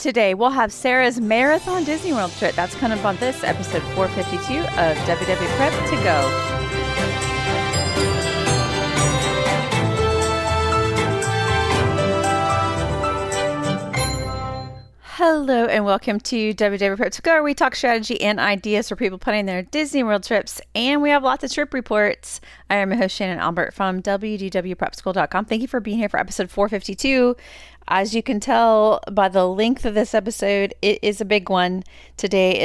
today we'll have Sarah's Marathon Disney World trip. That's coming up on this episode 452 of WDW Prep To Go. Hello and welcome to WDW Prep To Go, where we talk strategy and ideas for people planning their Disney World trips, and we have lots of trip reports. I am your host, Shannon Albert from WDWPrepSchool.com. Thank you for being here for episode 452. As you can tell by the length of this episode, it is a big one. Today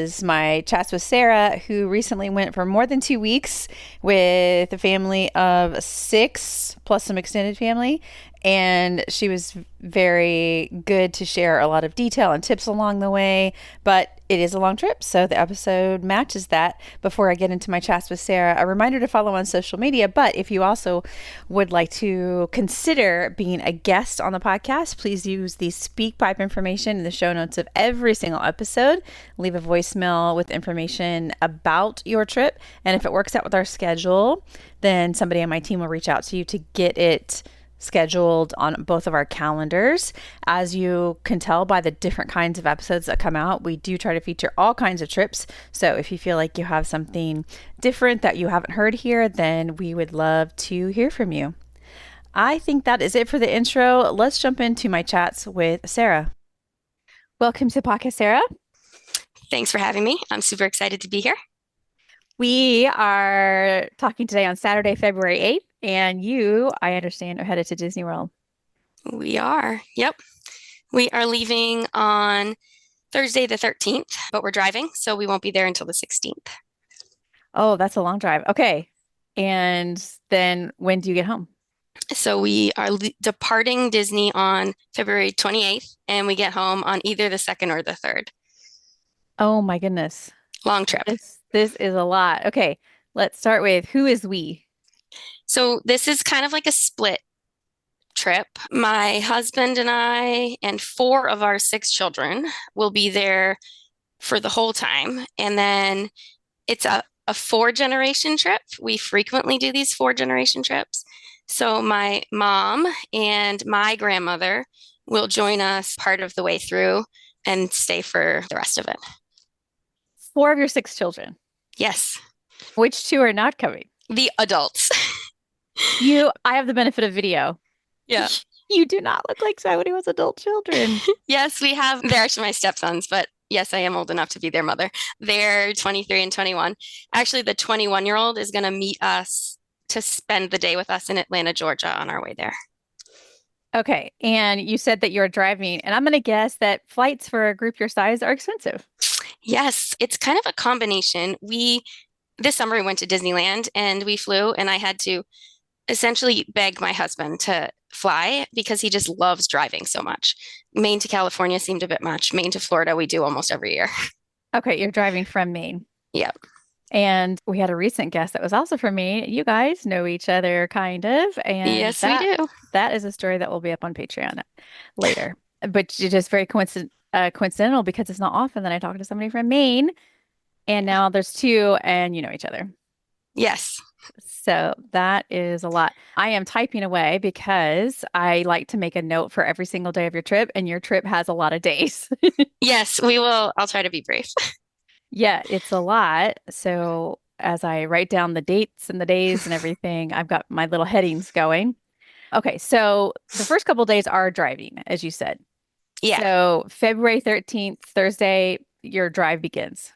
is my chats with Sarah, who recently went for more than 2 weeks with a family of 6 plus some extended family. And she was very good to share a lot of detail and tips along the way, but it is a long trip, so the episode matches that. Before I get into my chats with Sarah, a reminder to follow on social media, but if you also would like to consider being a guest on the podcast, please use the SpeakPipe information in the show notes of every single episode. Leave a voicemail with information about your trip, and if it works out with our schedule, then somebody on my team will reach out to you to get it scheduled on both of our calendars. As you can tell by the different kinds of episodes that come out, we do try to feature all kinds of trips. So if you feel like you have something different that you haven't heard here, then we would love to hear from you. I think that is it for the intro. Let's jump into my chats with Sarah. Welcome to the podcast, Sarah. Thanks for having me. I'm super excited to be here. We are talking today on Saturday, February 8th. And you, I understand, are headed to Disney World. We are. Yep. We are leaving on Thursday the 13th, but we're driving, so we won't be there until the 16th. Oh, that's a long drive. Okay. And then when do you get home? So we are departing Disney on February 28th, and we get home on either the 2nd or the 3rd. Oh my goodness. Long trip. This is a lot. Okay. Let's start with who is we? So this is kind of like a split trip. My husband and I and 4 of our 6 children will be there for the whole time. And then it's a 4-generation trip. We frequently do these 4-generation trips. So my mom and my grandmother will join us part of the way through and stay for the rest of it. 4 of your 6 children? Yes. Which 2 are not coming? The adults. I have the benefit of video. Yeah. You do not look like somebody with adult children. Yes, we have. They're actually my stepsons, but yes, I am old enough to be their mother. They're 23 and 21. Actually, the 21-year-old is going to meet us to spend the day with us in Atlanta, Georgia on our way there. Okay. And you said that you're driving, and I'm going to guess that flights for a group your size are expensive. Yes, it's kind of a combination. This summer we went to Disneyland and we flew, and I had to essentially beg my husband to fly because he just loves driving so much. Maine to California seemed a bit much. Maine to Florida, we do almost every year. Okay, you're driving from Maine. Yep. And we had a recent guest that was also from Maine. You guys know each other, kind of. And yes, we do. That is a story that will be up on Patreon later. But it's just very coincidental because it's not often that I talk to somebody from Maine. And now there's 2 and you know each other. Yes. So that is a lot. I am typing away because I like to make a note for every single day of your trip, and your trip has a lot of days. Yes, we will. I'll try to be brief. Yeah, it's a lot. So as I write down the dates and the days and everything, I've got my little headings going. Okay, so the first couple of days are driving, as you said. Yeah. So February 13th, Thursday, your drive begins.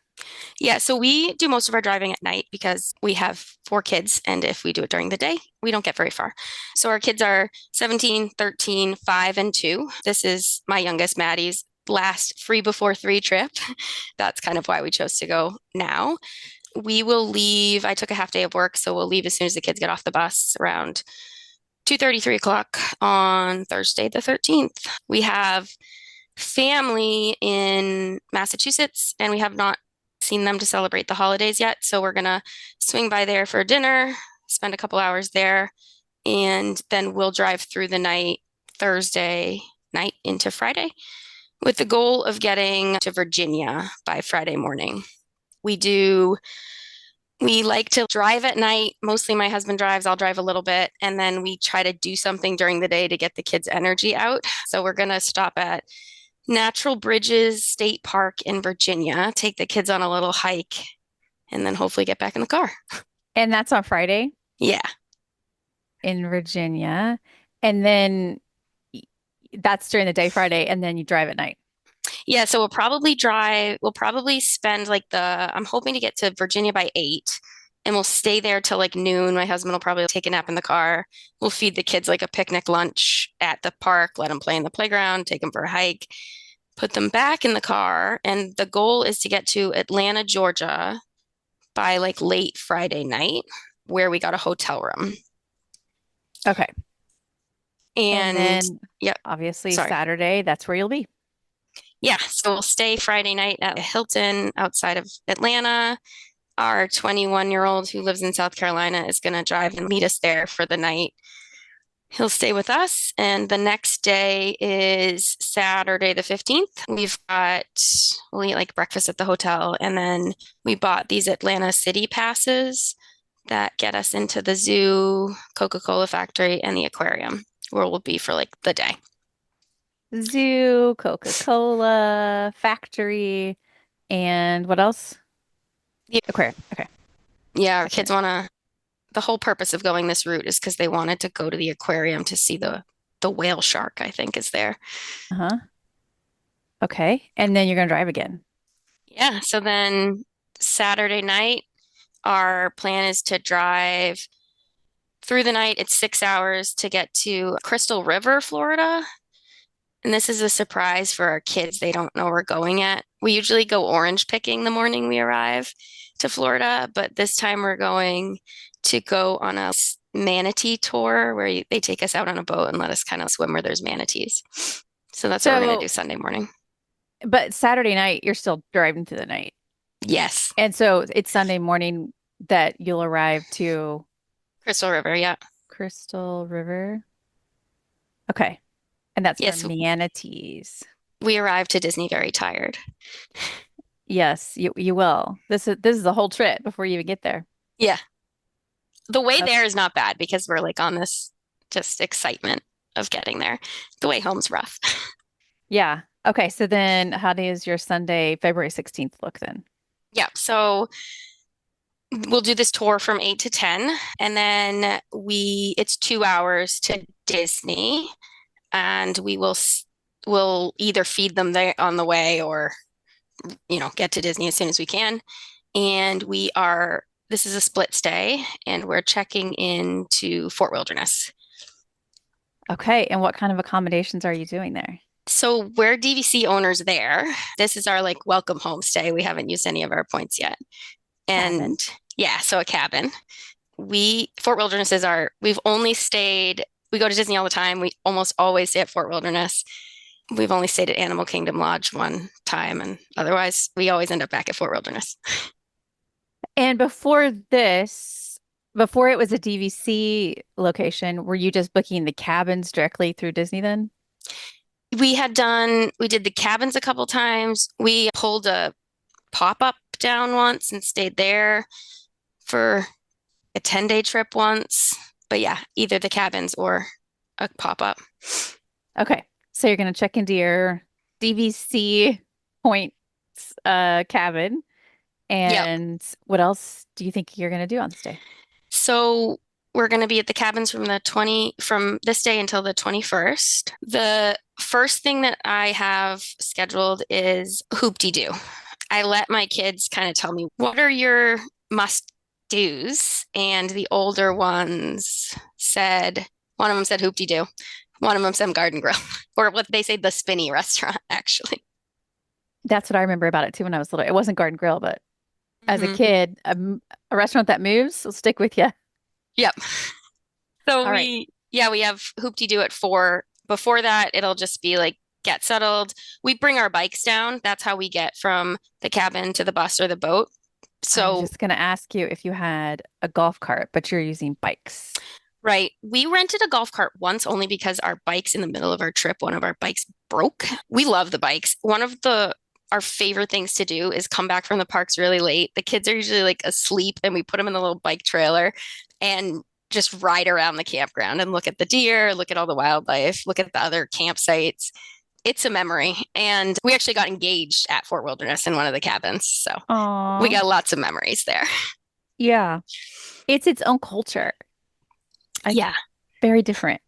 Yeah, so we do most of our driving at night because we have 4 kids, and if we do it during the day, we don't get very far. So our kids are 17, 13, 5, and 2. This is my youngest, Maddie's, last free before 3 trip. That's kind of why we chose to go now. We will leave. I took a half day of work, so we'll leave as soon as the kids get off the bus around 2:30, 3 o'clock on Thursday the 13th. We have family in Massachusetts, and we have not seen them to celebrate the holidays yet. So we're going to swing by there for dinner, spend a couple hours there, and then we'll drive through the night, Thursday night into Friday, with the goal of getting to Virginia by Friday morning. We like to drive at night. Mostly my husband drives, I'll drive a little bit, and then we try to do something during the day to get the kids' energy out. So we're going to stop at Natural Bridges State Park in Virginia, take the kids on a little hike, and then hopefully get back in the car. And that's on Friday Yeah. in Virginia. And then y- that's during the day Friday, and then you drive at night. Yeah, so we'll probably spend I'm hoping to get to Virginia by 8 and we'll stay there till like noon. My husband will probably take a nap in the car. We'll feed the kids like a picnic lunch at the park, let them play in the playground, take them for a hike, put them back in the car. And the goal is to get to Atlanta, Georgia by like late Friday night, where we got a hotel room. Okay. And And then yep, obviously sorry. Saturday, that's where you'll be. Yeah, so we'll stay Friday night at Hilton outside of Atlanta. Our 21-year-old who lives in South Carolina is going to drive and meet us there for the night. He'll stay with us. And the next day is Saturday the 15th. We'll eat like breakfast at the hotel. And then we bought these Atlanta City passes that get us into the zoo, Coca-Cola factory, and the aquarium, where we'll be for like the day. Zoo, Coca-Cola, factory, and what else? Yeah, Aquarium. Okay. yeah, our kids Aquarium. want to, the whole purpose of going this route is because they wanted to go to the aquarium to see the whale shark, I think, is there. Uh-huh. Okay. And then you're gonna drive again. Yeah, so then Saturday night, our plan is to drive through the night. It's 6 hours to get to Crystal River, Florida. And this is a surprise for our kids. They don't know we're going yet. We usually go orange picking the morning we arrive to Florida, but this time we're going to go on a manatee tour where they take us out on a boat and let us kind of swim where there's manatees. So that's what we're going to do So, Sunday morning. but Saturday night, you're still driving through the night. Yes, And so it's Sunday morning that you'll arrive to Crystal River. Yeah. Crystal River. Okay. And that's for Yes, manatees. we arrived to Disney very tired. Yes, you will. This is the whole trip before you even get there. Yeah. The way That's there is not bad because we're like on this just excitement of getting there. The way home's rough. yeah. Okay, so then how does your Sunday, February 16th look then? Yeah. So we'll do this tour from 8 to 10 and then it's 2 hours to Disney and we'll either feed them there on the way or get to Disney as soon as we can. And this is a split stay and we're checking into Fort Wilderness. Okay, and what kind of accommodations are you doing there? So we're DVC owners there. This is our like welcome home stay. We haven't used any of our points yet. Cabin. And yeah, so a cabin. Fort Wilderness we've only stayed, we go to Disney all the time. We almost always stay at Fort Wilderness. We've only stayed at Animal Kingdom Lodge one time, and otherwise we always end up back at Fort Wilderness. And before it was a DVC location, were you just booking the cabins directly through Disney then? We did the cabins a couple times. We pulled a pop-up down once and stayed there for a 10-day trip once. But yeah, either the cabins or a pop-up. Okay. So you're going to check into your DVC points cabin. Yep. And what else do you think you're going to do on this day? So we're going to be at the cabins from this day until the 21st. The first thing that I have scheduled is Hoop-Dee-Doo. I let my kids kind of tell me, what are your must-dos? And the older ones one of them said Hoop-Dee-Doo. One of them said Garden Grill, or what they say, the Spinny restaurant, actually. That's what I remember about it too when I was little. It wasn't Garden Grill, but as a Hmm. kid, a restaurant that moves will stick with you. Yep. So All right. we have Hoop-Dee-Doo at 4. Before that, it'll just be like get settled. We bring our bikes down. That's how we get from the cabin to the bus or the boat. I was So, just going to ask you if you had a golf cart, but you're using bikes. right, we rented a golf cart once only because our bikes in the middle of our trip, one of our bikes broke. We love the bikes. One of our favorite things to do is come back from the parks really late. The kids are usually like asleep and we put them in the little bike trailer and just ride around the campground and look at the deer, look at all the wildlife, look at the other campsites. it's a memory. And we actually got engaged at Fort Wilderness in one of the cabins. So we Aw. got lots of memories there. Yeah. It's its own culture. Yeah. Very different.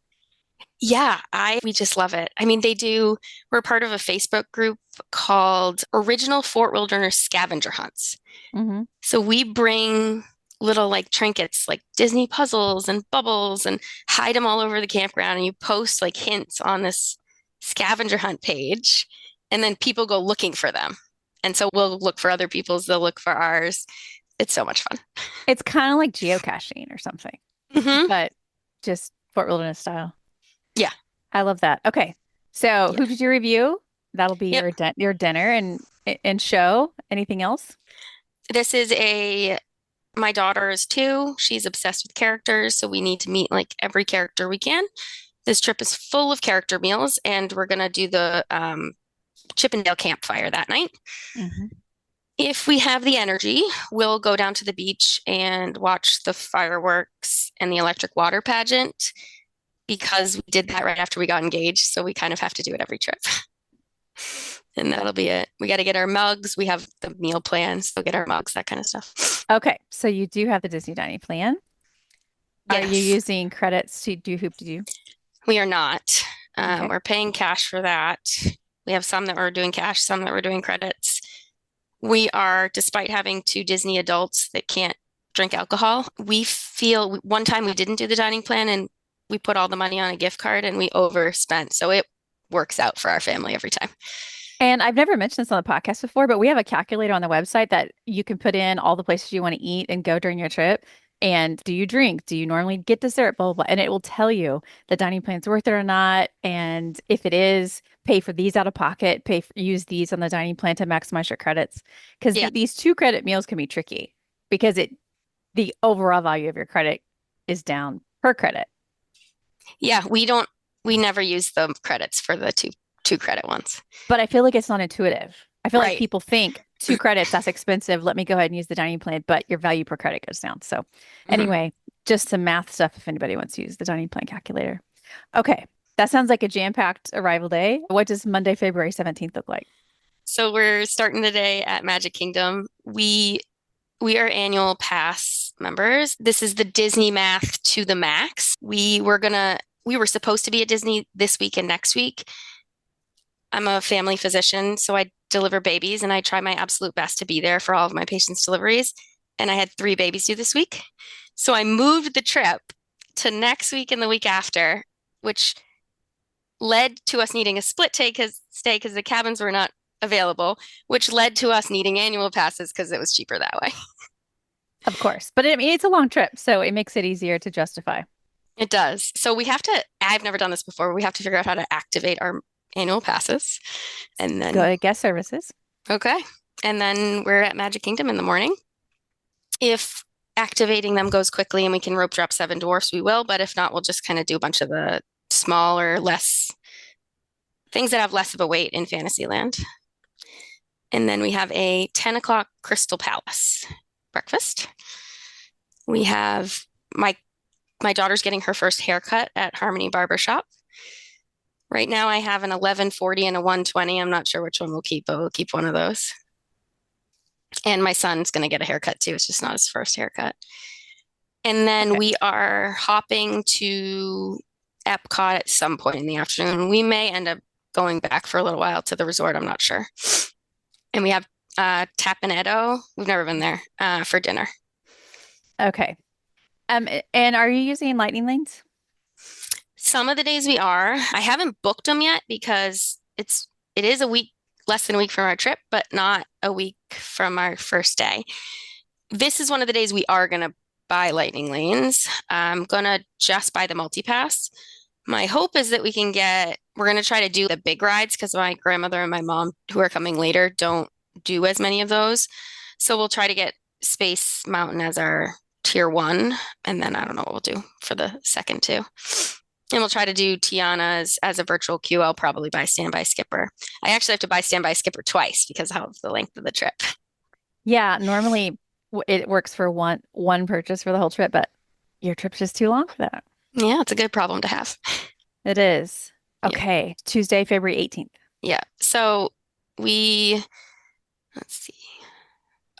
Yeah, I we just love it. I mean, we're part of a Facebook group called Original Fort Wilderness Scavenger Hunts. Hmm. So we bring little like trinkets like Disney puzzles and bubbles and hide them all over the campground and you post like hints on this scavenger hunt page and then people go looking for them. And so we'll look for other people's, they'll look for ours. It's so much fun. It's kind of like geocaching or something, Hmm. but just Fort Wilderness style. Yeah. I love that. Okay. So Yeah. who did you review? That'll be Yep. your dinner and show. Anything else? This is my daughter is 2. She's obsessed with characters, so we need to meet like every character we can. This trip is full of character meals, and we're gonna do the Chippendale campfire that night. Hmm. If we have the energy, we'll go down to the beach and watch the fireworks and the electric water pageant because we did that right after we got engaged. So we kind of have to do it every trip. And that'll be it. We got to get our mugs. We have the meal plans. So get our mugs, that kind of stuff. Okay. So you do have the Disney dining plan. Are you Yes, using credits to do Hoop-Dee-Doo? we are not. Okay. We're paying cash for that. We have some that we're doing cash, some that we're doing credits. We are, despite having 2 Disney adults that can't drink alcohol, we feel one time we didn't do the dining plan and we put all the money on a gift card and we overspent. So it works out for our family every time. And I've never mentioned this on the podcast before, but we have a calculator on the website that you can put in all the places you want to eat and go during your trip. And do you drink? Do you normally get dessert? Blah, blah, blah. And it will tell you the dining plan's worth it or not. And if it is, pay for these out of pocket, use these on the dining plan to maximize your credits. Because Yeah. these 2 credit meals can be tricky because the overall value of your credit is down per credit. Yeah, we never use the credits for the two credit ones. But I feel like it's not intuitive. I feel like Right. people think 2 credits, that's expensive. Let me go ahead and use the dining plan, but your value per credit goes down. So Mhm. anyway, just some math stuff if anybody wants to use the dining plan calculator. Okay. That sounds like a jam-packed arrival day. What does Monday, February 17th look like? So we're starting the day at Magic Kingdom. We are annual pass members. This is the Disney math to the max. We were supposed to be at Disney this week and next week. I'm a family physician, so I deliver babies and I try my absolute best to be there for all of my patients' deliveries. And I had 3 babies due this week. So I moved the trip to next week and the week after, which led to us needing a split stay because the cabins were not available, which led to us needing annual passes because it was cheaper that way. Of course. But I mean, it's a long trip, so it makes it easier to justify. It does. So I've never done this before. We have to figure out how to activate our annual passes. And Go then, to guest services. okay. And then we're at Magic Kingdom in the morning. If activating them goes quickly and we can rope drop 7 dwarfs, we will. But if not, we'll just kind of do a bunch of the smaller, less things that have less of a weight in Fantasyland. And then we have a 10 o'clock Crystal Palace breakfast. We have my daughter's getting her first haircut at Harmony Barber Shop. Right now I have an 1140 and a 120. I'm not sure which one we'll keep, but we'll keep one of those. And my son's going to get a haircut too. It's just not his first haircut. And then Okay. we are hopping to Epcot at some point in the afternoon. We may end up going back for a little while to the resort. I'm not sure. And we have Tapanetto. We've never been there for dinner. Okay. And are you using lightning lanes? Some of the days we are. I haven't booked them yet because it is a week, less than a week from our trip, but not a week from our first day. This is one of the days we are going to buy lightning lanes. I'm going to just buy the multi-pass. My hope is that we're going to try to do the big rides because my grandmother and my mom, who are coming later, don't do as many of those. So we'll try to get Space Mountain as our tier 1. And then I don't know what we'll do for the second 2. And we'll try to do Tiana's as a virtual queue. I'll probably buy Standby Skipper. I actually have to buy Standby Skipper twice because of the length of the trip. Yeah, normally it works for one purchase for the whole trip, but your trip's just too long for that. Yeah, it's a good problem to have. It is. Yeah. Okay, Tuesday, February 18th. Yeah. So we, let's see.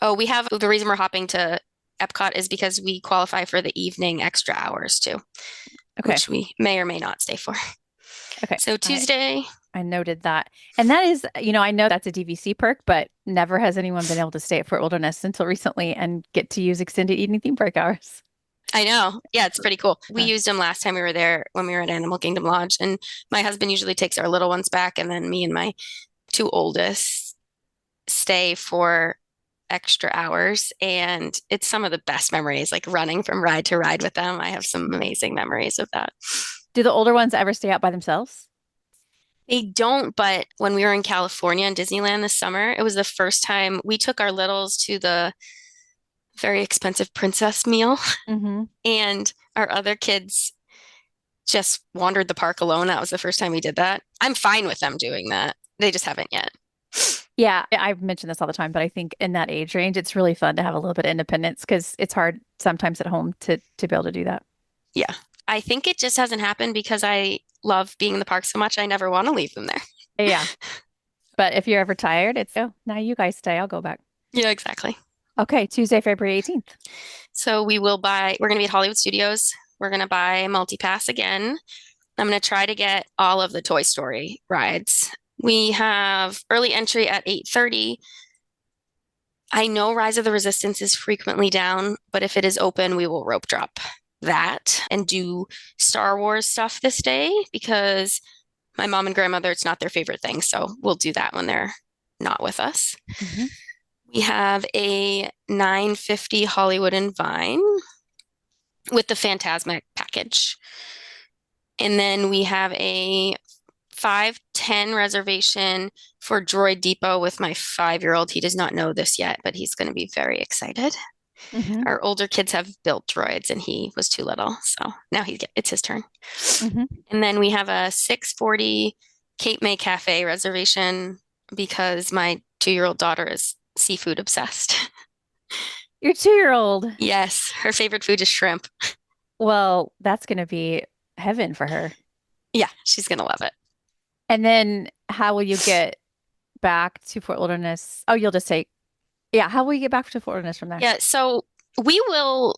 Oh, we have the reason we're hopping to Epcot is because we qualify for the evening extra hours too, Okay. which we may or may not stay for. Okay. So Tuesday, I noted that. And that is, I know that's a DVC perk, but never has anyone been able to stay at Fort Wilderness until recently and get to use extended evening theme park hours. I know. Yeah, it's pretty cool. We Uh, used them last time we were there when we were at Animal Kingdom Lodge, and my husband usually takes our little ones back, and then me and my two oldest stay for extra hours. And it's some of the best memories, like running from ride to ride with them. I have some amazing memories of that. Do the older ones ever stay out by themselves? They don't, but when we were in California and Disneyland this summer, it was the first time we took our littles to the very expensive princess meal, Mm-hmm. and our other kids just wandered the park alone. That was the first time we did that. I'm fine with them doing that. They just haven't yet. Yeah, I've mentioned this all the time, but I think in that age range, it's really fun to have a little bit of independence because it's hard sometimes at home to be able to do that. Yeah. I think it just hasn't happened because I love being in the park so much. I never want to leave them there. Yeah. But if you're ever tired, it's, oh, now you guys stay. I'll go back. Yeah, exactly. Okay, Tuesday, February 18th. So we're going to be at Hollywood Studios. We're going to buy multi-pass again. I'm going to try to get all of the Toy Story rides. We have early entry at 8:30. I know Rise of the Resistance is frequently down, but if it is open, we will rope drop that and do Star Wars stuff this day because my mom and grandmother, it's not their favorite thing. So we'll do that when they're not with us. Mm-hmm. We have a 950 Hollywood and Vine with the Fantasmic package. And then we have a 5:10 reservation for Droid Depot with my 5-year-old. He does not know this yet, but he's going to be very excited. Mm-hmm. Our older kids have built droids and he was too little. So now it's his turn. Mm-hmm. And then we have a 6:40 Cape May Cafe reservation because my 2-year-old daughter is seafood obsessed. Your 2-year-old. Yes, her favorite food is shrimp. Well, that's going to be heaven for her. Yeah, she's going to love it. And then how will you get back to Fort Wilderness? Oh, you'll just take, yeah, how will you get back to Fort Wilderness from there? Yeah, so we will,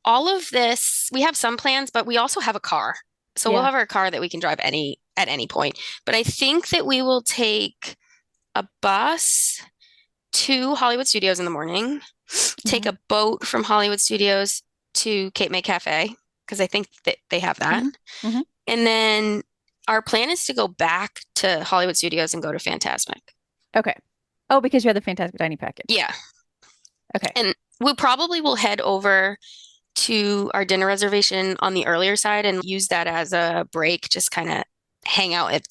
all of this, we have some plans, but we also have a car. So we'll Yeah. have our car that we can drive at any point. But I think that we will take a bus to Hollywood Studios in the morning, take Mm-hmm. a boat from Hollywood Studios to Cape May Cafe, because I think that they have that. Mm-hmm. Mm-hmm. And then our plan is to go back to Hollywood Studios and go to Fantasmic. Okay. Oh, because you have the Fantastic Dining package. Yeah. Okay. And we probably will head over to our dinner reservation on the earlier side and use that as a break, just kind of hang out at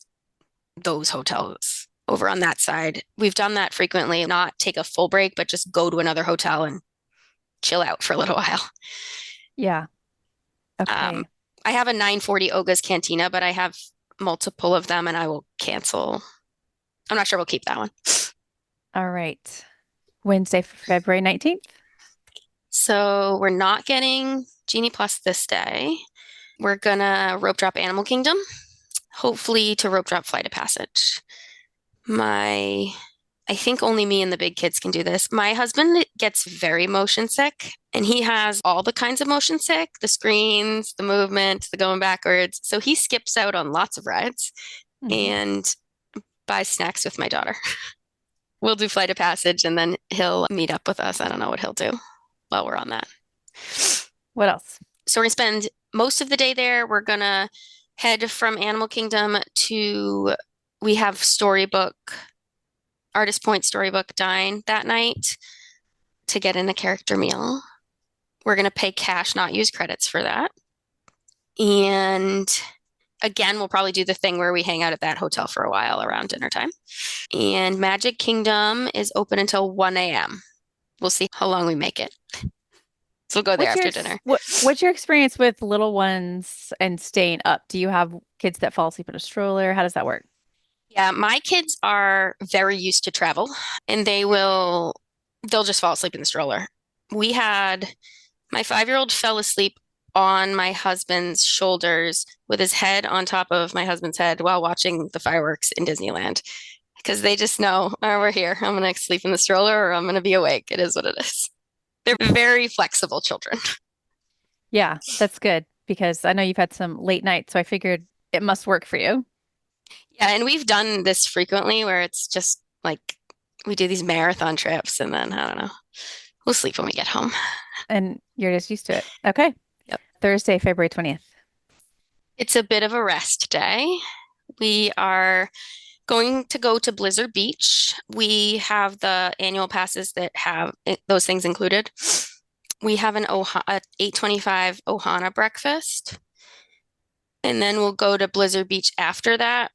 those hotels over on that side. We've done that frequently, not take a full break, but just go to another hotel and chill out for a little while. Yeah. Okay. I have a 940 Oga's Cantina, but I have multiple of them and I will cancel. I'm not sure we'll keep that one. All right. Wednesday, February 19th. So we're not getting Genie Plus this day. We're gonna rope drop Animal Kingdom, hopefully to rope drop Flight of Passage. I think only me and the big kids can do this. My husband gets very motion sick, and he has all the kinds of motion sick, the screens, the movement, the going backwards. So he skips out on lots of rides Mm-hmm. and buys snacks with my daughter. We'll do Flight of Passage, and then he'll meet up with us. I don't know what he'll do while we're on that. What else? So we're gonna spend most of the day there. We're gonna head from Animal Kingdom to, we have Storybook, Artist Point Storybook Dine that night to get in a character meal. We're gonna pay cash, not use credits for that. And again, we'll probably do the thing where we hang out at that hotel for a while around dinner time. And Magic Kingdom is open until 1 a.m. We'll see how long we make it. So we'll go there after dinner. What's your experience with little ones and staying up? Do you have kids that fall asleep in a stroller? How does that work? Yeah, my kids are very used to travel and they'll just fall asleep in the stroller. We had my 5-year-old fell asleep on my husband's shoulders with his head on top of my husband's head while watching the fireworks in Disneyland. because they just know, oh, we're here. I'm going to sleep in the stroller or I'm going to be awake. It is what it is. They're very flexible children. Yeah, that's good because I know you've had some late nights, so I figured it must work for you. Yeah, and we've done this frequently where it's just like we do these marathon trips and then I don't know. We'll sleep when we get home. And you're just used to it. Okay. Yep. Thursday, February 20th. It's a bit of a rest day. We are going to go to Blizzard Beach. We have the annual passes that have those things included. We have an a 825 Ohana breakfast. And then we'll go to Blizzard Beach after that.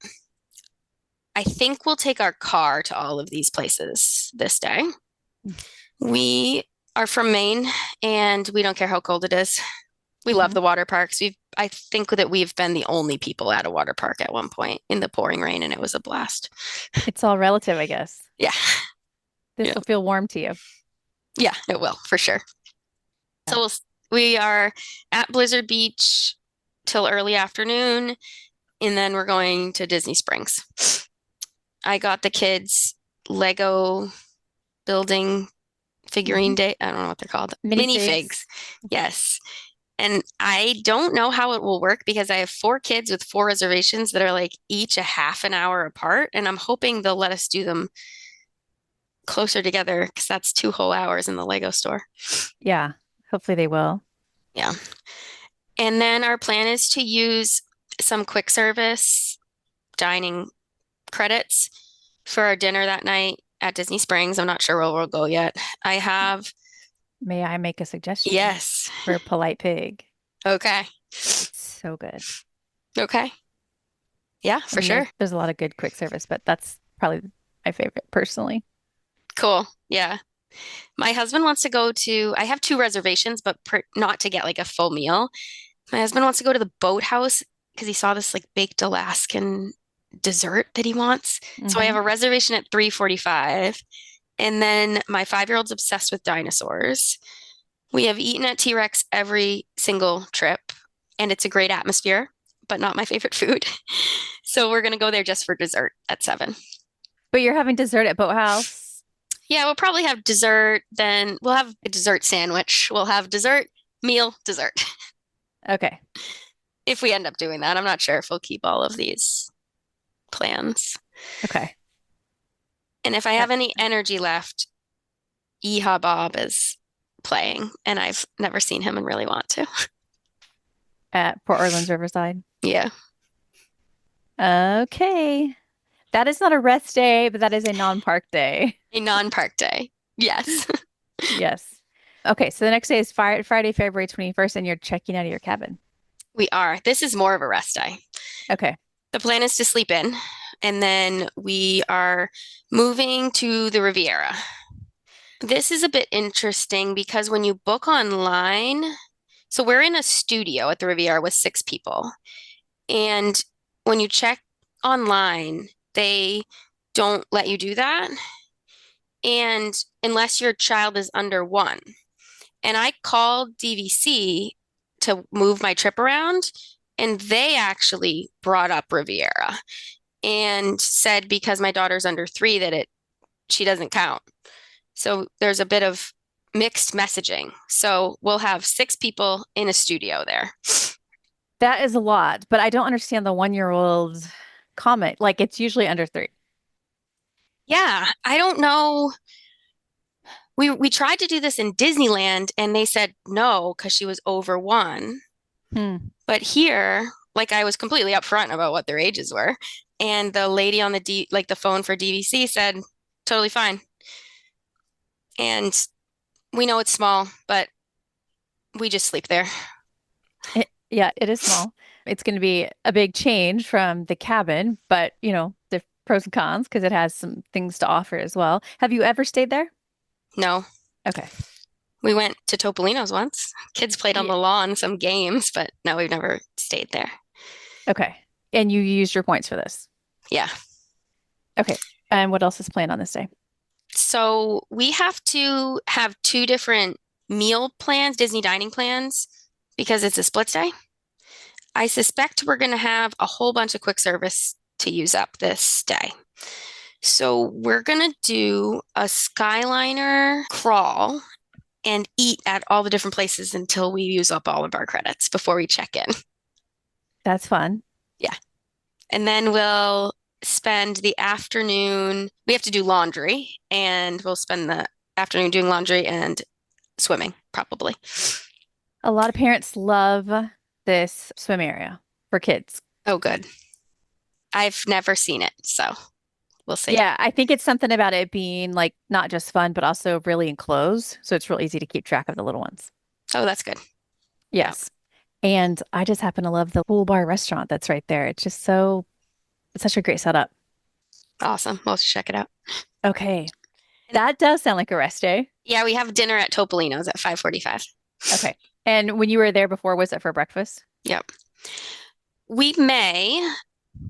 I think we'll take our car to all of these places this day. We are from Maine and we don't care how cold it is. We love the water parks. I think that we've been the only people at a water park at one point in the pouring rain, and it was a blast. It's all relative, I guess. Yeah. This will feel warm to you. Yeah, it will for sure. So we are at Blizzard Beach till early afternoon, and then we're going to Disney Springs. I got the kids Lego building figurine day. I don't know what they're called. Minifigs. Yes. And I don't know how it will work because I have 4 kids with 4 reservations that are like each a half an hour apart. And I'm hoping they'll let us do them closer together because that's 2 whole hours in the Lego store. Yeah. Hopefully they will. Yeah. And then our plan is to use some quick service dining credits for our dinner that night at Disney Springs. I'm not sure where we'll go yet. I have. May I make a suggestion? Yes. For a polite pig. Okay. So good. Okay. Yeah, for sure. There's a lot of good quick service, but that's probably my favorite personally. Cool. Yeah. My husband wants to go to, I have 2 reservations, but not to get like a full meal. My husband wants to go to the boathouse because he saw this like baked Alaskan dessert that he wants. So I have a reservation at 3:45. And then my 5-year-old's obsessed with dinosaurs. We have eaten at T-Rex every single trip, and it's a great atmosphere, but not my favorite food. So we're going to go there just for dessert at 7. But you're having dessert at Boathouse? Yeah, we'll probably have dessert. Then we'll have a dessert sandwich. We'll have dessert, meal, dessert. Okay. If we end up doing that, I'm not sure if we'll keep all of these plans. Okay. And if I have any energy left, Yeehaw Bob is playing, and I've never seen him and really want to. At Port Orleans Riverside? Yeah. Okay. That is not a rest day, but that is a non-park day. A non-park day. Yes. Yes. Okay, so the next day is Friday, February 21st, and you're checking out of your cabin. We are. This is more of a rest day. Okay. The plan is to sleep in, and then we are moving to the Riviera. This is a bit interesting because when you book online, so we're in a studio at the Riviera with 6 people. And when you check online, they don't let you do that. And unless your child is under 1. And I called DVC to move my trip around, and they actually brought up Riviera and said because my daughter's under 3 that she doesn't count. So there's a bit of mixed messaging. So we'll have 6 people in a studio there. That is a lot, but I don't understand the 1-year-old comment. Like it's usually under 3. Yeah, I don't know. We tried to do this in Disneyland and they said no because she was over 1. But here, like I was completely upfront about what their ages were. And the lady on the phone for DVC said, totally fine. And we know it's small, but we just sleep there. Yeah, it is small. It's going to be a big change from the cabin, but the pros and cons because it has some things to offer as well. Have you ever stayed there? No. Okay. We went to Topolino's once. Kids played on the lawn, some games, but no, we've never stayed there. Okay. And you used your points for this? Yeah. Okay. And what else is planned on this day? So we have to have 2 different meal plans, Disney dining plans, because it's a split day. I suspect we're going to have a whole bunch of quick service to use up this day. So we're gonna do a Skyliner crawl and eat at all the different places until we use up all of our credits before we check in. That's fun. Yeah. And then we'll spend the afternoon. We have to do laundry, and we'll spend the afternoon doing laundry and swimming, probably. A lot of parents love this swim area for kids. Oh, good. I've never seen it, so we'll see. Yeah, I think it's something about it being like not just fun, but also really enclosed. So it's real easy to keep track of the little ones. Oh, that's good. Yeah. Yes. And I just happen to love the pool bar restaurant that's right there. It's just it's such a great setup. Awesome. We'll check it out. Okay. That does sound like a rest day. Yeah, we have dinner at Topolino's at 5:45. Okay. And when you were there before, was it for breakfast? Yep. We may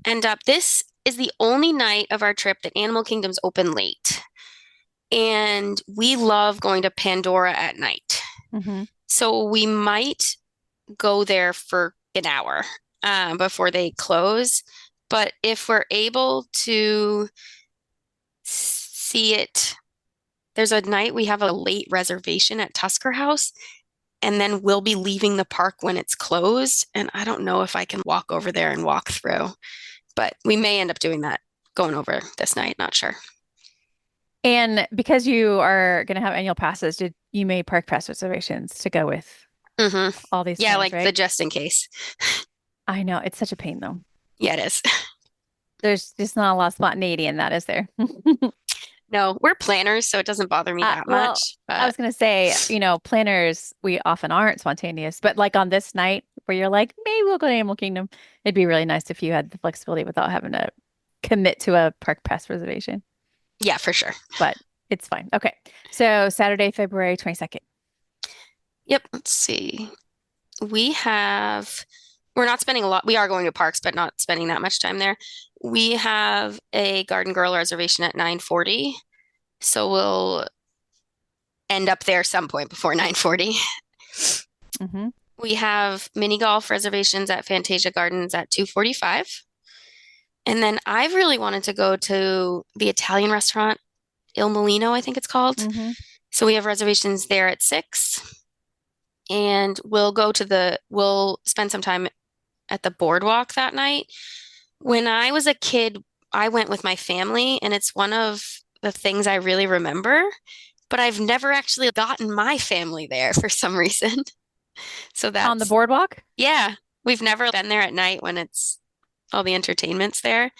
end up, this is the only night of our trip that Animal Kingdom's open late. And we love going to Pandora at night. Mm-hmm. So we might go there for an hour before they close. But if we're able to see it, there's a night we have a late reservation at Tusker House, and then we'll be leaving the park when it's closed. And I don't know if I can walk over there and walk through, but we may end up doing that, going over this night, not sure. And because you are going to have annual passes, did you make park pass reservations to go with all these Yeah, things, like right? the just in case. I know. It's such a pain, though. Yeah, it is. There's just not a lot of spontaneity in that, is there? No, we're planners, so it doesn't bother me that Well, much. I was going to say, planners, we often aren't spontaneous, but like on this night where you're like, maybe we'll go to Animal Kingdom, it'd be really nice if you had the flexibility without having to commit to a park pass reservation. Yeah, for sure. But it's fine. Okay. So Saturday, February 22nd. Yep. Let's see. We're not spending a lot. We are going to parks, but not spending that much time there. We have a Garden Girl reservation at 9:40. So we'll end up there some point before 9:40. Mm-hmm. We have mini golf reservations at Fantasia Gardens at 2:45. And then I've really wanted to go to the Italian restaurant, Il Molino, I think it's called. Mm-hmm. So we have reservations there at 6. And we'll spend some time at the boardwalk that night. When I was a kid, I went with my family, and it's one of the things I really remember, but I've never actually gotten my family there for some reason. So that's On the boardwalk? Yeah, we've never been there at night when it's all the entertainment's there.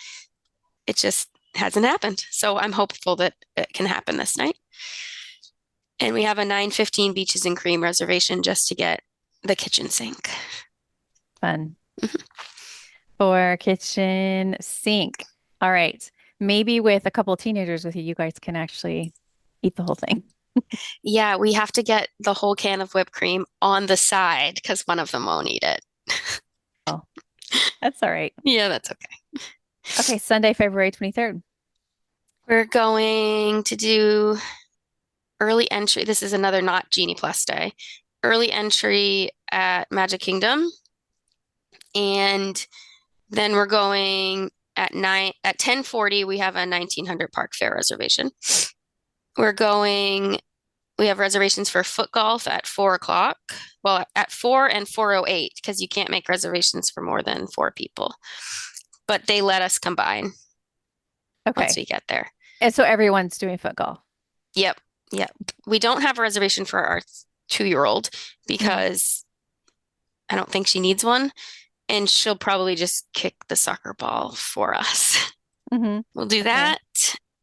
It just hasn't happened. So I'm hopeful that it can happen this night. And we have a 9:15 Beaches and Cream reservation just to get the kitchen sink. Fun. For kitchen sink. All right. Maybe with a couple of teenagers with you, you guys can actually eat the whole thing. Yeah, we have to get the whole can of whipped cream on the side because one of them won't eat it. Oh, that's all right. Yeah, that's okay. Okay, Sunday, February 23rd. We're going to do early entry. This is another not Genie Plus day. Early entry at Magic Kingdom. And then we're going at 10:40, we have a 1900 Park Fair reservation. We have reservations for foot golf at 4 o'clock. Well, at 4 and 4:08, because you can't make reservations for more than 4 people. But they let us combine once we get there. And so everyone's doing foot golf. Yep. We don't have a reservation for our 2-year-old because I don't think she needs one. And she'll probably just kick the soccer ball for us. Mm-hmm. We'll do that.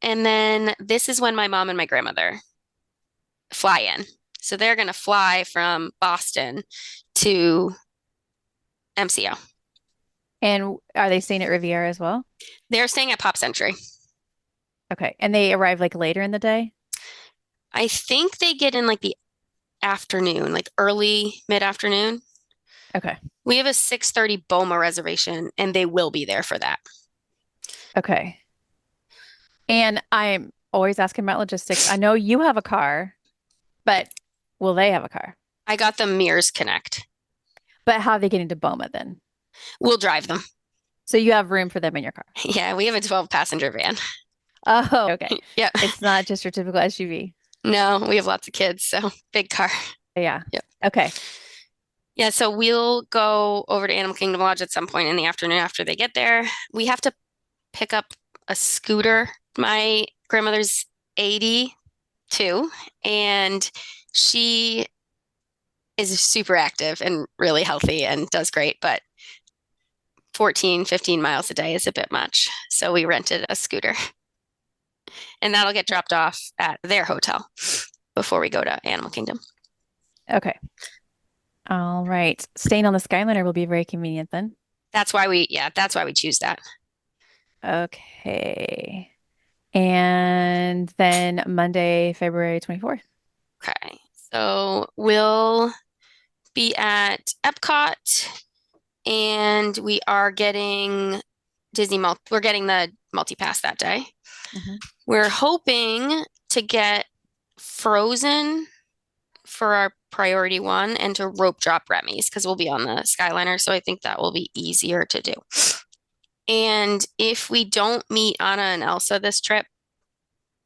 And then this is when my mom and my grandmother fly in. So they're going to fly from Boston to MCO. And are they staying at Riviera as well? They're staying at Pop Century. Okay. And they arrive like later in the day? I think they get in like the afternoon, like early mid-afternoon. Okay. We have a 6:30 Boma reservation, and they will be there for that. Okay. And I'm always asking about logistics. I know you have a car, but will they have a car? I got them Mears Connect. But how are they getting to Boma then? We'll drive them. So you have room for them in your car? Yeah, we have a 12-passenger van. Oh, okay. Yeah. It's not just your typical SUV. No, we have lots of kids, so big car. Yeah. Yep. Okay. Yeah, so we'll go over to Animal Kingdom Lodge at some point in the afternoon after they get there. We have to pick up a scooter. My grandmother's 82, and she is super active and really healthy and does great, but 14, 15 miles a day is a bit much. So we rented a scooter, and that'll get dropped off at their hotel before we go to Animal Kingdom. Okay. All right. Staying on the Skyliner will be very convenient then. That's why we choose that. Okay. And then Monday, February 24th. Okay. So we'll be at Epcot and we are getting we're getting the multi-pass that day. Mhm. We're hoping to get Frozen for our priority one and to rope drop Remy's because we'll be on the Skyliner. So I think that will be easier to do. And if we don't meet Anna and Elsa this trip,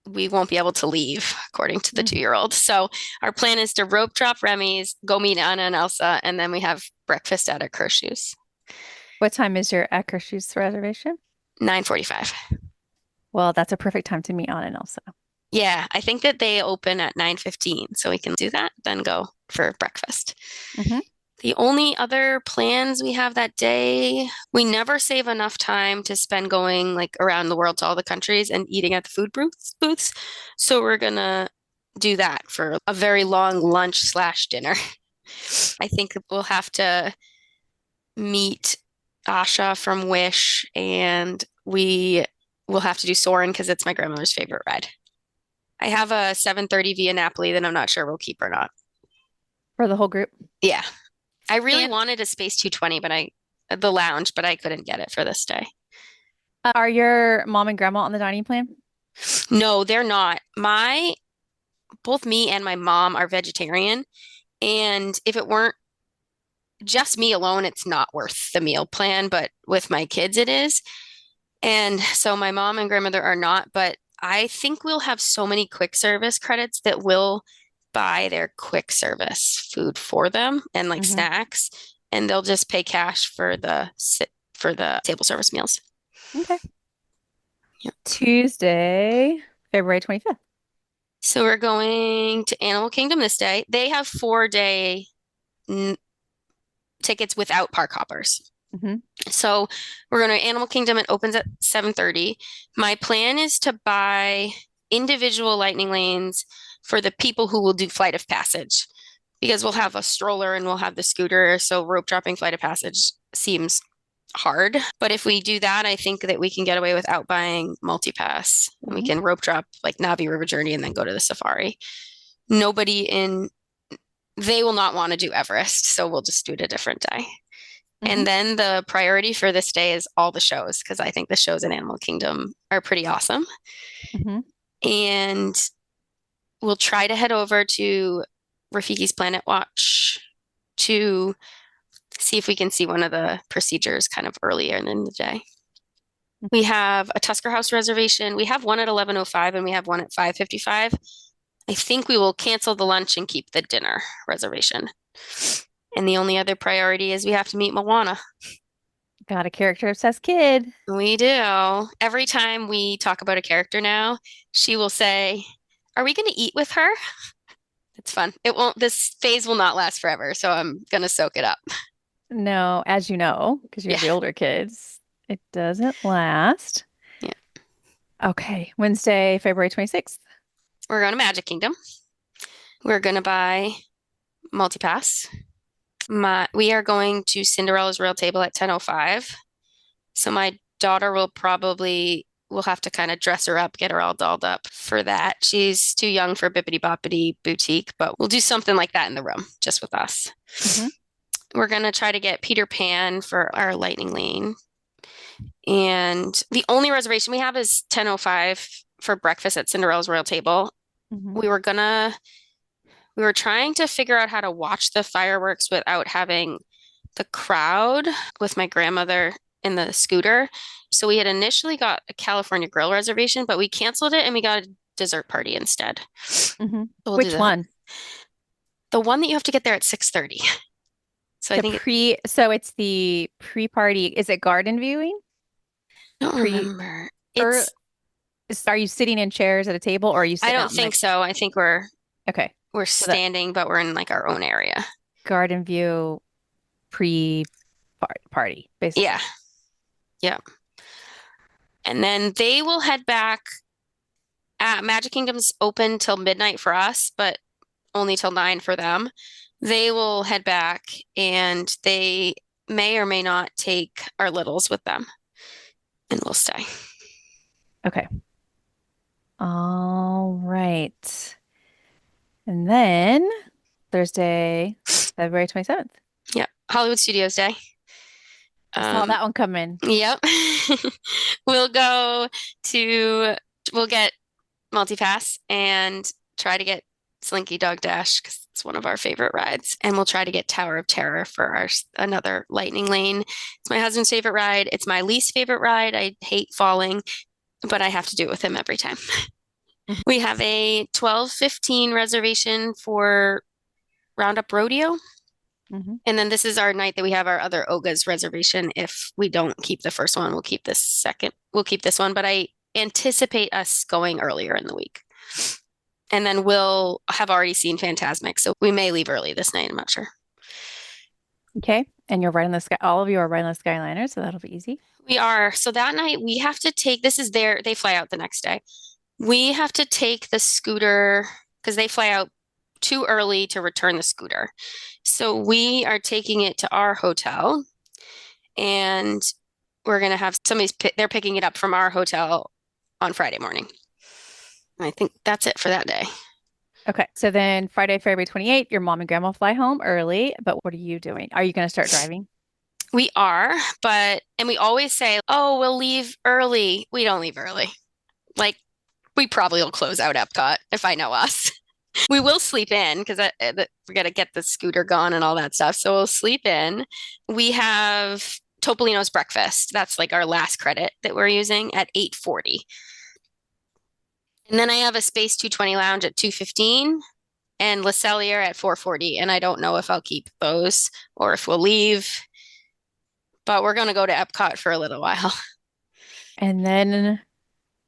we won't be able to leave, according to the 2-year-old. So our plan is to rope drop Remy's, go meet Anna and Elsa, and then we have breakfast at Akershus. What time is your Akershus reservation? 9:45. Well, that's a perfect time to meet Anna and Elsa. Yeah, I think that they open at 9:15, so we can do that, then go for breakfast. Mhm. The only other plans we have that day, we never save enough time to spend going like around the world to all the countries and eating at the food booths. So we're gonna do that for a very long lunch slash dinner. I think we'll have to meet Asha from Wish and we will have to do Soarin' because it's my grandmother's favorite ride. I have a 7:30 via Napoli that I'm not sure we'll keep or not. For the whole group. Yeah. I really And wanted a Space 220, the lounge, but I couldn't get it for this day. are your mom and grandma on the dining plan? No, they're not. Both me and my mom are vegetarian, and if it weren't just me alone, it's not worth the meal plan, but with my kids it is. And so my mom and grandmother are not, but I think we'll have so many quick service credits that we'll buy their quick service food for them and like Mhm. snacks, and they'll just pay cash for the table service meals. Okay. Yep. Tuesday, February 25th. So we're going to Animal Kingdom this day. They have 4-day tickets without park hoppers. Mhm. So we're going to Animal Kingdom. It opens at 7:30. My plan is to buy individual lightning lanes for the people who will do Flight of Passage because we'll have a stroller and we'll have the scooter. So rope dropping Flight of Passage seems hard. But if we do that, I think that we can get away without buying multi-pass. We Mhm. can rope drop like Navi River Journey and then go to the safari. Nobody in They will not want to do Everest, so we'll just do it a different day. Mhm. And then the priority for this day is all the shows because I think the shows in Animal Kingdom are pretty awesome. Mhm. And we'll try to head over to Rafiki's Planet Watch to see if we can see one of the procedures kind of earlier in the day. We have a Tusker House reservation. We have one at 11:05 and we have one at 5:55. I think we will cancel the lunch and keep the dinner reservation. And the only other priority is we have to meet Moana. Got a character obsessed kid. We do. Every time we talk about a character now, she will say, "Are we going to eat with her?" It's fun. This phase will not last forever, so I'm going to soak it up. No, as you know, because you Yeah. have the older kids, it doesn't last. Yeah. Okay. Wednesday, February 26th. We're going to Magic Kingdom. We're going to buy multi-pass. We are going to Cinderella's Royal Table at 10:05. So my daughter we'll have to kind of dress her up, get her all dolled up for that. She's too young for Bippity Boppity Boutique, but we'll do something like that in the room just with us. Mhm. We're going to try to get Peter Pan for our Lightning Lane. And the only reservation we have is 10:05 for breakfast at Cinderella's Royal Table. Mhm. We were trying to figure out how to watch the fireworks without having the crowd with my grandmother in the scooter. So we had initially got a California Grill reservation, but we canceled it and we got a dessert party instead. Mm-hmm. So we'll do Which that. one? The one that you have to get there at 6:30. So I think So it's the pre-party. Is it garden viewing? I don't Pre remember. or are you sitting in chairs at a table or are you I sitting don't out in think the so. I think Okay. we're So the standing, but we're in like our own area. garden view pre-party, Yeah. basically. Yeah. And then they will head back Magic Kingdom's open till midnight for us, but only till 9 for them. They will head back and they may or may not take our littles with them and we'll stay. Okay. All right. And then Thursday, February 27th. Yep. Hollywood Studios Day. I saw that one come in. Yep. We'll go to, we'll get multi-pass and try to get Slinky Dog Dash because it's one of our favorite rides. And we'll try to get Tower of Terror for another Lightning Lane. It's my husband's favorite ride. It's my least favorite ride. I hate falling, but I have to do it with him every time. Mhm. We have a 12:15 reservation for Roundup Rodeo. Mhm. And then this is our night that we have our other Oga's reservation. If we don't keep the first one, we'll keep this second. We'll keep this one, but I anticipate us going earlier in the week. And then we'll have already seen Fantasmic, so we may leave early this night. I'm not sure. Okay. And you're riding the sky. All of you are riding the Skyliner, so that'll be easy. We are. So that night we have to take, they fly out the next day. We have to take the scooter because they fly out too early to return the scooter. So we are taking it to our hotel and we're going to have they're picking it up from our hotel on Friday morning. And I think that's it for that day. Okay. So then Friday, February 28th, your mom and grandma fly home early, but what are you doing? Are you going to start driving? We are, and we always say, oh, we'll leave early. We don't leave early. Like, we probably will close out Epcot if I know us. We will sleep in because we're going to get the scooter gone and all that stuff. So we'll sleep in. We have Topolino's breakfast. That's like our last credit that we're using at 8:40. And then I have a Space 220 lounge at 2:15 and Le Cellier at 4:40. And I don't know if I'll keep those or if we'll leave, but we're going to go to Epcot for a little while. And then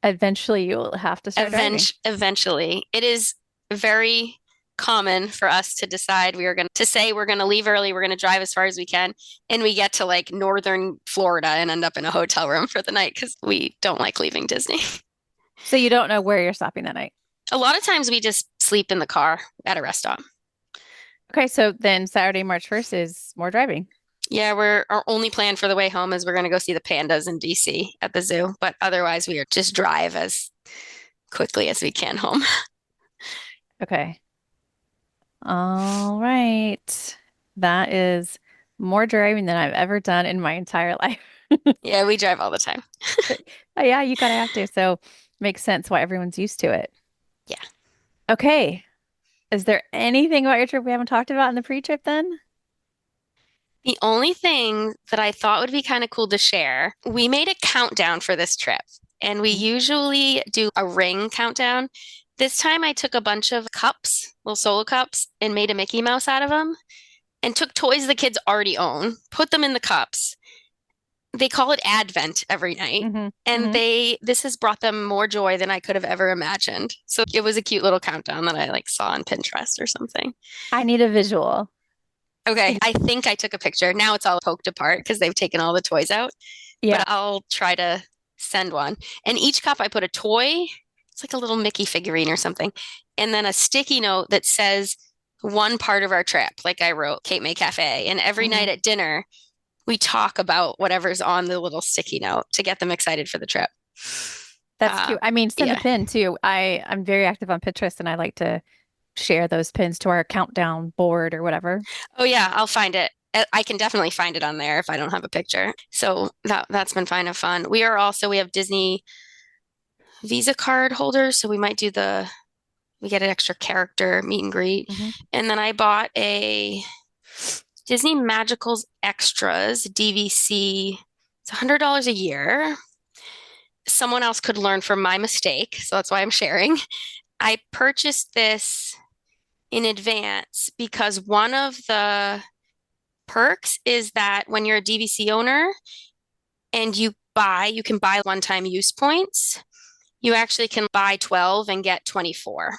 eventually you'll have to start driving. Eventually. It is very common for us to decide we're going to leave early, we're going to drive as far as we can, and we get to like northern Florida and end up in a hotel room for the night because we don't like leaving Disney. So you don't know where you're stopping that night. A lot of times we just sleep in the car at a rest stop. Okay, so then Saturday, March 1st is more driving. Yeah, our only plan for the way home is we're going to go see the pandas in DC at the zoo, but otherwise we are just drive as quickly as we can home. Okay. All right. That is more driving than I've ever done in my entire life. Yeah, we drive all the time. Yeah, you gotta have to. So makes sense why everyone's used to it. Yeah. Okay. Is there anything about your trip we haven't talked about in the pre-trip then? The only thing that I thought would be kind of cool to share, we made a countdown for this trip, and we usually do a ring countdown. This time I took a bunch of cups, little solo cups, and made a Mickey Mouse out of them, and took toys the kids already own, put them in the cups. They call it Advent every night, and this has brought them more joy than I could have ever imagined. So it was a cute little countdown that I like saw on Pinterest or something. I need a visual. Okay, I think I took a picture. Now it's all poked apart because they've taken all the toys out. Yeah. But I'll try to send one. And each cup I put a toy. It's like a little Mickey figurine or something. And then a sticky note that says one part of our trip. Like I wrote Cape May Cafe. And every night at dinner, we talk about whatever's on the little sticky note to get them excited for the trip. That's cute. I mean, send a pin too. I'm very active on Pinterest and I like to share those pins to our countdown board or whatever. Oh yeah, I'll find it. I can definitely find it on there if I don't have a picture. So that's been kind of fun. We have Disney Visa card holders, so we might do we get an extra character meet and greet. And then I bought a Disney Magicals Extras DVC. It's $100 a year. someone else could learn from my mistake. So that's why I'm sharing. I purchased this in advance because one of the perks is that when you're a DVC owner and you can buy one-time use points. You actually can buy 12 and get 24.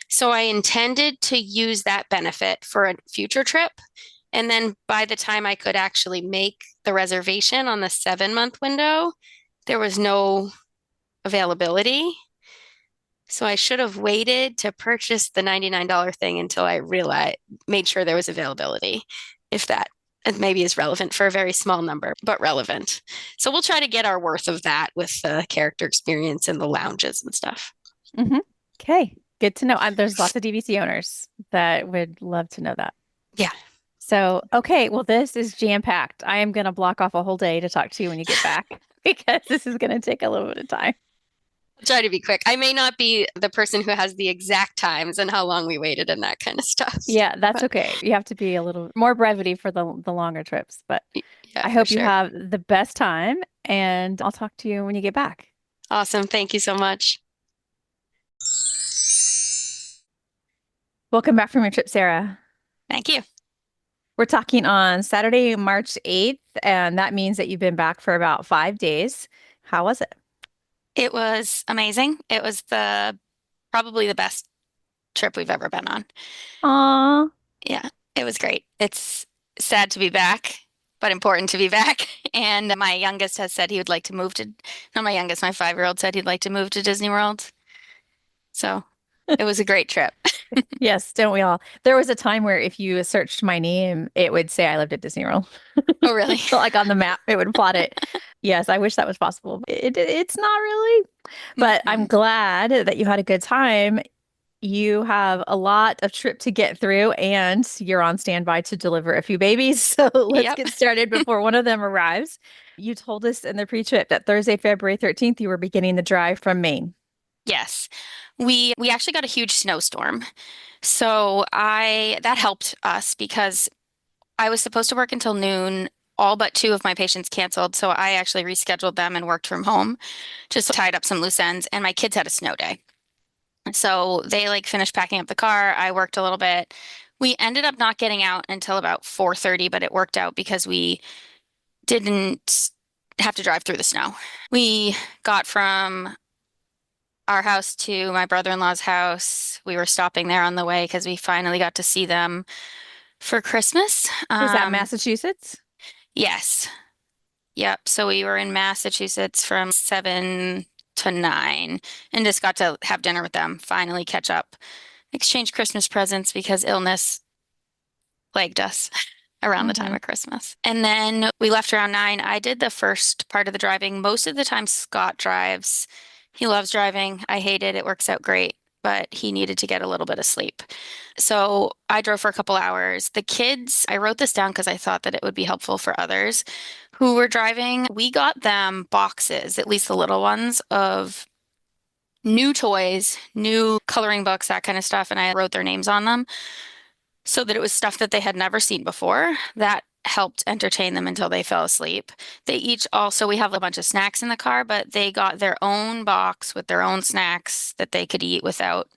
So I intended to use that benefit for a future trip. And then by the time I could actually make the reservation on the 7-month window, there was no availability. So I should have waited to purchase the $99 thing until I made sure there was availability, if that maybe is relevant for a very small number, but relevant. So we'll try to get our worth of that with the character experience and the lounges and stuff. Hmm. Okay, good to know. There's lots of DVC owners that would love to know that. Yeah. So, okay, well, this is jam-packed. I am going to block off a whole day to talk to you when you get back because this is going to take a little bit of time. I'll try to be quick. I may not be the person who has the exact times and how long we waited and that kind of stuff. Yeah, that's But okay. You have to be a little more brevity for the longer trips, but yeah, I for hope you sure. have the best time and I'll talk to you when you get back. Awesome. Thank you so much. Welcome back from your trip, Sarah. Thank you. We're talking on Saturday, March 8th, and that means that you've been back for about 5 days. How was it? It was amazing. It was the probably the best trip we've ever been on. Aw. Yeah, it was great. It's sad to be back, but important to be back. And my youngest has said he would like to move to, not my youngest, my 5-year-old said he'd like to move to Disney World. So it was a great trip. Yes, don't we all? There was a time where if you searched my name, it would say I lived at Disney World. Oh, really? Like on the map, it would plot it. Yes, I wish that was possible. It's not really, but I'm Mhm. glad that you had a good time. You have a lot of trip to get through, and you're on standby to deliver a few babies. So let's Yep. get started before one of them arrives. You told us in the pre-trip that Thursday, February 13th, you were beginning the drive from Maine. Yes. We actually got a huge snowstorm. So I that helped us because I was supposed to work until noon. All but two of my patients canceled, so I actually rescheduled them and worked from home, just tied up some loose ends, and my kids had a snow day. So they like finished packing up the car. I worked a little bit. We ended up not getting out until about 4:30, but it worked out because we didn't have to drive through the snow. We got from our house to my brother-in-law's house. We were stopping there on the way because we finally got to see them for Christmas. Was that Massachusetts? Yes. Yep. So we were in Massachusetts from 7 to 9 and just got to have dinner with them, finally catch up, exchange Christmas presents because illness plagued us around the time Hmm. of Christmas. And then we left around 9. I did the first part of the driving. Most of the time, Scott drives. He loves driving. I hate it. It works out great, but he needed to get a little bit of sleep. So I drove for a couple hours. The kids, I wrote this down because I thought that it would be helpful for others who were driving. We got them boxes, at least the little ones, of new toys, new coloring books, that kind of stuff, and I wrote their names on them so that it was stuff that they had never seen before. That helped entertain them until they fell asleep. They each also, we have a bunch of snacks in the car, but they got their own box with their own snacks that they could eat without,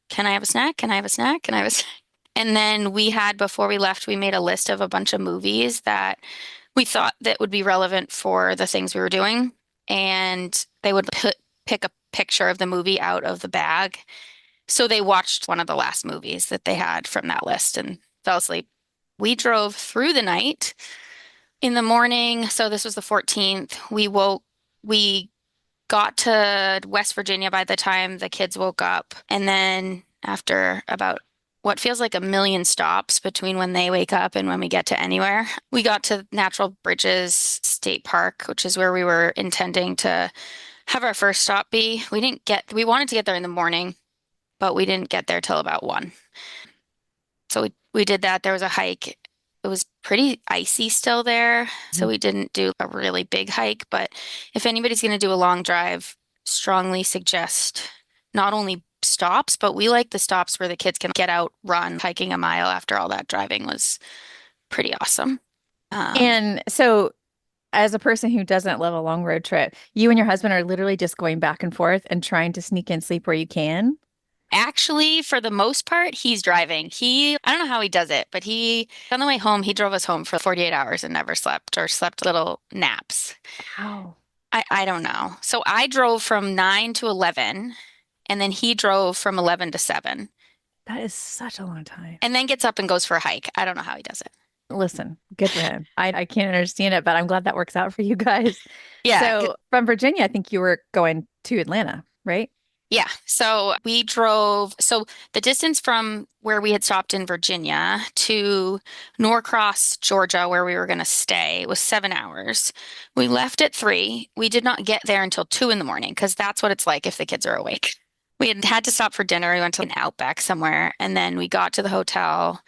can I have a snack? Can I have a snack? Can I have a snack? And then we had, before we left, we made a list of a bunch of movies that we thought that would be relevant for the things we were doing. And they would pick a picture of the movie out of the bag. So they watched one of the last movies that they had from that list and fell asleep. We drove through the night. In the morning, so this was the 14th, we got to West Virginia by the time the kids woke up. And then after about what feels like a million stops between when they wake up and when we get to anywhere, we got to Natural Bridges State Park, which is where we were intending to have our first stop be. We wanted to get there in the morning, but we didn't get there till about 1. So we did that. There was a hike. It was pretty icy still there, so we didn't do a really big hike. But if anybody's going to do a long drive, strongly suggest not only stops, but we like the stops where the kids can get out, run. Hiking a mile after all that driving was pretty awesome. Um, And so as a person who doesn't love a long road trip, you and your husband are literally just going back and forth and trying to sneak in sleep where you can. Actually, for the most part, he's driving. I don't know how he does it, but on the way home, he drove us home for 48 hours and never slept or slept little naps. Wow. I don't know. So I drove from 9 to 11, and then he drove from 11 to 7, That is such a long time. and then gets up and goes for a hike. I don't know how he does it. Listen, good for him. I can't understand it, but I'm glad that works out for you guys. Yeah, So from Virginia, I think you were going to Atlanta, right? yeah. So the distance from where we had stopped in Virginia to Norcross, Georgia, where we were going to stay, was 7 hours. We left at 3. We did not get there until 2 in the morning because that's what it's like if the kids are awake. We had to stop for dinner. We went to an Outback somewhere, and then we got to the hotel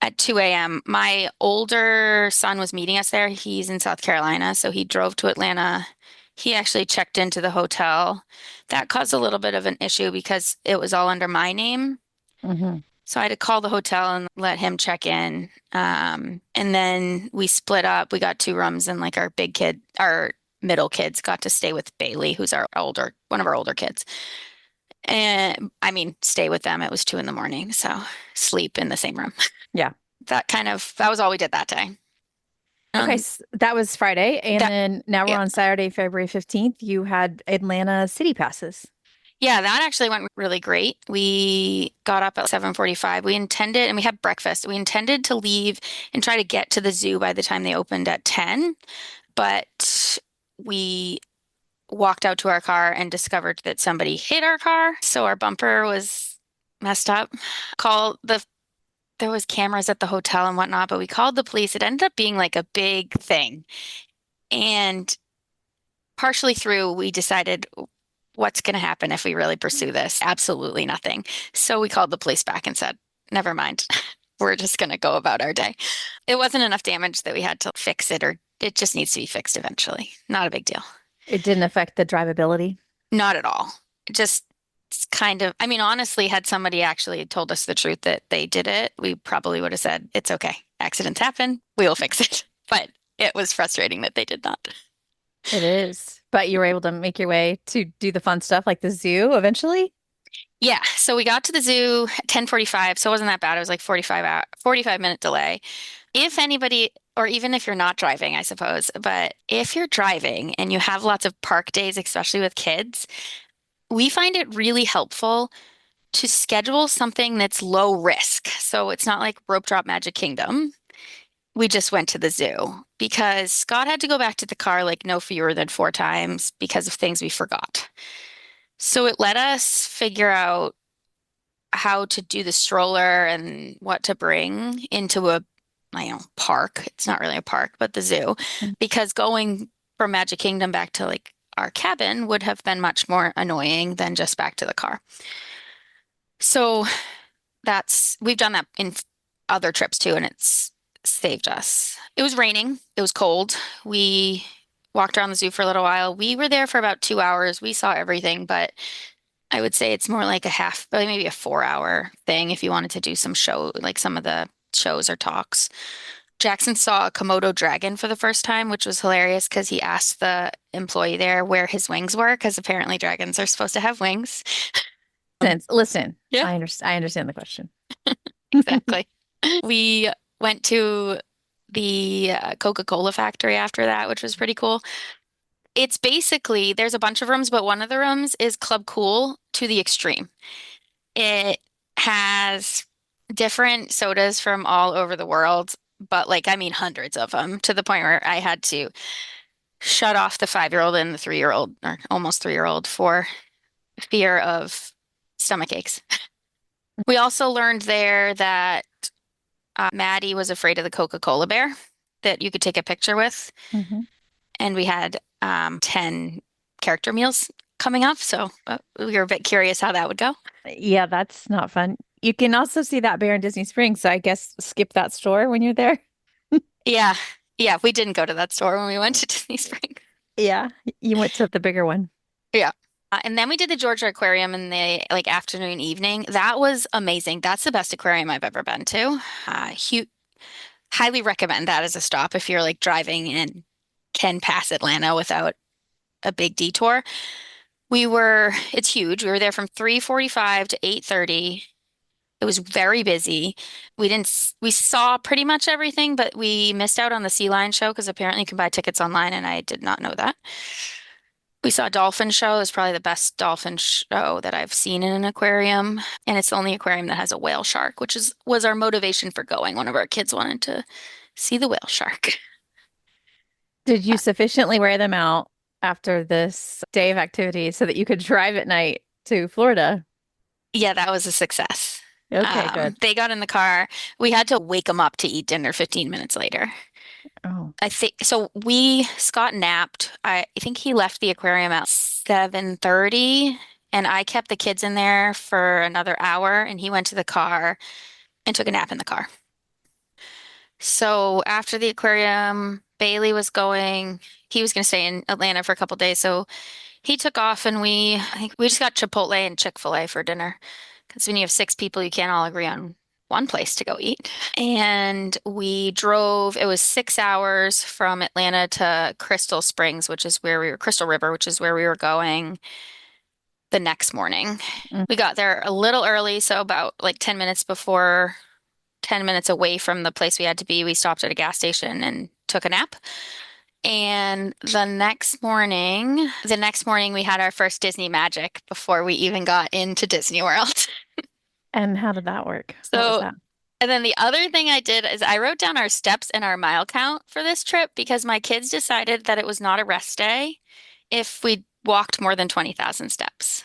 at 2 a.m. My older son was meeting us there. He's in South Carolina, so he drove to Atlanta. He actually checked into the hotel. That caused a little bit of an issue because it was all under my name. Hmm. So I had to call the hotel and let him check in. And then we split up. We got 2 rooms, and like our middle kids got to stay with Bailey, who's one of our older kids. And I mean, stay with them. It was 2 in the morning, so sleep in the same room. Yeah. That was all we did that day. Okay, Um, that was Friday. And that then now we're yeah. on Saturday, February 15th. You had Atlanta City Passes. Yeah, that actually went really great. We got up at 7:45. And we had breakfast. We intended to leave and try to get to the zoo by the time they opened at 10, but we walked out to our car and discovered that somebody hit our car. So our bumper was messed up. Called the There was cameras at the hotel and whatnot, but we called the police. It ended up being like a big thing. And partially through, we decided what's going to happen if we really pursue this? Absolutely nothing. So we called the police back and said, never mind. We're just going to go about our day. It wasn't enough damage that we had to fix it, or it just needs to be fixed eventually. Not a big deal. It didn't affect the drivability. Not at all. Just it's kind of, I mean, honestly, had somebody actually told us the truth that they did it, we probably would have said, it's okay. Accidents happen. We will fix it. But it was frustrating that they did not. It is. But you were able to make your way to do the fun stuff like the zoo eventually? Yeah, so we got to the zoo at 10:45, so it wasn't that bad. It was like 45-minute delay. If anybody, or even if you're not driving, I suppose, but if you're driving and you have lots of park days, especially with kids, we find it really helpful to schedule something that's low risk. So it's not like Rope Drop Magic Kingdom. We just went to the zoo because Scott had to go back to the car like no fewer than 4 times because of things we forgot. So it let us figure out how to do the stroller and what to bring into a, park. It's not really a park, but the zoo, Mm. because going from Magic Kingdom back to like our cabin would have been much more annoying than just back to the car. So we've done that in other trips too, and it's saved us. It was raining, it was cold. We walked around the zoo for a little while. We were there for about 2 hours. We saw everything, but I would say it's more like maybe a 4 hour thing if you wanted to do some of the shows or talks. Jackson saw a Komodo dragon for the first time, which was hilarious because he asked the employee there where his wings were, because apparently dragons are supposed to have wings. Listen, Yeah, I understand the question. exactly. We went to the Coca-Cola factory after that, which was pretty cool. It's basically, there's a bunch of rooms, but one of the rooms is Club Cool to the extreme. It has different sodas from all over the world, but like, I mean, hundreds of them, to the point where I had to shut off the 5-year-old and the 3-year-old, or almost 3-year-old, for fear of stomach aches. We also learned there that Maddie was afraid of the Coca-Cola bear that you could take a picture with. Hmm. And we had 10 character meals coming up. So we were a bit curious how that would go. Yeah, that's not fun. You can also see that bear in Disney Springs, so I guess skip that store when you're there. Yeah. Yeah. We didn't go to that store when we went to Disney Springs. Yeah, you went to the bigger one. Yeah. And then we did the Georgia Aquarium in the like afternoon, evening. That was amazing. That's the best aquarium I've ever been to. Highly recommend that as a stop if you're like driving and can pass Atlanta without a big detour. It's huge. We were there from 3:45 to 8:30. It was very busy. We saw pretty much everything, but we missed out on the sea lion show because apparently you can buy tickets online, and I did not know that. We saw a dolphin show. It was probably the best dolphin show that I've seen in an aquarium, and it's the only aquarium that has a whale shark, which was our motivation for going. One of our kids wanted to see the whale shark. Did you sufficiently wear them out after this day of activity so that you could drive at night to Florida? Yeah, that was a success. Okay, good. They got in the car. We had to wake them up to eat dinner 15 minutes later. Oh, I think so. Scott napped. I think he left the aquarium at 7:30, and I kept the kids in there for another hour, and he went to the car and took a nap in the car. So after the aquarium, Bailey was going, he was going to stay in Atlanta for a couple days. So he took off, and I think we just got Chipotle and Chick-fil-A for dinner. Because when you have six people, you can't all agree on one place to go eat. And we drove, it was 6 hours from Atlanta to Crystal Springs, Crystal River, which is where we were going the next morning. mm. We got there a little early, so about like 10 minutes away from the place we had to be, we stopped at a gas station and took a nap. And the next morning we had our first Disney magic before we even got into Disney World. And how did that work? What was So, that? and then the other thing I did is I wrote down our steps and our mile count for this trip because my kids decided that it was not a rest day if we walked more than 20,000 steps.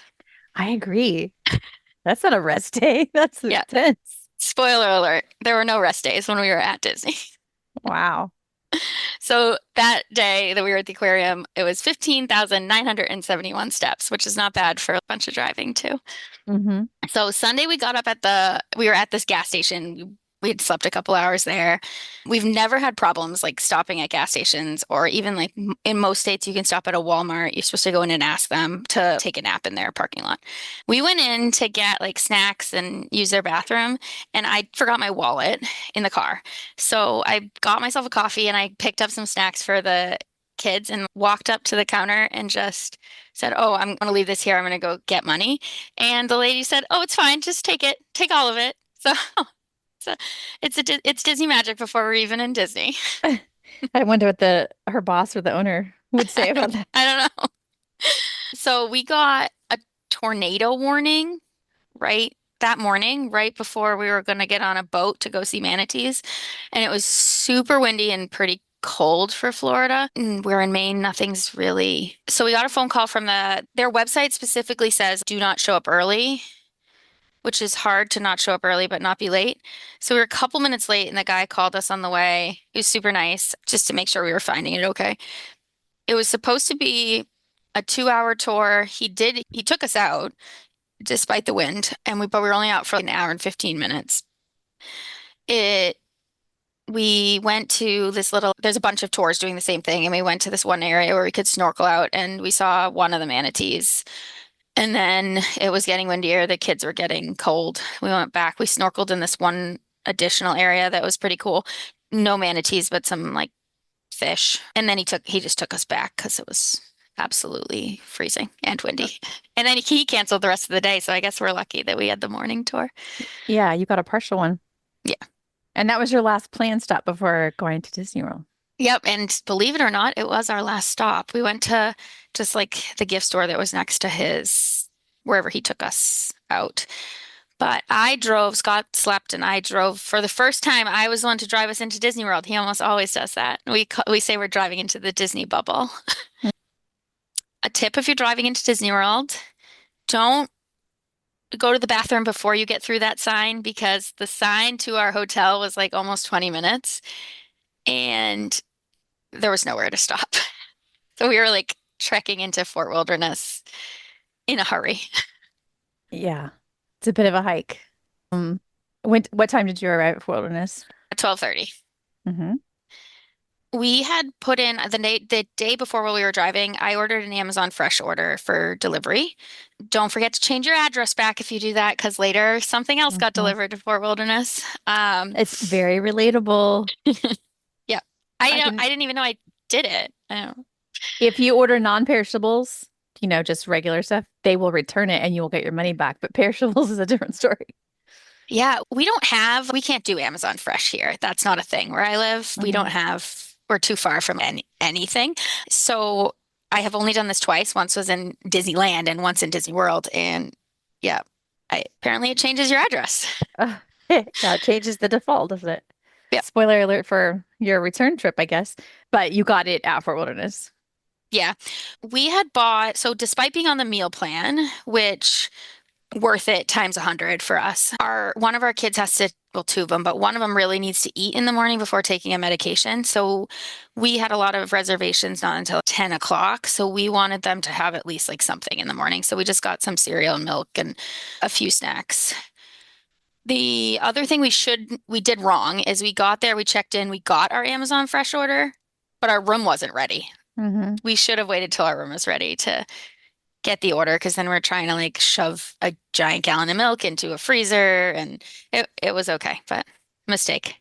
I agree. That's not a rest day. That's Yeah. intense. Spoiler alert, there were no rest days when we were at Disney. Wow. So that day that we were at the aquarium, it was 15,971 steps, which is not bad for a bunch of driving too. Hmm. So Sunday we were at this gas station. We had slept a couple hours there. We've never had problems like stopping at gas stations or even like in most states, you can stop at a Walmart. You're supposed to go in and ask them to take a nap in their parking lot. We went in to get like snacks and use their bathroom, and I forgot my wallet in the car. So I got myself a coffee and I picked up some snacks for the kids and walked up to the counter and just said, "Oh, I'm going to leave this here. I'm going to go get money." And the lady said, "Oh, it's fine. Just take it. Take all of it." So so it's Disney magic before we're even in Disney. I wonder what her boss or the owner would say about that. I don't know. So we got a tornado warning right that morning, right before we were going to get on a boat to go see manatees. And it was super windy and pretty cold for Florida. And we're in Maine, nothing's really. So we got a phone call from their website specifically says do not show up early, which is hard to not show up early but not be late. So we were a couple minutes late, and the guy called us on the way. He was super nice just to make sure we were finding it okay. It was supposed to be a 2-hour tour. He took us out despite the wind, but we were only out for an hour and 15 minutes. We went to there's a bunch of tours doing the same thing, and we went to this one area where we could snorkel out, and we saw one of the manatees. And then it was getting windier. The kids were getting cold. We went back. We snorkeled in this one additional area that was pretty cool. No manatees, but some like fish. And then he just took us back because it was absolutely freezing and windy. And then he canceled the rest of the day. So I guess we're lucky that we had the morning tour. Yeah, you got a partial one. Yeah. And that was your last planned stop before going to Disney World. Yep. And believe it or not, it was our last stop. We went to just like the gift store that was next to wherever he took us out. But Scott slept, and I drove for the first time. I was the one to drive us into Disney World. He almost always does that. We say we're driving into the Disney bubble. A tip if you're driving into Disney World, don't go to the bathroom before you get through that sign because the sign to our hotel was like almost 20 minutes and there was nowhere to stop. So we were like trekking into Fort Wilderness in a hurry. Yeah, it's a bit of a hike. What time did you arrive at Fort Wilderness? At 12:30. Hmm. We had put in the day before while we were driving, I ordered an Amazon Fresh order for delivery. Don't forget to change your address back if you do that, because later something else got delivered to Fort Wilderness. It's very relatable. Yeah. I didn't even know I did it. I don't. If you order non-perishables, just regular stuff, they will return it and you will get your money back. But perishables is a different story. Yeah, we can't do Amazon Fresh here. That's not a thing where I live. Hmm. We're too far from anything. So I have only done this twice. Once was in Disneyland and once in Disney World. And yeah, apparently it changes your address. Uh, yeah, it changes the default, doesn't it? Yeah. Spoiler alert for your return trip, I guess. But you got it at Fort Wilderness. Yeah. We had bought, so despite being on the meal plan, which worth it times 100 for us. One of our kids has to, well, two of them, but one of them really needs to eat in the morning before taking a medication. So we had a lot of reservations not until 10 o'clock. So we wanted them to have at least like something in the morning. So we just got some cereal and milk and a few snacks. The other thing we did wrong is we got there, we checked in, we got our Amazon Fresh order, but our room wasn't ready. Hmm. We should have waited till our room was ready to get the order because then we're trying to like shove a giant gallon of milk into a freezer and it was okay, but mistake.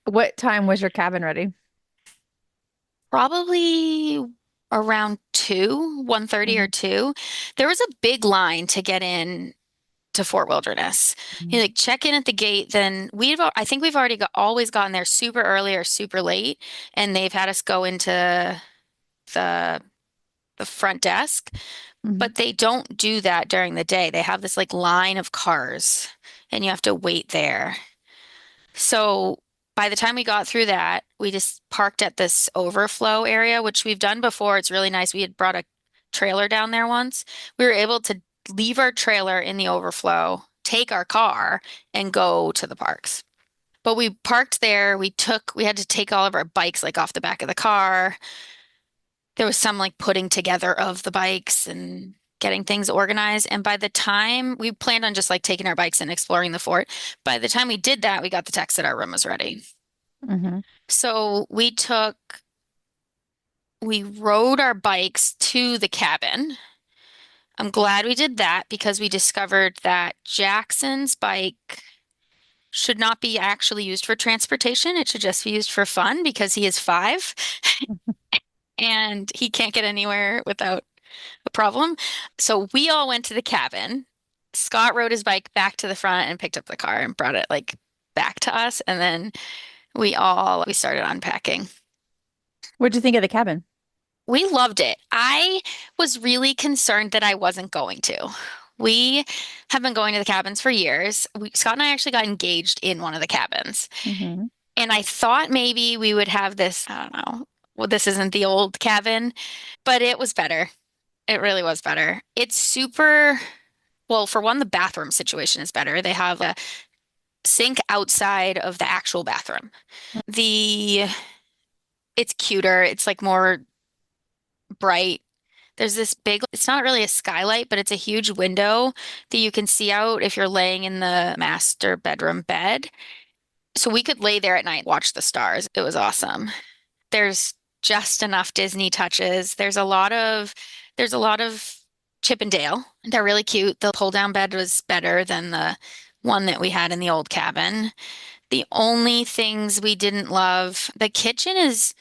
What time was your cabin ready? Probably around 2, 1:30 or Hmm. 2. There was a big line to get in to Fort Wilderness. You like check in at the gate, then I think we've already always gotten there super early or super late, and they've had us go into the the front desk. Hmm. But they don't do that during the day. They have this like line of cars and you have to wait there. So by the time we got through that, we just parked at this overflow area, which we've done before. It's really nice. We had brought a trailer down there once. We were able to leave our trailer in the overflow, take our car, and go to the parks. But we parked there. We had to take all of our bikes like off the back of the car. There was some like putting together of the bikes and getting things organized. And by the time we planned on just like taking our bikes and exploring the fort, by the time we did that, we got the text that our room was ready. Hmm. So we rode our bikes to the cabin. I'm glad we did that because we discovered that Jackson's bike should not be actually used for transportation. It should just be used for fun because he is 5 and he can't get anywhere without a problem. So we all went to the cabin. Scott rode his bike back to the front and picked up the car and brought it like back to us. And then we started unpacking. What'd you think of the cabin? We loved it. I was really concerned that I wasn't going to. We have been going to the cabins for years. Scott and I actually got engaged in one of the cabins. Hmm. And I thought maybe we would have this, I don't know, well, this isn't the old cabin, but it was better. It really was better. It's super, well, for one, the bathroom situation is better. They have a sink outside of the actual bathroom. The it's cuter. It's like more bright. There's this big, it's not really a skylight, but it's a huge window that you can see out if you're laying in the master bedroom bed. So we could lay there at night, watch the stars. It was awesome. There's just enough Disney touches. There's a lot of Chip and Dale. They're really cute. The pull down bed was better than the one that we had in the old cabin. The only things we didn't love, the kitchen is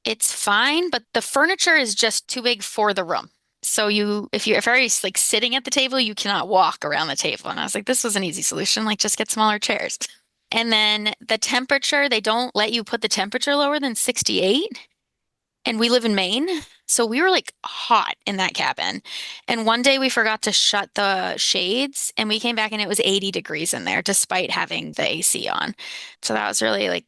it's fine, but the furniture is just too big for the room. So if you're like sitting at the table, you cannot walk around the table. And I was like, this was an easy solution. Like just get smaller chairs. And then the temperature, they don't let you put the temperature lower than 68. And we live in Maine. So we were like hot in that cabin. And one day we forgot to shut the shades and we came back and it was 80 degrees in there despite having the AC on. So that was really like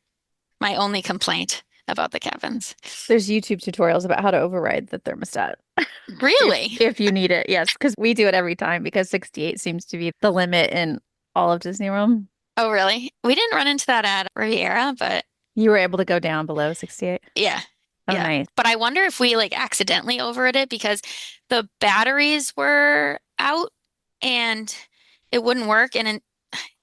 my only complaint about the cabins. There's YouTube tutorials about how to override the thermostat Really? if you need it. Yes, because we do it every time because 68 seems to be the limit in all of Disney World. Oh, really? We didn't run into that at Riviera, but You were able to go down below 68. yeah. Oh, Yeah. nice. But I wonder if we like accidentally overrid it because the batteries were out and it wouldn't work. And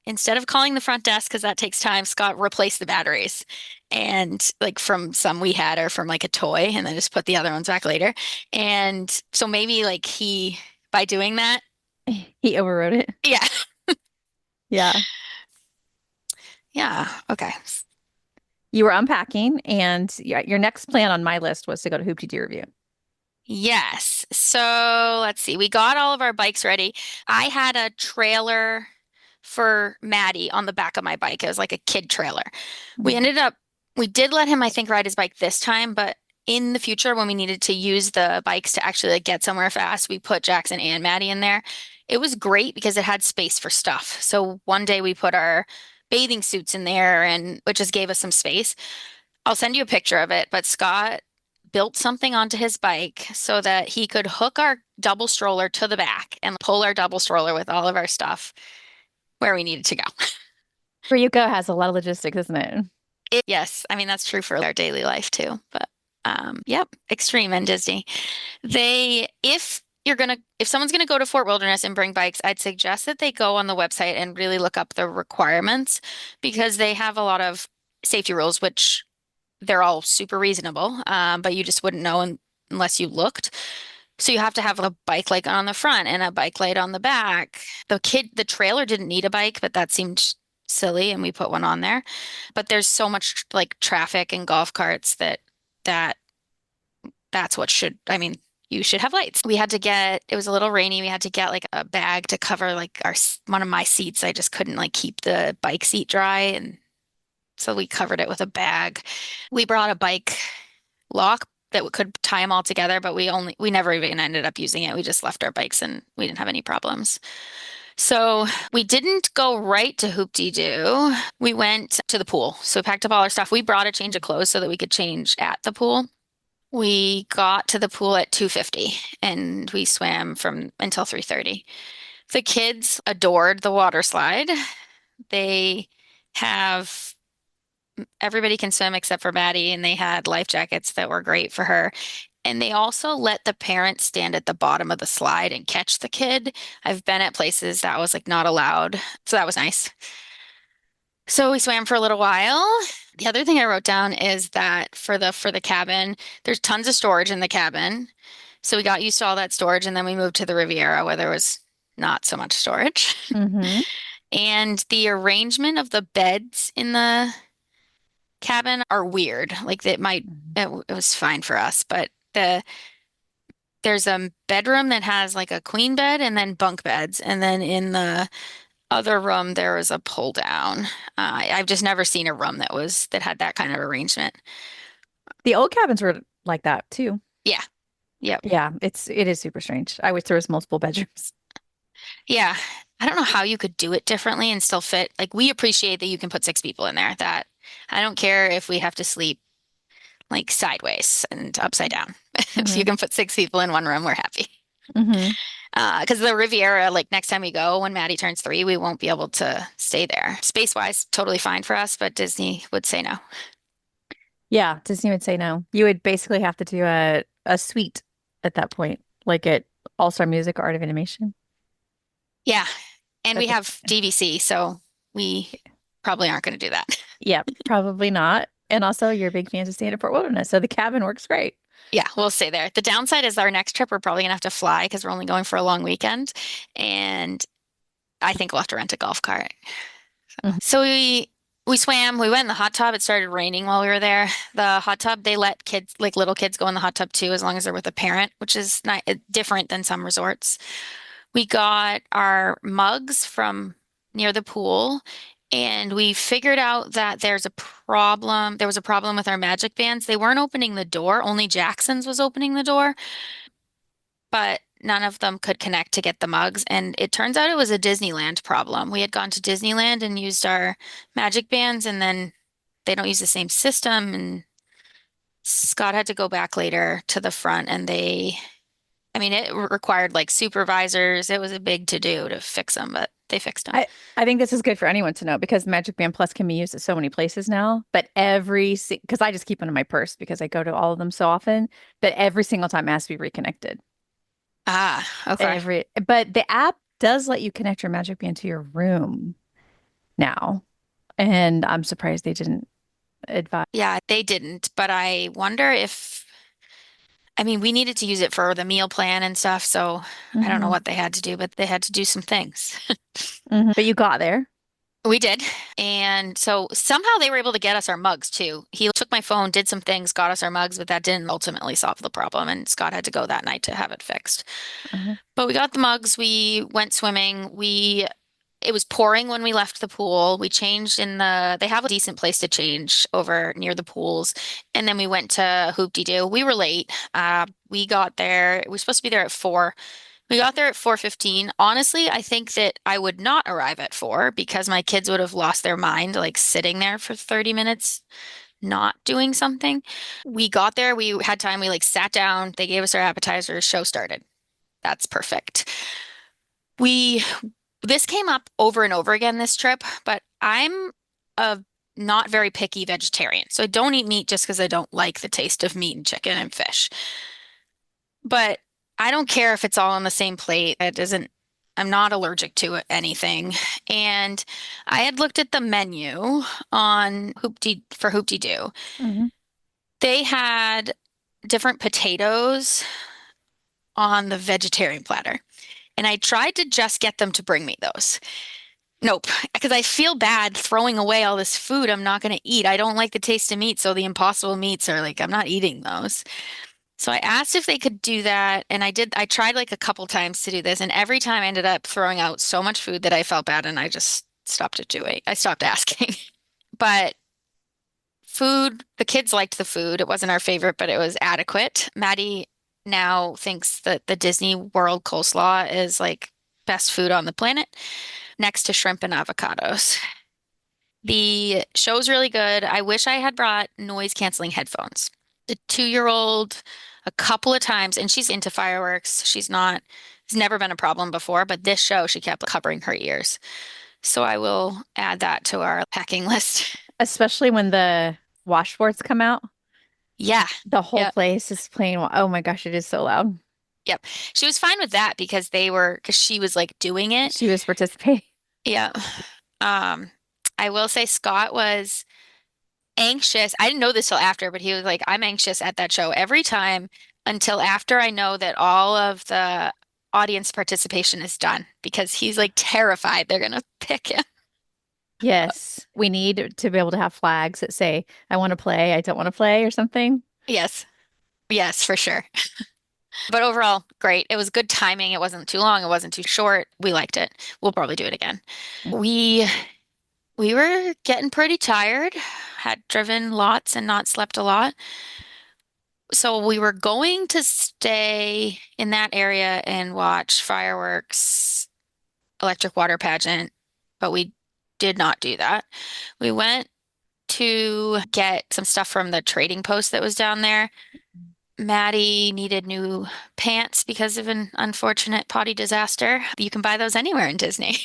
instead of calling the front desk, because that takes time, Scott replaced the batteries and like from some we had or from like a toy and then just put the other ones back later. And so maybe like by doing that, He overrode it. yeah. Yeah. Yeah. Okay. You were unpacking, and your next plan on my list was to go to Hoop-Dee-Doo Review. Yes. So let's see. We got all of our bikes ready. I had a trailer for Maddie on the back of my bike. It was like a kid trailer. We Mhm. ended up, we did let him, I think, ride his bike this time, but in the future, when we needed to use the bikes to actually like, get somewhere fast, we put Jackson and Maddie in there. It was great because it had space for stuff. So one day we put our bathing suits in there and it just gave us some space. I'll send you a picture of it, but Scott built something onto his bike so that he could hook our double stroller to the back and pull our double stroller with all of our stuff where we needed to go. Ryuko has a lot of logistics, isn't it? Yes, I mean that's true for our daily life too. But yep, Extreme and Disney. If someone's gonna go to Fort Wilderness and bring bikes, I'd suggest that they go on the website and really look up the requirements because they have a lot of safety rules, which they're all super reasonable, but you just wouldn't know unless you looked. So you have to have a bike light on the front and a bike light on the back. The trailer didn't need a bike, but that seemed silly, and we put one on there. But there's so much like traffic and golf carts that that's what should, I mean, you should have lights. It was a little rainy. We had to get like a bag to cover like one of my seats. I just couldn't like keep the bike seat dry. And so we covered it with a bag. We brought a bike lock that could tie them all together, but we never even ended up using it. We just left our bikes and we didn't have any problems. So we didn't go right to Hoop-Dee-Doo. We went to the pool. So we packed up all our stuff. We brought a change of clothes so that we could change at the pool. We got to the pool at 2:50 and we swam from until 3:30. The kids adored the water slide. They have everybody can swim except for Maddie, and they had life jackets that were great for her. And they also let the parents stand at the bottom of the slide and catch the kid. I've been at places that was like not allowed, so that was nice. So we swam for a little while. The other thing I wrote down is that for the cabin, there's tons of storage in the cabin. So we got used to all that storage, and then we moved to the Riviera where there was not so much storage. Mm-hmm. And the arrangement of the beds in the cabin are weird. Like it was fine for us, but there's a bedroom that has like a queen bed and then bunk beds, and then in the other room there was a pull down. I've just never seen a room that had that kind of arrangement. The old cabins were like that too. Yeah, yep, Yeah, it is super strange. I wish there was multiple bedrooms. yeah. I don't know how you could do it differently and still fit. Like we appreciate that you can put six people in there. That I don't care if we have to sleep like sideways and upside down. If you Mm-hmm. can put six people in one room, we're happy. Mm-hmm. Because the Riviera, like next time we go, when Maddie turns 3, we won't be able to stay there. Space-wise, totally fine for us, but Disney would say no. Yeah, Disney would say no. You would basically have to do a suite at that point, like at All-Star Music or Art of Animation. Yeah, and But we have DVC, so we probably aren't going to do that. yeah, probably not. And also, you're a big fan of staying at Fort Wilderness, so the cabin works great. Yeah, we'll stay there. The downside is our next trip, we're probably going to have to fly because we're only going for a long weekend, and I think we'll have to rent a golf cart. Mhm. So we swam, we went in the hot tub. It started raining while we were there. The hot tub, they let kids, like little kids, go in the hot tub too, as long as they're with a parent, which is not different than some resorts. We got our mugs from near the pool, and we figured out that there's a problem. There was a problem with our magic bands. They weren't opening the door, only Jackson's was opening the door, but none of them could connect to get the mugs. And it turns out it was a Disneyland problem. We had gone to Disneyland and used our magic bands, and then they don't use the same system. And Scott had to go back later to the front, and I mean, it required like supervisors. It was a big to do to fix them, but they fixed them. I think this is good for anyone to know because Magic Band Plus can be used at so many places now. But because I just keep one in my purse because I go to all of them so often, but every single time it has to be reconnected. Ah, okay. But the app does let you connect your Magic Band to your room now, and I'm surprised they didn't advise. Yeah, they didn't, but I wonder if, I mean, we needed to use it for the meal plan and stuff, so I don't know Hmm. what they had to do, but they had to do some things. Hmm. But you got there. We did. And so somehow they were able to get us our mugs too. He took my phone, did some things, got us our mugs, but that didn't ultimately solve the problem. And Scott had to go that night to have it fixed. Uh-huh. But we got the mugs. We went swimming. It was pouring when we left the pool. We changed they have a decent place to change over near the pools. And then we went to Hoop-Dee-Doo. We were late. We got there. We were supposed to be there at 4. We got there at 4:15. Honestly, I think that I would not arrive at 4 because my kids would have lost their mind like sitting there for 30 minutes not doing something. We got there, we had time, we like sat down, they gave us our appetizers, show started. That's perfect. We This came up over and over again this trip, but I'm a not very picky vegetarian. So I don't eat meat just because I don't like the taste of meat and chicken and fish. But I don't care if it's all on the same plate. I'm not allergic to anything. And I had looked at the menu on Hoop-Dee-Doo. Hmm. They had different potatoes on the vegetarian platter. And I tried to just get them to bring me those. Nope, because I feel bad throwing away all this food I'm not going to eat. I don't like the taste of meat, so the impossible meats are like, I'm not eating those. So I asked if they could do that, and I did. I tried like a couple times to do this, and every time I ended up throwing out so much food that I felt bad, and I just stopped doing. I stopped asking. But the kids liked the food. It wasn't our favorite, but it was adequate. Maddie now thinks that the Disney World coleslaw is like best food on the planet, next to shrimp and avocados. The show's really good. I wish I had brought noise canceling headphones. The 2-year-old, a couple of times, and she's into fireworks. It's never been a problem before, but this show, she kept covering her ears. So I will add that to our packing list. Especially when the washboards come out, Yeah. the whole Yep. place is playing. Oh my gosh, it is so loud. Yep. She was fine with that because she was like doing it. She was participating. Yeah. Um, I will say Scott was anxious. I didn't know this till after, but he was like, I'm anxious at that show every time until after I know that all of the audience participation is done because he's like terrified they're gonna pick him. Yes, we need to be able to have flags that say, I want to play, I don't want to play, or something. Yes. Yes, for sure. But overall, great. It was good timing. It wasn't too long. It wasn't too short. We liked it. We'll probably do it again. We we were getting pretty tired, had driven lots and not slept a lot. So we were going to stay in that area and watch fireworks, electric water pageant, but we did not do that. We went to get some stuff from the trading post that was down there. Maddie needed new pants because of an unfortunate potty disaster. You can buy those anywhere in Disney.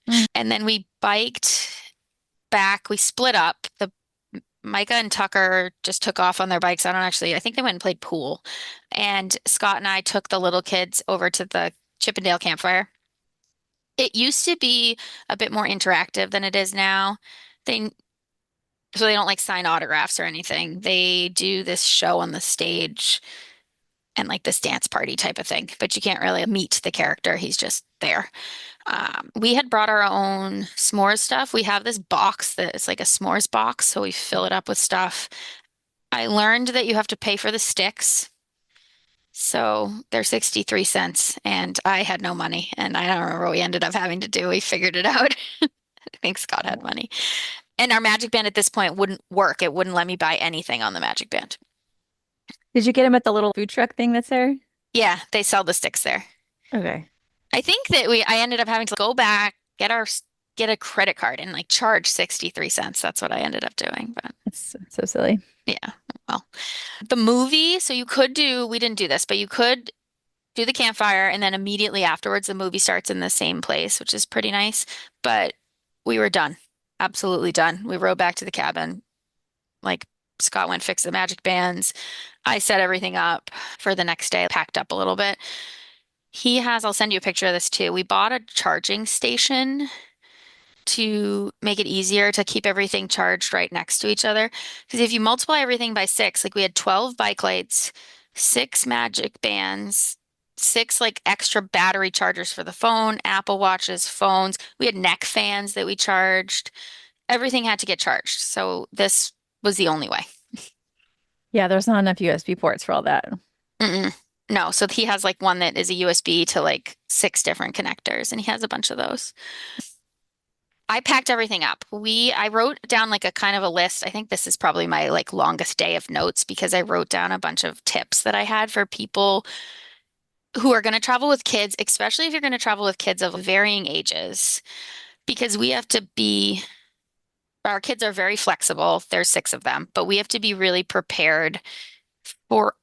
Mm. And then we biked back. We split up. The Micah and Tucker just took off on their bikes. I think they went and played pool. And Scott and I took the little kids over to the Chippendale campfire. It used to be a bit more interactive than it is now. They so they don't like sign autographs or anything. They do this show on the stage and like this dance party type of thing, but you can't really meet the character. He's just there. We had brought our own s'mores stuff. We have this box that is like a s'mores box, so we fill it up with stuff. I learned that you have to pay for the sticks. So they're 63 cents, and I had no money, and I don't remember what we ended up having to do. We figured it out. I think Scott had money. And our Magic Band at this point wouldn't work. It wouldn't let me buy anything on the Magic Band. Did you get him at the little food truck thing that's there? Yeah, they sell the sticks there. Okay. I think that I ended up having to go back, get a credit card and like charge 63 cents. That's what I ended up doing. But It's so silly. yeah, well, the movie, so we didn't do this, but you could do the campfire and then immediately afterwards the movie starts in the same place, which is pretty nice. But we were done. Absolutely done. We rode back to the cabin. Like Scott went fix the magic bands. I set everything up for the next day, packed up a little bit. I'll send you a picture of this too. We bought a charging station to make it easier to keep everything charged right next to each other. Because if you multiply everything by 6, like we had 12 bike lights, 6 magic bands, 6 like extra battery chargers for the phone, Apple Watches, phones. We had neck fans that we charged. Everything had to get charged. So this was the only way. Yeah, there's not enough USB ports for all that. Mm-mm. No, so he has like one that is a USB to like 6 different connectors, and he has a bunch of those. I packed everything up. I wrote down like a kind of a list. I think this is probably my like longest day of notes because I wrote down a bunch of tips that I had for people who are going to travel with kids, especially if you're going to travel with kids of varying ages, because our kids are very flexible. There's 6 of them, but we have to be really prepared for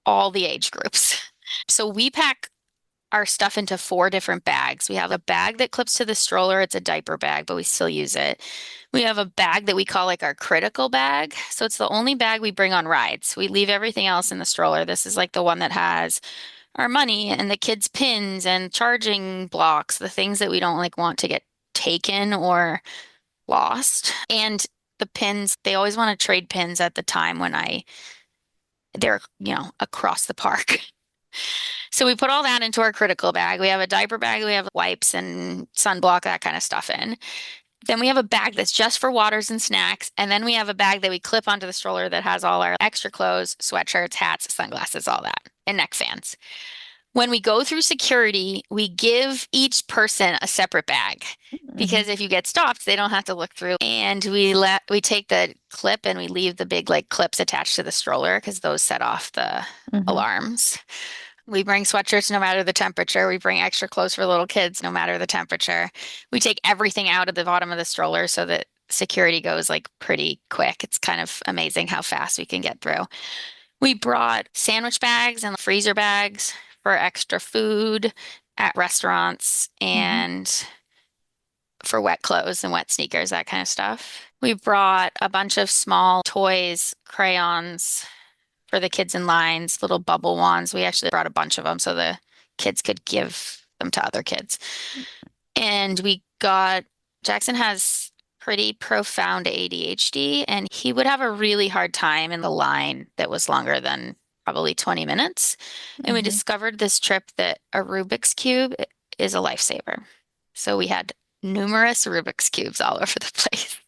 all the age groups. So we pack our stuff into 4 different bags. We have a bag that clips to the stroller. It's a diaper bag, but we still use it. We have a bag that we call like our critical bag. So it's the only bag we bring on rides. We leave everything else in the stroller. This is like the one that has our money and the kids' pins and charging blocks, the things that we don't like want to get taken or lost. And the pins, they always want to trade pins at the time when they're, across the park. So we put all that into our critical bag. We have a diaper bag, we have wipes and sunblock, that kind of stuff in. Then we have a bag that's just for waters and snacks. And then we have a bag that we clip onto the stroller that has all our extra clothes, sweatshirts, hats, sunglasses, all that, and neck fans. When we go through security, we give each person a separate bag because if you get stopped, they don't have to look through. And we take the clip and we leave the big like clips attached to the stroller because those set off the alarms. We bring sweatshirts no matter the temperature. We bring extra clothes for little kids no matter the temperature. We take everything out of the bottom of the stroller so that security goes like pretty quick. It's kind of amazing how fast we can get through. We brought sandwich bags and freezer bags for extra food at restaurants and for wet clothes and wet sneakers, that kind of stuff. We brought a bunch of small toys, crayons for the kids in lines, little bubble wands. We actually brought a bunch of them so the kids could give them to other kids. And Jackson has pretty profound ADHD, and he would have a really hard time in the line that was longer than probably 20 minutes. And we discovered this trip that a Rubik's Cube is a lifesaver. So we had numerous Rubik's Cubes all over the place.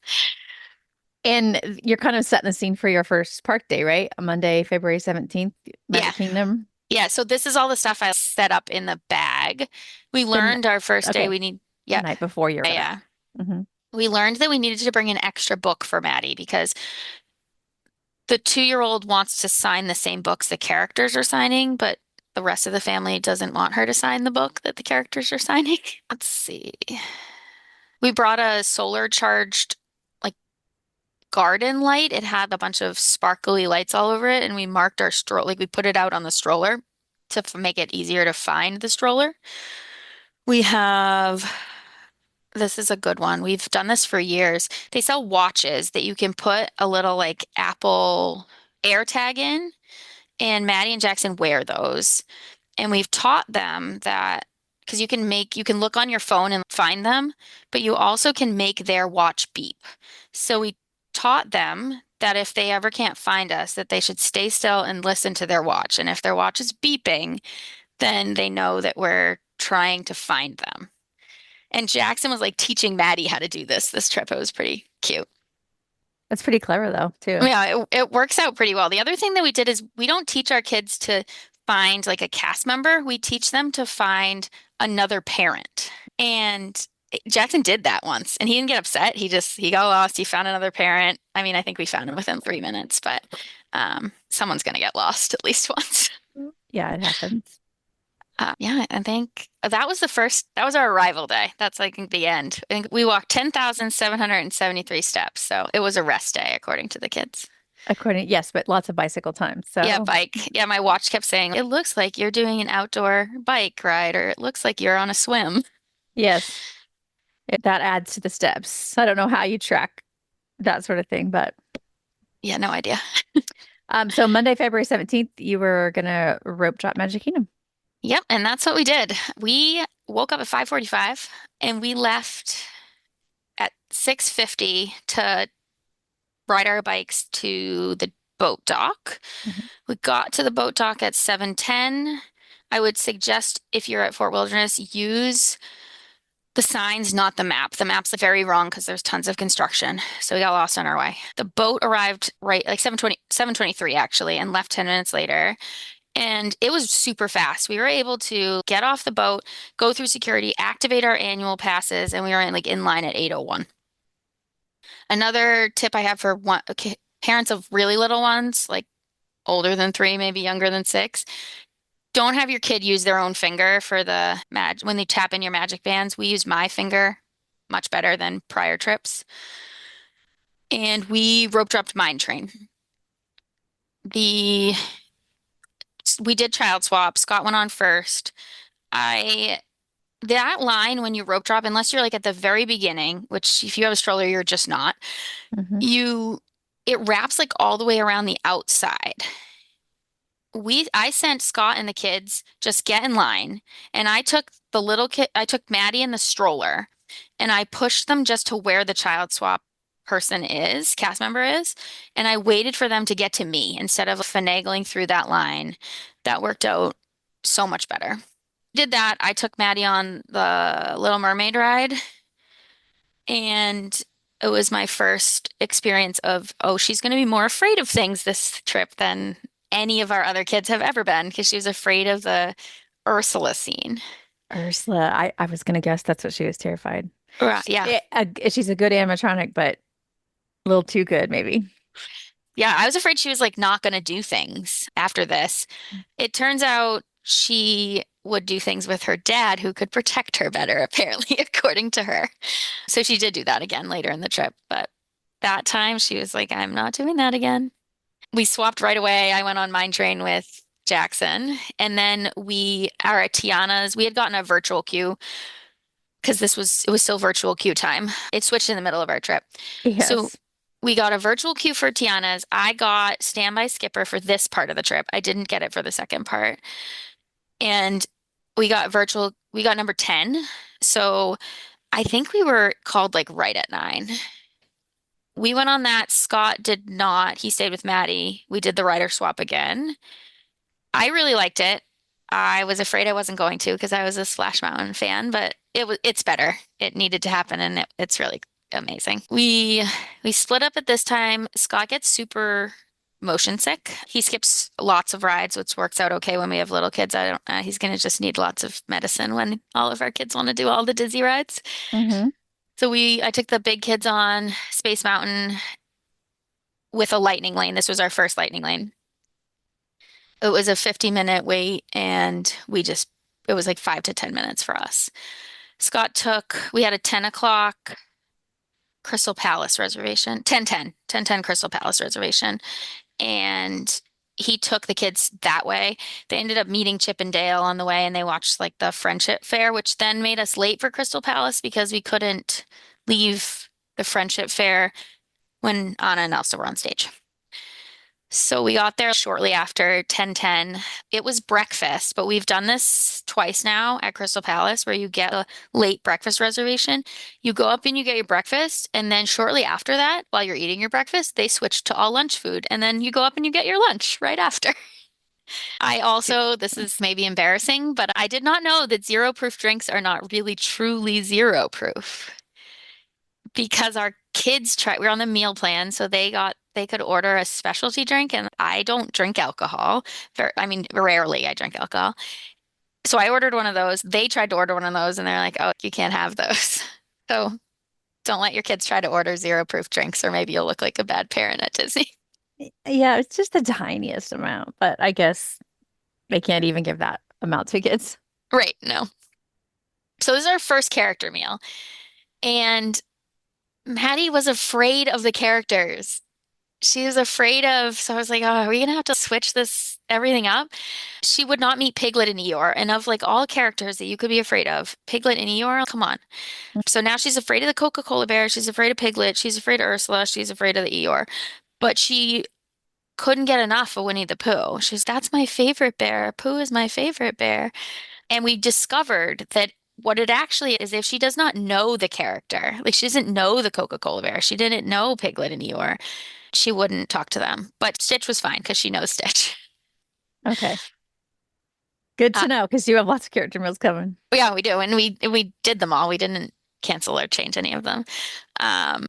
And you're kind of setting the scene for your first park day, right? Monday, February 17th, Magic Kingdom. Yeah, so this is all the stuff I set up in the bag. We learned our first day we need, the night before you're we learned that we needed to bring an extra book for Maddie because the 2-year-old wants to sign the same books the characters are signing, but the rest of the family doesn't want her to sign the book that the characters are signing. Let's see. We brought a solar charged like garden light. It had a bunch of sparkly lights all over it, and we marked our stroller, like we put it out on the stroller to make it easier to find the stroller. This is a good one. We've done this for years. They sell watches that you can put a little like Apple AirTag in, and Maddie and Jackson wear those. And we've taught them that because you can look on your phone and find them, but you also can make their watch beep. So we taught them that if they ever can't find us, that they should stay still and listen to their watch. And if their watch is beeping, then they know that we're trying to find them. And Jackson was like teaching Maddie how to do this trip. It was pretty cute. That's pretty clever though, too. Yeah, it works out pretty well. The other thing that we did is we don't teach our kids to find like a cast member. We teach them to find another parent. And Jackson did that once and he didn't get upset. He got lost. He found another parent. I mean, I think we found him within 3 minutes, but someone's going to get lost at least once. Yeah, it happens. I think that was our arrival day. That's like the end. I think we walked 10,773 steps. So it was a rest day, according to the kids. Yes, but lots of bicycle time. So yeah, bike. Yeah, my watch kept saying, it looks like you're doing an outdoor bike ride, or it looks like you're on a swim. Yes. That adds to the steps. I don't know how you track that sort of thing, but yeah, no idea. So Monday, February 17th, you were gonna rope drop Magic Kingdom. Yep, and that's what we did. We woke up at 5:45 and we left at 6:50 to ride our bikes to the boat dock. We got to the boat dock at 7:10. I would suggest if you're at Fort Wilderness, use the signs, not the map. The map's very wrong because there's tons of construction. So we got lost on our way. The boat arrived right like 7:23 actually, and left 10 minutes later. And it was super fast. We were able to get off the boat, go through security, activate our annual passes, and we were in line at 8:01. Another tip I have for parents of really little ones, like older than 3, maybe younger than 6, don't have your kid use their own finger for the when they tap in your magic bands. We use my finger much better than prior trips. And we rope dropped Mine Train. The we did child swap. Scott went on first. I That line when you rope drop, unless you're like at the very beginning, which if you have a stroller, you're just not, Hmm. you it wraps like all the way around the outside. I sent Scott and the kids just get in line, and I took Maddie in the stroller, and I pushed them just to where the child swap cast member is, and I waited for them to get to me instead of finagling through that line. That worked out so much better. Did that. I took Maddie on the Little Mermaid ride, and it was my first experience of, oh, she's going to be more afraid of things this trip than any of our other kids have ever been because she was afraid of the Ursula scene. Ursula, I was gonna guess that's what she was terrified. Right, yeah. She's a good animatronic, but a little too good, maybe. Yeah, I was afraid she was like not going to do things after this. It turns out she would do things with her dad who could protect her better, apparently, according to her. So she did do that again later in the trip, but that time she was like, I'm not doing that again. We swapped right away. I went on Mine Train with Jackson, and then we are at Tiana's. We had gotten a virtual queue because it was still virtual queue time. It switched in the middle of our trip. So Yes. we got a virtual queue for Tiana's. I got standby skipper for this part of the trip. I didn't get it for the second part. And we got number 10. So I think we were called like right at 9. We went on that. Scott did not. He stayed with Maddie. We did the rider swap again. I really liked it. I was afraid I wasn't going to because I was a Splash Mountain fan, but it's better. It needed to happen, and it's really amazing. We split up at this time. Scott gets super motion sick. He skips lots of rides, which works out okay when we have little kids. I don't He's gonna just need lots of medicine when all of our kids want to do all the dizzy rides. Hmm. So I took the big kids on Space Mountain with a lightning lane. This was our first lightning lane. It was a 50-minute wait, and it was like 5 to 10 minutes for us. We had a 10 o'clock Crystal Palace reservation, 10:10 Crystal Palace reservation. And he took the kids that way. They ended up meeting Chip and Dale on the way, and they watched like the Friendship Fair, which then made us late for Crystal Palace because we couldn't leave the Friendship Fair when Anna and Elsa were on stage. So we got there shortly after 10:10. It was breakfast, but we've done this twice now at Crystal Palace where you get a late breakfast reservation. You go up and you get your breakfast, and then shortly after that, while you're eating your breakfast, they switch to all lunch food, and then you go up and you get your lunch right after. This is maybe embarrassing, but I did not know that zero proof drinks are not really truly zero proof because our kids we were on the meal plan, so they could order a specialty drink, and I don't drink alcohol. Rarely I drink alcohol. So I ordered one of those. They tried to order one of those, and they're like, "Oh, you can't have those." So don't let your kids try to order zero proof drinks, or maybe you'll look like a bad parent at Disney. Yeah, it's just the tiniest amount, but I guess they can't even give that amount to kids. Right, no. So this is our first character meal, and Maddie was afraid of the characters. She was so I was like, oh, are we gonna have to switch everything up? She would not meet Piglet and Eeyore. And of like all characters that you could be afraid of, Piglet and Eeyore, come on. So now she's afraid of the Coca-Cola bear. She's afraid of Piglet. She's afraid of Ursula. She's afraid of the Eeyore. But she couldn't get enough of Winnie the Pooh. That's my favorite bear. Pooh is my favorite bear. And we discovered that what it actually is, if she does not know the character, like she doesn't know the Coca-Cola bear, she didn't know Piglet and Eeyore, she wouldn't talk to them. But Stitch was fine because she knows Stitch. Okay. Good Uh, to know because you have lots of character meals coming. yeah, we do. And we did them all. We didn't cancel or change any of them.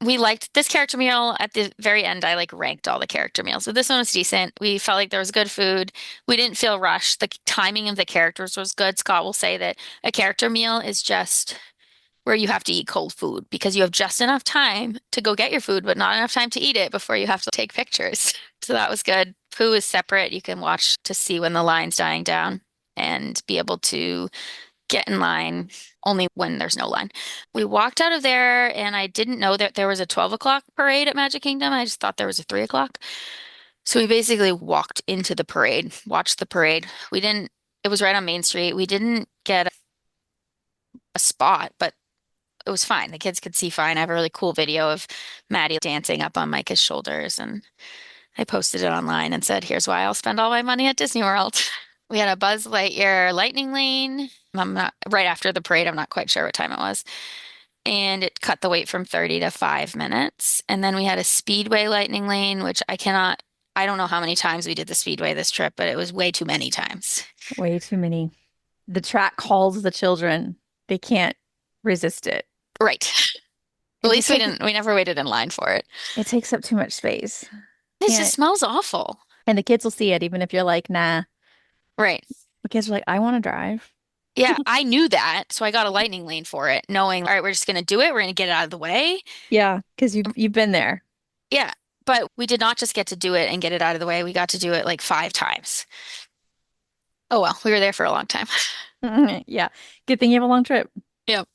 We liked this character meal at the very end. I like ranked all the character meals. So this one was decent. We felt like there was good food. We didn't feel rushed. The timing of the characters was good. Scott will say that a character meal is just where you have to eat cold food because you have just enough time to go get your food, but not enough time to eat it before you have to take pictures. So that was good. Poo is separate. You can watch to see when the line's dying down and be able to get in line only when there's no line. We walked out of there and I didn't know that there was a 12 o'clock parade at Magic Kingdom. I just thought there was a 3 o'clock. So we basically walked into the parade, watched the parade. It was right on Main Street. We didn't get a spot, but it was fine. The kids could see fine. I have a really cool video of Maddie dancing up on Micah's shoulders, and I posted it online and said, "Here's why I'll spend all my money at Disney World." We had a Buzz Lightyear lightning lane. I'm not right after the parade. I'm not quite sure what time it was. And it cut the wait from 30 to 5 minutes. And then we had a Speedway lightning lane, which I don't know how many times we did the Speedway this trip, but it was way too many times. Way too many. The track calls the children. They can't resist it. Right. At And least we never waited in line for it. It takes up too much space. It Can't. just smells awful. And the kids will see it even if you're like, nah. Right. The kids are like, I want to drive. Yeah, I knew that, so I got a lightning lane for it, knowing, all right, we're just gonna do it. We're gonna get it out of the way. Yeah, because you've been there. Yeah, but we did not just get to do it and get it out of the way. We got to do it like 5 times. Oh well, we were there for a long time. Yeah. Good thing you have a long trip. Yep.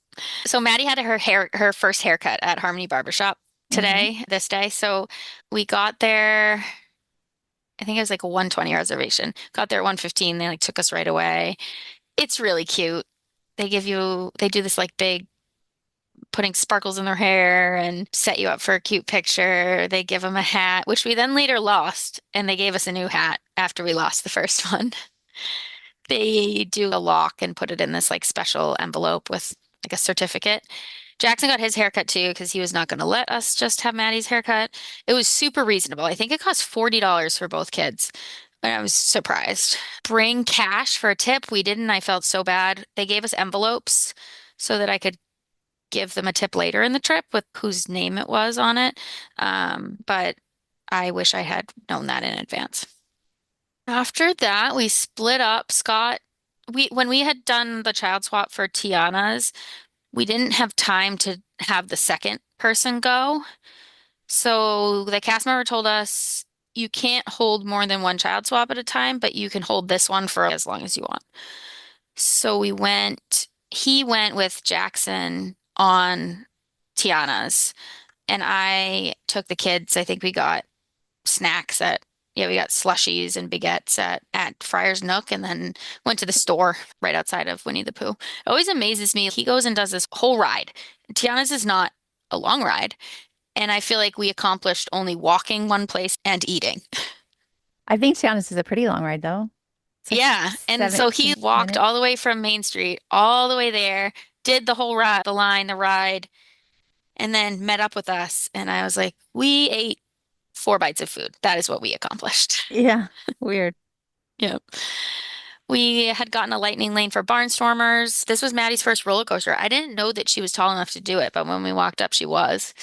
So Maddie had her first haircut at Harmony Barbershop today, this day. So we got there. I think it was like a 1:20 reservation. Got there at 1:15. They like took us right away. It's really cute. They do this like big putting sparkles in their hair and set you up for a cute picture. They give them a hat, which we then later lost, and they gave us a new hat after we lost the first one. They do a lock and put it in this like special envelope with like a certificate. Jackson got his haircut too because he was not going to let us just have Maddie's haircut. It was super reasonable. I think it cost $40 for both kids. And I was surprised. Bring cash for a tip. We didn't. I felt so bad. They gave us envelopes so that I could give them a tip later in the trip with whose name it was on it. But I wish I had known that in advance. After that, we split up. When we had done the child swap for Tiana's, we didn't have time to have the second person go. So the cast member told us you can't hold more than one child swap at a time, but you can hold this one for as long as you want. So he went with Jackson on Tiana's, and I took the kids. I think we got snacks we got slushies and baguettes at Friar's Nook and then went to the store right outside of Winnie the Pooh. It always amazes me. He goes and does this whole ride. Tiana's is not a long ride. And I feel like we accomplished only walking one place and eating. I think Tiana's is a pretty long ride though. It's like Yeah. And so he 17 walked minutes. all the way from Main Street, all the way there, did the whole ride, the line, the ride, and then met up with us. And I was like, we ate 4 bites of food. That is what we accomplished. Yeah. Weird. Yep. We had gotten a lightning lane for Barnstormers. This was Maddie's first roller coaster. I didn't know that she was tall enough to do it, but when we walked up, she was.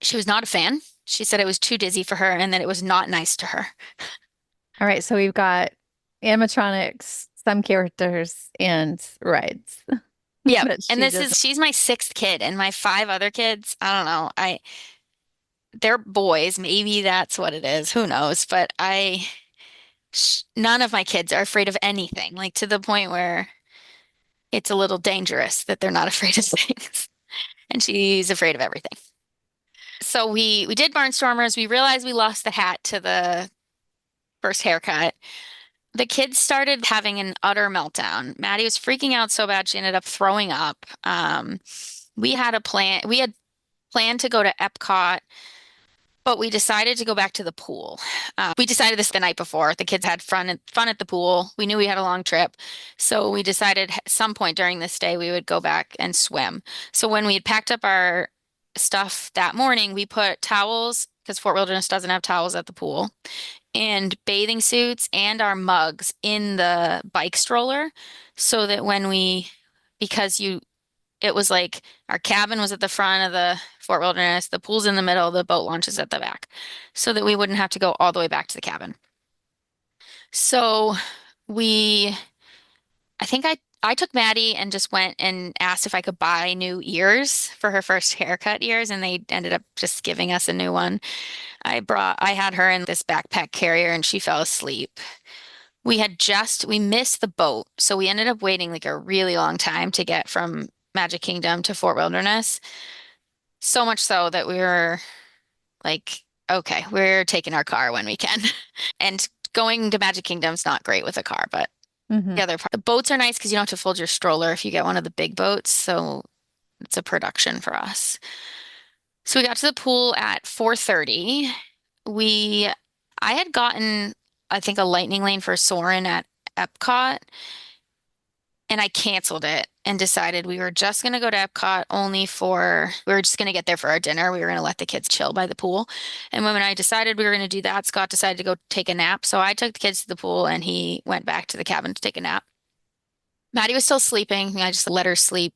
She was not a fan. She said it was too dizzy for her and that it was not nice to her. All right. So we've got animatronics, some characters, and rides. Yeah. But And she just she's my 6th kid and my 5 other kids, I don't know. They're boys. Maybe that's what it is. Who knows? But none of my kids are afraid of anything, like to the point where it's a little dangerous that they're not afraid of things. And she's afraid of everything. So we did Barnstormers. We realized we lost the hat to the first haircut. The kids started having an utter meltdown. Maddie was freaking out so bad she ended up throwing up. We had planned to go to Epcot, but we decided to go back to the pool. We decided this the night before. The kids had fun at the pool. We knew we had a long trip. So we decided at some point during this day we would go back and swim. So when we had packed up our stuff that morning, we put towels, because Fort Wilderness doesn't have towels at the pool, and bathing suits and our mugs in the bike stroller so that because it was like our cabin was at the front of the Fort Wilderness, the pool's in the middle, the boat launch is at the back, so that we wouldn't have to go all the way back to the cabin. So we, I think I took Maddie and just went and asked if I could buy new ears for her first haircut ears, and they ended up just giving us a new one. I had her in this backpack carrier and she fell asleep. We missed the boat, so we ended up waiting like a really long time to get from Magic Kingdom to Fort Wilderness. So much so that we were like, okay, we're taking our car when we can. And going to Magic Kingdom's not great with a car, but Hmm. the boats are nice because you don't have to fold your stroller if you get one of the big boats. So it's a production for us. So we got to the pool at 4:30. We, I had gotten, I think, a lightning lane for Soarin' at Epcot, and I canceled it and decided we were just going to go to Epcot we were just going to get there for our dinner. We were going to let the kids chill by the pool. And when I decided we were going to do that, Scott decided to go take a nap. So I took the kids to the pool and he went back to the cabin to take a nap. Maddie was still sleeping. I just let her sleep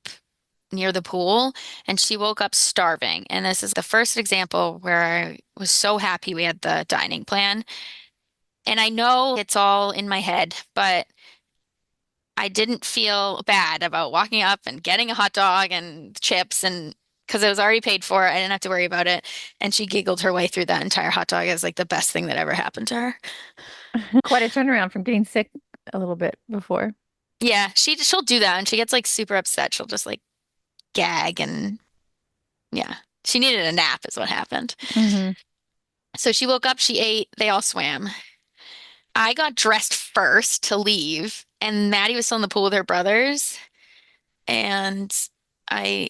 near the pool and she woke up starving. And this is the first example where I was so happy we had the dining plan. And I know it's all in my head, but I didn't feel bad about walking up and getting a hot dog and chips and because it was already paid for, I didn't have to worry about it. And she giggled her way through that entire hot dog as like the best thing that ever happened to her. Quite a turnaround from getting sick a little bit before. Yeah, she'll do that and she gets like super upset. She'll just like gag and yeah. She needed a nap is what happened. Hmm. So she woke up, she ate, they all swam. I got dressed first to leave, and Maddie was still in the pool with her brothers. And I,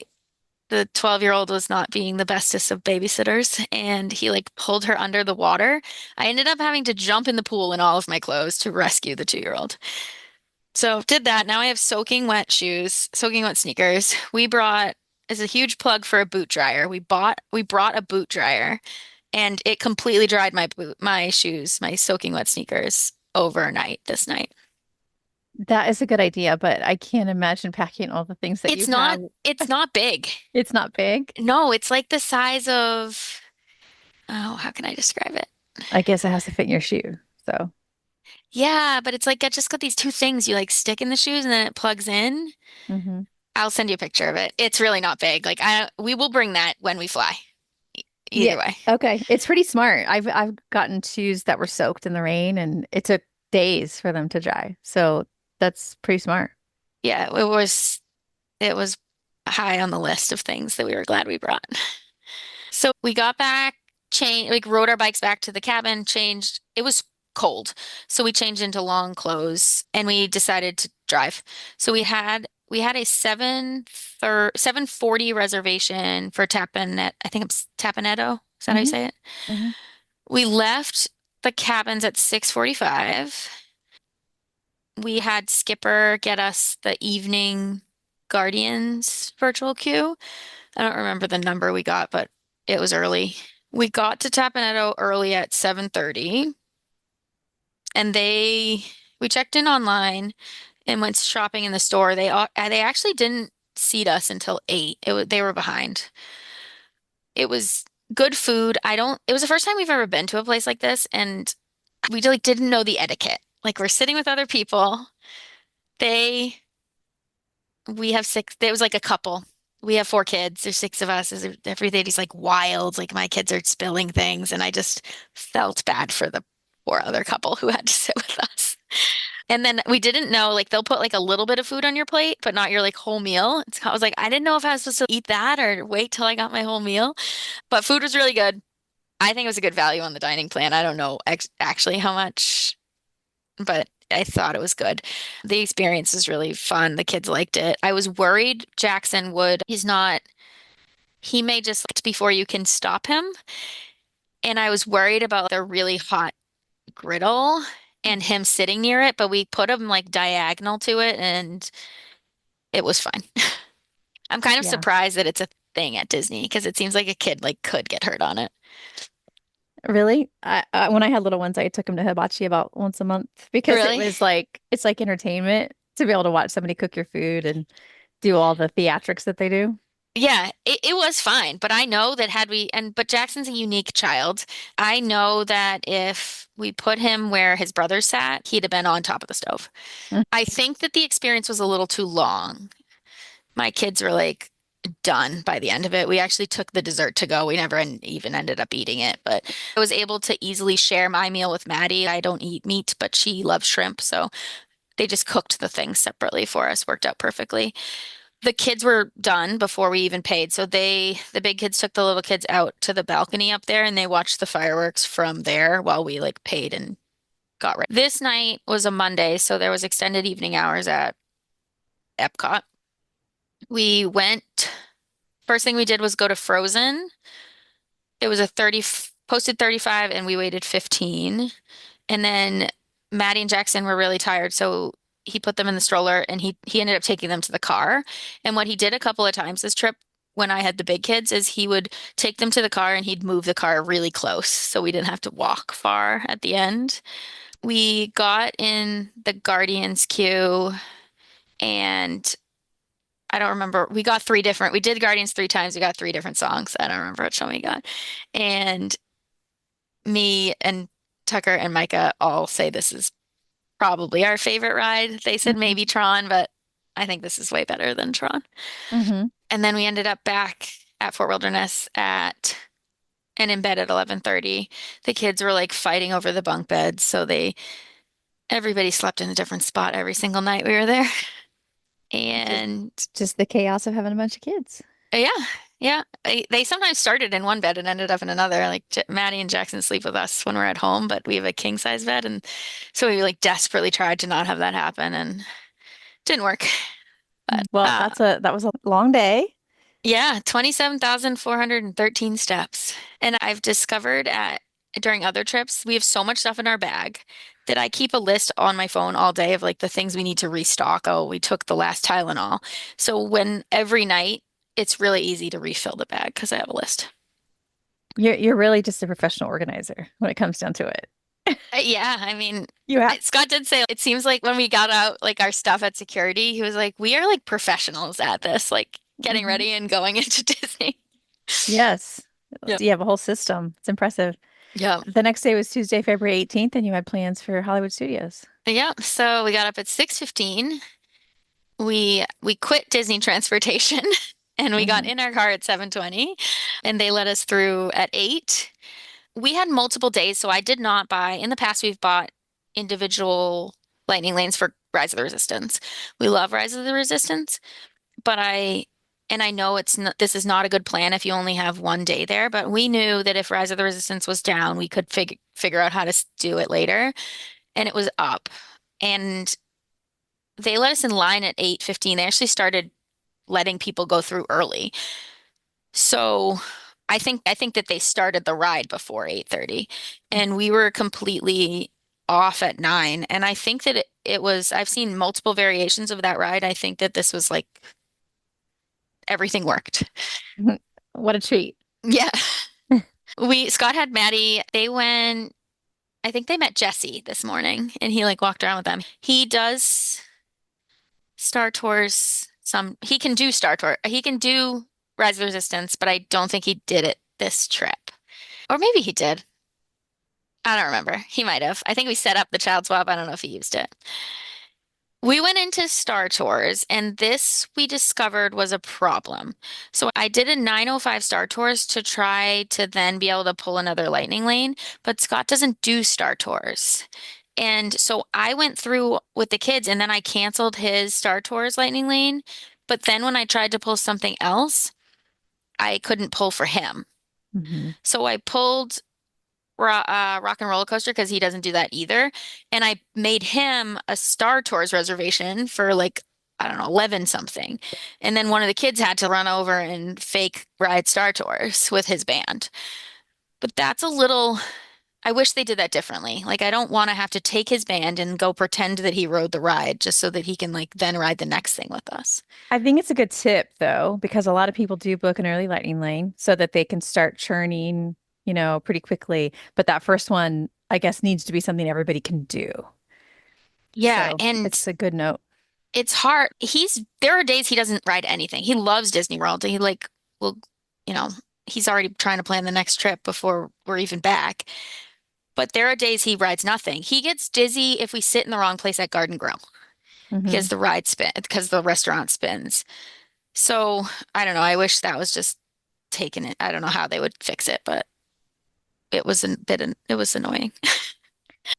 the 12-year-old was not being the bestest of babysitters, and he like pulled her under the water. I ended up having to jump in the pool in all of my clothes to rescue the 2-year-old. So did that. Now I have soaking wet shoes, soaking wet sneakers. As a huge plug for a boot dryer. We brought a boot dryer and it completely dried my shoes, my soaking wet sneakers overnight this night. That is a good idea, but I can't imagine packing all the things that you It's have. not big. It's not big. No, it's like the size of, oh, how can I describe it? I guess it has to fit in your shoe. So, Yeah, but it's like I just got these two things you like stick in the shoes and then it plugs in. hmm. I'll send you a picture of it. It's really not big. We will bring that when we fly. Yeah. Either way. Okay. It's pretty smart. I've gotten shoes that were soaked in the rain and it took days for them to dry. So that's pretty smart. Yeah, it was high on the list of things that we were glad we brought. So we got back, rode our bikes back to the cabin, changed. It was cold. So we changed into long clothes and we decided to drive. So we had a 7:40 reservation for I think it's Tapanetto. Is that how you Hmm. say it? Hmm. We left the cabins at 6:45. We had Skipper get us the evening Guardians virtual queue. I don't remember the number we got, but it was early. We got to Tapanetto early at 7:30 and we checked in online and went shopping in the store. They actually didn't seat us until 8. They were behind. It was good food. It was the first time we've ever been to a place like this and we like didn't know the etiquette. Like we're sitting with other people. They We have six. It was like a couple. We have 4 kids. There's 6 of us. Everybody's like wild. Like my kids are spilling things, and I just felt bad for the poor other couple who had to sit with us. And then we didn't know, like they'll put like a little bit of food on your plate, but not your like whole meal. I was like, I didn't know if I was supposed to eat that or wait till I got my whole meal. But food was really good. I think it was a good value on the dining plan. I don't know ex actually how much, but I thought it was good. The experience was really fun. The kids liked it. I was worried he may just before you can stop him. And I was worried about the really hot griddle and him sitting near it, but we put him like diagonal to it and it was fine. I'm kind of Yeah. surprised that it's a thing at Disney because it seems like a kid like could get hurt on it. Really? When I had little ones, I took them to Hibachi about once a month because it Really? was like it's like entertainment to be able to watch somebody cook your food and do all the theatrics that they do. Yeah, it was fine, but I know that but Jackson's a unique child. I know that if we put him where his brother sat, he'd have been on top of the stove. Mm. I think that the experience was a little too long. My kids were like done by the end of it. We actually took the dessert to go. We never even ended up eating it, but I was able to easily share my meal with Maddie. I don't eat meat, but she loves shrimp, so they just cooked the things separately for us. Worked out perfectly. The kids were done before we even paid. So the big kids took the little kids out to the balcony up there and they watched the fireworks from there while we like paid and got ready. This night was a Monday, so there was extended evening hours at Epcot. We went, first thing we did was go to Frozen. It was a 30, posted 35 and we waited 15. And then Maddie and Jackson were really tired, so he put them in the stroller and he ended up taking them to the car. And what he did a couple of times this trip when I had the big kids is he would take them to the car and he'd move the car really close so we didn't have to walk far at the end. We got in the Guardians queue and I don't remember. We did Guardians three times. We got three different songs. I don't remember which one we got. And me and Tucker and Micah all say this is probably our favorite ride. They said maybe Tron, but I think this is way better than Tron. Mm-hmm. And then we ended up back at Fort Wilderness at and in bed at 11:30. The kids were like fighting over the bunk beds, so everybody slept in a different spot every single night we were there. Just, And just the chaos of having a bunch of kids. yeah, yeah. They sometimes started in one bed and ended up in another. Like Maddie and Jackson sleep with us when we're at home, but we have a king size bed, and so we like desperately tried to not have that happen, and didn't work. But Well, that was a long day. yeah, 27,413 steps. And I've discovered at during other trips, we have so much stuff in our bag that I keep a list on my phone all day of like the things we need to restock. Oh, we took the last Tylenol. So when every night, it's really easy to refill the bag because I have a list. You're really just a professional organizer when it comes down to it. Yeah, I mean, You have. Scott did say it seems like when we got out like our stuff at security, he was like, we are like professionals at this, like getting Mhm. ready and going into Disney. Yes. Yeah. You have a whole system. It's impressive. Yeah. The next day was Tuesday, February 18th, and you had plans for Hollywood Studios. Yeah. So we got up at 6:15. We quit Disney transportation and we got Hmm. in our car at 7:20 and they let us through at 8. We had multiple days, so I did not buy. In the past, we've bought individual lightning lanes for Rise of the Resistance. We love Rise of the Resistance, but and I know this is not a good plan if you only have one day there, but we knew that if Rise of the Resistance was down, we could figure out how to do it later, and it was up. And they let us in line at 8:15. They actually started letting people go through early. So I think that they started the ride before 8:30 and we were completely off at 9. And I think that it was I've seen multiple variations of that ride. I think that this was like everything worked. What a treat. Yeah. Scott had Maddie. I think they met Jesse this morning and he like walked around with them. He does Star Tours he can do Star Tour. He can do Rise of the Resistance, but I don't think he did it this trip. Or maybe he did. I don't remember. He might have. I think we set up the child swap. I don't know if he used it. We went into Star Tours, and this we discovered was a problem. So I did a 9:05 Star Tours to try to then be able to pull another lightning lane, but Scott doesn't do Star Tours. And so I went through with the kids, and then I canceled his Star Tours lightning lane. But then when I tried to pull something else, I couldn't pull for him. Hmm. So I pulled Rock and Roller Coaster because he doesn't do that either. And I made him a Star Tours reservation for like, I don't know, 11 something. And then one of the kids had to run over and fake ride Star Tours with his band. But that's a little, I wish they did that differently. Like, I don't want to have to take his band and go pretend that he rode the ride just so that he can like then ride the next thing with us. I think it's a good tip though, because a lot of people do book an early lightning lane so that they can start churning, pretty quickly. But that first one, I guess, needs to be something everybody can do. Yeah, So and it's a good note. it's hard. There are days he doesn't ride anything. He loves Disney World. He like will, you know, he's already trying to plan the next trip before we're even back. But there are days he rides nothing. He gets dizzy if we sit in the wrong place at Garden Grill Hmm. because the restaurant spins. So I don't know. I wish that was just taken it. I don't know how they would fix it, but it was annoying.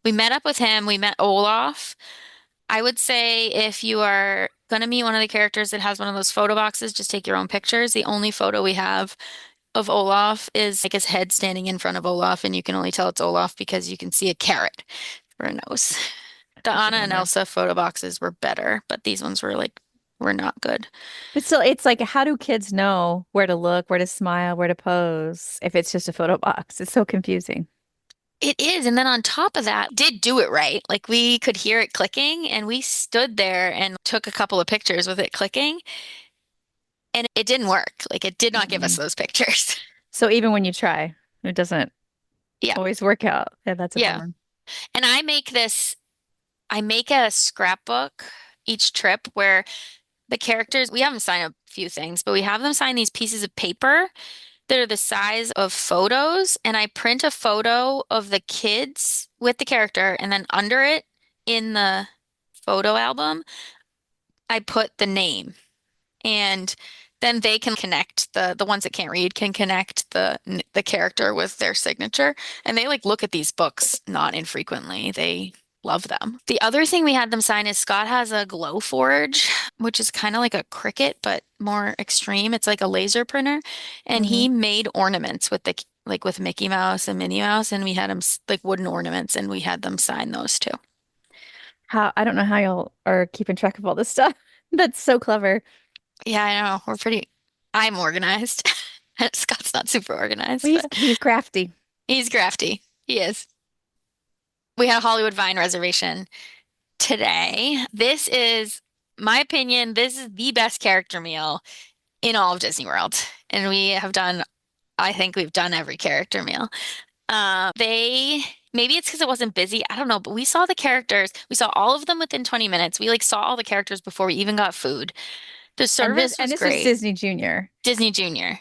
We met up with him. We met Olaf. I would say if you are gonna meet one of the characters that has one of those photo boxes, just take your own pictures. The only photo we have of Olaf is like his head standing in front of Olaf, and you can only tell it's Olaf because you can see a carrot for a nose. The That's a Anna and bummer. Elsa photo boxes were better, but these ones were not good. But still, it's like, how do kids know where to look, where to smile, where to pose if it's just a photo box? It's so confusing. It is, and then on top of that, did do it right. Like we could hear it clicking, and we stood there and took a couple of pictures with it clicking, and it didn't work. Like it did not give us Mhm. those pictures. So even when you try, it doesn't Yeah. always work out. Yeah, that's a Yeah. bummer. And I make a scrapbook each trip where the characters, we have them sign a few things, but we have them sign these pieces of paper that are the size of photos. And I print a photo of the kids with the character, and then under it in the photo album, I put the name. And then they can connect the ones that can't read can connect the character with their signature. And they like look at these books not infrequently. They love them. The other thing we had them sign is Scott has a Glowforge, which is kind of like a Cricut but more extreme. It's like a laser printer, and Hmm. he made ornaments with the like with Mickey Mouse and Minnie Mouse, and we had them like wooden ornaments, and we had them sign those too. How I don't know how y'all are keeping track of all this stuff. That's so clever. Yeah, I know. I'm organized. Scott's not super Well, organized, he's but he's crafty. he's crafty. He is. We had a Hollywood Vine reservation today. My opinion, this is the best character meal in all of Disney World. And I think we've done every character meal. Maybe it's because it wasn't busy. I don't know, but we saw the characters. We saw all of them within 20 minutes. We like saw all the characters before we even got food. The And this service and was this was great. Disney Junior. Disney Junior.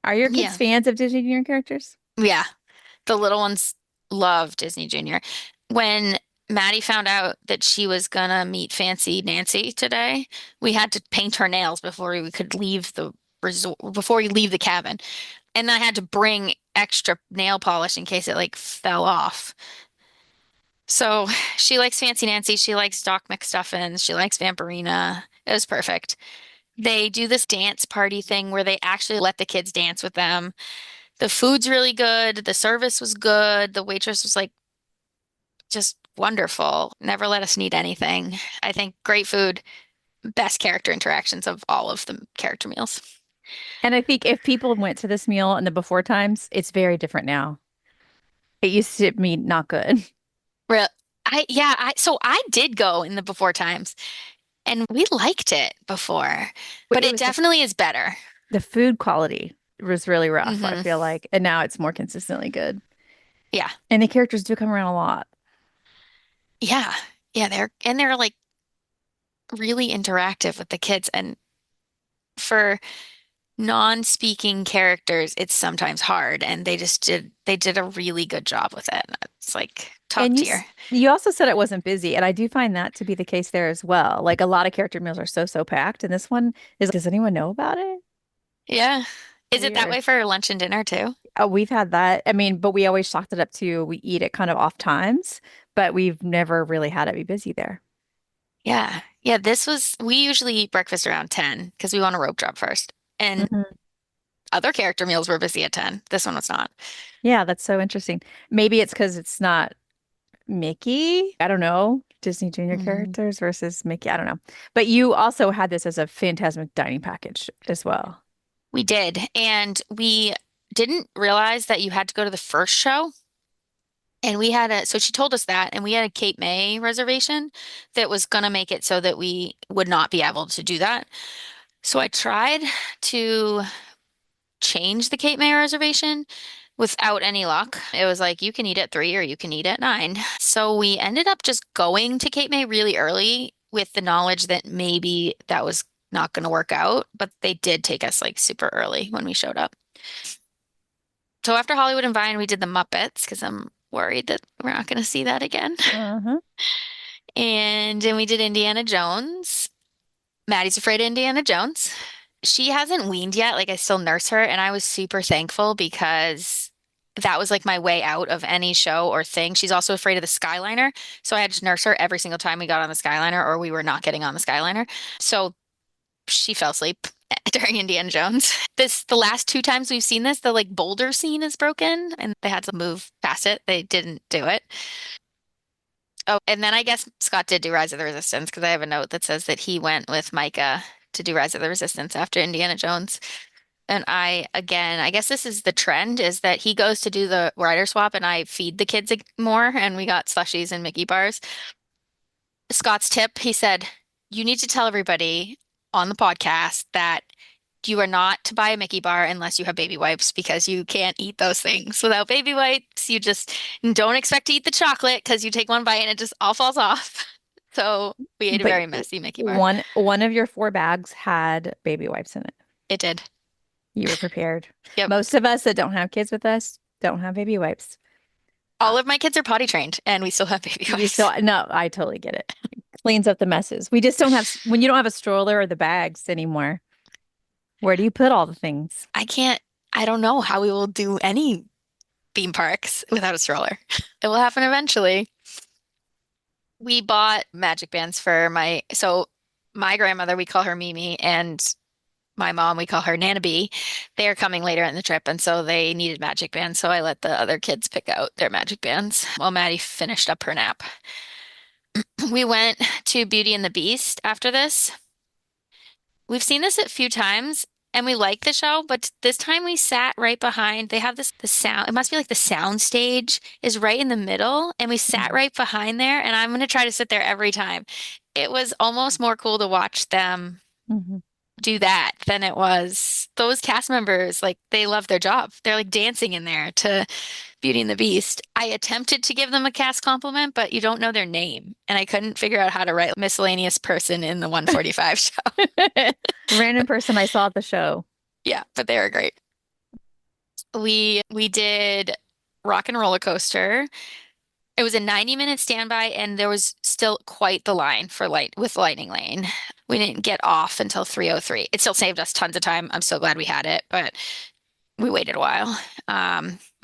Are your kids Yeah. fans of Disney Junior characters? Yeah. The little ones love Disney Junior. When Maddie found out that she was gonna meet Fancy Nancy today, we had to paint her nails before we could leave the resort, before we leave the cabin. And I had to bring extra nail polish in case it like fell off. So she likes Fancy Nancy, she likes Doc McStuffins, she likes Vampirina. It was perfect. They do this dance party thing where they actually let the kids dance with them. The food's really good. The service was good. The waitress was like just wonderful. Never let us need anything. I think great food, best character interactions of all of the character meals. And I think if people went to this meal in the before times, it's very different now. It used to be not good. Real, so I did go in the before times and we liked it before, but It it was definitely is better. the food quality was really rough, I Hmm. feel like. And now it's more consistently good. Yeah. And the characters do come around a lot. Yeah. Yeah, they're like really interactive with the kids, and for non-speaking characters, it's sometimes hard, and they did a really good job with it. It's like top And tier. you also said it wasn't busy, and I do find that to be the case there as well. Like a lot of character meals are so packed, and this one is, does anyone know about it? Yeah. Is it that Weird. way for lunch and dinner too? We've had that. I mean, but we always chalked it up to we eat it kind of off times, but we've never really had it be busy there. Yeah. Yeah, we usually eat breakfast around 10 because we want to rope drop first. And Mhm. other character meals were busy at 10. This one was not. Yeah, that's so interesting. Maybe it's because it's not Mickey. I don't know. Disney Junior Mhm. characters versus Mickey. I don't know. But you also had this as a Fantasmic dining package as well. We did. And we didn't realize that you had to go to the first show. And so she told us that, and we had a Cape May reservation that was going to make it so that we would not be able to do that. So I tried to change the Cape May reservation without any luck. It was like, you can eat at 3 or you can eat at 9. So we ended up just going to Cape May really early with the knowledge that maybe that was not going to work out, but they did take us like super early when we showed up. So after Hollywood and Vine, we did the Muppets because I'm worried that we're not going to see that again. Uh-huh. And then we did Indiana Jones. Maddie's afraid of Indiana Jones. She hasn't weaned yet. Like I still nurse her, and I was super thankful because that was like my way out of any show or thing. She's also afraid of the Skyliner, so I had to nurse her every single time we got on the Skyliner, or we were not getting on the Skyliner. So she fell asleep during Indiana Jones. The last 2 times we've seen this, the like boulder scene is broken, and they had to move past it. They didn't do it. Oh, and then I guess Scott did do Rise of the Resistance because I have a note that says that he went with Micah to do Rise of the Resistance after Indiana Jones. And again, I guess this is the trend is that he goes to do the rider swap and I feed the kids more and we got slushies and Mickey bars. Scott's tip, he said, you need to tell everybody on the podcast that you are not to buy a Mickey bar unless you have baby wipes because you can't eat those things without baby wipes. You just don't expect to eat the chocolate because you take one bite and it just all falls off. So we ate a But very messy Mickey bar. one of your 4 bags had baby wipes in it. It did. You were prepared. Yep. Most of us that don't have kids with us don't have baby wipes. All of my kids are potty trained and we still have baby You wipes. still, no, I totally get it. Cleans up the messes. We just don't have, when you don't have a stroller or the bags anymore, where do you put all the things? I don't know how we will do any theme parks without a stroller. It will happen eventually. We bought magic bands for my grandmother, we call her Mimi, and my mom, we call her Nana B. They are coming later in the trip, and so they needed magic bands. So I let the other kids pick out their magic bands while Maddie finished up her nap. We went to Beauty and the Beast after this. We've seen this a few times and we like the show, but this time we sat right behind. They have the sound, it must be like the sound stage is right in the middle, and we sat right behind there, and I'm going to try to sit there every time. It was almost more cool to watch them Mm-hmm. do that than it was those cast members. Like they love their job. They're like dancing in there to Beauty and the Beast. I attempted to give them a cast compliment, but you don't know their name. And I couldn't figure out how to write miscellaneous person in the 145 show. Random person I saw at the show. Yeah, but they were great. We did Rock and Roller Coaster. It was a 90-minute standby, and there was still quite the line for Lightning Lane. We didn't get off until 3:03. It still saved us tons of time. I'm so glad we had it, but we waited a while.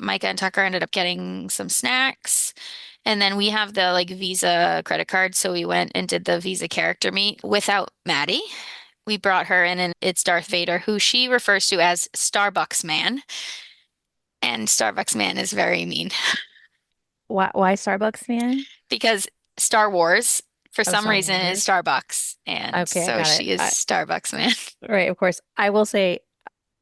Micah and Tucker ended up getting some snacks, and then we have the like Visa credit card, so we went and did the Visa character meet without Maddie. We brought her in, and it's Darth Vader, who she refers to as Starbucks Man, and Starbucks Man is very mean. Why Starbucks man? Because Star Wars, for some Star reason, Wars. is Starbucks. And Okay, I so got she it. is Starbucks Man. Right, of course. I will say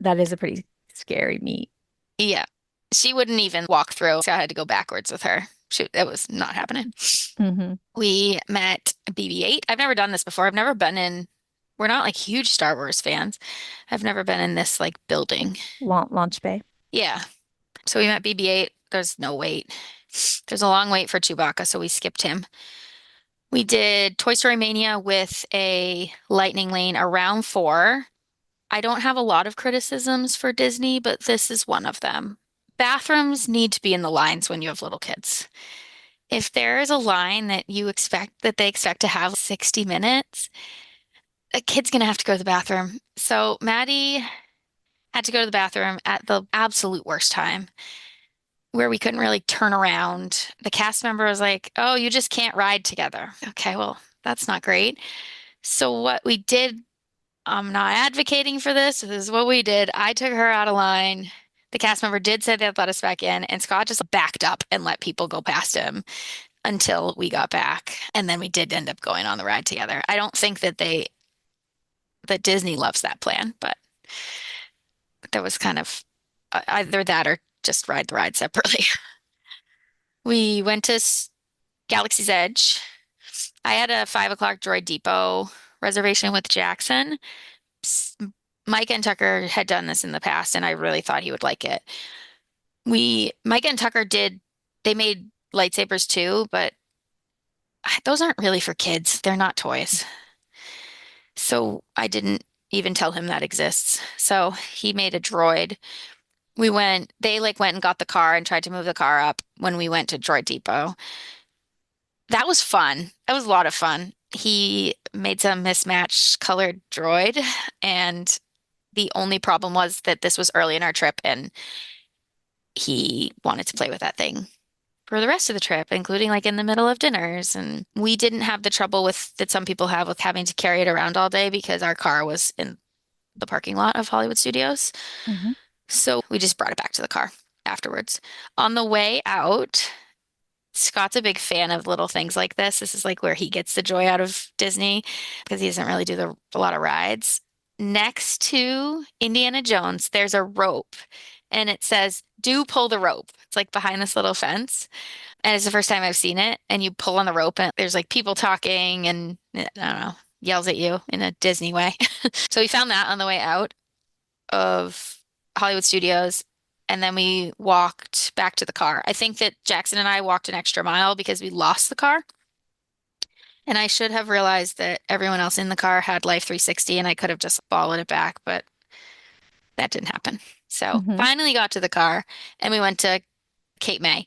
that is a pretty scary meet. Yeah. She wouldn't even walk through, so I had to go backwards with her. That was not happening. Mm-hmm. We met BB-8. I've never done this before. We're not like huge Star Wars fans. I've never been in this like building. Launch bay. Yeah. So we met BB-8. There's no wait. There's a long wait for Chewbacca, so we skipped him. We did Toy Story Mania with a lightning lane around 4. I don't have a lot of criticisms for Disney, but this is one of them. Bathrooms need to be in the lines when you have little kids. If there is a line that they expect to have 60 minutes, a kid's gonna have to go to the bathroom. So Maddie had to go to the bathroom at the absolute worst time, where we couldn't really turn around. The cast member was like, "Oh, you just can't ride together." Okay, well, that's not great. So what we did, I'm not advocating for this. This is what we did. I took her out of line. The cast member did say they'd let us back in, and Scott just backed up and let people go past him until we got back. And then we did end up going on the ride together. I don't think that Disney loves that plan, but there was kind of either that or just ride the ride separately. We went to Galaxy's Edge. I had a 5 o'clock Droid Depot reservation with Jackson. Mike and Tucker had done this in the past, and I really thought he would like it. Mike and Tucker they made lightsabers too, but those aren't really for kids. They're not toys. So I didn't even tell him that exists. So he made a droid. They like went and got the car and tried to move the car up when we went to Droid Depot. That was fun. That was a lot of fun. He made some mismatched colored droid, and the only problem was that this was early in our trip and he wanted to play with that thing for the rest of the trip, including like in the middle of dinners. And we didn't have the trouble that some people have with having to carry it around all day because our car was in the parking lot of Hollywood Studios. Hmm. So we just brought it back to the car afterwards. On the way out, Scott's a big fan of little things like this. This is like where he gets the joy out of Disney because he doesn't really do a lot of rides. Next to Indiana Jones, there's a rope and it says, "Do pull the rope." It's like behind this little fence. And it's the first time I've seen it. And you pull on the rope and there's like people talking and I don't know, yells at you in a Disney way. So we found that on the way out of Hollywood Studios. And then we walked back to the car. I think that Jackson and I walked an extra mile because we lost the car. And I should have realized that everyone else in the car had Life 360 and I could have just followed it back, but that didn't happen. So Hmm. finally got to the car and we went to Cape May.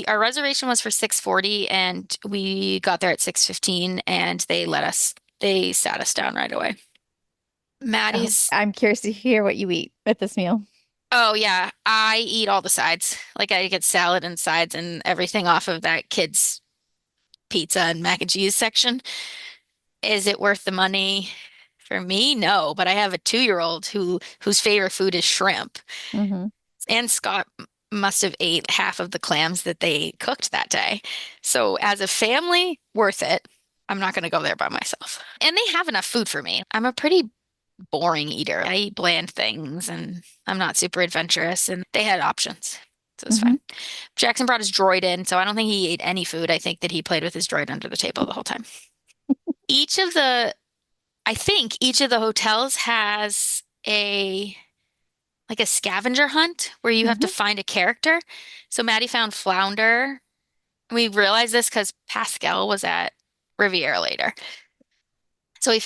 Our reservation was for 6:40 and we got there at 6:15 and they sat us down right away. Oh, Maddie's I'm curious to hear what you eat with this meal. Oh yeah, I eat all the sides. Like I get salad and sides and everything off of that kid's pizza and mac and cheese section. Is it worth the money? For me, no, but I have a 2-year-old whose favorite food is shrimp. Hmm. And Scott must have ate half of the clams that they cooked that day. So as a family, worth it. I'm not going to go there by myself. And they have enough food for me. I'm a pretty boring eater. I eat bland things and I'm not super adventurous, and they had options. So it's Hmm. fine. Jackson brought his droid in, so I don't think he ate any food. I think that he played with his droid under the table the whole time. Each of the, I think each of the hotels has like a scavenger hunt where you have to Hmm. find a character. So Maddie found Flounder. We realized this because Pascal was at Riviera later. So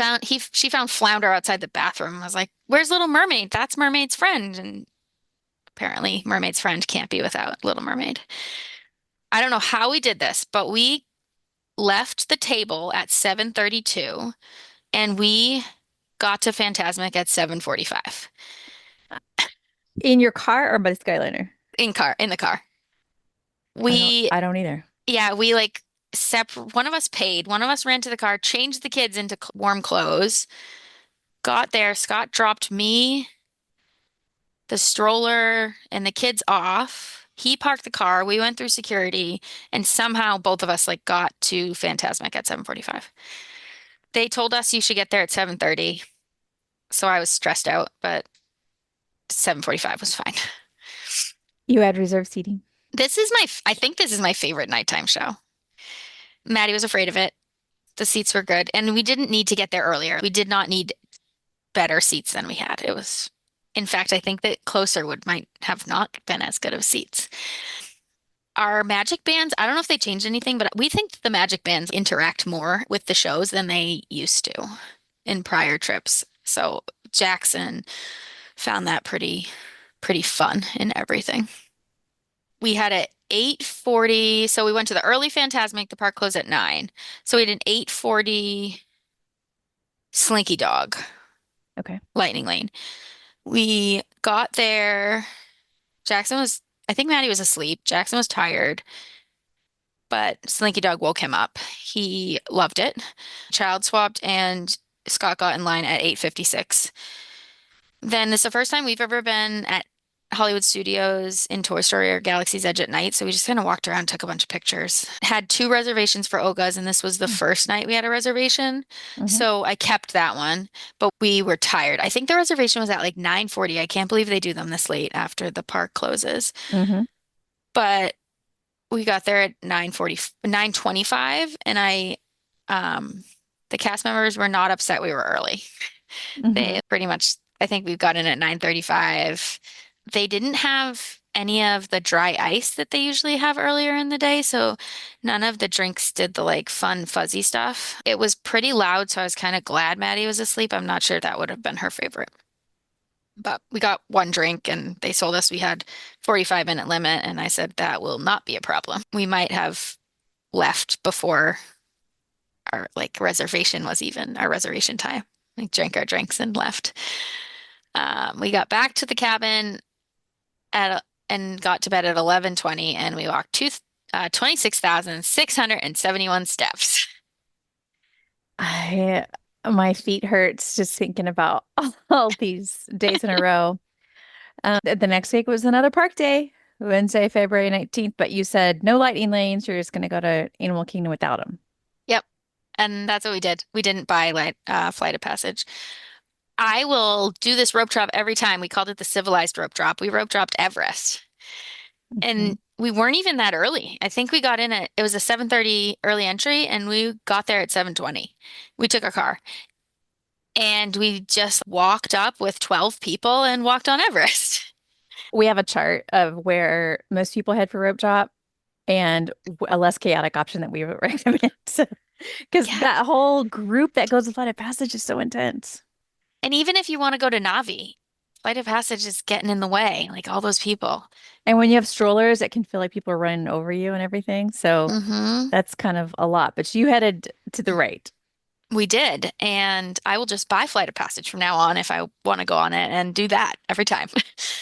she found Flounder outside the bathroom. I was like, "Where's Little Mermaid? That's Mermaid's friend." And apparently Mermaid's friend can't be without Little Mermaid. I don't know how we did this, but we left the table at 7:32 and we got to Fantasmic at 7:45 In your car or by the Skyliner? in the car. We I don't either. Yeah, we like one of us paid, one of us ran to the car, changed the kids into warm clothes, got there, Scott dropped me, the stroller, and the kids off. He parked the car, we went through security, and somehow both of us like got to Fantasmic at 7:45. They told us you should get there at 7:30, so I was stressed out, but 7:45 was fine. You had reserved seating. I think this is my favorite nighttime show. Maddie was afraid of it. The seats were good, and we didn't need to get there earlier. We did not need better seats than we had. In fact, I think that closer would might have not been as good of seats. Our magic bands, I don't know if they changed anything, but we think that the magic bands interact more with the shows than they used to in prior trips. So Jackson found that pretty fun and everything. We had a 8:40, so we went to the early Fantasmic. The park closed at 9. So we had an 8:40 Slinky Dog Okay. Lightning Lane. We got there. I think Maddie was asleep. Jackson was tired, but Slinky Dog woke him up. He loved it. Child swapped and Scott got in line at 8:56. Then this is the first time we've ever been at Hollywood Studios in Toy Story or Galaxy's Edge at night. So we just kind of walked around, took a bunch of pictures. Had 2 reservations for Oga's, and this was the first night we had a reservation. Hmm. So I kept that one, but we were tired. I think the reservation was at like 9:40. I can't believe they do them this late after the park closes. Hmm. But we got there at 9:40, 9:25, and the cast members were not upset we were early. Hmm. They pretty much I think we got in at 9:35. They didn't have any of the dry ice that they usually have earlier in the day, so none of the drinks did the like fun fuzzy stuff. It was pretty loud, so I was kind of glad Maddie was asleep. I'm not sure that would have been her favorite. But we got one drink and they told us we had 45-minute limit, and I said that will not be a problem. We might have left before our like reservation was even our reservation time. We drank our drinks and left. We got back to the cabin and got to bed at 11:20, and we walked 26,671 steps. I my feet hurts just thinking about all these days in a row. The next week was another park day, Wednesday, February 19th, but you said no lightning lanes. You're just going to go to Animal Kingdom without them. Yep. And that's what we did. We didn't buy Flight of Passage. I will do this rope drop every time. We called it the civilized rope drop. We rope dropped Everest. And we weren't even that early. I think we got in at, it was a 7:30 early entry, and we got there at 7:20. We took a car and we just walked up with 12 people and walked on Everest. We have a chart of where most people head for rope drop and a less chaotic option that we would recommend. Because Yeah. that whole group that goes to Flight of Passage is so intense. And even if you want to go to Navi, Flight of Passage is getting in the way, like all those people. And when you have strollers, it can feel like people are running over you and everything. So Hmm. that's kind of a lot. But you headed to the right. We did. And I will just buy Flight of Passage from now on if I want to go on it and do that every time.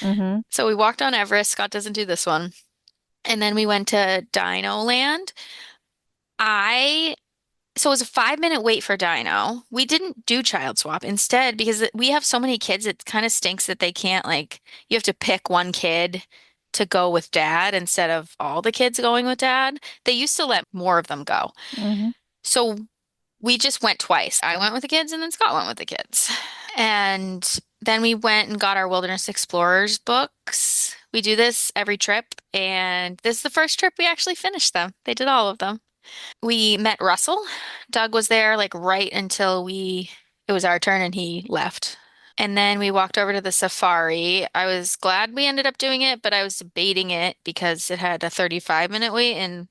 Mm-hmm. So we walked on Everest. Scott doesn't do this one. And then we went to Dino Land. I So it was a 5-minute wait for Dino. We didn't do child swap instead because we have so many kids. It kind of stinks that they can't like you have to pick one kid to go with dad instead of all the kids going with dad. They used to let more of them go. Mm-hmm. So we just went twice. I went with the kids and then Scott went with the kids. And then we went and got our Wilderness Explorers books. We do this every trip, and this is the first trip we actually finished them. They did all of them. We met Russell. Doug was there like right until it was our turn and he left. And then we walked over to the safari. I was glad we ended up doing it, but I was debating it because it had a 35-minute wait and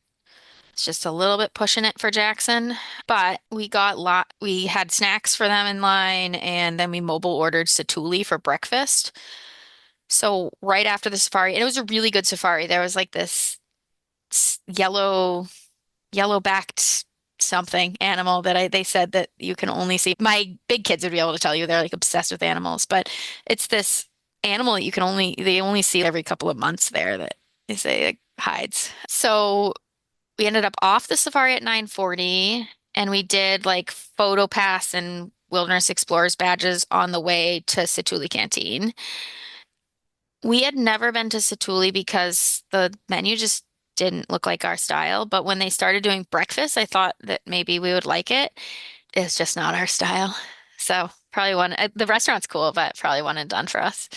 it's just a little bit pushing it for Jackson. But we had snacks for them in line, and then we mobile ordered Satuli for breakfast. So right after the safari, and it was a really good safari. There was like this yellow-backed something animal that they said that you can only see. My big kids would be able to tell you they're like obsessed with animals, but it's this animal that they only see every couple of months there that they say like, hides. So we ended up off the safari at 9:40, and we did like photo pass and Wilderness Explorers badges on the way to Satuli Canteen. We had never been to Satuli because the menu just didn't look like our style. But when they started doing breakfast, I thought that maybe we would like it. It's just not our style. So probably the restaurant's cool, but probably one and done for us.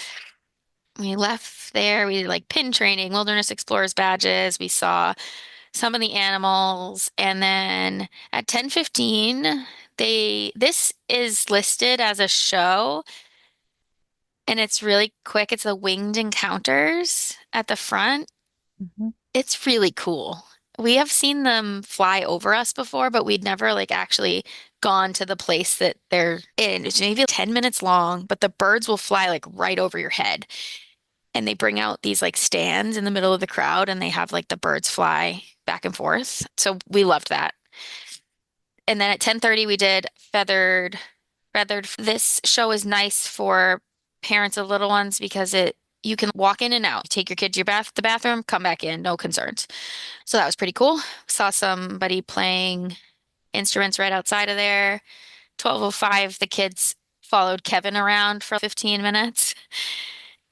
We left there. We did like pin training, Wilderness Explorers badges. We saw some of the animals. And then at 10:15, this is listed as a show. And it's really quick. It's the winged encounters at the front. Mm-hmm. It's really cool. We have seen them fly over us before, but we'd never like actually gone to the place that they're in. It's maybe 10 minutes long, but the birds will fly like right over your head. And they bring out these like stands in the middle of the crowd and they have like the birds fly back and forth. So we loved that. And then at 10:30 we did feathered. This show is nice for parents of little ones because you can walk in and out, take your kid to the bathroom, come back in, no concerns. So that was pretty cool. Saw somebody playing instruments right outside of there. 12:05, the kids followed Kevin around for 15 minutes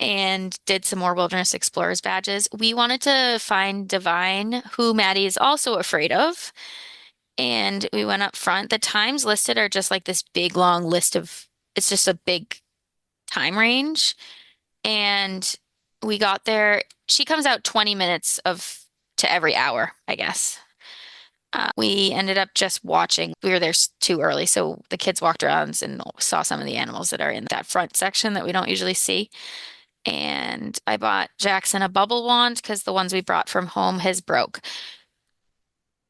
and did some more Wilderness Explorers badges. We wanted to find Divine, who Maddie is also afraid of. And we went up front. The times listed are just like this big long list it's just a big time range. And we got there. She comes out 20 minutes to every hour, I guess. We ended up just watching. We were there too early, so the kids walked around and saw some of the animals that are in that front section that we don't usually see. And I bought Jackson a bubble wand because the ones we brought from home has broke.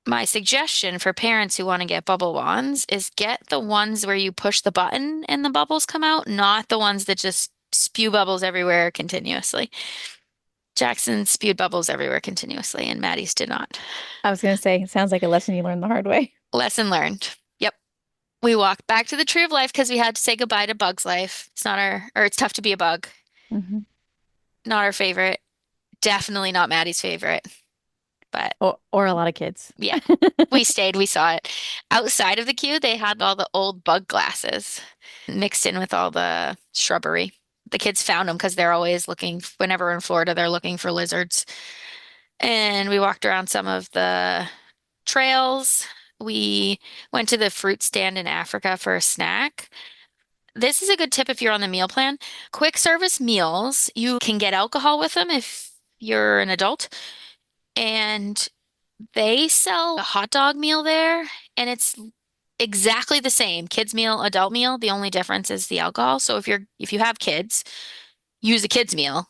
My suggestion for parents who want to get bubble wands is get the ones where you push the button and the bubbles come out, not the ones that just spew bubbles everywhere continuously. Jackson spewed bubbles everywhere continuously, and Maddie's did not. I was going to say, it sounds like a lesson you learned the hard way. Lesson learned. Yep. We walked back to the Tree of Life because we had to say goodbye to Bug's Life. It's not our, or it's tough to be a bug. Hmm. Not our favorite. Definitely not Maddie's favorite. But Or a lot of kids. yeah, we stayed, we saw it. Outside of the queue, they had all the old bug glasses mixed in with all the shrubbery. The kids found them because they're always looking, whenever we're in Florida, they're looking for lizards. And we walked around some of the trails. We went to the fruit stand in Africa for a snack. This is a good tip if you're on the meal plan. Quick service meals, you can get alcohol with them if you're an adult. And they sell a hot dog meal there, and it's exactly the same. Kids meal, adult meal. The only difference is the alcohol. So if you have kids, use a kids meal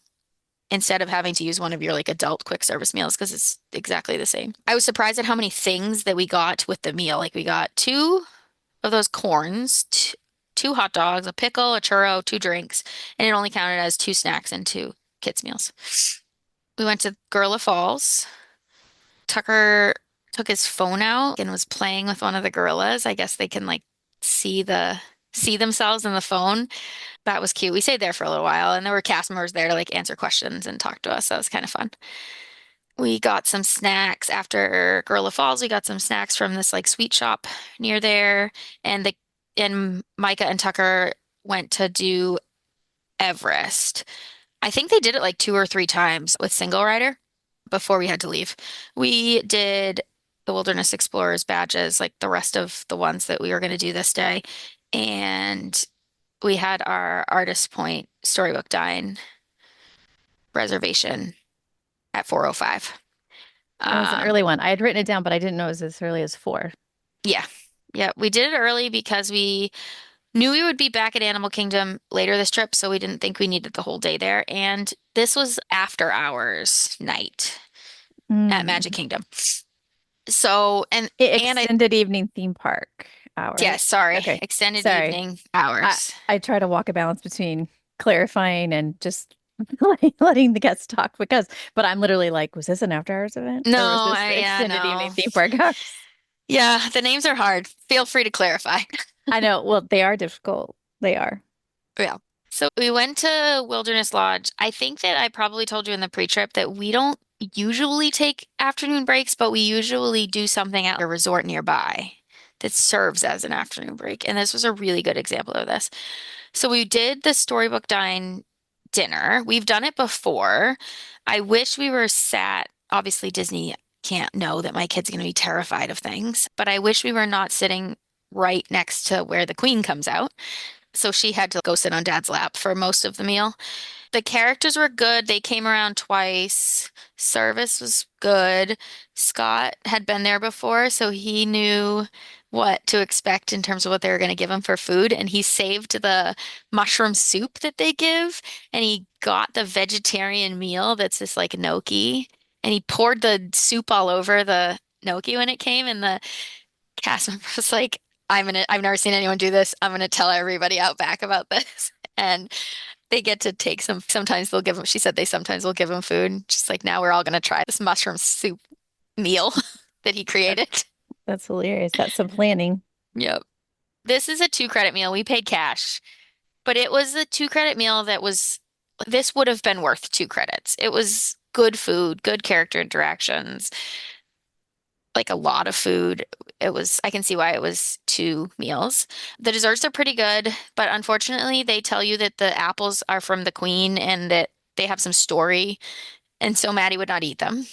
instead of having to use one of your like adult quick service meals because it's exactly the same. I was surprised at how many things that we got with the meal. Like we got two of those corns, two hot dogs, a pickle, a churro, two drinks, and it only counted as two snacks and two kids meals. We went to Gorilla Falls. Tucker took his phone out and was playing with one of the gorillas. I guess they can like see themselves in the phone. That was cute. We stayed there for a little while and there were cast members there to like answer questions and talk to us. That was kind of fun. We got some snacks after Gorilla Falls. We got some snacks from this like sweet shop near there. And Micah and Tucker went to do Everest. I think they did it like two or three times with single rider before we had to leave. We did the Wilderness Explorers badges, like the rest of the ones that we were going to do this day. And we had our Artist Point Storybook Dine reservation at 4:05. That was an early one. I had written it down, but I didn't know it was as early as 4. Yeah. Yeah. We did it early because we knew we would be back at Animal Kingdom later this trip, so we didn't think we needed the whole day there. And this was after hours night at Magic Kingdom. So, and Extended evening theme park hours. Yeah, sorry. Okay. Extended Sorry. evening hours. I try to walk a balance between clarifying and just letting the guests talk but I'm literally like, was this an after hours event? Or No, was this yeah, extended no. evening theme park hours? Yeah, the names are hard. Feel free to clarify. I know. Well, they are difficult. They are. Yeah. So we went to Wilderness Lodge. I think that I probably told you in the pre-trip that we don't usually take afternoon breaks, but we usually do something at a resort nearby that serves as an afternoon break. And this was a really good example of this. So we did the Storybook Dine dinner. We've done it before. I wish we were sat, obviously Disney can't know that my kid's going to be terrified of things, but I wish we were not sitting right next to where the Queen comes out. So she had to go sit on Dad's lap for most of the meal. The characters were good. They came around twice. Service was good. Scott had been there before, so he knew what to expect in terms of what they were going to give him for food. And he saved the mushroom soup that they give. And he got the vegetarian meal that's this like gnocchi. And he poured the soup all over the gnocchi when it came. And the cast member was like, I've never seen anyone do this. I'm gonna tell everybody out back about this. And they get to take sometimes they'll give them, she said they sometimes will give them food. Just like now we're all gonna try this mushroom soup meal that he created. That's hilarious. That's some planning. Yep. This is a 2 credit meal. We paid cash, but it was a 2 credit meal this would have been worth 2 credits. It was good food, good character interactions, like a lot of food. I can see why it was 2 meals. The desserts are pretty good, but unfortunately, they tell you that the apples are from the Queen and that they have some story. And so Maddie would not eat them.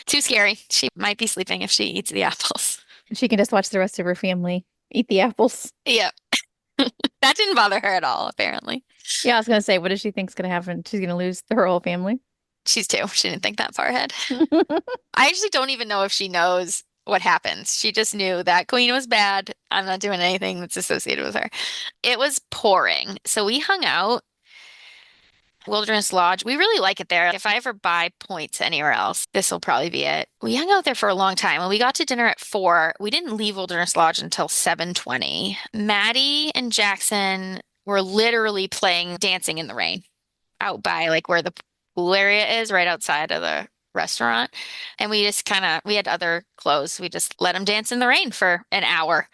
Too scary. She might be sleeping if she eats the apples. She can just watch the rest of her family eat the apples. Yeah. That didn't bother her at all, apparently. Yeah, I was going to say, what does she think's going to happen? She's going to lose her whole family? She's 2. She didn't think that far ahead. I actually don't even know if she knows what happens. She just knew that queen was bad. I'm not doing anything that's associated with her. It was pouring. So we hung out Wilderness Lodge. We really like it there. If I ever buy points anywhere else, this will probably be it. We hung out there for a long time. When we got to dinner at 4, we didn't leave Wilderness Lodge until 7:20. Maddie and Jackson were literally playing dancing in the rain out by like where the pool area is, right outside of the restaurant. And we just we had other clothes. We just let them dance in the rain for an hour.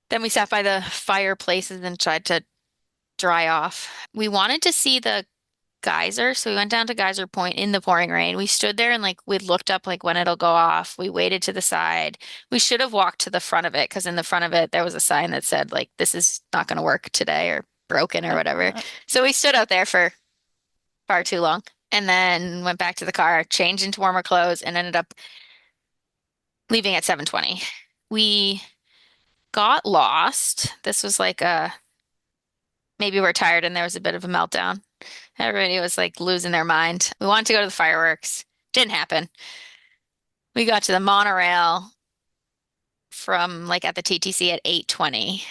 Then we sat by the fireplaces and tried to dry off. We wanted to see the geyser, so we went down to Geyser Point in the pouring rain. We stood there and like we looked up like when it'll go off. We waited to the side. We should have walked to the front of it because in the front of it there was a sign that said like this is not going to work today or broken or whatever. So we stood out there for far too long and then went back to the car, changed into warmer clothes, and ended up leaving at 7:20. We got lost. This was like a maybe we're tired and there was a bit of a meltdown. Everybody was like losing their mind. We wanted to go to the fireworks. Didn't happen. We got to the monorail from like at the TTC at 8:20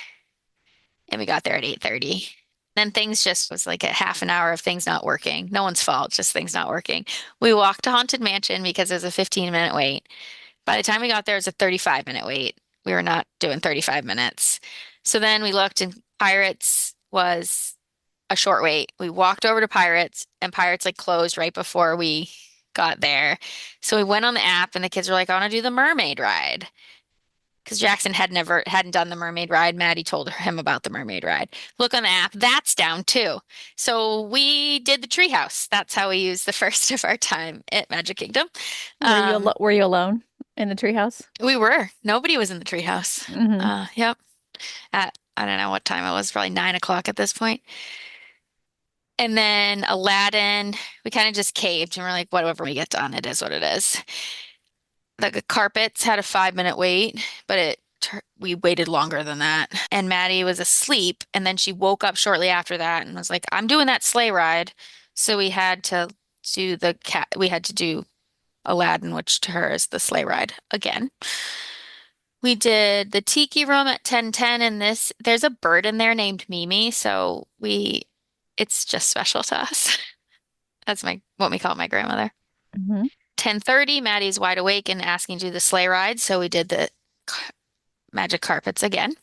and we got there at 8:30. Then things just was like a half an hour of things not working. No one's fault, just things not working. We walked to Haunted Mansion because it was a 15-minute wait. By the time we got there, it was a 35-minute wait. We were not doing 35 minutes. So then we looked and Pirates was a short wait. We walked over to Pirates and Pirates like closed right before we got there. So we went on the app and the kids were like, I want to do the mermaid ride. Because Jackson hadn't done the mermaid ride. Maddie told him about the mermaid ride. Look on the app, that's down too. So we did the treehouse. That's how we used the first of our time at Magic Kingdom. Were you alone in the treehouse? We were. Nobody was in the treehouse. Mm-hmm. Yep. At I don't know what time it was, probably 9 o'clock at this point. And then Aladdin, we kind of just caved and we're like, whatever we get done, it is what it is. The carpets had a 5-minute wait, but we waited longer than that. And Maddie was asleep, and then she woke up shortly after that and was like, "I'm doing that sleigh ride." So we had to do we had to do Aladdin, which to her is the sleigh ride again. We did the Tiki Room at 10:10, and there's a bird in there named Mimi, so it's just special to us. That's what we call my grandmother. Mm-hmm. 10:30, Maddie's wide awake and asking to do the sleigh ride, so we did the magic carpets again.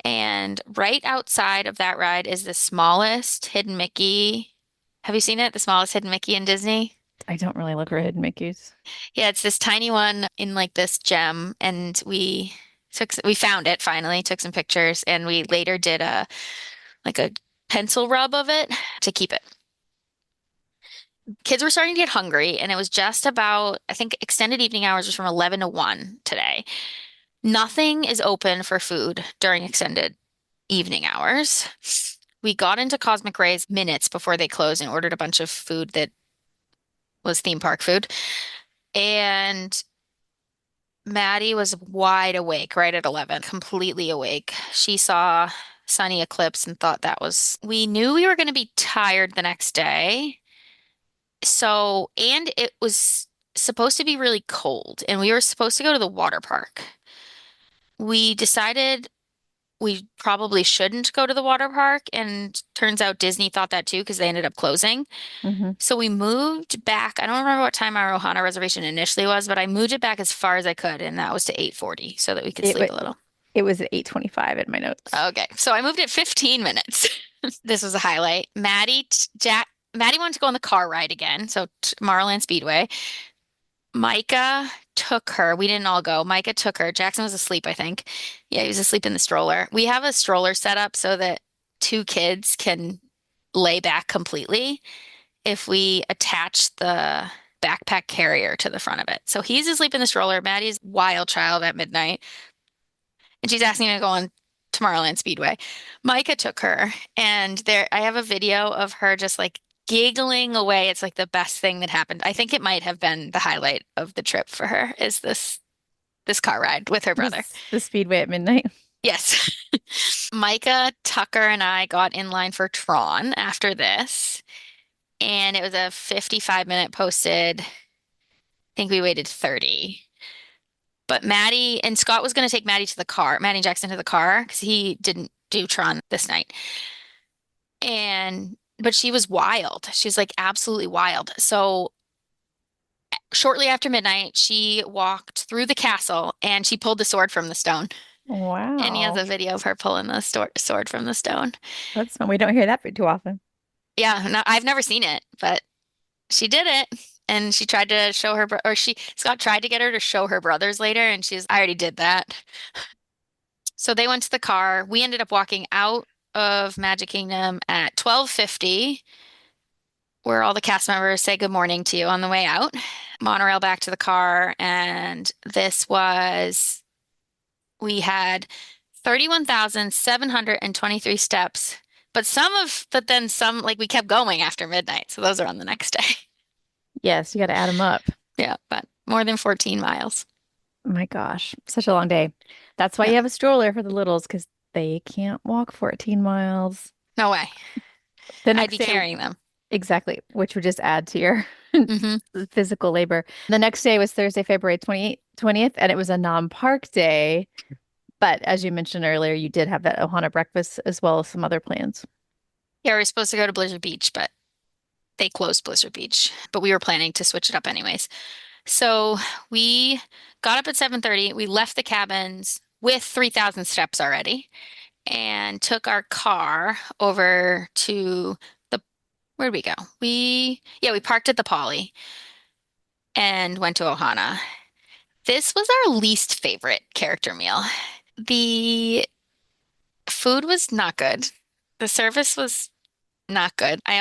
And right outside of that ride is the smallest hidden Mickey. Have you seen it? The smallest hidden Mickey in Disney? I don't really look for hidden Mickeys. Yeah, it's this tiny one in like this gem, and we found it finally, took some pictures, and we later did a pencil rub of it to keep it. Kids were starting to get hungry, and it was just about, I think extended evening hours was from 11 to 1 today. Nothing is open for food during extended evening hours. We got into Cosmic Rays minutes before they closed and ordered a bunch of food that was theme park food. And Maddie was wide awake right at 11, completely awake. She saw sunny eclipse and thought we knew we were going to be tired the next day. So, and it was supposed to be really cold, and we were supposed to go to the water park. We decided we probably shouldn't go to the water park, and turns out Disney thought that too because they ended up closing. Mm-hmm. So we moved back. I don't remember what time our Ohana reservation initially was, but I moved it back as far as I could, and that was to 8:40 so that we could sleep a little. It was at 8:25 in my notes. Okay, so I moved it 15 minutes. This was a highlight. Maddie wanted to go on the car ride again, so Tomorrowland Speedway. Micah took her. We didn't all go. Micah took her. Jackson was asleep, I think. Yeah, he was asleep in the stroller. We have a stroller set up so that 2 kids can lay back completely if we attach the backpack carrier to the front of it. So he's asleep in the stroller. Maddie's wild child at midnight, and she's asking me to go on Tomorrowland Speedway. Micah took her, and I have a video of her just like giggling away. It's like the best thing that happened. I think it might have been the highlight of the trip for her is this car ride with her brother. The Speedway at midnight. Yes. Micah, Tucker, and I got in line for Tron after this, and it was a 55-minute posted. I think we waited 30. But Maddie and Scott was going to take Maddie Jackson to the car because he didn't do Tron this night. But she was wild. She was like absolutely wild. So shortly after midnight, she walked through the castle and she pulled the sword from the stone. And he has Wow. a video of her pulling the sword from the stone. That's fun. We don't hear that too often. Yeah, no, I've never seen it, but she did it. And she tried to show her, Scott tried to get her to show her brothers later, and I already did that. So they went to the car. We ended up walking out of Magic Kingdom at 12:50, where all the cast members say good morning to you on the way out. Monorail back to the car, and we had 31,723 steps, but then some, like we kept going after midnight. So those are on the next day. Yes, you got to add them up. Yeah, but more than 14 miles. Oh my gosh, such a long day. That's why Yeah, you have a stroller for the littles because they can't walk 14 miles. no way. The I'd next be day, carrying them. exactly, which would just add to your Hmm. physical labor. The next day was Thursday, February 20th, and it was a non-park day. But as you mentioned earlier, you did have that Ohana breakfast as well as some other plans. Yeah, we were supposed to go to Blizzard Beach, but they closed Blizzard Beach. But we were planning to switch it up anyways. So we got up at 7:30. We left the cabins with 3,000 steps already and took our car over to the, where'd we go? We parked at the Poly and went to Ohana. This was our least favorite character meal. The food was not good. The service was not good. I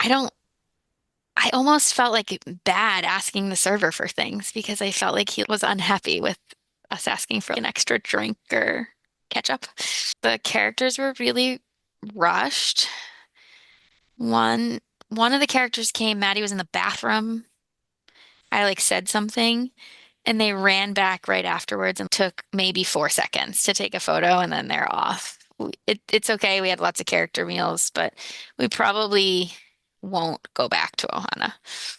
don't, I almost felt like bad asking the server for things because I felt like he was unhappy with us asking for an extra drink or ketchup. The characters were really rushed. One of the characters came, Maddie was in the bathroom. I like said something and they ran back right afterwards and took maybe 4 seconds to take a photo and then they're off. It's okay. We had lots of character meals, but we probably won't go back to Ohana.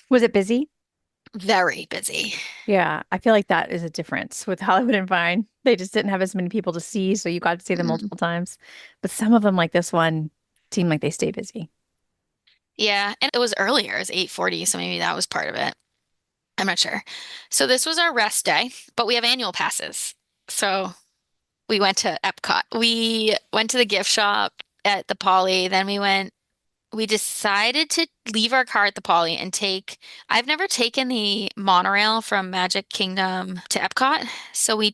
Was it busy? Very busy. Yeah, I feel like that is a difference with Hollywood and Vine. They just didn't have as many people to see, so you got to see them Mm. multiple times. But some of them, like this one, seem like they stay busy. Yeah, and it was earlier. It was 8:40, so maybe that was part of it. I'm not sure. So this was our rest day, but we have annual passes. So we went to Epcot. We went to the gift shop at the Poly. We decided to leave our car at the Poly and I've never taken the monorail from Magic Kingdom to Epcot. So we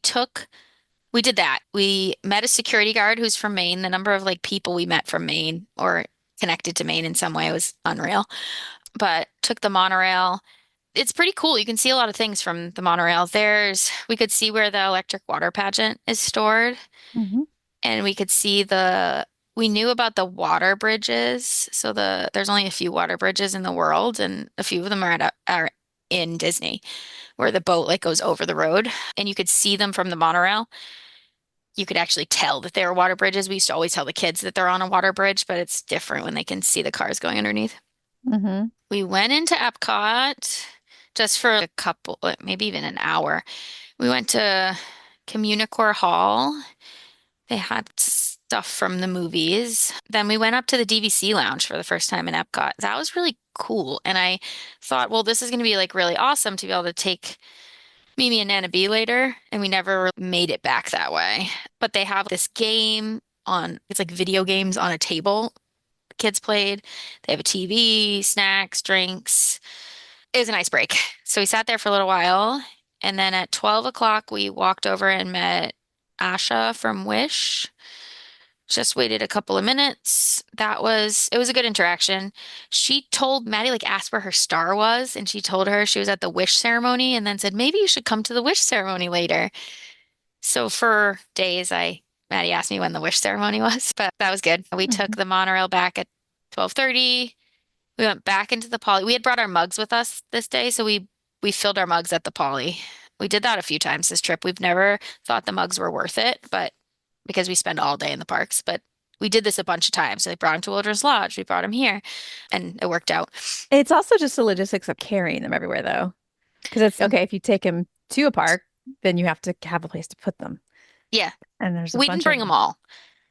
did that. We met a security guard who's from Maine. The number of like people we met from Maine or connected to Maine in some way was unreal. But took the monorail. It's pretty cool. You can see a lot of things from the monorail. We could see where the electric water pageant is stored, Hmm. and we knew about the water bridges. So there's only a few water bridges in the world, and a few of them are in Disney, where the boat like goes over the road, and you could see them from the monorail. You could actually tell that they were water bridges. We used to always tell the kids that they're on a water bridge, but it's different when they can see the cars going underneath. Hmm. We went into Epcot just for a couple, maybe even an hour. We went to Communicore Hall. They had stuff from the movies. Then we went up to the DVC lounge for the first time in Epcot. That was really cool. And I thought, well, this is going to be like really awesome to be able to take Mimi and Nana B later. And we never made it back that way. But they have this game it's like video games on a table. Kids played. They have a TV, snacks, drinks. It was a nice break. So we sat there for a little while. And then at 12 o'clock, we walked over and met Asha from Wish. Just waited a couple of minutes. It was a good interaction. She told Maddie, like, asked where her star was, and she told her she was at the Wish ceremony and then said, maybe you should come to the Wish ceremony later. So for days, Maddie asked me when the Wish ceremony was, but that was good. We took the monorail back at 12:30. We went back into the Poly. We had brought our mugs with us this day, so we filled our mugs at the Poly. We did that a few times this trip. We've never thought the mugs were worth it, but because we spend all day in the parks, but we did this a bunch of times. So they brought him to Wilderness Lodge. We brought him here, and it worked out. It's also just the logistics of carrying them everywhere, though. Because it's okay if you take them to a park, then you have to have a place to put them. Yeah, And there's a we didn't bunch of bring them them. all.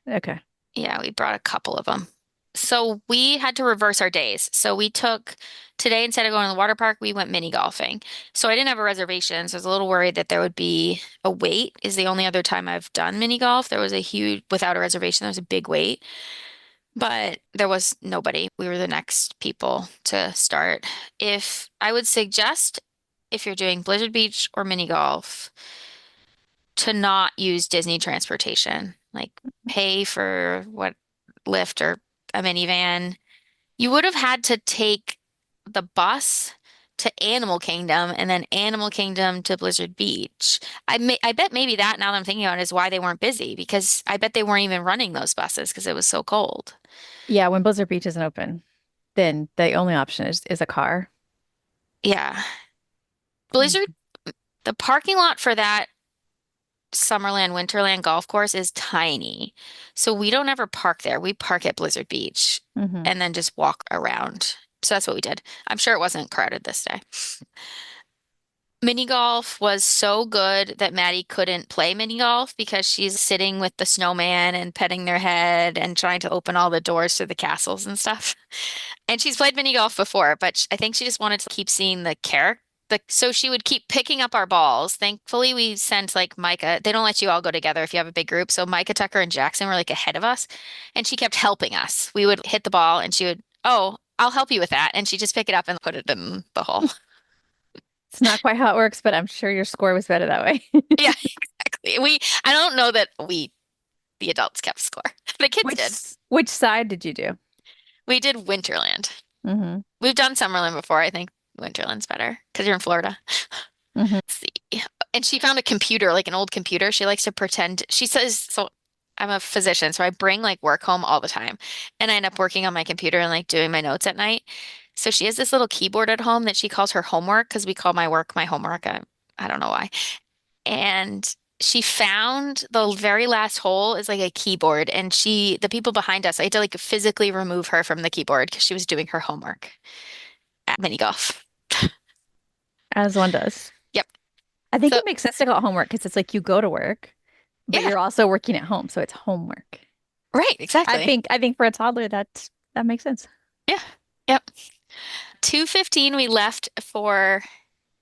Okay. Yeah, we brought a couple of them. So we had to reverse our days. So we took today, instead of going to the water park, we went mini golfing. So I didn't have a reservation. So I was a little worried that there would be a wait. Is the only other time I've done mini golf. There was a huge, without a reservation, there was a big wait, but there was nobody. We were the next people to start. If I would suggest, if you're doing Blizzard Beach or mini golf, to not use Disney transportation. Like pay for what Lyft or a minivan. You would have had to take the bus to Animal Kingdom and then Animal Kingdom to Blizzard Beach. I bet maybe that, now that I'm thinking about it, is why they weren't busy, because I bet they weren't even running those buses because it was so cold. Yeah, when Blizzard Beach isn't open, then the only option is a car. Yeah. Mm. Blizzard, the parking lot for that Summerland, Winterland golf course is tiny. So we don't ever park there. We park at Blizzard Beach Hmm. and then just walk around. So that's what we did. I'm sure it wasn't crowded this day. Mini golf was so good that Maddie couldn't play mini golf because she's sitting with the snowman and petting their head and trying to open all the doors to the castles and stuff. And she's played mini golf before, but I think she just wanted to keep seeing the character. So she would keep picking up our balls. Thankfully, we sent like Micah. They don't let you all go together if you have a big group. So Micah, Tucker, and Jackson were like ahead of us, and she kept helping us. We would hit the ball, and she would, oh, I'll help you with that, and she'd just pick it up and put it in the hole. It's not quite how it works, but I'm sure your score was better that way. Yeah, exactly. I don't know that the adults kept score. The kids Which did. which side did you do? We did Winterland. Hmm. We've done Summerland before. I think Winterland's better because you're in Florida. Hmm. Let's see. And she found a computer, like an old computer. She likes to pretend. She says, so I'm a physician, so I bring like work home all the time. And I end up working on my computer and like doing my notes at night. So she has this little keyboard at home that she calls her homework because we call my work my homework. I don't know why. And she found the very last hole is like a keyboard. And the people behind us, I had to like physically remove her from the keyboard because she was doing her homework at mini golf. As one does. Yep. I think So it makes sense to call it homework because it's like you go to work, but yeah, you're also working at home, so it's homework. right, I exactly. think I think for a toddler that makes sense. Yeah. Yep. 2:15 we left for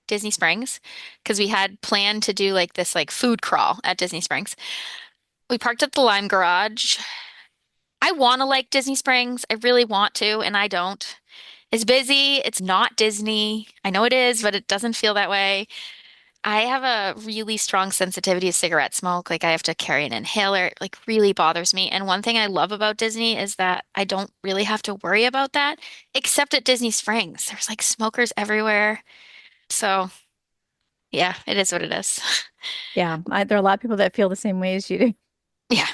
Disney Springs because we had planned to do like this like food crawl at Disney Springs. We parked at the Lime Garage. I want to like Disney Springs. I really want to, and I don't. It's busy. It's not Disney. I know it is, but it doesn't feel that way. I have a really strong sensitivity to cigarette smoke. Like I have to carry an inhaler. It like really bothers me. And one thing I love about Disney is that I don't really have to worry about that, except at Disney Springs. There's like smokers everywhere. So yeah, it is what it is. Yeah, there are a lot of people that feel the same way as you do Yeah.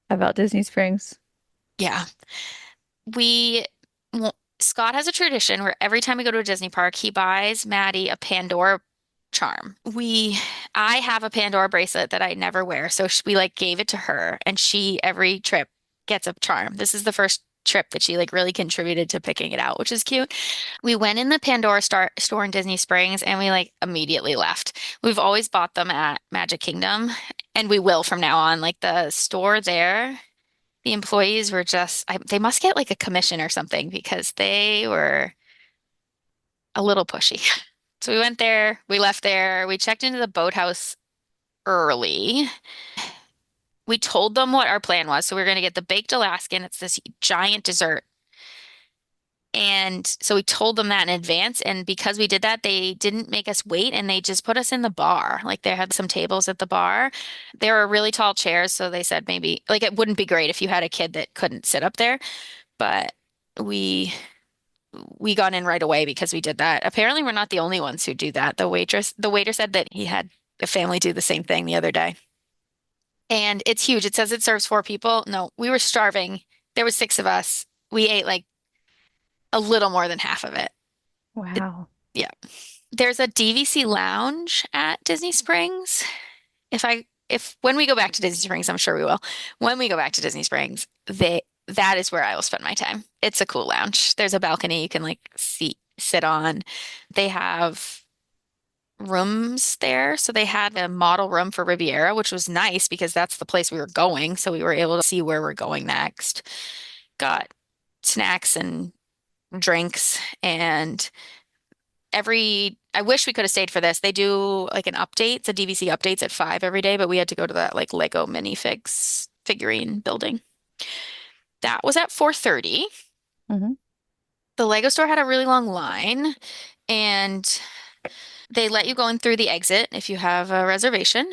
about Disney Springs. Yeah. We, well, Scott has a tradition where every time we go to a Disney park, he buys Maddie a Pandora charm. I have a Pandora bracelet that I never wear. So we like gave it to her and she every trip gets a charm. This is the first trip that she like really contributed to picking it out, which is cute. We went in the Pandora store in Disney Springs and we like immediately left. We've always bought them at Magic Kingdom and we will from now on. Like the store there, the employees were they must get like a commission or something because they were a little pushy. So we went there, we left there, we checked into the boathouse early. We told them what our plan was. So we were going to get the baked Alaskan. It's this giant dessert. And so we told them that in advance. And because we did that, they didn't make us wait and they just put us in the bar. Like they had some tables at the bar. There were really tall chairs. So they said maybe like it wouldn't be great if you had a kid that couldn't sit up there. But we we got in right away because we did that. Apparently, we're not the only ones who do that. The waiter said that he had a family do the same thing the other day. And it's huge. It says it serves four people. No, we were starving. There was six of us. We ate like a little more than half of it. Wow. Yeah. There's a DVC lounge at Disney Springs. If when we go back to Disney Springs, I'm sure we will. When we go back to Disney Springs, that is where I will spend my time. It's a cool lounge. There's a balcony you can like sit on. They have rooms there. So they had a model room for Riviera, which was nice because that's the place we were going. So we were able to see where we're going next. Got snacks and drinks and I wish we could have stayed for this. They do like an update, it's a DVC updates at 5 every day, but we had to go to that like Lego minifigs figurine building. That was at 4:30. Hmm. The Lego store had a really long line and they let you go in through the exit if you have a reservation.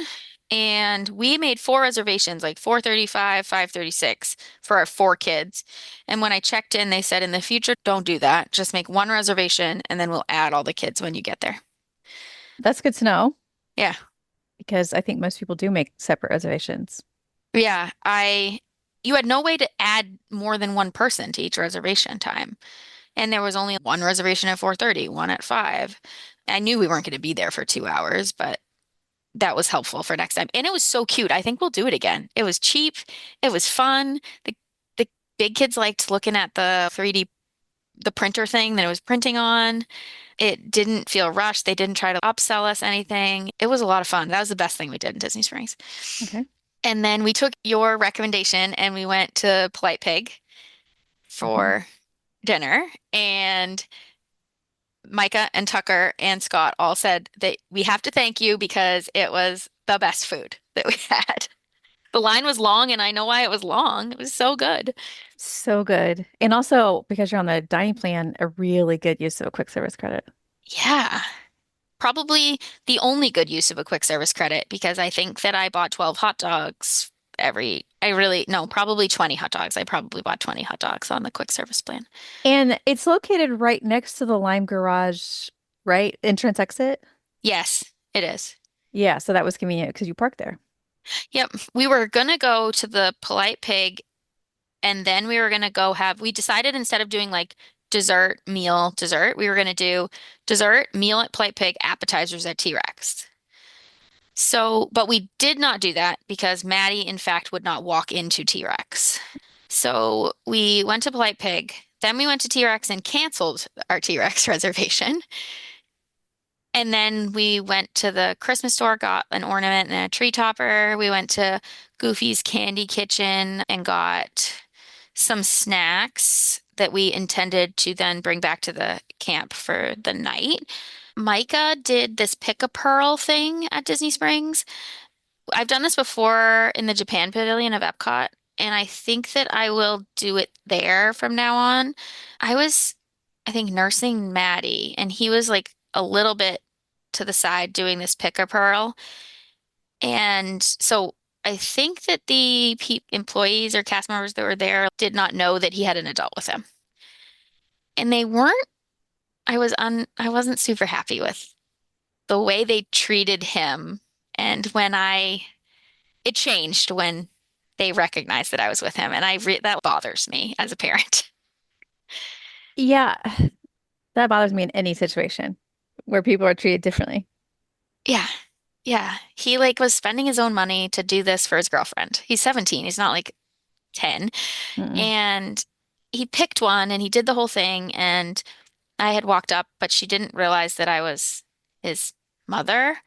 And we made 4 reservations, like 4:35, 5:36 for our 4 kids. And when I checked in, they said in the future, don't do that. Just make 1 reservation and then we'll add all the kids when you get there. That's good to know Yeah. because I think most people do make separate reservations. Yeah. You had no way to add more than 1 person to each reservation time. And there was only 1 reservation at 4:30, one at 5. I knew we weren't going to be there for 2 hours, but that was helpful for next time. And it was so cute. I think we'll do it again. It was cheap. It was fun. The big kids liked looking at the 3D, the printer thing that it was printing on. It didn't feel rushed. They didn't try to upsell us anything. It was a lot of fun. That was the best thing we did in Disney Springs. Okay. And then we took your recommendation and we went to Polite Pig Mhm. for dinner. And Micah and Tucker and Scott all said that we have to thank you because it was the best food that we had. The line was long, and I know why it was long. It was so good. So good. And also, because you're on the dining plan, a really good use of a quick service credit. Yeah. Probably the only good use of a quick service credit because I think that I bought 12 hot dogs no, probably 20 hot dogs. I probably bought 20 hot dogs on the quick service plan. And it's located right next to the Lime Garage, right? Entrance exit. Yes, it is. Yeah, so that was convenient because you parked there. Yep. We were gonna go to the Polite Pig and then we were gonna we decided instead of doing like dessert, meal, dessert, we were gonna do dessert, meal at Polite Pig, appetizers at T-Rex. So, but we did not do that because Maddie, in fact, would not walk into T-Rex. So we went to Polite Pig, then we went to T-Rex and canceled our T-Rex reservation. And then we went to the Christmas store, got an ornament and a tree topper. We went to Goofy's Candy Kitchen and got some snacks that we intended to then bring back to the camp for the night. Micah did this pick a pearl thing at Disney Springs. I've done this before in the Japan Pavilion of Epcot, and I think that I will do it there from now on. I was, I think, nursing Maddie, and he was like a little bit to the side doing this pick a pearl. And so I think that the pe employees or cast members that were there did not know that he had an adult with him. And they weren't, I wasn't super happy with the way they treated him. And it changed when they recognized that I was with him. And that bothers me as a parent. Yeah, that bothers me in any situation where people are treated differently. Yeah. Yeah. He like was spending his own money to do this for his girlfriend. He's 17. He's not like 10. Mm-mm. And he picked one and he did the whole thing. And I had walked up, but she didn't realize that I was his mother.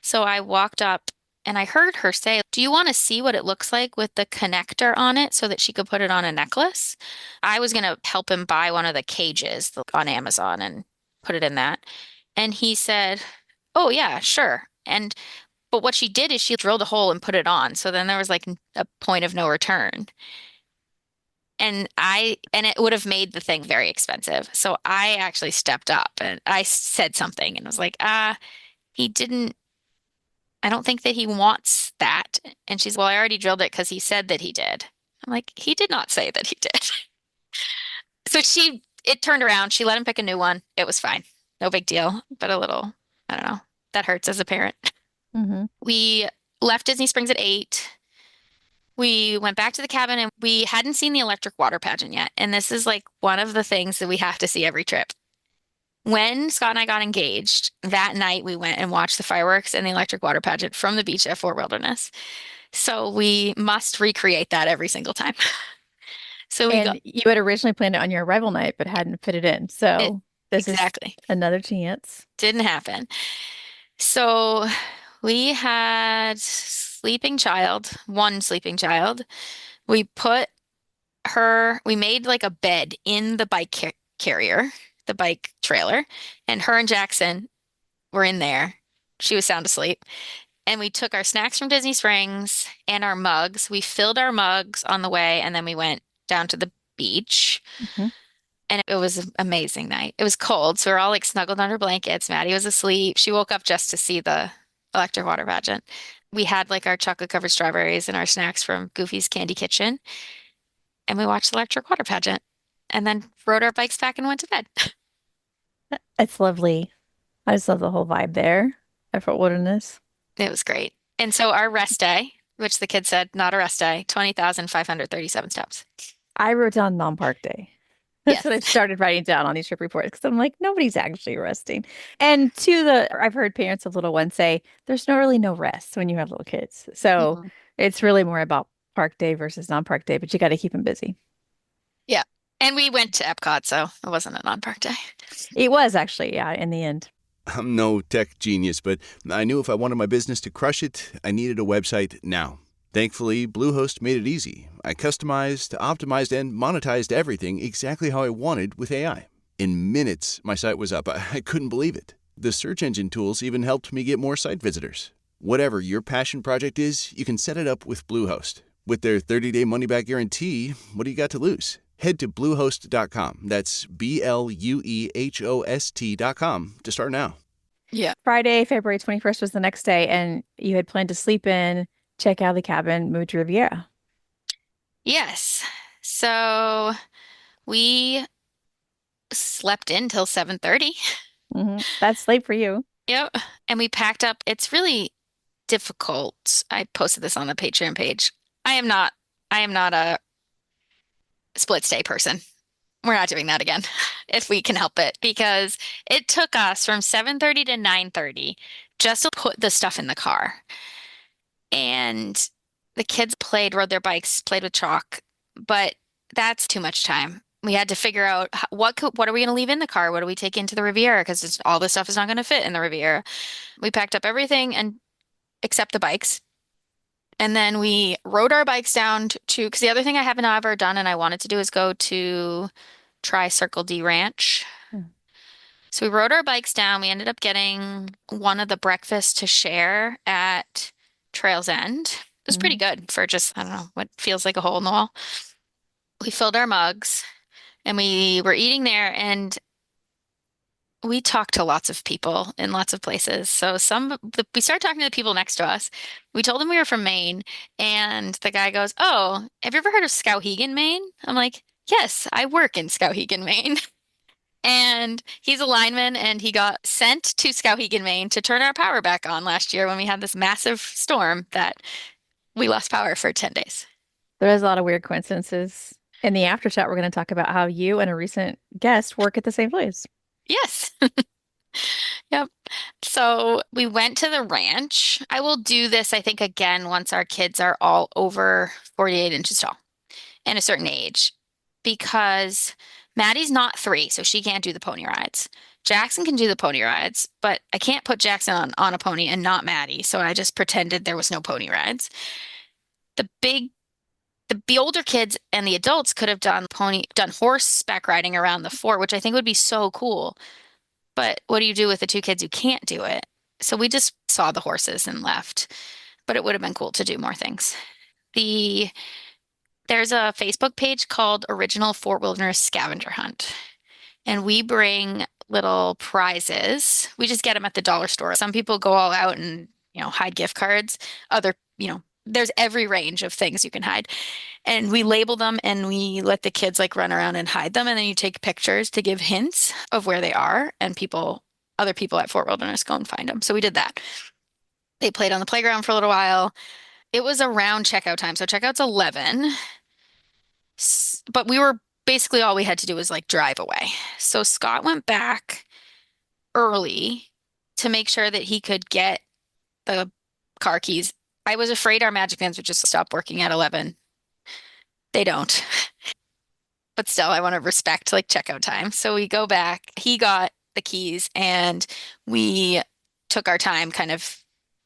So I walked up and I heard her say, do you want to see what it looks like with the connector on it so that she could put it on a necklace? I was going to help him buy one of the cages on Amazon and put it in that. And he said, oh, yeah, sure. But what she did is she drilled a hole and put it on. So then there was like a point of no return. And it would have made the thing very expensive. So I actually stepped up and I said something and was like, he didn't, I don't think that he wants that. And she's, well, I already drilled it because he said that he did. I'm like, he did not say that he did. So it turned around. She let him pick a new one. It was fine. No big deal, but a little, I don't know. That hurts as a parent. Hmm. We left Disney Springs at 8. We went back to the cabin and we hadn't seen the electric water pageant yet. And this is like one of the things that we have to see every trip. When Scott and I got engaged, that night we went and watched the fireworks and the electric water pageant from the beach at Fort Wilderness. So we must recreate that every single time. So we got And you had originally planned it on your arrival night, but hadn't fit it in. it So this is exactly. another chance. Didn't happen. So we had one sleeping child. We put we made like a bed in the bike carrier, the bike trailer, and her and Jackson were in there. She was sound asleep. And we took our snacks from Disney Springs and our mugs. We filled our mugs on the way, and then we went down to the beach. Mhm. And it was an amazing night. It was cold, so we were all like snuggled under blankets. Maddie was asleep. She woke up just to see the electric water pageant. We had like our chocolate covered strawberries and our snacks from Goofy's Candy Kitchen, and we watched the electric water pageant and then rode our bikes back and went to bed. It's lovely. I just love the whole vibe there at Fort Wilderness. It was great. And so our rest day, which the kid said, not a rest day, 20,537 steps. I wrote down non-park day. That's Yes. what I've started writing down on these trip reports because I'm like, nobody's actually resting. And I've heard parents of little ones say there's no rest when you have little kids. So Mhm. it's really more about park day versus non-park day, but you got to keep them busy. Yeah. And we went to Epcot, so it wasn't a non-park day. It was actually, yeah, in the end. I'm no tech genius, but I knew if I wanted my business to crush it, I needed a website now. Thankfully, Bluehost made it easy. I customized, optimized, and monetized everything exactly how I wanted with AI. In minutes, my site was up. I couldn't believe it. The search engine tools even helped me get more site visitors. Whatever your passion project is, you can set it up with Bluehost. With their 30-day money-back guarantee, what do you got to lose? Head to Bluehost.com. That's BLUEHOST.com to start now. Yeah. Friday, February 21st was the next day, and you had planned to sleep in, check out the cabin, move to Riviera. Yes. So we slept in till 7:30. That's late for you. Yep. And we packed up. It's really difficult. I posted this on the Patreon page. I am not a split stay person. We're not doing that again if we can help it because it took us from 7:30 to 9:30 just to put the stuff in the car. And the kids rode their bikes, played with chalk, but that's too much time. We had to figure out what are we going to leave in the car? What do we take into the Riviera? Because all this stuff is not going to fit in the Riviera. We packed up everything and except the bikes. And then we rode our bikes down because the other thing I haven't ever done and I wanted to do is go to try Circle D Ranch. Hmm. So we rode our bikes down. We ended up getting one of the breakfasts to share at Trail's End. It was pretty Mhm. good for just, I don't know, what feels like a hole in the wall. We filled our mugs and we were eating there and we talked to lots of people in lots of places. So we started talking to the people next to us. We told them we were from Maine, and the guy goes, "Oh, have you ever heard of Skowhegan, Maine?" I'm like, "Yes, I work in Skowhegan, Maine." And he's a lineman, and he got sent to Skowhegan, Maine to turn our power back on last year when we had this massive storm that we lost power for 10 days. There's a lot of weird coincidences. In the after chat, we're going to talk about how you and a recent guest work at the same place. Yes. Yep. So we went to the ranch. I will do this, I think, again once our kids are all over 48 inches tall and a certain age, because Maddie's not 3, so she can't do the pony rides. Jackson can do the pony rides, but I can't put Jackson on a pony and not Maddie, so I just pretended there was no pony rides. The big the older kids and the adults could have done horseback riding around the fort, which I think would be so cool. But what do you do with the 2 kids who can't do it? So we just saw the horses and left. But it would have been cool to do more things. There's a Facebook page called Original Fort Wilderness Scavenger Hunt. And we bring little prizes. We just get them at the dollar store. Some people go all out and, hide gift cards. There's every range of things you can hide. And we label them and we let the kids like run around and hide them. And then you take pictures to give hints of where they are, and other people at Fort Wilderness go and find them. So we did that. They played on the playground for a little while. It was around checkout time. So checkout's 11. But basically all we had to do was like drive away. So Scott went back early to make sure that he could get the car keys. I was afraid our magic bands would just stop working at 11. They don't. But still, I want to respect like checkout time. So we go back. He got the keys and we took our time kind of.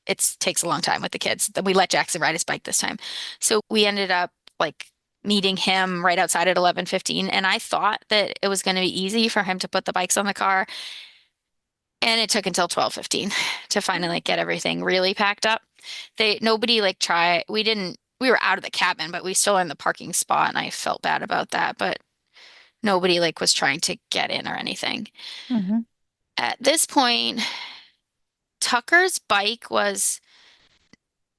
It takes a long time with the kids. We let Jackson ride his bike this time. So we ended up like meeting him right outside at 11:15, and I thought that it was going to be easy for him to put the bikes on the car. And it took until 12:15 to finally like get everything really packed up. Nobody like we were out of the cabin, but we still were in the parking spot and I felt bad about that, but nobody like was trying to get in or anything. Mm-hmm. At this point, Tucker's bike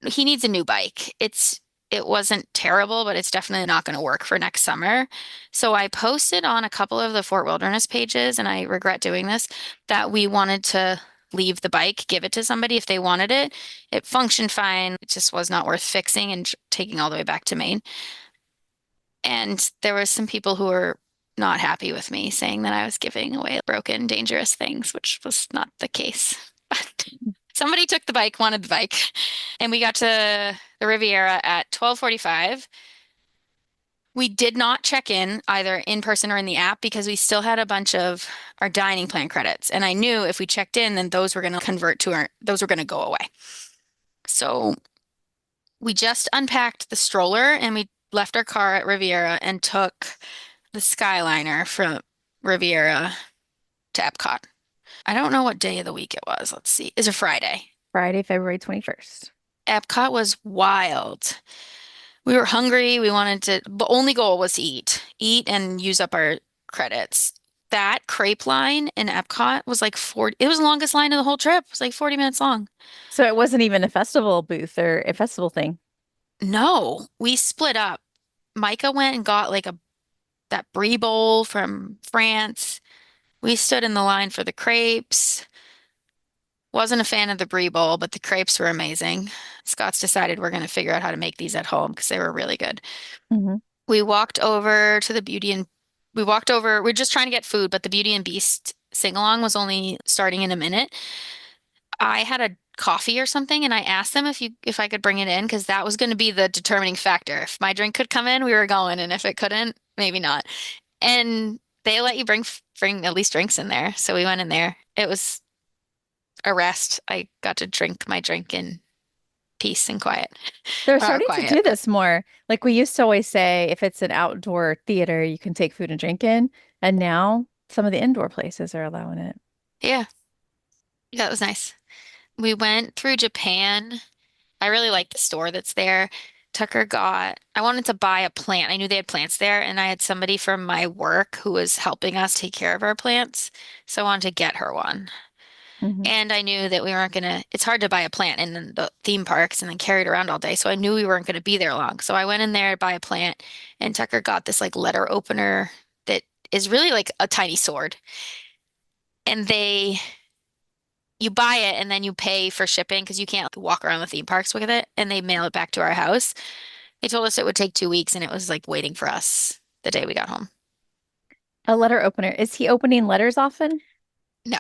he needs a new bike. It wasn't terrible, but it's definitely not going to work for next summer. So I posted on a couple of the Fort Wilderness pages, and I regret doing this, that we wanted to leave the bike, give it to somebody if they wanted it. It functioned fine. It just was not worth fixing and taking all the way back to Maine. And there were some people who were not happy with me saying that I was giving away broken, dangerous things, which was not the case. But somebody took the bike, wanted the bike, and we got to the Riviera at 12:45. We did not check in either in person or in the app because we still had a bunch of our dining plan credits. And I knew if we checked in, then those were going to those were going to go away. So we just unpacked the stroller and we left our car at Riviera and took the Skyliner from Riviera to Epcot. I don't know what day of the week it was. Let's see. It's a Friday. Friday, February 21st. Epcot was wild. We were hungry. The only goal was to eat and use up our credits. That crepe line in Epcot was like 40, it was the longest line of the whole trip. It was like 40 minutes long. So it wasn't even a festival booth or a festival thing. No, we split up. Micah went and got like that brie bowl from France. We stood in the line for the crepes. Wasn't a fan of the brie bowl, but the crepes were amazing. Scott's decided we're going to figure out how to make these at home because they were really good. Mm-hmm. We walked over to the we're just trying to get food, but the Beauty and Beast sing-along was only starting in a minute. I had a coffee or something, and I asked them if I could bring it in because that was going to be the determining factor. If my drink could come in, we were going, and if it couldn't, maybe not. And they let you bring at least drinks in there. So we went in there. It was a rest. I got to drink my drink in peace and quiet. They're starting to do this more. Like we used to always say, if it's an outdoor theater, you can take food and drink in. And now some of the indoor places are allowing it. Yeah. Yeah, it was nice. We went through Japan. I really like the store that's there. I wanted to buy a plant. I knew they had plants there, and I had somebody from my work who was helping us take care of our plants. So I wanted to get her one. Mm-hmm. And I knew that we weren't it's hard to buy a plant in the theme parks and then carry it around all day. So I knew we weren't going to be there long. So I went in there to buy a plant, and Tucker got this like letter opener that is really like a tiny sword. And you buy it and then you pay for shipping because you can't walk around the theme parks with it, and they mail it back to our house. They told us it would take 2 weeks, and it was like waiting for us the day we got home. A letter opener. Is he opening letters often? No.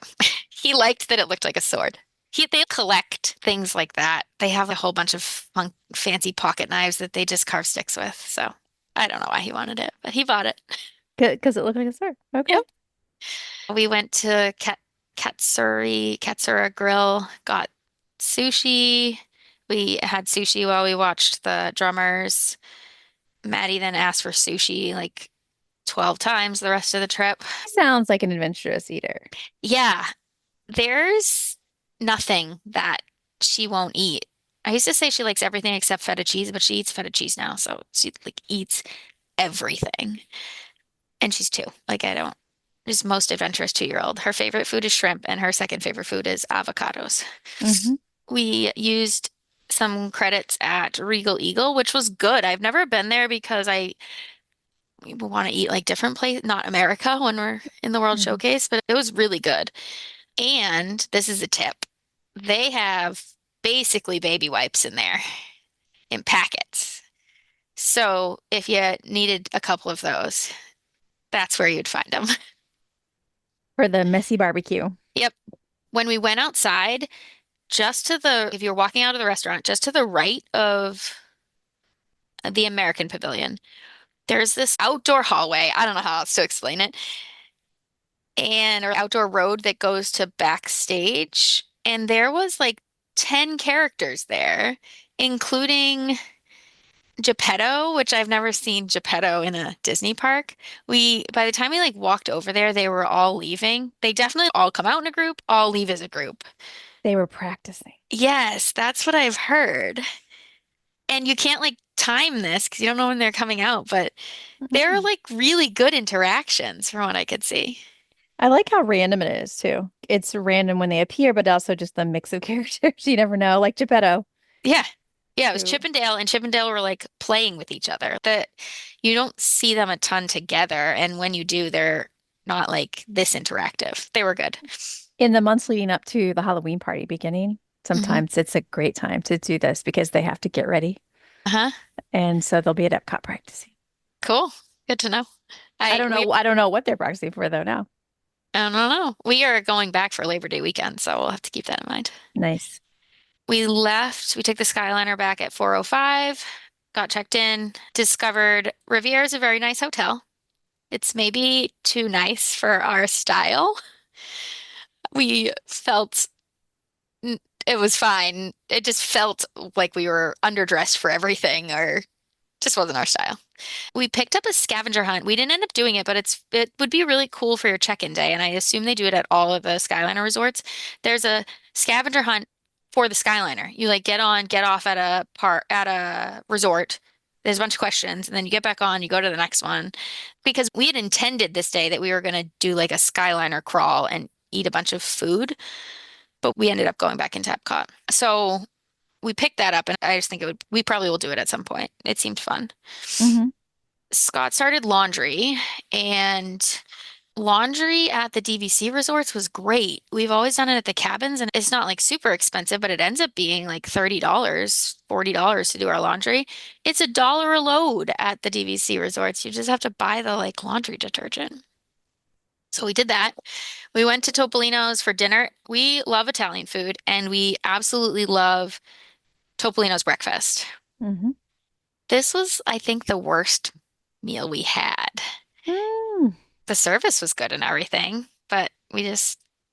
He liked that it looked like a sword. They collect things like that. They have a whole bunch of fancy pocket knives that they just carve sticks with. So I don't know why he wanted it, but he bought it. Because it looked like a sword. Okay. Yep. We went to Katsura Grill, got sushi. We had sushi while we watched the drummers. Maddie then asked for sushi like 12 times the rest of the trip. Sounds like an adventurous eater. Yeah. There's nothing that she won't eat. I used to say she likes everything except feta cheese, but she eats feta cheese now, so she like eats everything. And she's 2. Like she's most adventurous 2-year-old. Her favorite food is shrimp, and her second favorite food is avocados. Mm-hmm. We used some credits at Regal Eagle, which was good. I've never been there because we want to eat like different places, not America when we're in the World Mm-hmm. Showcase, but it was really good. And this is a tip. They have basically baby wipes in there in packets. So if you needed a couple of those, that's where you'd find them. For the messy barbecue. Yep. When we went outside, if you're walking out of the restaurant, just to the right of the American Pavilion, there's this outdoor hallway. I don't know how else to explain it. Or outdoor road that goes to backstage. and there was like 10 characters there, including Geppetto, which I've never seen Geppetto in a Disney park. By the time we like walked over there, they were all leaving. They definitely all come out in a group, all leave as a group. They were practicing. Yes, that's what I've heard. And you can't like time this because you don't know when they're coming out, but they're Mhm. like really good interactions from what I could see. I like how random it is too. It's random when they appear, but also just the mix of characters. You never know, like Geppetto, Yeah. Yeah, it was who Chippendale and Chippendale were like playing with each other. That you don't see them a ton together, and when you do, they're not like this interactive. They were good. in the months leading up to the Halloween party beginning, Hmm. sometimes it's a great time to do this because they have to get ready. Uh-huh. And so they'll be at Epcot practicing. Cool. Good to know. I I don't we know. I don't know what they're practicing for though now. I don't know. We are going back for Labor Day weekend, so we'll have to keep that in mind. Nice. We took the Skyliner back at 4:05, got checked in, discovered Riviera is a very nice hotel. It's maybe too nice for our style. We felt it was fine. It just felt like we were underdressed for everything or just wasn't our style. We picked up a scavenger hunt. We didn't end up doing it, but it would be really cool for your check-in day, and I assume they do it at all of the Skyliner resorts. There's a scavenger hunt for the Skyliner. You like get on, get off at a resort. There's a bunch of questions, and then you get back on, you go to the next one. Because we had intended this day that we were going to do like a Skyliner crawl and eat a bunch of food, but we ended up going back into Epcot. So we picked that up, and I just think we probably will do it at some point. It seemed fun. Hmm. Scott started laundry, and laundry at the DVC resorts was great. We've always done it at the cabins, and it's not like super expensive, but it ends up being like $30, $40 to do our laundry. It's $1 a load at the DVC resorts. You just have to buy the like laundry detergent. So we did that. We went to Topolino's for dinner. We love Italian food, and we absolutely love Topolino's breakfast. Hmm. This was, I think, the worst meal we had. Mm. The service was good and everything, but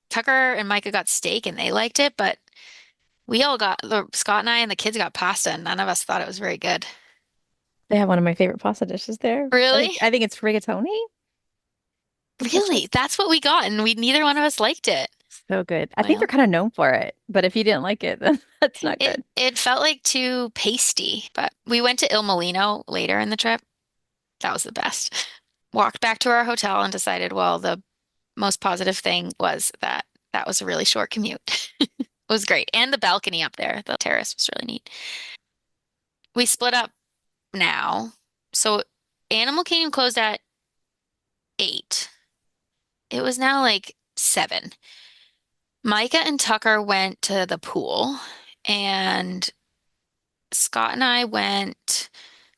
Tucker and Micah got steak and they liked it, but Scott and I and the kids got pasta and none of us thought it was very good. They have one of my favorite pasta dishes there. Really? I think it's rigatoni. Is that Really? That's what we got and neither one of us liked it. so good? I think they're Well, kind of known for it, but if you didn't like it, then that's not it good. it felt like too pasty, but we went to Il Molino later in the trip. That was the best. Walked back to our hotel and decided, well, the most positive thing was that that was a really short commute. It was great. And the balcony up there, the terrace was really neat. We split up now. So Animal Kingdom closed at 8. It was now like 7. Micah and Tucker went to the pool, and Scott and I went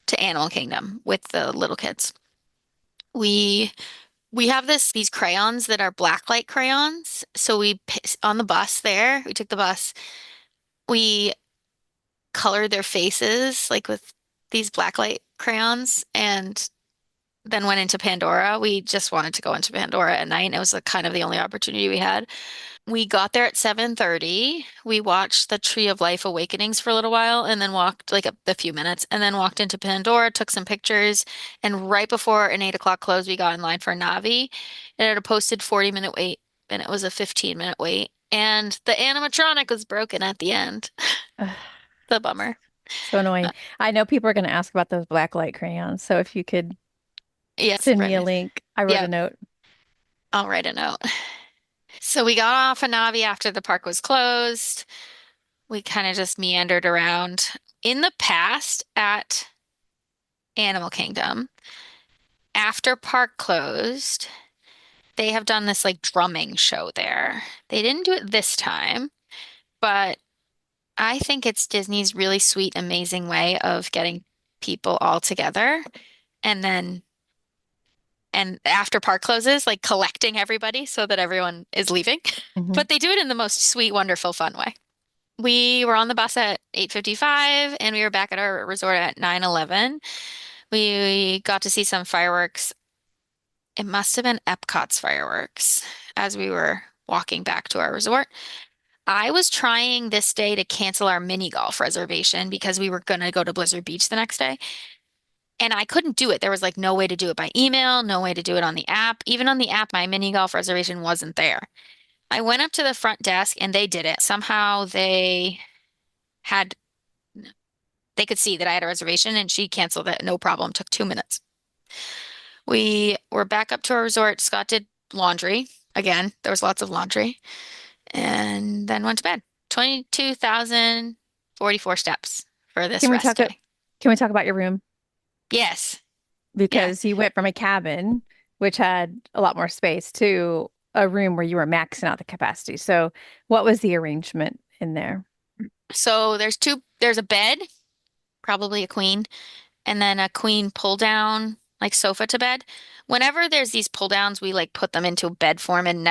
to Animal Kingdom with the little kids. We we have these crayons that are blacklight crayons. So on the bus there, we took the bus. We colored their faces like with these blacklight crayons and then went into Pandora. We just wanted to go into Pandora at night. And it was like kind of the only opportunity we had. We got there at 7:30. We watched the Tree of Life Awakenings for a little while and then walked like a few minutes and then walked into Pandora, took some pictures. And right before an 8 o'clock close, we got in line for Navi. It had a posted 40-minute wait and it was a 15-minute wait. And the animatronic was broken at the end. Ugh, The bummer. so annoying. I know people are going to ask about those black light crayons, so if you could Yes, send me a right. link, I wrote a Yeah, note. I'll write a note. So we got off of Navi after the park was closed. We kind of just meandered around. In the past at Animal Kingdom, after park closed, they have done this like drumming show there. They didn't do it this time, but I think it's Disney's really sweet, amazing way of getting people all together and then and after park closes, like collecting everybody so that everyone is leaving. Hmm. But they do it in the most sweet, wonderful, fun way. We were on the bus at 8:55 and we were back at our resort at 9:11. We got to see some fireworks. It must have been Epcot's fireworks as we were walking back to our resort. I was trying this day to cancel our mini golf reservation because we were going to go to Blizzard Beach the next day. And I couldn't do it. There was like no way to do it by email, no way to do it on the app. Even on the app, my mini golf reservation wasn't there. I went up to the front desk and they did it. Somehow had, they could see that I had a reservation and she canceled it. No problem. Took 2 minutes. We were back up to our resort. Scott did laundry. Again, there was lots of laundry. And then went to bed. 22,044 steps for this Can we rest talk? day. Can we talk about your room? Yes. Because you went from a cabin, which had a lot more space, to a room where you were maxing out the capacity. So, what was the arrangement in there? So there's a bed, probably a queen, and then a queen pull down, like sofa to bed. Whenever there's these pull downs, we like put them into bed form and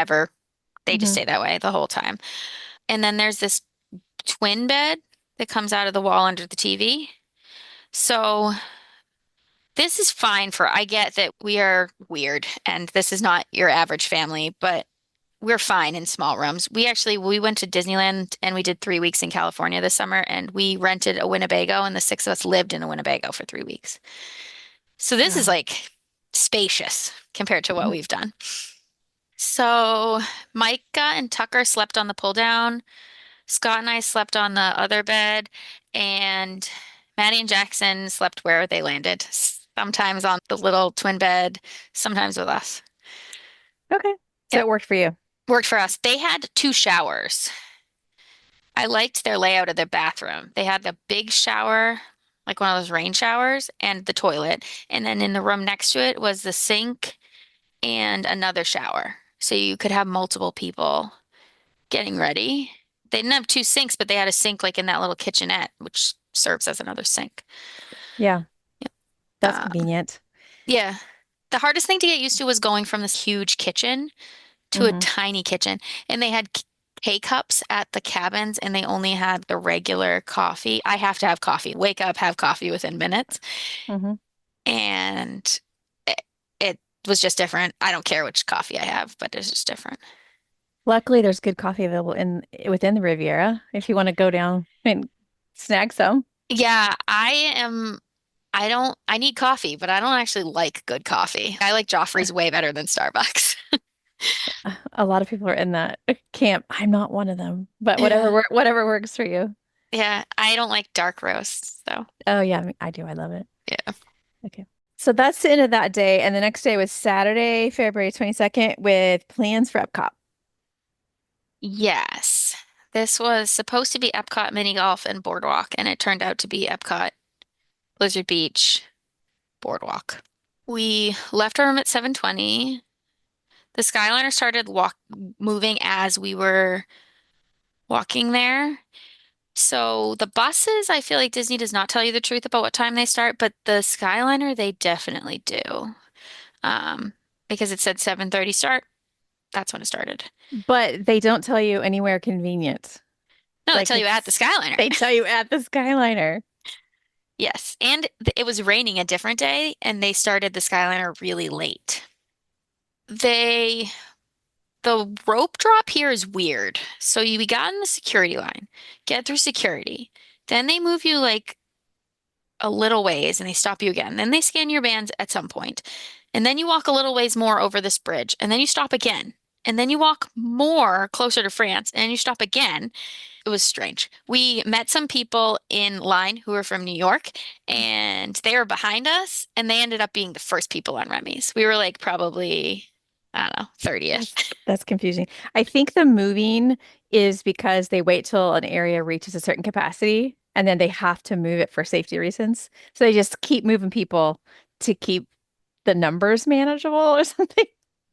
they just stay that way the whole time. And then there's this twin bed that comes out of the wall under the TV. So this is fine I get that we are weird and this is not your average family, but we're fine in small rooms. We went to Disneyland and we did 3 weeks in California this summer and we rented a Winnebago and the six of us lived in a Winnebago for 3 weeks. So this is like spacious compared to what we've done. So Micah and Tucker slept on the pull down. Scott and I slept on the other bed, and Maddie and Jackson slept where they landed. Sometimes on the little twin bed, sometimes with us. Okay. So it worked for you. Worked for us. They had 2 showers. I liked their layout of their bathroom. They had the big shower, like one of those rain showers, and the toilet. And then in the room next to it was the sink and another shower. So you could have multiple people getting ready. They didn't have 2 sinks, but they had a sink like in that little kitchenette, which serves as another sink. Yeah. That's convenient. Yeah. The hardest thing to get used to was going from this huge kitchen to a tiny kitchen. And they had K-cups at the cabins and they only had the regular coffee. I have to have coffee. Wake up, have coffee within minutes. And it was just different. I don't care which coffee I have, but it's just different. Luckily, there's good coffee available within the Riviera if you want to go down and snag some. Yeah, I need coffee, but I don't actually like good coffee. I like Joffrey's way better than Starbucks. A lot of people are in that camp. I'm not one of them, but whatever works for you. Yeah, I don't like dark roasts, though. Oh yeah, I do. I love it. Yeah. Okay. So that's the end of that day. And the next day was Saturday, February 22nd, with plans for Epcot. Yes. This was supposed to be Epcot mini golf and boardwalk, and it turned out to be Epcot, Blizzard Beach, boardwalk. We left our room at 7:20. The Skyliner started moving as we were walking there. So the buses, I feel like Disney does not tell you the truth about what time they start, but the Skyliner, they definitely do. Because it said 7:30 start. That's when it started. But they don't tell you anywhere convenient. No, they tell you at the Skyliner. They tell you at the Skyliner. Yes. And it was raining a different day, and they started the Skyliner really late. The rope drop here is weird. So we got in the security line, get through security. Then they move you like a little ways and they stop you again. Then they scan your bands at some point. And then you walk a little ways more over this bridge. And then you stop again. And then you walk more closer to France and you stop again. It was strange. We met some people in line who were from New York and they were behind us and they ended up being the first people on Remy's. We were like probably, I don't know, 30th. That's confusing. I think the moving is because they wait till an area reaches a certain capacity and then they have to move it for safety reasons. So they just keep moving people to keep the numbers manageable or something.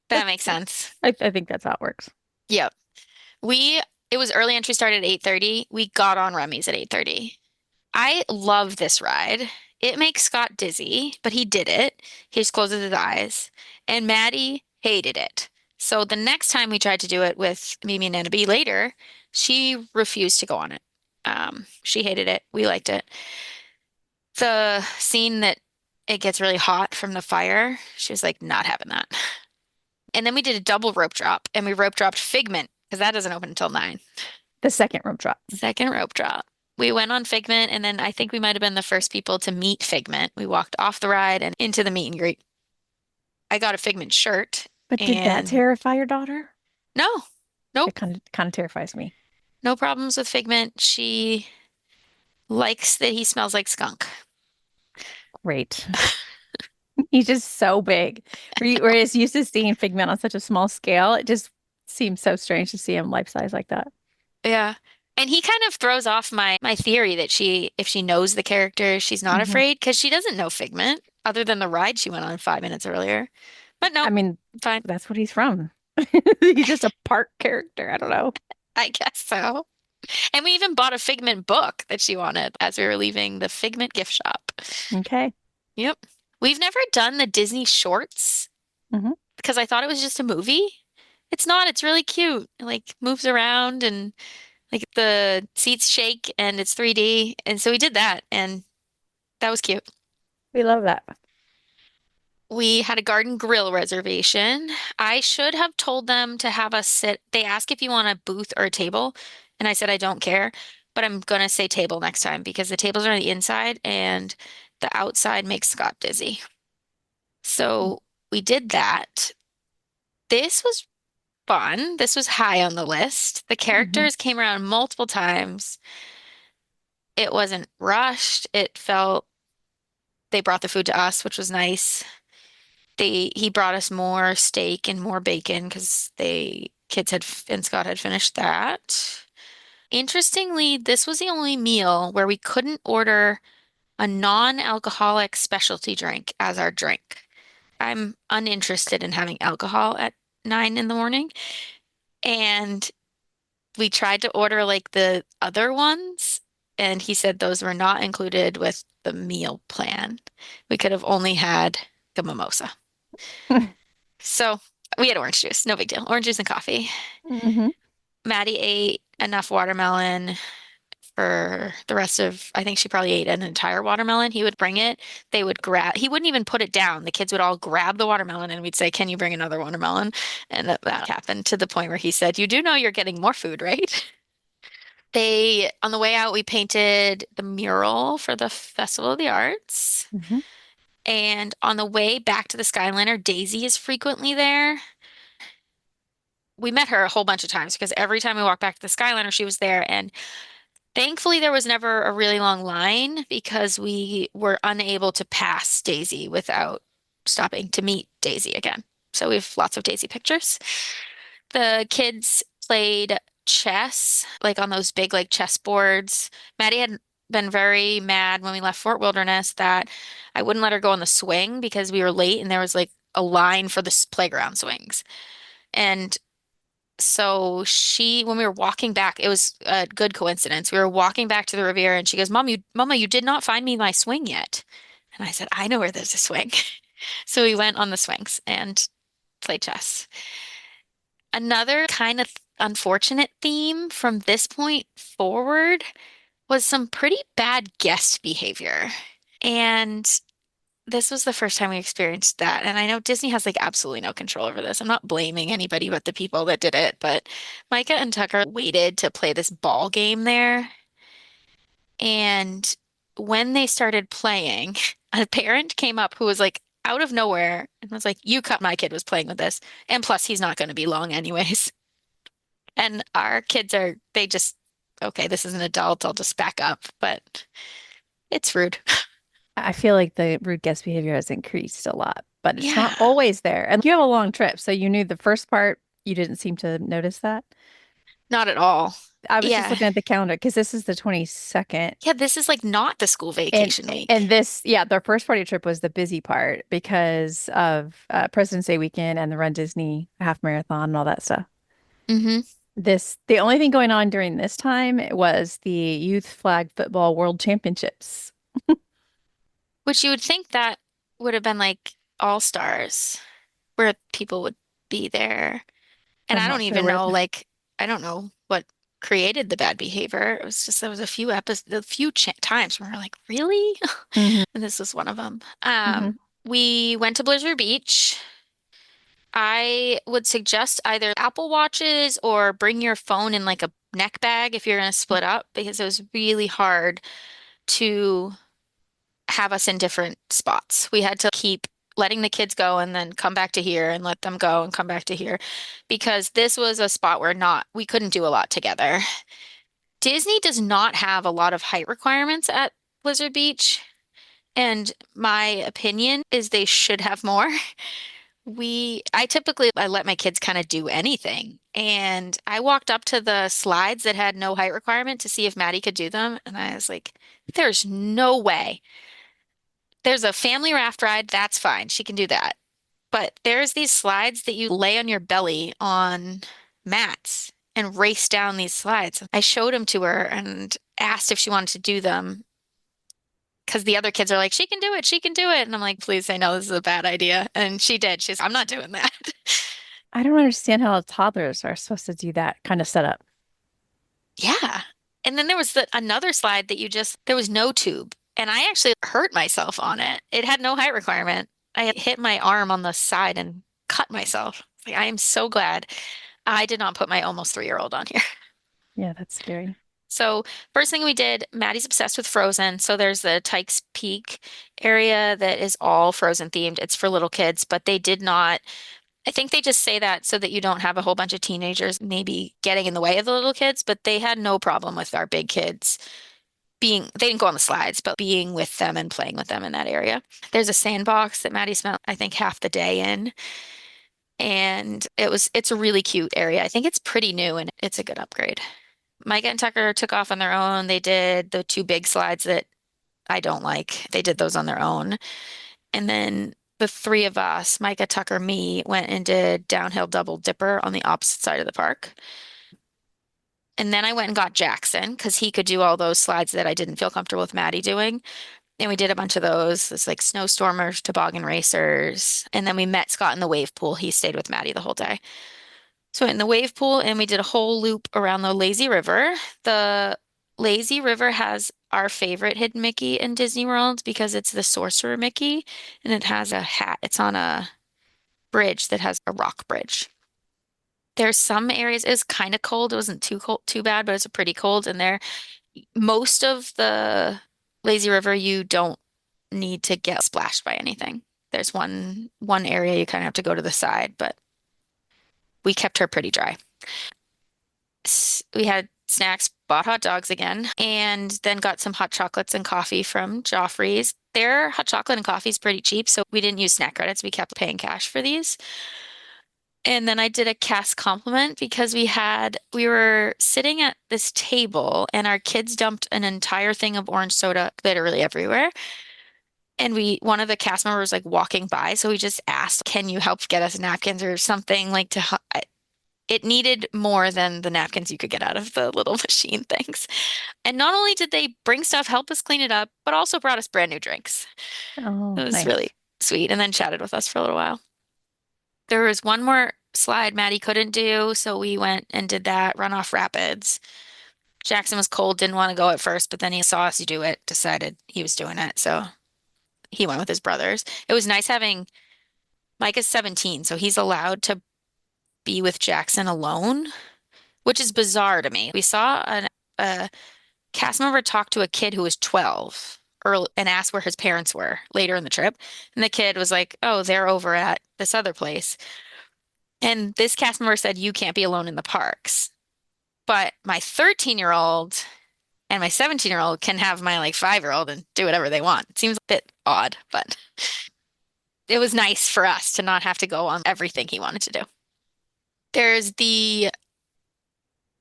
That makes sense. I think that's how it works. Yep. It was early entry started at 8:30. We got on Remy's at 8:30. I love this ride. It makes Scott dizzy, but he did it. He just closes his eyes. And Maddie hated it. So the next time we tried to do it with Mimi and Nana B later, she refused to go on it. She hated it. We liked it. The scene that it gets really hot from the fire, she was like, not having that. And then we did a double rope drop and we rope dropped Figment because that doesn't open until 9. The second rope drop. Second rope drop. We went on Figment, and then I think we might have been the first people to meet Figment. We walked off the ride and into the meet and greet. I got a Figment shirt, But did that and terrify your daughter? no, It nope, kind of terrifies me. no problems with Figment. She likes that he smells like skunk. Great. He's just so big. Whereas used to seeing Figment on such a small scale, it just seems so strange to see him life size like that. Yeah. And he kind of throws off my theory that if she knows the character, she's not Mhm. afraid because she doesn't know Figment other than the ride she went on 5 minutes earlier. But no, I mean, fine. that's what he's from. He's just a park character. I don't know. I guess so. And we even bought a Figment book that she wanted as we were leaving the Figment gift shop. Okay. Yep. We've never done the Disney shorts Mhm. because I thought it was just a movie. It's not. It's really cute. It, like moves around and like the seats shake and it's 3D. And so we did that and that was cute. We love that. We had a garden grill reservation. I should have told them to have us sit. They ask if you want a booth or a table, and I said I don't care, but I'm gonna say table next time because the tables are on the inside and the outside makes Scott dizzy. So we did that. This was fun. This was high on the list. The Mhm. characters came around multiple times. It wasn't rushed. It felt they brought the food to us, which was nice. He brought us more steak and more bacon because they kids had and Scott had finished that. Interestingly, this was the only meal where we couldn't order a non-alcoholic specialty drink as our drink. I'm uninterested in having alcohol at 9 in the morning. And we tried to order like the other ones, and he said those were not included with the meal plan. We could have only had the mimosa. So we had orange juice, no big deal. Orange juice and coffee. Mhm. Maddie ate enough watermelon for the rest of, I think she probably ate an entire watermelon. He would bring it. They would he wouldn't even put it down. The kids would all grab the watermelon and we'd say, "Can you bring another watermelon?" And that happened to the point where he said, "You do know you're getting more food, right?" On the way out, we painted the mural for the Festival of the Arts. Mhm. And on the way back to the Skyliner, Daisy is frequently there. We met her a whole bunch of times because every time we walked back to the Skyliner, she was there. And thankfully, there was never a really long line because we were unable to pass Daisy without stopping to meet Daisy again. So we have lots of Daisy pictures. The kids played chess, like on those big like chess boards. Maddie had been very mad when we left Fort Wilderness that I wouldn't let her go on the swing because we were late and there was like a line for the playground swings. And so when we were walking back, it was a good coincidence. We were walking back to the Riviera and she goes, Mama, you did not find me my swing yet. And I said, I know where there's a swing. So we went on the swings and played chess. Another kind of unfortunate theme from this point forward was some pretty bad guest behavior. And this was the first time we experienced that. And I know Disney has like absolutely no control over this. I'm not blaming anybody but the people that did it, but Micah and Tucker waited to play this ball game there. And when they started playing, a parent came up who was like out of nowhere and was like, "You cut my kid was playing with this. And plus, he's not going to be long anyways." And our kids they just, okay, this is an adult. I'll just back up. But it's rude. I feel like the rude guest behavior has increased a lot, but it's not Yeah, always there. And you have a long trip, so you knew the first part, you didn't seem to notice that. not at all. I was just Yeah. looking at the calendar because this is the 22nd. Yeah, this is like not the school And vacation and week. this, yeah, the first party trip was the busy part because of President's Day weekend and the Run Disney half marathon and all that stuff. Hmm. The only thing going on during this time was the Youth Flag Football World Championships. Which you would think that would have been like all stars where people would be there. And I'm I not don't sure even where. know, like, I don't know what created the bad behavior. It was just there was a few episodes, a few ch times where we're like, really? Hmm. And this was one of them. Hmm. We went to Blizzard Beach. I would suggest either Apple Watches or bring your phone in like a neck bag if you're going to split up, because it was really hard to have us in different spots. We had to keep letting the kids go and then come back to here and let them go and come back to here, because this was a spot where we couldn't do a lot together. Disney does not have a lot of height requirements at Blizzard Beach, and my opinion is they should have more. I let my kids kind of do anything. And I walked up to the slides that had no height requirement to see if Maddie could do them. And I was like, there's no way. There's a family raft ride, that's fine. She can do that. But there's these slides that you lay on your belly on mats and race down these slides. I showed them to her and asked if she wanted to do them, because the other kids are like, she can do it, she can do it. And I'm like, please say no, this is a bad idea. And she did. She's, I'm not doing that. I don't understand how toddlers are supposed to do that kind of setup. Yeah. And then there was another slide that there was no tube. And I actually hurt myself on it. It had no height requirement. I hit my arm on the side and cut myself. Like, I am so glad I did not put my almost 3-year-old on here. Yeah, that's scary. So first thing we did, Maddie's obsessed with Frozen. So there's the Tykes Peak area that is all Frozen themed. It's for little kids, but they did not, I think they just say that so that you don't have a whole bunch of teenagers maybe getting in the way of the little kids, but they had no problem with our big kids they didn't go on the slides, but being with them and playing with them in that area. There's a sandbox that Maddie spent, I think, half the day in. And it's a really cute area. I think it's pretty new and it's a good upgrade. Micah and Tucker took off on their own. They did the 2 big slides that I don't like. They did those on their own. And then the 3 of us, Micah, Tucker, me, went and did downhill double dipper on the opposite side of the park. And then I went and got Jackson because he could do all those slides that I didn't feel comfortable with Maddie doing. And we did a bunch of those. It's like snowstormers, toboggan racers. And then we met Scott in the wave pool. He stayed with Maddie the whole day. So in the wave pool, and we did a whole loop around the lazy river. The lazy river has our favorite hidden Mickey in Disney World because it's the Sorcerer Mickey, and it has a hat. It's on a bridge that has a rock bridge. There's some areas, it's kind of cold. It wasn't too cold, too bad, but it's pretty cold in there. Most of the lazy river, you don't need to get splashed by anything. There's one area you kind of have to go to the side, but we kept her pretty dry. We had snacks, bought hot dogs again, and then got some hot chocolates and coffee from Joffrey's. Their hot chocolate and coffee is pretty cheap, so we didn't use snack credits. We kept paying cash for these. And then I did a cast compliment because we were sitting at this table and our kids dumped an entire thing of orange soda literally everywhere. And one of the cast members was like walking by, so we just asked, "Can you help get us napkins or something?" Like it needed more than the napkins you could get out of the little machine things. And not only did they bring stuff, help us clean it up, but also brought us brand new drinks. Oh, It was nice. really sweet, and then chatted with us for a little while. There was one more slide Maddie couldn't do, so we went and did that, Run Off Rapids. Jackson was cold, didn't want to go at first, but then he saw us do it, decided he was doing it, so he went with his brothers. It was nice having Mike is 17, so he's allowed to be with Jackson alone, which is bizarre to me. We saw a cast member talk to a kid who was 12 and asked where his parents were later in the trip. And the kid was like, "Oh, they're over at this other place." And this cast member said, "You can't be alone in the parks." But my 13-year-old and my 17-year-old can have my like 5-year-old and do whatever they want. It seems a bit odd, but it was nice for us to not have to go on everything he wanted to do. There's the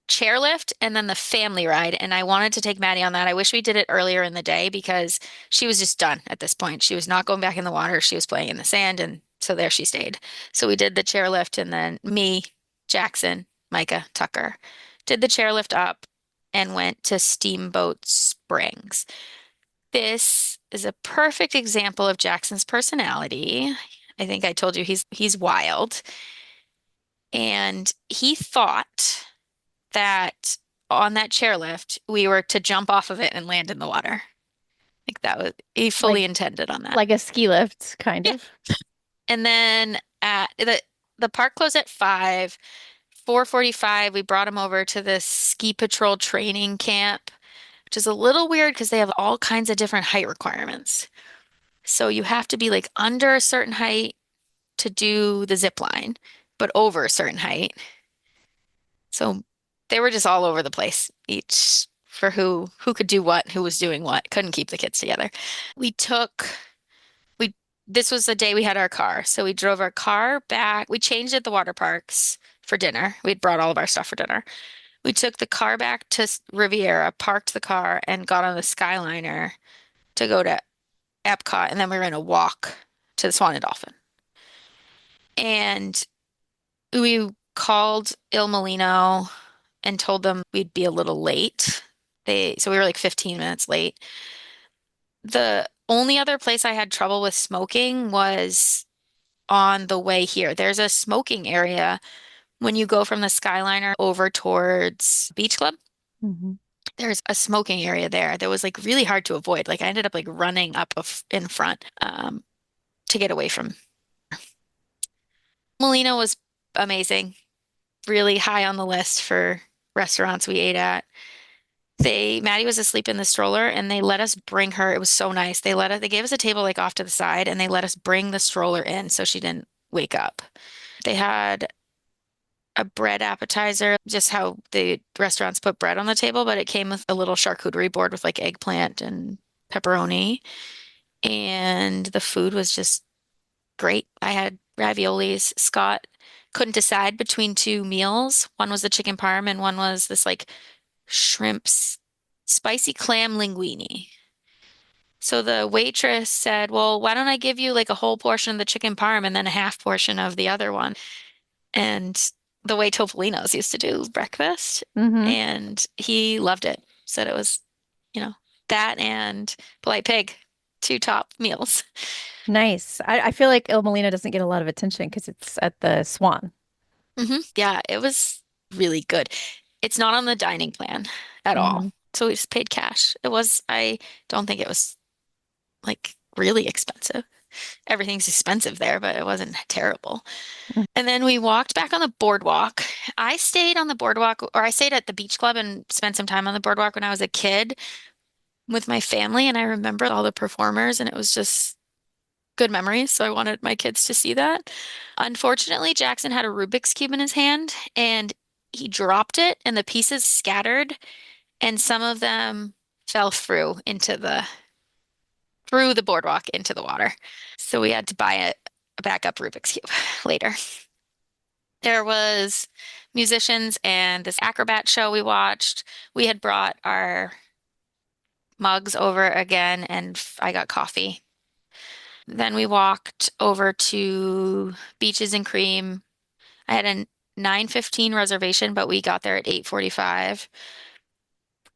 chairlift and then the family ride, and I wanted to take Maddie on that. I wish we did it earlier in the day because she was just done at this point. She was not going back in the water. She was playing in the sand, and so there she stayed. So we did the chairlift, and then me, Jackson, Micah, Tucker did the chairlift up and went to Steamboat Springs. This is a perfect example of Jackson's personality. I think I told you he's wild. And he thought that on that chairlift, we were to jump off of it and land in the water. Like he fully intended on that. Like a ski lift, kind Yeah. of. And then the park closed at 5. 4:45, we brought them over to this ski patrol training camp, which is a little weird because they have all kinds of different height requirements. So you have to be like under a certain height to do the zip line, but over a certain height. So they were just all over the place, each for who could do what, who was doing what. Couldn't keep the kids together. We took we this was the day we had our car. So we drove our car back. We changed at the water parks for dinner. We'd brought all of our stuff for dinner. We took the car back to Riviera, parked the car, and got on the Skyliner to go to Epcot, and then we were gonna walk to the Swan and Dolphin. And we called Il Molino and told them we'd be a little late. So we were like 15 minutes late. The only other place I had trouble with smoking was on the way here. There's a smoking area when you go from the Skyliner over towards Beach Club. Mm-hmm. There's a smoking area there that was like really hard to avoid. Like I ended up like running up in front to get away from. Molino was amazing, really high on the list for restaurants we ate at. Maddie was asleep in the stroller and they let us bring her. It was so nice. They gave us a table like off to the side and they let us bring the stroller in so she didn't wake up. They had a bread appetizer, just how the restaurants put bread on the table, but it came with a little charcuterie board with like eggplant and pepperoni. And the food was just great. I had raviolis. Scott couldn't decide between two meals. One was the chicken parm and one was this like shrimps, spicy clam linguine. So the waitress said, well, why don't I give you like a whole portion of the chicken parm and then a half portion of the other one? And the way Topolino's used to do breakfast. Mm-hmm. And he loved it. Said it was, that and Polite Pig, two top meals. Nice. I feel like Il Molino doesn't get a lot of attention because it's at the Swan. Yeah, it was really good. It's not on the dining plan at all. Mm-hmm. So we just paid cash. I don't think it was like really expensive. Everything's expensive there, but it wasn't terrible. Mm. And then we walked back on the boardwalk. I stayed on the boardwalk, or I stayed at the beach club and spent some time on the boardwalk when I was a kid with my family. And I remember all the performers, and it was just good memories. So I wanted my kids to see that. Unfortunately, Jackson had a Rubik's Cube in his hand, and he dropped it, and the pieces scattered, and some of them fell through the boardwalk into the water. So we had to buy a backup Rubik's Cube later. There was musicians and this acrobat show we watched. We had brought our mugs over again, and I got coffee. Then we walked over to Beaches and Cream. I had a 9:15 reservation, but we got there at 8:45.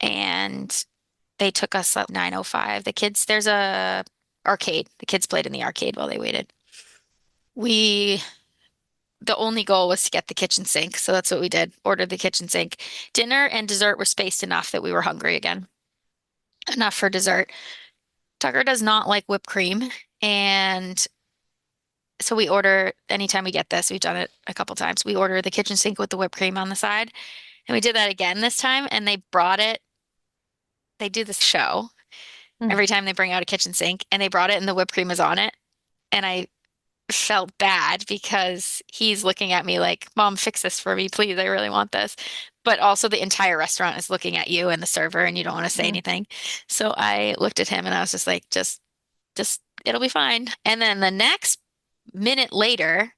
And they took us at 9:05. There's a arcade. The kids played in the arcade while they waited. The only goal was to get the kitchen sink, so that's what we did. Ordered the kitchen sink. Dinner and dessert were spaced enough that we were hungry again. Enough for dessert. Tucker does not like whipped cream, and so we order, anytime we get this, we've done it a couple times, we order the kitchen sink with the whipped cream on the side. And we did that again this time, and they brought it. They do this show every time they bring out a kitchen sink, and they brought it and the whipped cream was on it. And I felt bad because he's looking at me like, Mom, fix this for me, please. I really want this. But also the entire restaurant is looking at you and the server, and you don't want to say anything. So I looked at him and I was just like, just it'll be fine. And then the next minute later,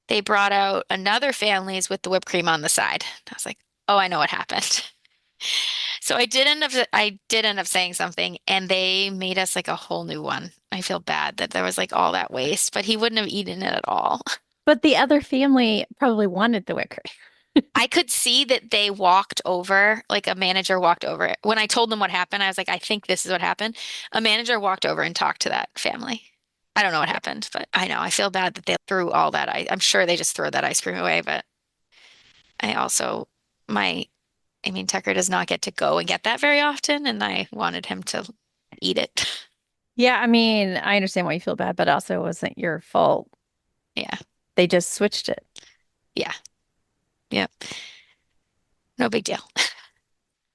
they brought out another family's with the whipped cream on the side. I was like, oh, I know what happened. So I did end up saying something, and they made us like a whole new one. I feel bad that there was like all that waste, but he wouldn't have eaten it at all. But the other family probably wanted the whipped cream. I could see that they walked over, like a manager walked over it. When I told them what happened, I was like, I think this is what happened. A manager walked over and talked to that family. I don't know what happened, but I know I feel bad that they threw all that. I'm sure they just threw that ice cream away, but Tucker does not get to go and get that very often, and I wanted him to eat it. Yeah, I mean, I understand why you feel bad, but also it wasn't your fault. Yeah. They just switched it. Yeah. Yep. No big deal.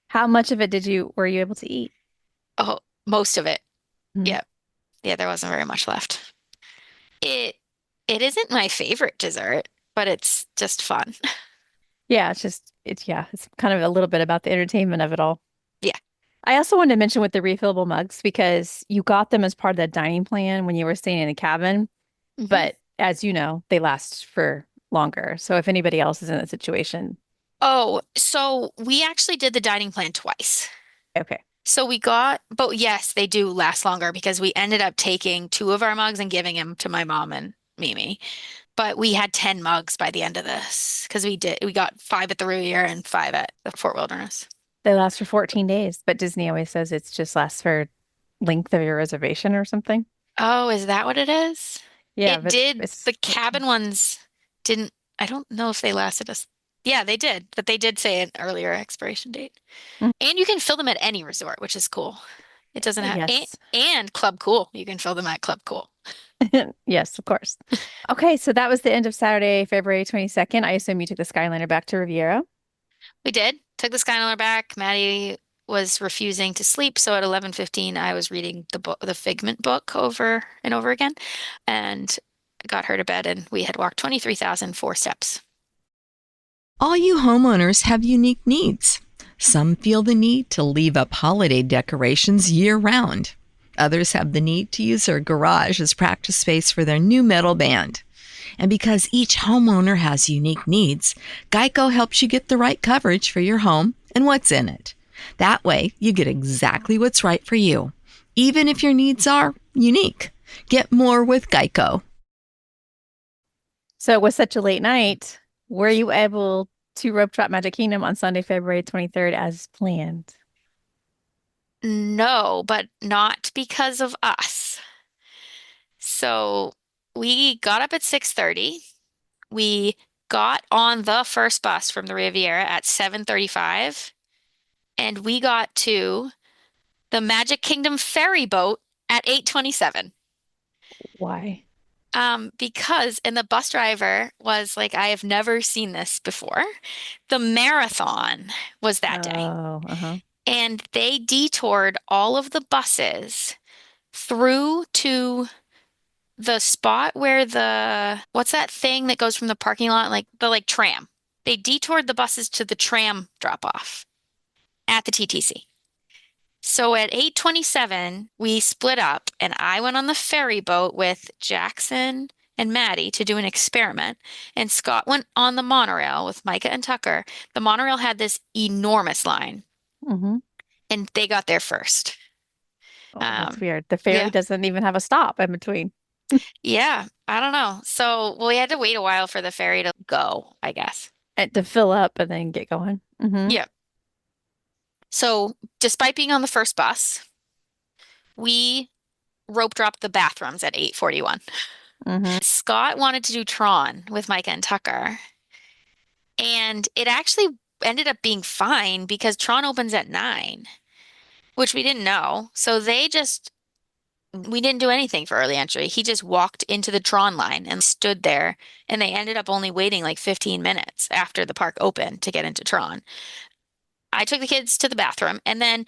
How much of it were you able to eat? Oh, most of it. Mhm. Yep. Yeah, there wasn't very much left. It it isn't my favorite dessert, but it's just fun. Yeah, it's kind of a little bit about the entertainment of it all. Yeah. I also wanted to mention with the refillable mugs because you got them as part of the dining plan when you were staying in the cabin, Hmm. but as you know, they last for longer. So if anybody else is in that situation, Oh, so we actually did the dining plan twice. okay. So but yes, they do last longer because we ended up taking two of our mugs and giving them to my mom and Mimi. But we had 10 mugs by the end of this because we got five at the Riviera and five at the Fort Wilderness. They last for 14 days, but Disney always says it's just lasts for length of your reservation or something. Oh, is that what it is? Yeah, It but did. it's The cabin ones didn't, I don't know if they lasted us. Yeah, they did, but they did say an earlier expiration date. Mm, And you can fill them at any resort, which is cool. It doesn't have, yes. and Club Cool. You can fill them at Club Cool. Yes, of course. Okay, so that was the end of Saturday, February 22nd. I assume you took the Skyliner back to Riviera. We did. Took the Skyliner back. Maddie was refusing to sleep, so at 11:15 I was reading the Figment book over and over again and got her to bed and we had walked 23,004 steps. All you homeowners have unique needs. Some feel the need to leave up holiday decorations year-round. Others have the need to use their garage as practice space for their new metal band. And because each homeowner has unique needs, Geico helps you get the right coverage for your home and what's in it. That way, you get exactly what's right for you, even if your needs are unique. Get more with Geico. So it was such a late night. Were you able to rope drop Magic Kingdom on Sunday, February 23rd as planned? No, but not because of us. So we got up at 6:30. We got on the first bus from the Riviera at 7:35 and we got to the Magic Kingdom ferry boat at 8:27. Why? Because, and the bus driver was like, I have never seen this before. The marathon was that day. Oh, uh-huh. And they detoured all of the buses through to the spot where what's that thing that goes from the parking lot, like the tram. They detoured the buses to the tram drop off at the TTC. So at 8:27, we split up and I went on the ferry boat with Jackson and Maddie to do an experiment. And Scott went on the monorail with Micah and Tucker. The monorail had this enormous line Mm-hmm. and they got there first. Oh, that's Um, weird. The ferry yeah. doesn't even have a stop in between. Yeah. I don't know. So, well, we had to wait a while for the ferry to go, I guess. And to fill up and then get going. Mm-hmm. Yeah. So, despite being on the first bus, we rope dropped the bathrooms at 8:41. Mm-hmm. Scott wanted to do Tron with Micah and Tucker, and it actually ended up being fine because Tron opens at 9, which we didn't know. So we didn't do anything for early entry. He just walked into the Tron line and stood there, and they ended up only waiting like 15 minutes after the park opened to get into Tron. I took the kids to the bathroom, and then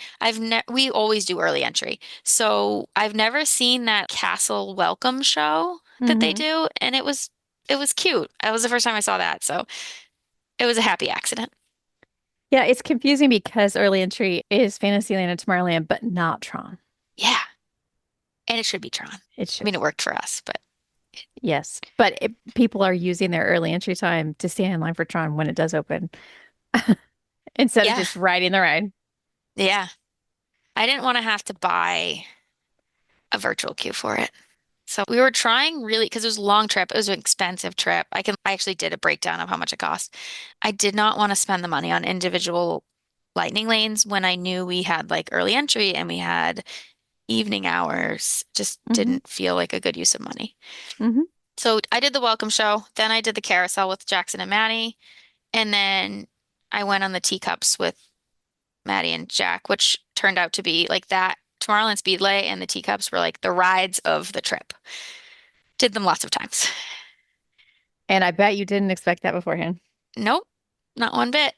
we always do early entry. So I've never seen that castle welcome show that they Mm-hmm. do, and it was cute. That was the first time I saw that, so it was a happy accident. Yeah, it's confusing because early entry is Fantasyland and Tomorrowland, but not Tron. Yeah, and it should be Tron. It I should mean, it be. worked for us, but Yes, but people are using their early entry time to stand in line for Tron when it does open instead of yeah, just riding the ride. yeah. I didn't want to have to buy a virtual queue for it. So we were trying really because it was a long trip. It was an expensive trip. I actually did a breakdown of how much it cost. I did not want to spend the money on individual lightning lanes when I knew we had like early entry and we had evening hours. Just Mm-hmm. didn't feel like a good use of money. Mm-hmm. So I did the welcome show, then I did the carousel with Jackson and Maddie, and then I went on the teacups with Maddie and Jack, which turned out to be like that. Tomorrowland Speedway and the teacups were like the rides of the trip. Did them lots of times. And I bet you didn't expect that beforehand. Nope, not one bit.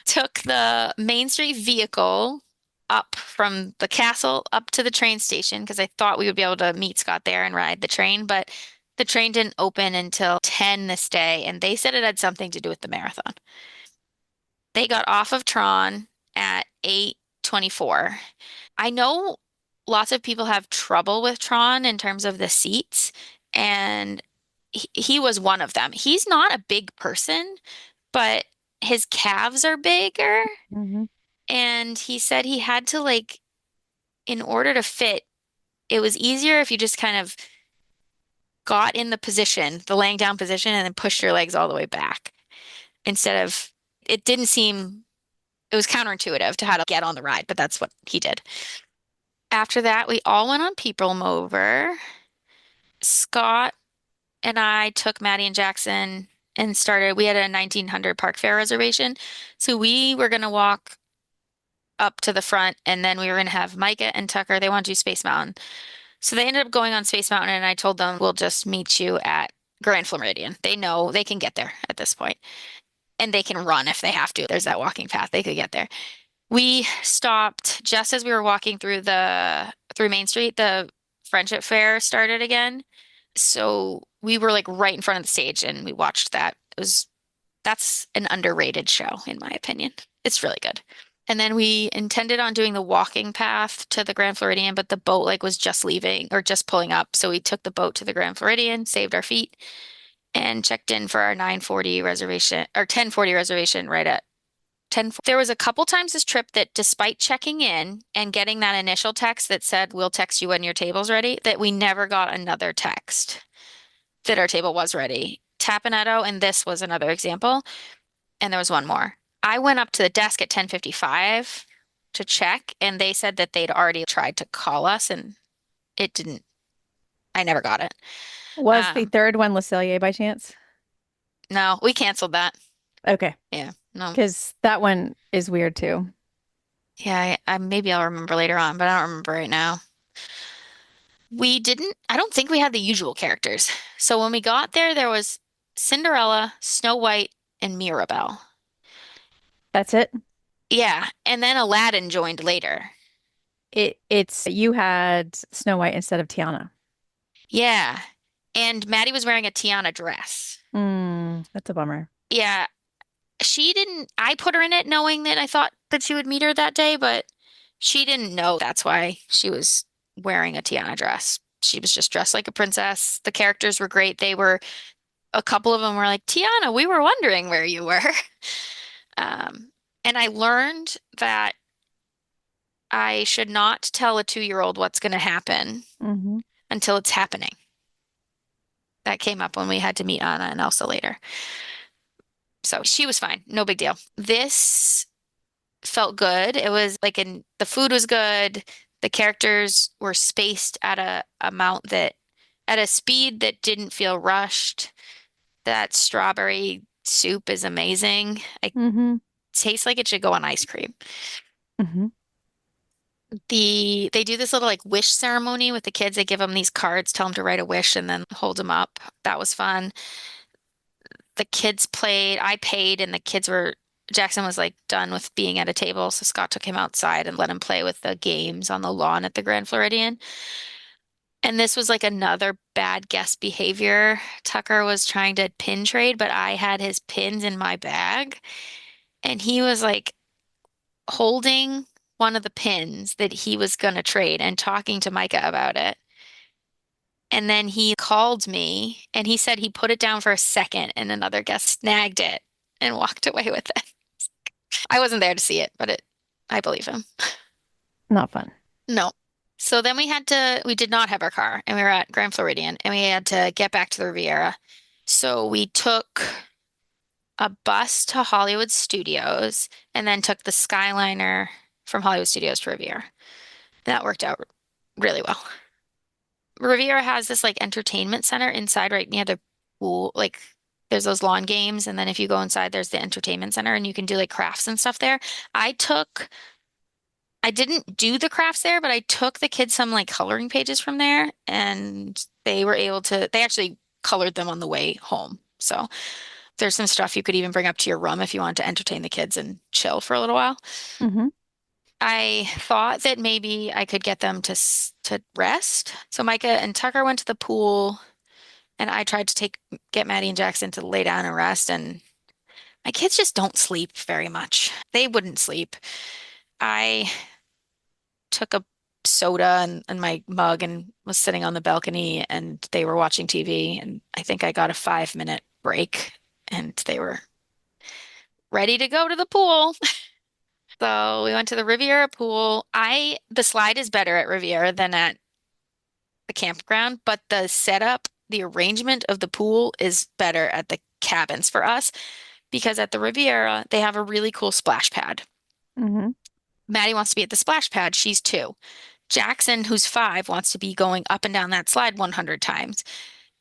Took the Main Street vehicle up from the castle up to the train station because I thought we would be able to meet Scott there and ride the train, but the train didn't open until 10 this day, and they said it had something to do with the marathon. They got off of Tron at 8:24. I know lots of people have trouble with Tron in terms of the seats, and he was one of them. He's not a big person, but his calves are bigger. Mm-hmm. And he said he had to like, in order to fit, it was easier if you just kind of got in the position, the laying down position, and then pushed your legs all the way back. Instead of, it didn't seem, it was counterintuitive to how to get on the ride, but that's what he did. After that, we all went on People Mover. Scott and I took Maddie and Jackson and started, we had a 1900 Park Fair reservation. So we were going to walk up to the front, and then we were going to have Micah and Tucker. They want to do Space Mountain. So they ended up going on Space Mountain, and I told them we'll just meet you at Grand Floridian. They know they can get there at this point, and they can run if they have to. There's that walking path. They could get there. We stopped just as we were walking through Main Street. The Friendship Fair started again. So we were like right in front of the stage, and we watched that. That's an underrated show, in my opinion. It's really good. And then we intended on doing the walking path to the Grand Floridian, but the boat like was just leaving or just pulling up. So we took the boat to the Grand Floridian, saved our feet, and checked in for our 9:40 reservation or 10:40 reservation right at 10. There was a couple times this trip that despite checking in and getting that initial text that said, we'll text you when your table's ready, that we never got another text that our table was ready. Tapinetto, and this was another example. And there was one more. I went up to the desk at 10:55 to check, and they said that they'd already tried to call us, and it didn't. I never got it. Was the third one Le Cellier by chance? No, we canceled that. Okay. Yeah, no. Because that one is weird too. Yeah, maybe I'll remember later on, but I don't remember right now. I don't think we had the usual characters. So when we got there, there was Cinderella, Snow White, and Mirabelle. That's it? Yeah, and then Aladdin joined later. It's you had Snow White instead of Tiana. Yeah, and Maddie was wearing a Tiana dress. That's a bummer. Yeah, I put her in it knowing that I thought that she would meet her that day, but she didn't know that's why she was wearing a Tiana dress. She was just dressed like a princess. The characters were great. A couple of them were like, Tiana, we were wondering where you were. And I learned that I should not tell a 2-year-old what's going to happen until it's happening. That came up when we had to meet Anna and Elsa later. So she was fine. No big deal. This felt good. It was like the food was good. The characters were spaced at at a speed that didn't feel rushed. That strawberry soup is amazing. Tastes like it should go on ice cream. They do this little like wish ceremony with the kids. They give them these cards, tell them to write a wish, and then hold them up. That was fun. The kids played. I paid, and Jackson was like done with being at a table, so Scott took him outside and let him play with the games on the lawn at the Grand Floridian. And this was like another bad guest behavior. Tucker was trying to pin trade, but I had his pins in my bag. And he was like holding one of the pins that he was going to trade and talking to Micah about it. And then he called me and he said he put it down for a second and another guest snagged it and walked away with it. I wasn't there to see it, but I believe him. Not fun. No. So then we did not have our car, and we were at Grand Floridian, and we had to get back to the Riviera. So we took a bus to Hollywood Studios and then took the Skyliner from Hollywood Studios to Riviera. That worked out really well. Riviera has this like entertainment center inside right near the pool. Like there's those lawn games, and then if you go inside, there's the entertainment center, and you can do like crafts and stuff there. I didn't do the crafts there, but I took the kids some like coloring pages from there, and they actually colored them on the way home. So there's some stuff you could even bring up to your room if you wanted to entertain the kids and chill for a little while. Mm-hmm. I thought that maybe I could get them to rest. So Micah and Tucker went to the pool, and I tried to get Maddie and Jackson to lay down and rest. And my kids just don't sleep very much. They wouldn't sleep. I took a soda and my mug and was sitting on the balcony, and they were watching TV. And I think I got a 5-minute break, and they were ready to go to the pool. So we went to the Riviera pool. The slide is better at Riviera than at the campground, but the setup, the arrangement of the pool is better at the cabins for us because at the Riviera, they have a really cool splash pad. Mm-hmm. Maddie wants to be at the splash pad. She's 2. Jackson, who's 5, wants to be going up and down that slide 100 times.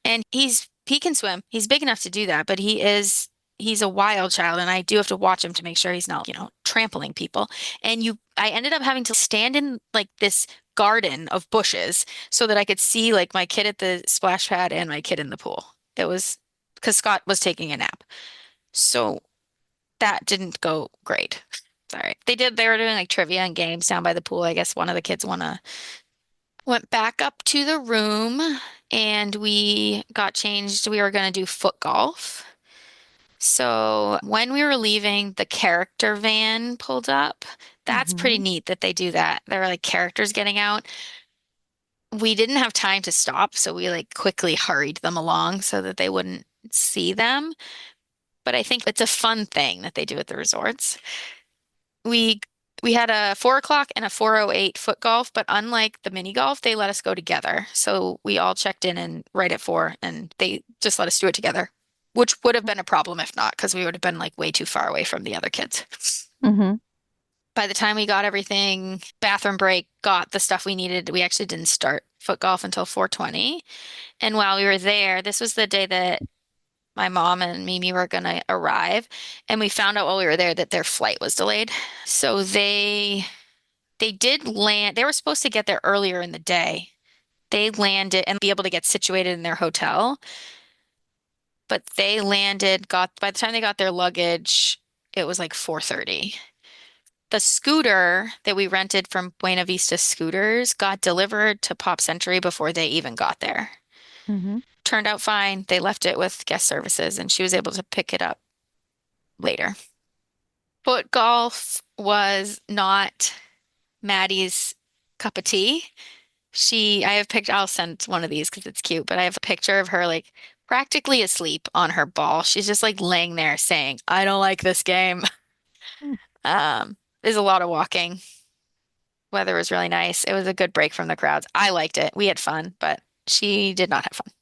And he can swim. He's big enough to do that, but he's a wild child, and I do have to watch him to make sure he's not, trampling people. And I ended up having to stand in like this garden of bushes so that I could see like my kid at the splash pad and my kid in the pool. It was because Scott was taking a nap. So that didn't go great. Sorry. They were doing like trivia and games down by the pool. I guess one of the kids went back up to the room, and we got changed. We were going to do foot golf. So when we were leaving, the character van pulled up. That's pretty neat that they do that. There were like characters getting out. We didn't have time to stop, so we like quickly hurried them along so that they wouldn't see them. But I think it's a fun thing that they do at the resorts. We had a 4 o'clock and a 4:08 foot golf, but unlike the mini golf, they let us go together. So we all checked in and right at 4, and they just let us do it together, which would have been a problem if not, because we would have been like way too far away from the other kids. Mm-hmm. By the time we got everything, bathroom break, got the stuff we needed, we actually didn't start foot golf until 4:20. And while we were there, this was the day that my mom and Mimi were going to arrive, and we found out while we were there that their flight was delayed. So they did land. They were supposed to get there earlier in the day. They landed and be able to get situated in their hotel. But they landed, by the time they got their luggage, it was like 4:30. The scooter that we rented from Buena Vista Scooters got delivered to Pop Century before they even got there. Mm-hmm. Turned out fine. They left it with guest services, and she was able to pick it up later. Foot golf was not Maddie's cup of tea. I'll send one of these because it's cute, but I have a picture of her like practically asleep on her ball. She's just like laying there saying, I don't like this game. There's a lot of walking. Weather was really nice. It was a good break from the crowds. I liked it. We had fun, but she did not have fun.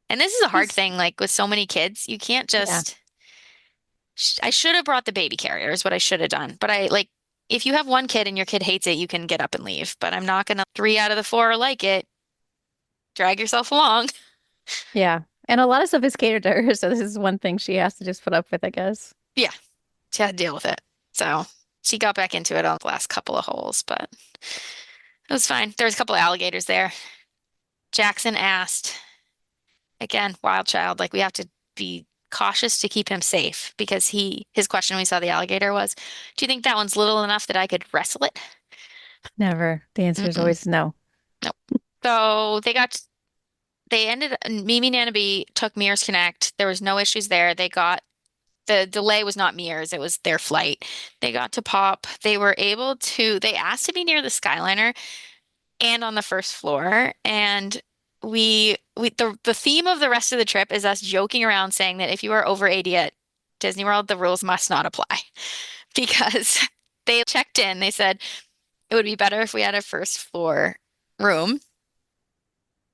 And this is a hard thing, like with so many kids, you can't just, I should have brought the baby carrier is what I should have done. But if you have one kid and your kid hates it, you can get up and leave. But I'm not going to 3 out of the 4 like it. Drag yourself along. Yeah. And a lot of stuff is catered to her, so this is one thing she has to just put up with, I guess. Yeah. She had to deal with it. So she got back into it on the last couple of holes, but it was fine. There was a couple of alligators there. Jackson asked, again, wild child, like we have to be cautious to keep him safe because his question when we saw the alligator was, do you think that one's little enough that I could wrestle it? Never. The answer is always no. Nope. So Mimi and Nanabe took Mears Connect. There was no issues there. The delay was not Mears, it was their flight. They got to Pop. They asked to be near the Skyliner and on the first floor. And the theme of the rest of the trip is us joking around saying that if you are over 80 at Disney World, the rules must not apply because they checked in. They said it would be better if we had a first floor room.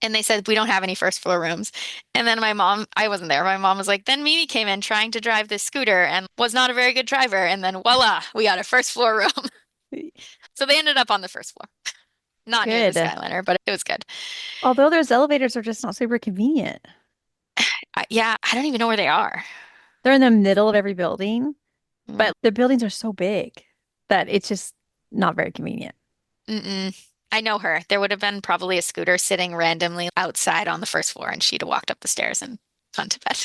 And they said, we don't have any first floor rooms. And then I wasn't there. My mom was like, then Mimi came in trying to drive this scooter and was not a very good driver. And then voila, we got a first floor room. So they ended up on the first floor. Not near the Skyliner, but it was good. Although those elevators are just not super convenient. Yeah, I don't even know where they are. They're in the middle of every building, but the buildings are so big that it's just not very convenient. I know her. There would have been probably a scooter sitting randomly outside on the first floor, and she'd have walked up the stairs and gone to bed.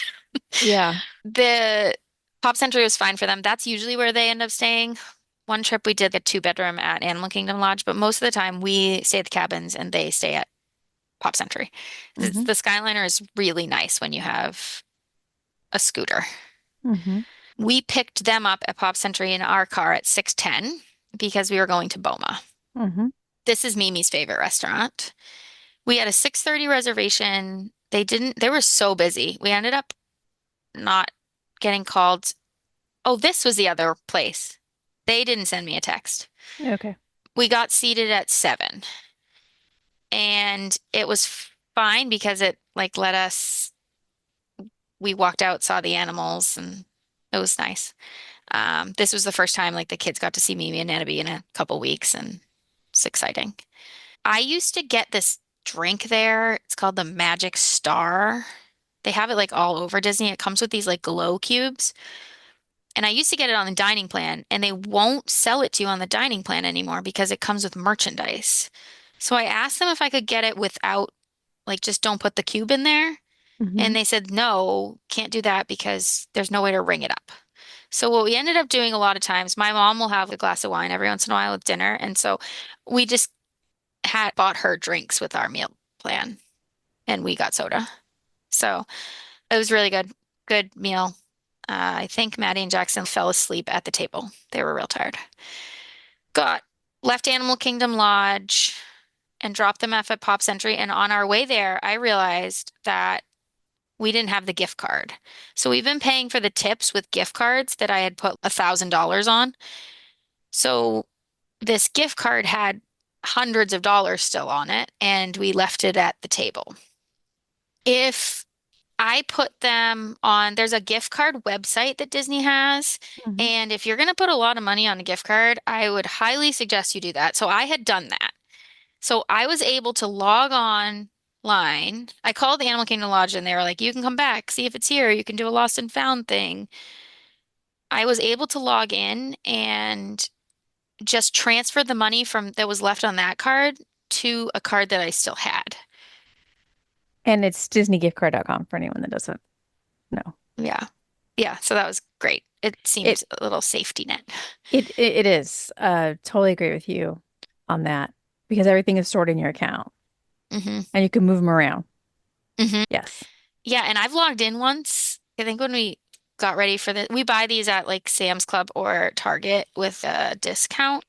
Yeah. The Pop Century was fine for them. That's usually where they end up staying. One trip we did a 2-bedroom at Animal Kingdom Lodge, but most of the time we stay at the cabins and they stay at Pop Century. Mm-hmm. The Skyliner is really nice when you have a scooter. Mm-hmm. We picked them up at Pop Century in our car at 6:10 because we were going to Boma. Mm-hmm. This is Mimi's favorite restaurant. We had a 6:30 reservation. They were so busy. We ended up not getting called. Oh, this was the other place. They didn't send me a text. Okay. We got seated at 7 and it was fine because it like let us, we walked out, saw the animals and it was nice. This was the first time like the kids got to see Mimi and Nanabe in a couple weeks and it's exciting. I used to get this drink there. It's called the Magic Star. They have it like all over Disney. It comes with these like glow cubes. And I used to get it on the dining plan, and they won't sell it to you on the dining plan anymore because it comes with merchandise. So I asked them if I could get it without, like, just don't put the cube in there. Mm-hmm. And they said, no, can't do that because there's no way to ring it up. So what we ended up doing a lot of times, my mom will have a glass of wine every once in a while with dinner. And so we just had bought her drinks with our meal plan and we got soda. So it was really good. Good meal. I think Maddie and Jackson fell asleep at the table. They were real tired. Got left Animal Kingdom Lodge and dropped them off at Pop Century. And on our way there, I realized that we didn't have the gift card. So we've been paying for the tips with gift cards that I had put $1,000 on. So this gift card had hundreds of dollars still on it, and we left it at the table. If I put them on, there's a gift card website that Disney has. Mm-hmm. And if you're going to put a lot of money on a gift card, I would highly suggest you do that. So I had done that. So I was able to log on line. I called the Animal Kingdom Lodge and they were like, you can come back, see if it's here. You can do a lost and found thing. I was able to log in and just transfer the money from that was left on that card to a card that I still had. And it's DisneyGiftCard.com for anyone that doesn't know. Yeah. Yeah. So that was great. It seems a little safety net. It is. Totally agree with you on that because everything is stored in your account Mm-hmm. and you can move them around. Mm-hmm. Yes. Yeah. And I've logged in once. I think when we got ready for this, we buy these at like Sam's Club or Target with a discount.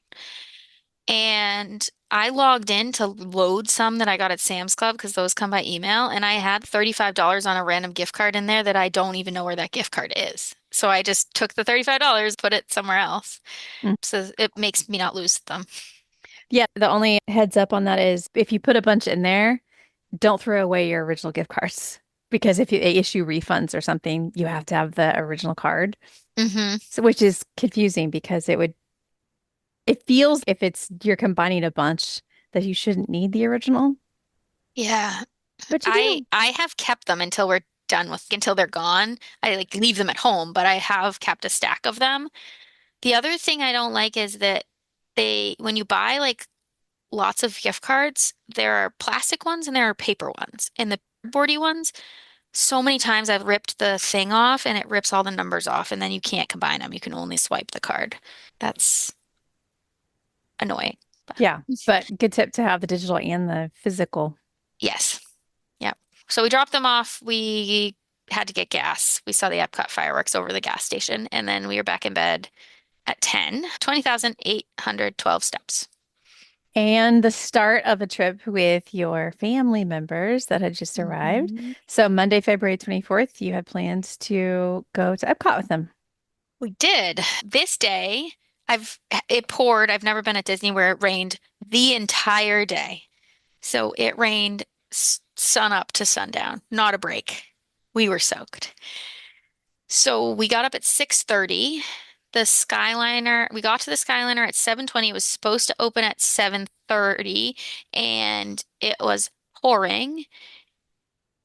And I logged in to load some that I got at Sam's Club because those come by email. And I had $35 on a random gift card in there that I don't even know where that gift card is. So I just took the $35, put it somewhere else. Mm. So it makes me not lose them. Yeah. The only heads up on that is if you put a bunch in there, don't throw away your original gift cards because if they issue refunds or something, you have to have the original card. Mm-hmm. So, which is confusing because it feels if you're combining a bunch that you shouldn't need the original. Yeah. But you do. I have kept them until they're gone. I like leave them at home, but I have kept a stack of them. The other thing I don't like is that when you buy like lots of gift cards, there are plastic ones and there are paper ones. And the boardy ones, so many times I've ripped the thing off and it rips all the numbers off and then you can't combine them. You can only swipe the card. That's annoying. Yeah, but good tip to have the digital and the physical. Yes. Yep. So we dropped them off. We had to get gas. We saw the Epcot fireworks over the gas station, and then we were back in bed at 20,812 steps. And the start of a trip with your family members that had just arrived. Mm-hmm. So Monday, February 24th, you had plans to go to Epcot with them. We did. This day, it poured. I've never been at Disney where it rained the entire day. So it rained sun up to sundown, not a break. We were soaked. So we got up at 6:30. We got to the Skyliner at 7:20. It was supposed to open at 7:30 and it was pouring.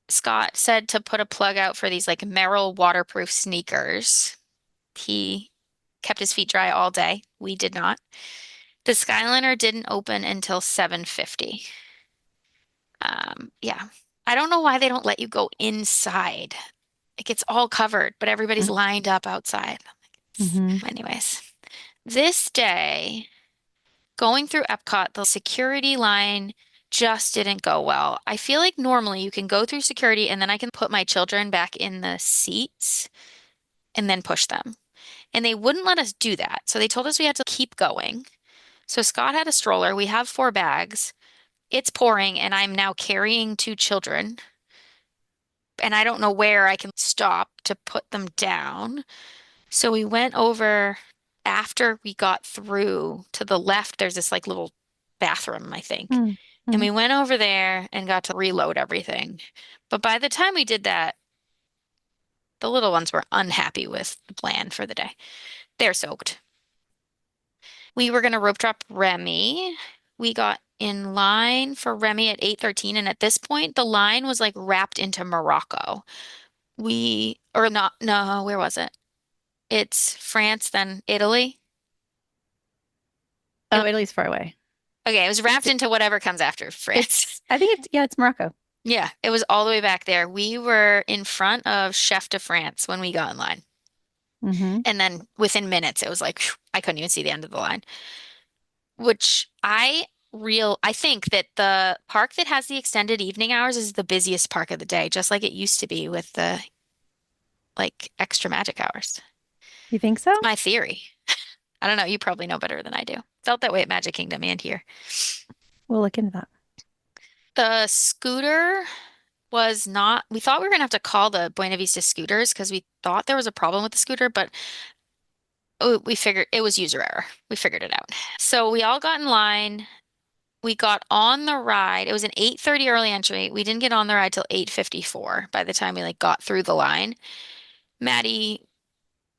Scott said to put a plug out for these like Merrell waterproof sneakers. He kept his feet dry all day. We did not. The Skyliner didn't open until 7:50. Yeah. I don't know why they don't let you go inside. it gets all covered, but everybody's lined up outside. Anyways, this day, going through Epcot, the security line just didn't go well. I feel like normally you can go through security and then I can put my children back in the seats and then push them. And they wouldn't let us do that. So they told us we had to keep going. So Scott had a stroller. We have 4 bags. It's pouring, and I'm now carrying 2 children. And I don't know where I can stop to put them down. So we went over after we got through to the left. There's this like little bathroom, I think. And we went over there and got to reload everything. But by the time we did that, the little ones were unhappy with the plan for the day. They're soaked. We were going to rope drop Remy. We got in line for Remy at 8:13, and at this point, the line was like wrapped into Morocco. Or not, no, where was it? It's France, then Italy. Oh, Italy's far away. Okay, it was wrapped into whatever comes after France. I think it's Morocco. Yeah, it was all the way back there. We were in front of Chef de France when we got in line. And then within minutes, it was like, I couldn't even see the end of the line. Which I think that the park that has the extended evening hours is the busiest park of the day, just like it used to be with the like extra magic hours. You think so? My theory. I don't know. You probably know better than I do. Felt that way at Magic Kingdom and here. We'll look into that. The scooter was not, we thought we were going to have to call the Buena Vista scooters because we thought there was a problem with the scooter, but we figured it was user error. We figured it out. So we all got in line. We got on the ride. It was an 8:30 early entry. We didn't get on the ride till 8:54 by the time we like got through the line. Maddie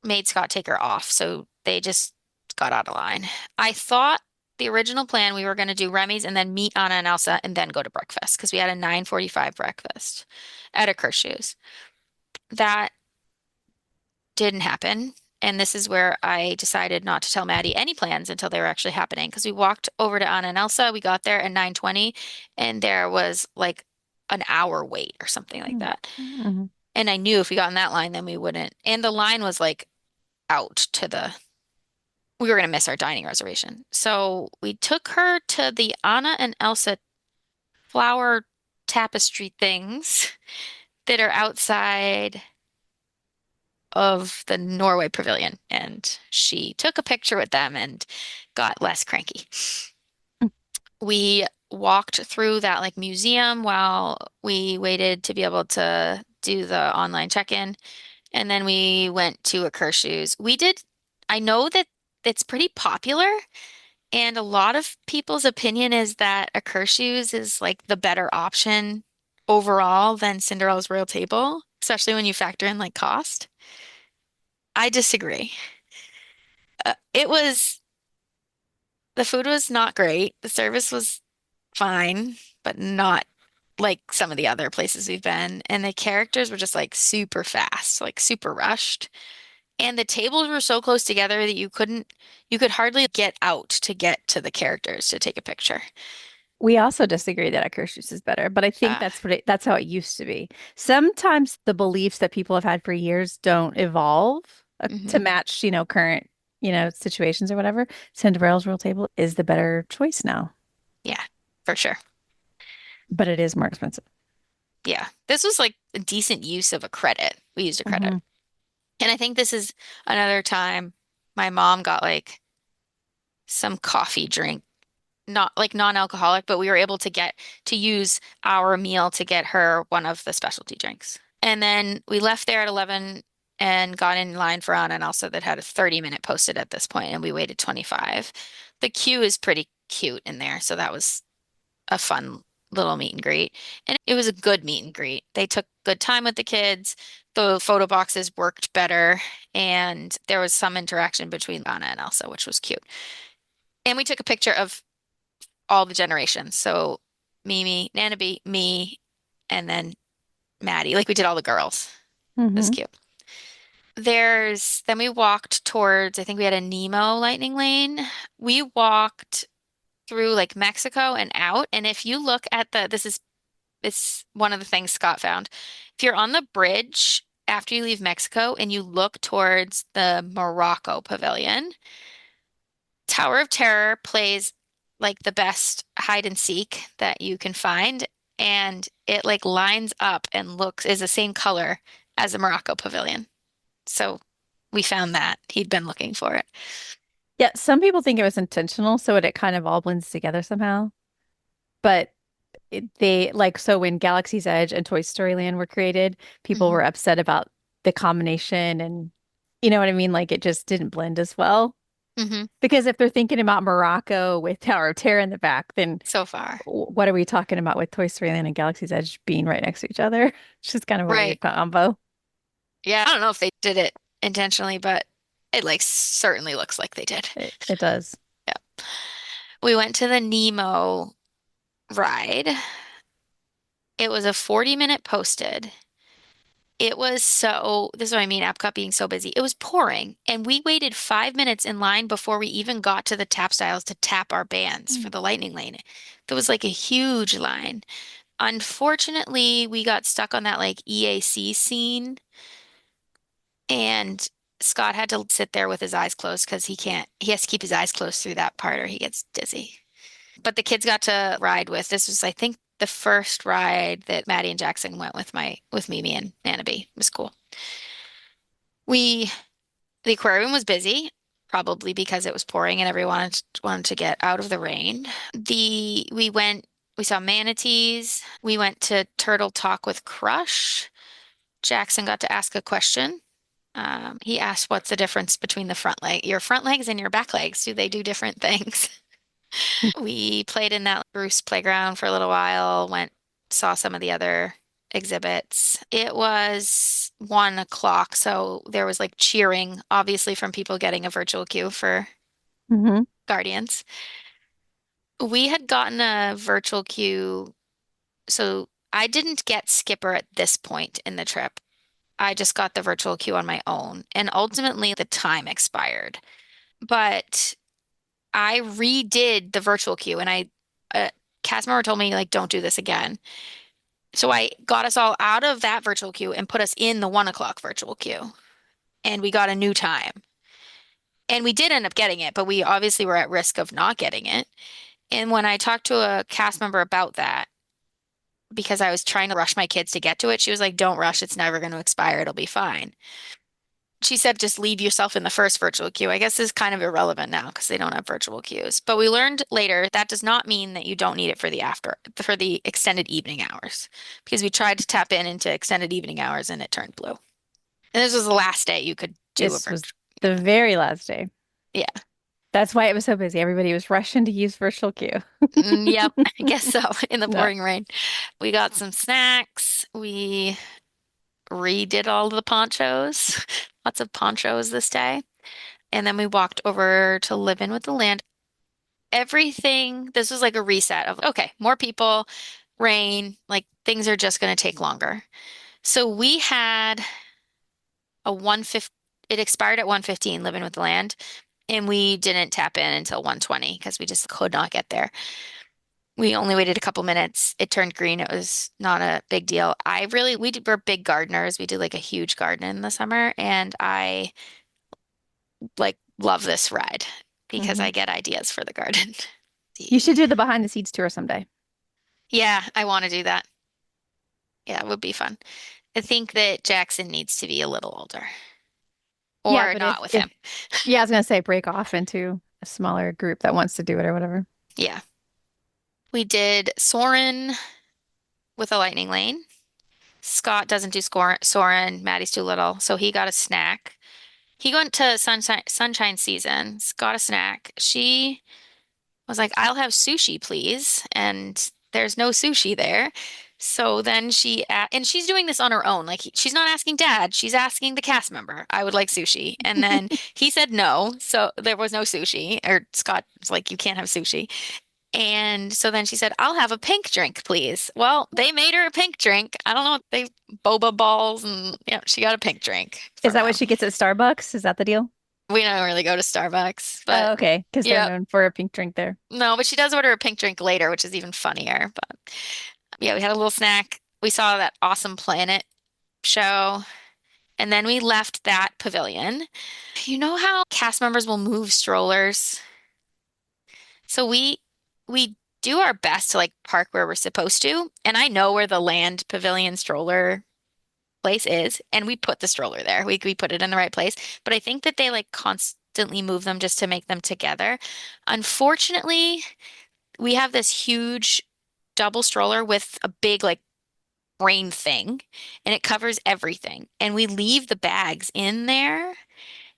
made Scott take her off, so they just got out of line. I thought the original plan we were going to do Remy's and then meet Anna and Elsa and then go to breakfast because we had a 9:45 breakfast at Akershus. That didn't happen. And this is where I decided not to tell Maddie any plans until they were actually happening because we walked over to Anna and Elsa. We got there at 9:20 and there was like an hour wait or something like that. And I knew if we got in that line, then we wouldn't. And the line was like out to we were going to miss our dining reservation. So we took her to the Anna and Elsa flower tapestry things that are outside of the Norway Pavilion. And she took a picture with them and got less cranky. We walked through that like museum while we waited to be able to do the online check-in. And then we went to Akershus. I know that it's pretty popular, and a lot of people's opinion is that Akershus is like the better option overall than Cinderella's Royal Table, especially when you factor in like cost. I disagree. The food was not great. The service was fine, but not like some of the other places we've been. And the characters were just like super fast, like super rushed. And the tables were so close together that you could hardly get out to get to the characters to take a picture. We also disagree that Akershus is better, but I think that's how it used to be. Sometimes the beliefs that people have had for years don't evolve to match, current, situations or whatever. Cinderella's Royal Table is the better choice now. Yeah, for sure. But it is more expensive. Yeah. This was like a decent use of a credit. We used a credit. And I think this is another time my mom got like some coffee drink, not like non-alcoholic, but we were able to use our meal to get her one of the specialty drinks. And then we left there at 11 and got in line for Anna and Elsa that had a 30-minute posted at this point, and we waited 25. The queue is pretty cute in there, so that was a fun little meet and greet. And it was a good meet and greet. They took good time with the kids. The photo boxes worked better, and there was some interaction between Anna and Elsa, which was cute. And we took a picture of all the generations. So Mimi, Nanabe, me, and then Maddie. Like we did all the girls. It was cute. Then we walked towards, I think we had a Nemo lightning lane. We walked through like Mexico and out. And if you look at it's one of the things Scott found. If you're on the bridge after you leave Mexico and you look towards the Morocco Pavilion, Tower of Terror plays like the best hide and seek that you can find. And it like lines up and is the same color as the Morocco Pavilion. So we found that. He'd been looking for it. Yeah, some people think it was intentional, so it kind of all blends together somehow. But they like so when Galaxy's Edge and Toy Story Land were created, people Mhm. were upset about the combination and you know what I mean? Like it just didn't blend as well. Mhm. Because if they're thinking about Morocco with Tower of Terror in the back, then So far. what are we talking about with Toy Story Land and Galaxy's Edge being right next to each other? It's just kind of a Right. weird combo. Yeah, I don't know if they did it intentionally, but it like certainly looks like they did. It does. Yeah. We went to the Nemo ride. It was a 40-minute posted. It was this is what I mean, Epcot being so busy. It was pouring, and we waited 5 minutes in line before we even got to the tap styles to tap our bands for the lightning lane. There was like a huge line. Unfortunately, we got stuck on that like EAC scene, and Scott had to sit there with his eyes closed because he has to keep his eyes closed through that part or he gets dizzy. But the kids got to ride this was, I think, the first ride that Maddie and Jackson went with Mimi and Nana B. It was cool. The aquarium was busy, probably because it was pouring and everyone wanted to get out of the rain. We saw manatees. We went to Turtle Talk with Crush. Jackson got to ask a question. He asked, "What's the difference between your front legs and your back legs? Do they do different things?" We played in that Bruce playground for a little while, saw some of the other exhibits. It was 1 o'clock, so there was like cheering, obviously, from people getting a virtual queue for Hmm. Guardians. We had gotten a virtual queue, so I didn't get Skipper at this point in the trip. I just got the virtual queue on my own, and ultimately the time expired. But I redid the virtual queue, and a cast member told me like, don't do this again. So I got us all out of that virtual queue and put us in the 1 o'clock virtual queue, and we got a new time. And we did end up getting it, but we obviously were at risk of not getting it. And when I talked to a cast member about that, because I was trying to rush my kids to get to it, she was like, don't rush. It's never going to expire. It'll be fine. She said, just leave yourself in the first virtual queue. I guess this is kind of irrelevant now because they don't have virtual queues. But we learned later that does not mean that you don't need it for the extended evening hours, because we tried to tap into extended evening hours and it turned blue. And this was the last day you could do a This was virtual. the very last day. Yeah. That's why it was so busy. Everybody was rushing to use virtual queue. Yep, I guess so. In the No. pouring rain. We got some snacks. We redid all the ponchos. Lots of ponchos this day. And then we walked over to Live In with the Land. This was like a reset of, okay, more people, rain, like things are just going to take longer. So we had a 1:50, it expired at 1:15, Live In with the Land, and we didn't tap in until 1:20 because we just could not get there. We only waited a couple minutes. It turned green. It was not a big deal. We're big gardeners. We did like a huge garden in the summer, and I like love this ride because Mhm. I get ideas for the garden. You should do the behind the scenes tour someday. Yeah, I want to do that. Yeah, it would be fun. I think that Jackson needs to be a little older Yeah, or but not with him. yeah, I was gonna say break off into a smaller group that wants to do it or whatever. Yeah. We did Soarin' with a lightning lane. Scott doesn't do Soarin'. Maddie's too little, so he got a snack. He went to Sunshine Seasons, got a snack. She was like, I'll have sushi, please. And there's no sushi there. So then and she's doing this on her own. Like she's not asking dad, she's asking the cast member, I would like sushi. And then he said no. So there was no sushi. Or Scott was like, you can't have sushi. And so then she said, I'll have a pink drink, please. Well, they made her a pink drink. I don't know, boba balls and yeah, she got a pink drink Is that what them. she gets at Starbucks? Is that the deal? We don't really go to Starbucks, Oh, but okay, because they're yeah, known for a pink drink there. no, but she does order a pink drink later, which is even funnier. But yeah, we had a little snack. We saw that Awesome Planet show. And then we left that pavilion. You know how cast members will move strollers? So we do our best to like park where we're supposed to. And I know where the land pavilion stroller place is, and we put the stroller there. We put it in the right place. But I think that they like constantly move them just to make them together. Unfortunately, we have this huge double stroller with a big like brain thing, and it covers everything. And we leave the bags in there.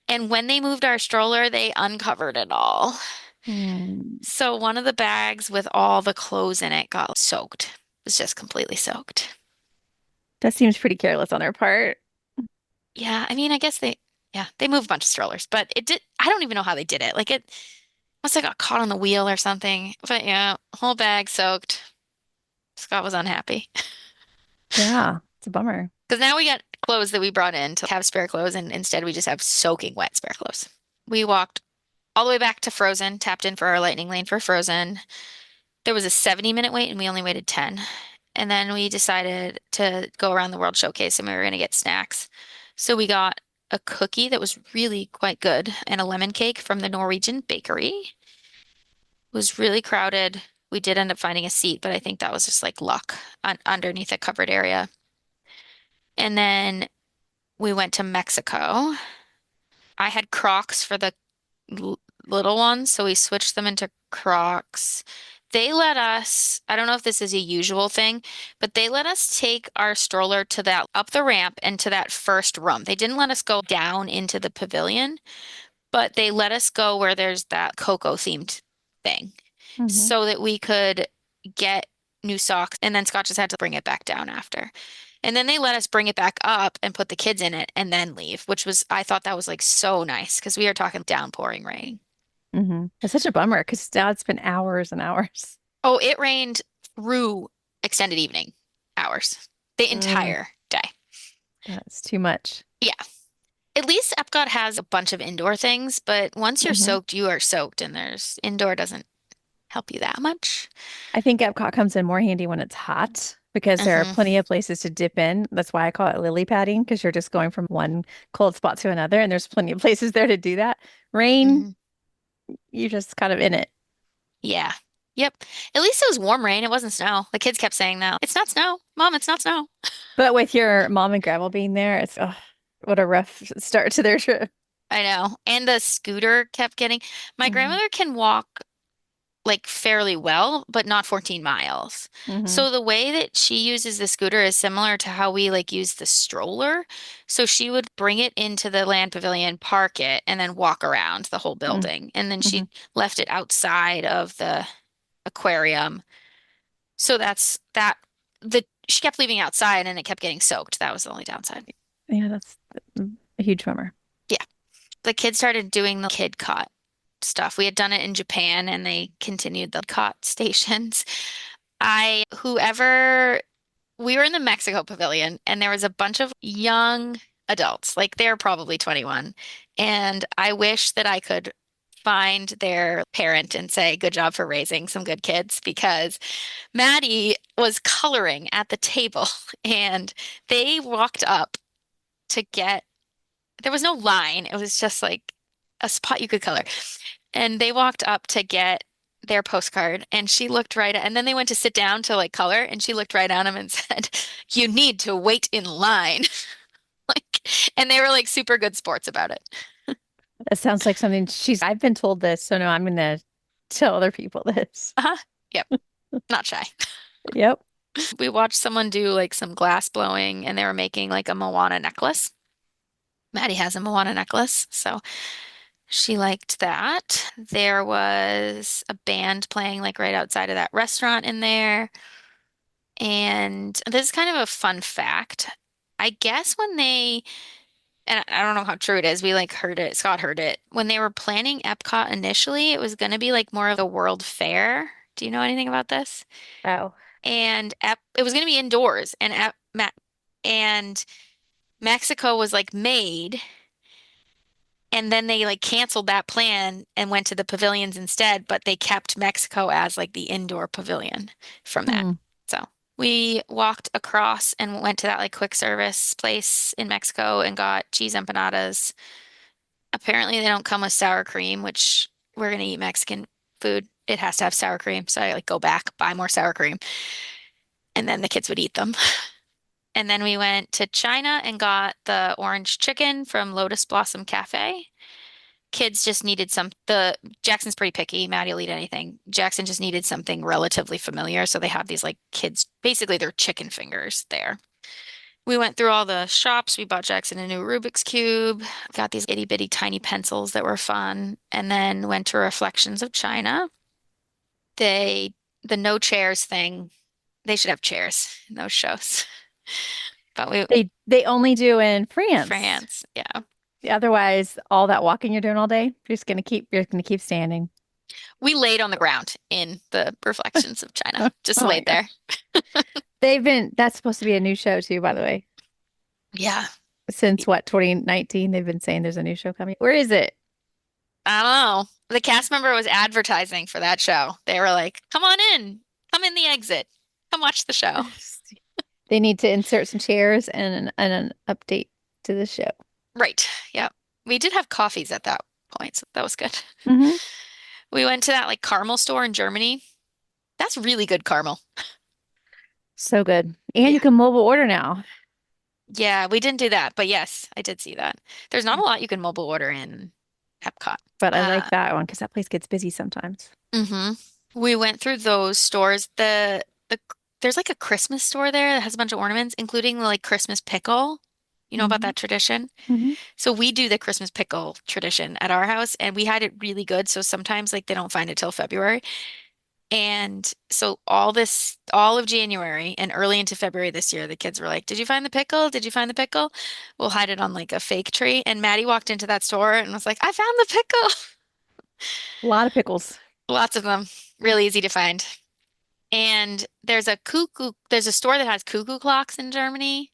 And when they moved our stroller, they uncovered it all. Hmm. So one of the bags with all the clothes in it got soaked. It was just completely soaked. That seems pretty careless on their part. Yeah, I mean, I guess they moved a bunch of strollers, but I don't even know how they did it. Like it must have got caught on the wheel or something. But yeah, whole bag soaked. Scott was unhappy. Yeah, it's a bummer. Because now we got clothes that we brought in to have spare clothes, and instead we just have soaking wet spare clothes. We walked all the way back to Frozen, tapped in for our lightning lane for Frozen. There was a 70-minute wait, and we only waited 10. And then we decided to go around the World Showcase, and we were going to get snacks. So we got a cookie that was really quite good and a lemon cake from the Norwegian bakery. It was really crowded. We did end up finding a seat, but I think that was just like luck underneath a covered area. And then we went to Mexico. I had Crocs for the little ones, so we switched them into Crocs. They let us, I don't know if this is a usual thing, but they let us take our stroller to that up the ramp and to that first room. They didn't let us go down into the pavilion, but they let us go where there's that Coco themed thing Hmm. so that we could get new socks. And then Scott just had to bring it back down after. And then they let us bring it back up and put the kids in it and then leave, which was, I thought that was like so nice because we are talking downpouring rain. It's such a bummer because now it's been hours and hours. Oh, it rained through extended evening hours, the Mm, entire day. that's too much. Yeah. At least Epcot has a bunch of indoor things, but once you're Hmm. soaked, you are soaked, and there's indoor doesn't help you that much. I think Epcot comes in more handy when it's hot because there are Hmm. plenty of places to dip in. That's why I call it lily padding because you're just going from one cold spot to another, and there's plenty of places there to do that. Rain, Hmm. you're just kind of in it. Yeah. Yep. At least it was warm rain. It wasn't snow. The kids kept saying that. It's not snow. Mom, it's not snow. But with your mom and grandma being there, it's what a rough start to their trip. I know. And the scooter kept getting, my Hmm. grandmother can walk like fairly well, but not 14 miles. Hmm. So the way that she uses the scooter is similar to how we like use the stroller. So she would bring it into the land pavilion, park it, and then walk around the whole building. And then Hmm. she left it outside of the aquarium. So that's that the she kept leaving outside and it kept getting soaked. That was the only downside. Yeah, that's a huge bummer. Yeah. The kids started doing the kid cot stuff. We had done it in Japan and they continued the cot stations. Whoever, we were in the Mexico pavilion and there was a bunch of young adults, like they're probably 21. And I wish that I could find their parent and say, good job for raising some good kids because Maddie was coloring at the table and they walked up to get, there was no line. It was just like a spot you could color. And they walked up to get their postcard and she looked right at, and then they went to sit down to like color and she looked right at him and said, you need to wait in line. Like, and they were like super good sports about it. It sounds like something I've been told this, so no, I'm gonna tell other people this. Uh-huh. Yep. Not shy. Yep. We watched someone do like some glass blowing and they were making like a Moana necklace. Maddie has a Moana necklace, so she liked that. There was a band playing like right outside of that restaurant in there. And this is kind of a fun fact. I guess when they, and I don't know how true it is, we like heard it, Scott heard it. When they were planning Epcot initially, it was going to be like more of a World Fair. Do you know anything about this? Oh. And it was going to be indoors, and and Mexico was like made, and then they like canceled that plan and went to the pavilions instead, but they kept Mexico as like the indoor pavilion from that. Hmm. So. We walked across and went to that like quick service place in Mexico and got cheese empanadas. Apparently they don't come with sour cream, which we're gonna eat Mexican food. It has to have sour cream. So I like go back, buy more sour cream, and then the kids would eat them. And then we went to China and got the orange chicken from Lotus Blossom Cafe. Kids just needed the Jackson's pretty picky. Maddie will eat anything. Jackson just needed something relatively familiar. So they have these like kids, basically they're chicken fingers there. We went through all the shops. We bought Jackson a new Rubik's Cube, got these itty bitty tiny pencils that were fun, and then went to Reflections of China. The no chairs thing, they should have chairs in those shows. But They only do in France. France, yeah. Otherwise, all that walking you're doing all day, you're gonna keep standing. We laid on the ground in the Reflections of China, just Oh my laid there. That's supposed to be a new show too, by the way. Yeah. Since what, 2019, they've been saying there's a new show coming. Where is it? I don't know. The cast member was advertising for that show. They were like, come on in, come in the exit, come watch the show. They need to insert some chairs and an update to the show. Right. Yeah. We did have coffees at that point, so that was good. Mm-hmm. We went to that like caramel store in Germany. That's really good caramel. So good. And you can mobile order now. Yeah, we didn't do that, but yes, I did see that. There's not a lot you can mobile order in Epcot. But I like that one because that place gets busy sometimes. We went through those stores. There's like a Christmas store there that has a bunch of ornaments, including the like Christmas pickle. You know about that tradition? So we do the Christmas pickle tradition at our house, and we had it really good. So sometimes like they don't find it till February. And so all of January and early into February this year, the kids were like, "Did you find the pickle? Did you find the pickle?" We'll hide it on like a fake tree. And Maddie walked into that store and was like, "I found the pickle." A lot of pickles. Lots of them. Really easy to find. And there's a store that has cuckoo clocks in Germany.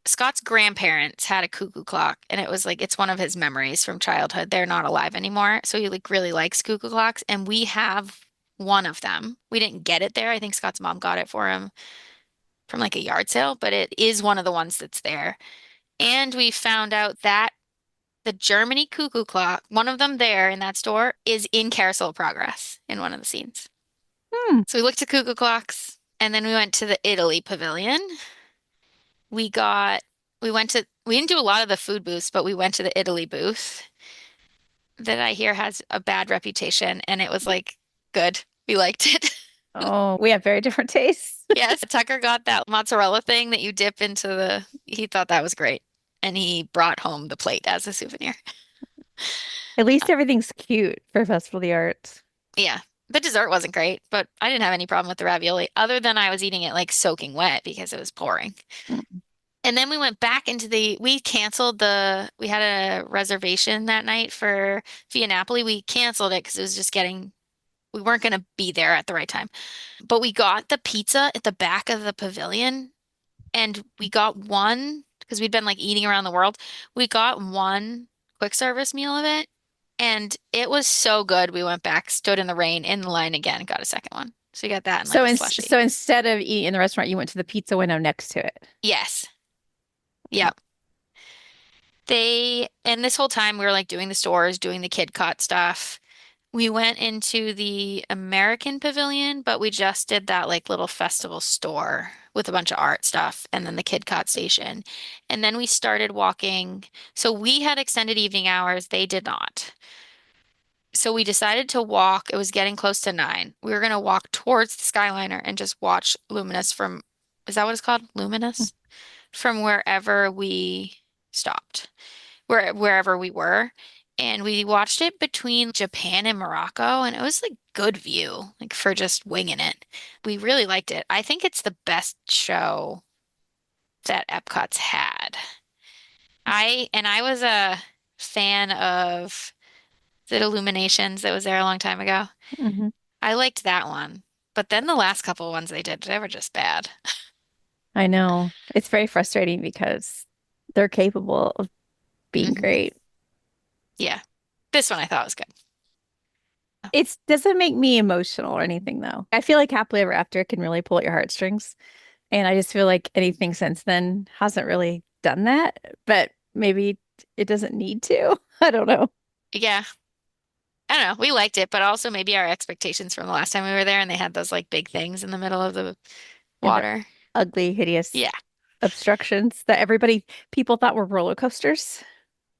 Scott's grandparents had a cuckoo clock, and it was like it's one of his memories from childhood. They're not alive anymore, so he like really likes cuckoo clocks, and we have one of them. We didn't get it there. I think Scott's mom got it for him from like a yard sale, but it is one of the ones that's there. And we found out that the Germany cuckoo clock, one of them there in that store, is in Carousel of Progress in one of the scenes. So we looked at cuckoo clocks, and then we went to the Italy pavilion. We didn't do a lot of the food booths, but we went to the Italy booth that I hear has a bad reputation, and it was like good. We liked it. Oh, we have very different tastes. Yes, Tucker got that mozzarella thing that you dip into he thought that was great. And he brought home the plate as a souvenir. At least everything's cute for Festival of the Arts. Yeah. The dessert wasn't great, but I didn't have any problem with the ravioli other than I was eating it like soaking wet because it was pouring. And then we went back we had a reservation that night for Via Napoli. We canceled it because it was just we weren't going to be there at the right time. But we got the pizza at the back of the pavilion, and we got one because we'd been like eating around the world. We got one quick service meal of it, and it was so good. We went back, stood in the rain, in the line again, and got a second one. So we got that and like a slushie. So instead of eating in the restaurant, you went to the pizza window next to it. Yes. Yep. And this whole time we were like doing the stores, doing the kid caught stuff. We went into the American pavilion, but we just did that like little festival store with a bunch of art stuff and then the kid caught station. And then we started walking. So we had extended evening hours. They did not. So we decided to walk. It was getting close to 9. We were going to walk towards the Skyliner and just watch Luminous is that what it's called? Luminous? From wherever we stopped, wherever we were. And we watched it between Japan and Morocco, and it was like good view, like for just winging it. We really liked it. I think it's the best show that Epcot's had. I was a fan of the Illuminations that was there a long time ago. I liked that one. But then the last couple ones they were just bad. I know. It's very frustrating because they're capable of being great. Yeah. This one I thought was good. It doesn't make me emotional or anything, though. I feel like Happily Ever After can really pull at your heartstrings. And I just feel like anything since then hasn't really done that, but maybe it doesn't need to. I don't know. Yeah. I don't know. We liked it, but also maybe our expectations from the last time we were there and they had those like big things in the middle of the And the water. ugly, hideous Yeah. obstructions that people thought were roller coasters.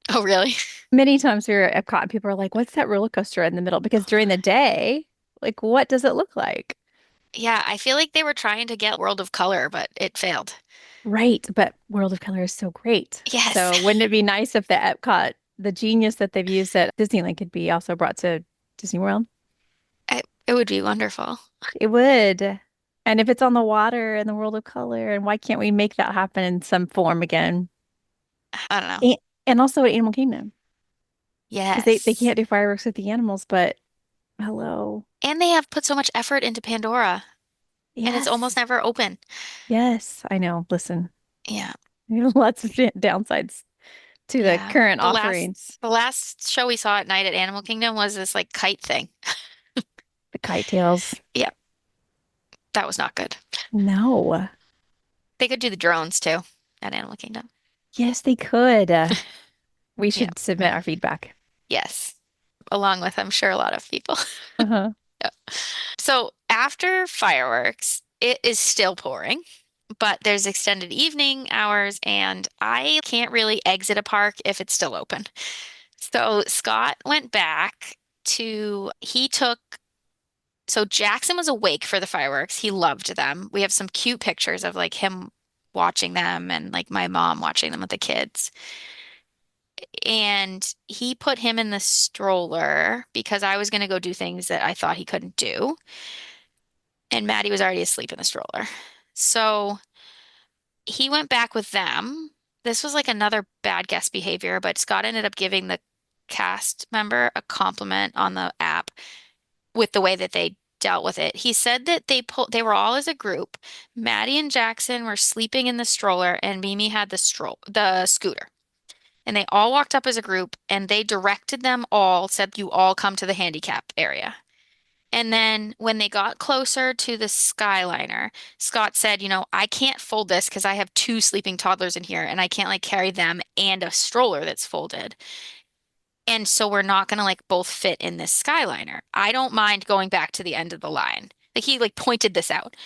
Oh, really? Many times we were at Epcot and people are like, what's that roller coaster in the middle? Because during the day, like, what does it look like? Yeah, I feel like they were trying to get World of Color, but it failed. Right. But World of Color is so great. Yes. So wouldn't it be nice if the Epcot, the genius that they've used at Disneyland could be also brought to Disney World? It would be wonderful. It would. And if it's on the water in the World of Color, and why can't we make that happen in some form again? I don't know. And also at Animal Kingdom. Because they Yes. can't do fireworks with the animals, but hello. And they have put so much effort into Pandora, and it's Yes. almost never open. Yes, I know. Listen, Yeah. there's lots of downsides to the Yeah. current The last offerings. the last show we saw at night at Animal Kingdom was this like kite thing. The kite tails. Yeah, that was not good. No. They could do the drones too at Animal Kingdom. Yes, they could. We Yeah. should submit our feedback. Yes. Along with, I'm sure, a lot of people. Uh-huh. Yeah. So after fireworks, it is still pouring, but there's extended evening hours, and I can't really exit a park if it's still open. So Scott went back so Jackson was awake for the fireworks. He loved them. We have some cute pictures of like him watching them and like my mom watching them with the kids. And he put him in the stroller because I was going to go do things that I thought he couldn't do. And Maddie was already asleep in the stroller. So he went back with them. This was like another bad guest behavior, but Scott ended up giving the cast member a compliment on the app with the way that they dealt with it. He said that they were all as a group. Maddie and Jackson were sleeping in the stroller and Mimi had the scooter. And they all walked up as a group and they directed them all, said you all come to the handicap area. And then when they got closer to the Skyliner, Scott said, I can't fold this because I have two sleeping toddlers in here and I can't like carry them and a stroller that's folded. And so we're not going to like both fit in this Skyliner. I don't mind going back to the end of the line. Like he like pointed this out.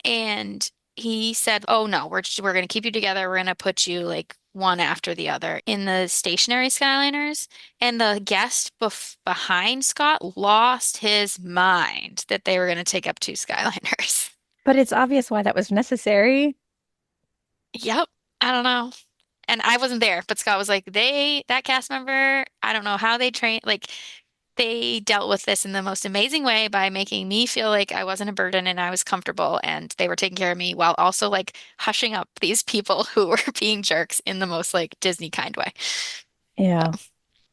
And he said, "Oh no, we're going to keep you together. We're going to put you like one after the other in the stationary Skyliners." And the guest behind Scott lost his mind that they were going to take up two Skyliners. But it's obvious why that was necessary. Yep. I don't know. And I wasn't there, but Scott was like, that cast member, I don't know how they trained, like they dealt with this in the most amazing way by making me feel like I wasn't a burden and I was comfortable and they were taking care of me while also like hushing up these people who were being jerks in the most like Disney kind way. Yeah,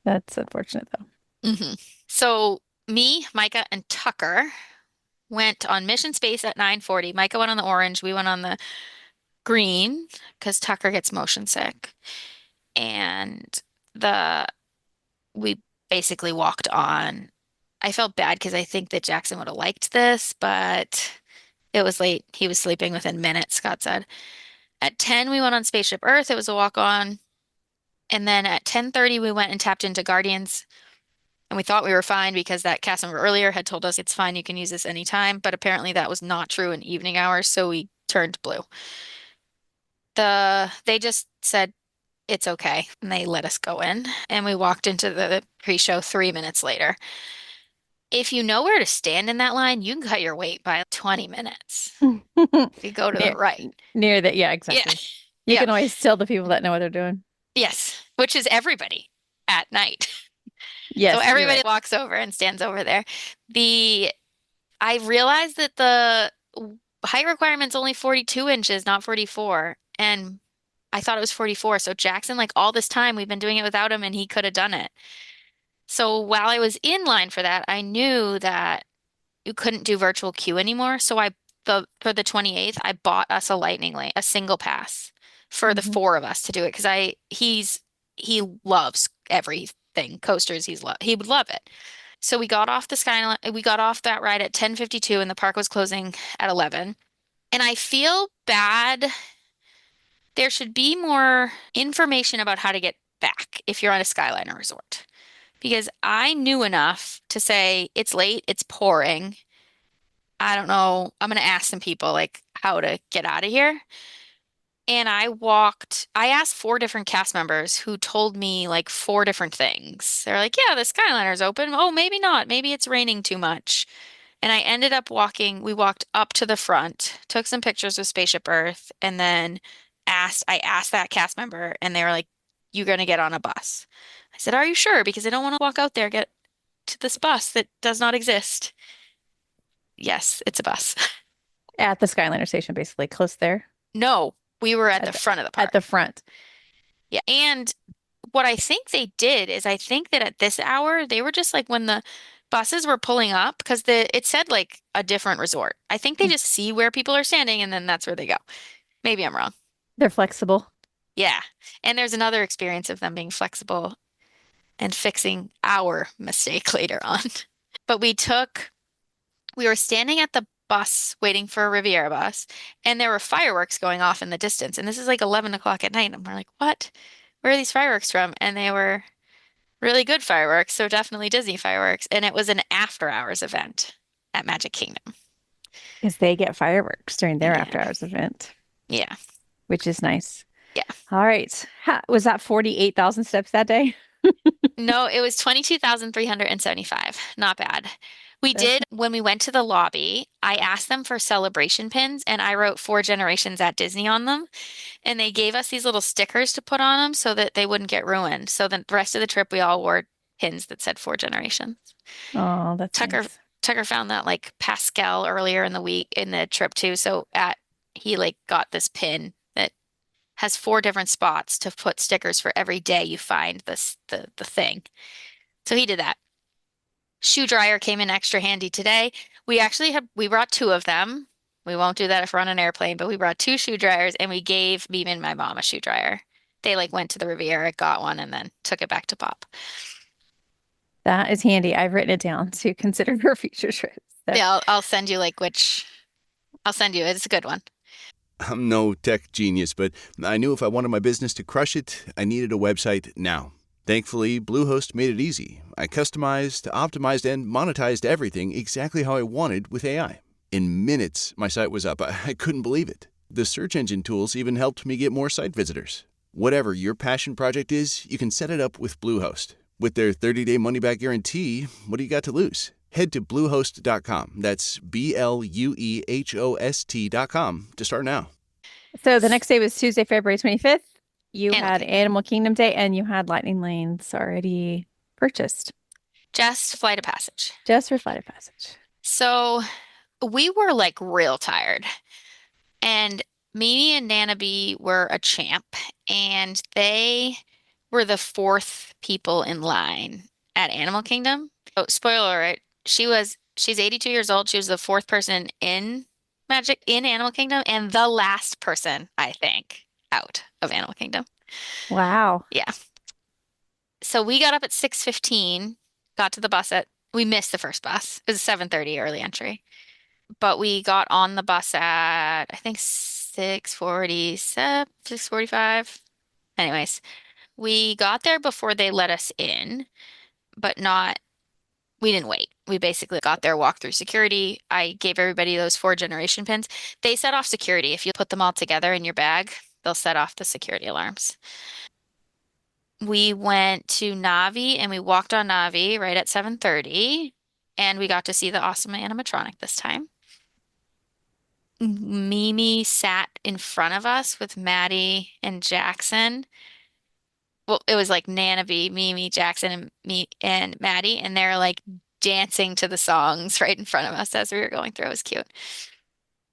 that's unfortunate though. So me, Micah, and Tucker went on Mission Space at 9:40. Micah went on the orange. We went on the green because Tucker gets motion sick. And we basically walked on. I felt bad because I think that Jackson would have liked this, but it was late. He was sleeping within minutes, Scott said. At 10, we went on Spaceship Earth. It was a walk on. And then at 10:30, we went and tapped into Guardians. And we thought we were fine because that cast member earlier had told us it's fine, you can use this anytime. But apparently that was not true in evening hours, so we turned blue. They just said it's okay, and they let us go in. And we walked into the pre-show 3 minutes later. If you know where to stand in that line, you can cut your wait by 20 minutes. If you go to the right. Near that, yeah, exactly. Yeah. You Yeah. can always tell the people that know what they're doing. Yes, which is everybody at night. Yes, So you're everybody right. walks over and stands over there. I realized that the height requirement's only 42 inches, not 44. And I thought it was 44. So Jackson, like all this time, we've been doing it without him and he could have done it. So while I was in line for that, I knew that you couldn't do virtual queue anymore. So for the 28th, I bought us a lightning lane, a single pass for the Mhm. four of us to do it because he loves everything coasters. He would love it. So we got off that ride at 10:52 and the park was closing at 11. And I feel bad. There should be more information about how to get back if you're on a Skyliner resort. Because I knew enough to say, it's late, it's pouring. I don't know. I'm going to ask some people like how to get out of here. And I asked four different cast members who told me like four different things. They're like, yeah, the Skyliner's open. Oh, maybe not. Maybe it's raining too much. And I ended up we walked up to the front, took some pictures of Spaceship Earth, and then I asked that cast member, and they were like, you're going to get on a bus. I said, are you sure? Because I don't want to walk out there, get to this bus that does not exist. Yes, it's a bus. At the Skyliner station, basically, close there. No, we were at the front of the park. At the front. Yeah. And what I think they did is I think that at this hour, they were just like when the buses were pulling up, because it said like a different resort. I think they just see where people are standing and then that's where they go. Maybe I'm wrong. They're flexible. Yeah. And there's another experience of them being flexible and fixing our mistake later on. But we were standing at the bus waiting for a Riviera bus, and there were fireworks going off in the distance. And this is like 11 o'clock at night. And we're like, what? Where are these fireworks from? And they were really good fireworks, so definitely Disney fireworks. And it was an after hours event at Magic Kingdom. Because they get fireworks during their Yeah. after hours event. Yeah. Which is nice. Yeah. All right. Was that 48,000 steps that day? No, it was 22,375. Not bad. We did, when we went to the lobby, I asked them for celebration pins and I wrote 4 generations at Disney on them. And they gave us these little stickers to put on them so that they wouldn't get ruined. So the rest of the trip, we all wore pins that said 4 generations. Oh, that's nice. Tucker found that like Pascal earlier in the trip too. So he like got this pin that has 4 different spots to put stickers for every day you find the thing. So he did that. Shoe dryer came in extra handy today. We brought 2 of them. We won't do that if we're on an airplane, but we brought 2 shoe dryers and we gave me and my mom a shoe dryer. They like went to the Riviera, got one, and then took it back to Pop. That is handy. I've written it down to consider for future trips. So. Yeah, I'll send you I'll send you. It's a good one. I'm no tech genius, but I knew if I wanted my business to crush it, I needed a website now. Thankfully, Bluehost made it easy. I customized, optimized, and monetized everything exactly how I wanted with AI. In minutes, my site was up. I couldn't believe it. The search engine tools even helped me get more site visitors. Whatever your passion project is, you can set it up with Bluehost. With their 30-day money-back guarantee, what do you got to lose? Head to Bluehost.com. That's BLUEHOST.com to start now. So the next day was Tuesday, February 25th. You Animal had Kingdom. Animal Kingdom Day and you had Lightning Lanes already purchased. Just Flight of Passage. Just for Flight of Passage. So we were like real tired. And Mimi and Nana B were a champ, and they were the 4th people in line at Animal Kingdom. Oh, spoiler alert, she's 82 years old. She was the 4th person in Animal Kingdom and the last person, I think, out of Animal Kingdom. Wow. Yeah. So we got up at 6:15, got to the bus we missed the first bus. It was a 7:30 early entry. But we got on the bus at, I think, 6:47, 6:45. Anyways, we got there before they let us in, but we didn't wait. We basically got there, walked through security. I gave everybody those 4 generation pins. They set off security. If you put them all together in your bag, they'll set off the security alarms. We went to Navi and we walked on Navi right at 7:30, and we got to see the awesome animatronic this time. Mimi sat in front of us with Maddie and Jackson. Well, it was like Nana B, Mimi, Jackson, and me and Maddie, and they're like dancing to the songs right in front of us as we were going through. It was cute.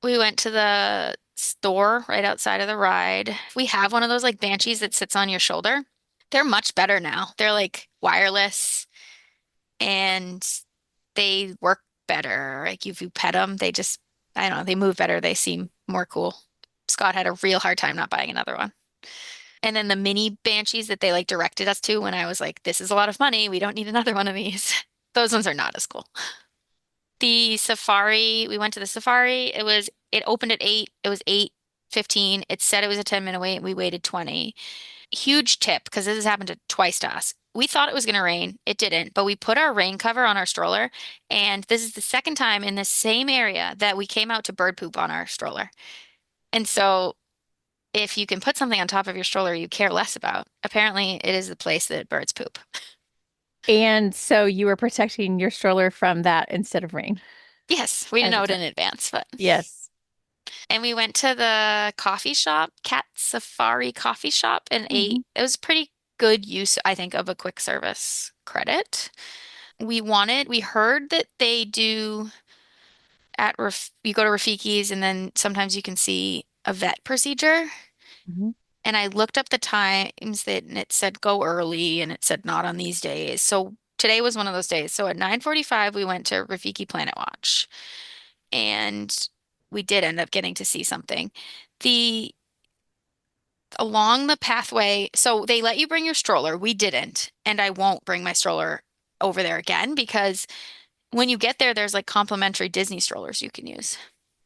We went to the store right outside of the ride. We have one of those like Banshees that sits on your shoulder. They're much better now. They're like wireless and they work better. Like if you pet them, I don't know, they move better. They seem more cool. Scott had a real hard time not buying another one. And then the mini Banshees that they like directed us to when I was like, this is a lot of money. We don't need another one of these. Those ones are not as cool. The safari, we went to the safari. It opened at 8. It was 8:15. It said it was a 10-minute wait. We waited 20. Huge tip, because this has happened twice to us. We thought it was going to rain. It didn't, but we put our rain cover on our stroller, and this is the second time in the same area that we came out to bird poop on our stroller. And so if you can put something on top of your stroller you care less about, apparently it is the place that birds poop. And so you were protecting your stroller from that instead of rain. Yes, we didn't As a know it tip. in advance, but Yes. and we went to the coffee shop, Cat Safari Coffee Shop, and ate. Mhm. It was pretty good use, I think, of a quick service credit. We heard that they do you go to Rafiki's and then sometimes you can see a vet procedure. Mhm. And I looked up the times and it said go early and it said not on these days. So today was one of those days. So at 9:45 we went to Rafiki Planet Watch and we did end up getting to see something. The Along the pathway, so they let you bring your stroller. We didn't, and I won't bring my stroller over there again because when you get there, there's like complimentary Disney strollers you can use.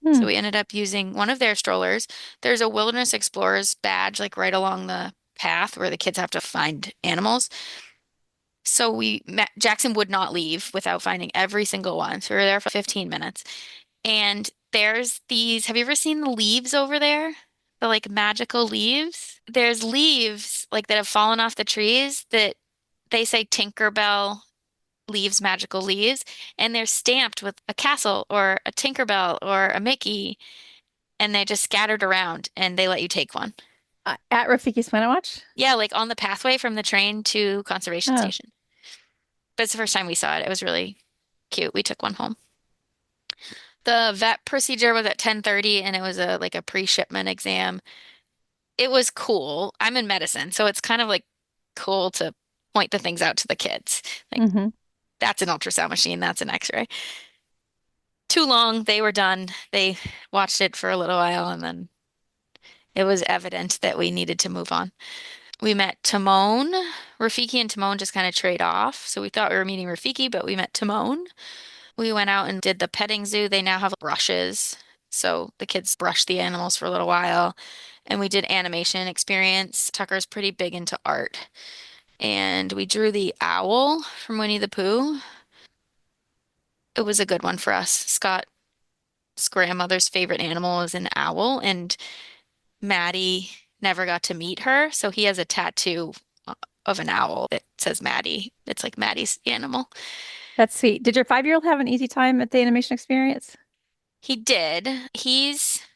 Hmm. So we ended up using one of their strollers. There's a Wilderness Explorers badge like right along the path where the kids have to find animals. So Jackson would not leave without finding every single one. So we were there for 15 minutes. And there's these, have you ever seen the leaves over there? The like magical leaves? There's leaves like that have fallen off the trees that they say Tinkerbell leaves magical leaves, and they're stamped with a castle or a Tinkerbell or a Mickey, and they just scattered around and they let you take one. At Rafiki's Planet Watch? Yeah, like on the pathway from the train to Conservation Oh. Station. But it's the first time we saw it. It was really cute. We took one home. The vet procedure was at 10:30 and it was a like a pre-shipment exam. It was cool. I'm in medicine, so it's kind of like cool to point the things out to the kids. Like Hmm. that's an ultrasound machine, that's an X-ray. Too long, they were done. They watched it for a little while and then it was evident that we needed to move on. We met Timon. Rafiki and Timon just kind of trade off. So we thought we were meeting Rafiki, but we met Timon. We went out and did the petting zoo. They now have brushes. So the kids brushed the animals for a little while. And we did animation experience. Tucker's pretty big into art. And we drew the owl from Winnie the Pooh. It was a good one for us. Scott's grandmother's favorite animal is an owl, and Maddie never got to meet her. So he has a tattoo of an owl that says Maddie. It's like Maddie's animal. That's sweet. Did your 5-year-old have an easy time at the animation experience? He did.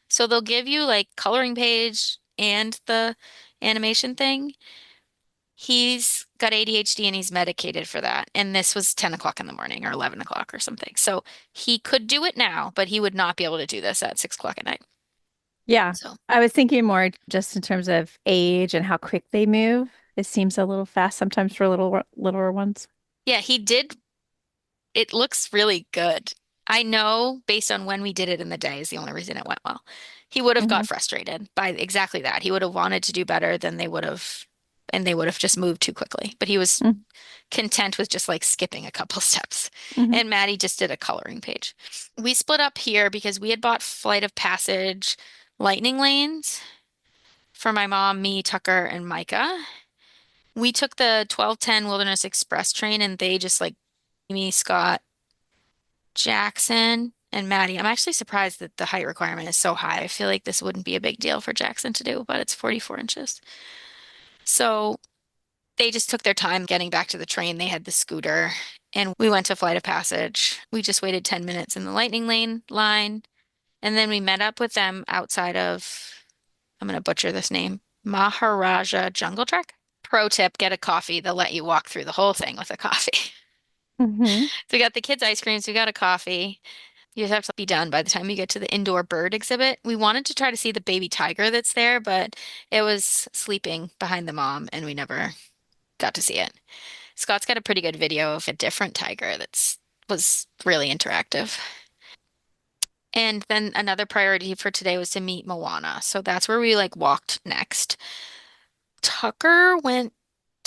So they'll give you like coloring page and the animation thing. He's got ADHD and he's medicated for that. And this was 10 o'clock in the morning or 11 o'clock or something. So he could do it now, but he would not be able to do this at 6 o'clock at night. Yeah. So I was thinking more just in terms of age and how quick they move. It seems a little fast sometimes for littler ones. yeah, he did. It looks really good. I know based on when we did it in the day is the only reason it went well. He would have Hmm. got frustrated by exactly that. He would have wanted to do better than they would have, and they would have just moved too quickly. But he was content with just like skipping a couple steps. Hmm. And Maddie just did a coloring page. We split up here because we had bought Flight of Passage lightning lanes for my mom, me, Tucker, and Micah. We took the 12:10 Wilderness Express train and they just like me, Scott, Jackson, and Maddie. I'm actually surprised that the height requirement is so high. I feel like this wouldn't be a big deal for Jackson to do, but it's 44 inches. So they just took their time getting back to the train. They had the scooter and we went to Flight of Passage. We just waited 10 minutes in the lightning lane line. And then we met up with them outside of, I'm going to butcher this name, Maharaja Jungle Trek. Pro tip, get a coffee. They'll let you walk through the whole thing with a coffee. Hmm. So we got the kids' ice creams, we got a coffee. You just have to be done by the time you get to the indoor bird exhibit. We wanted to try to see the baby tiger that's there, but it was sleeping behind the mom and we never got to see it. Scott's got a pretty good video of a different tiger that's was really interactive. And then another priority for today was to meet Moana. So that's where we like walked next. Tucker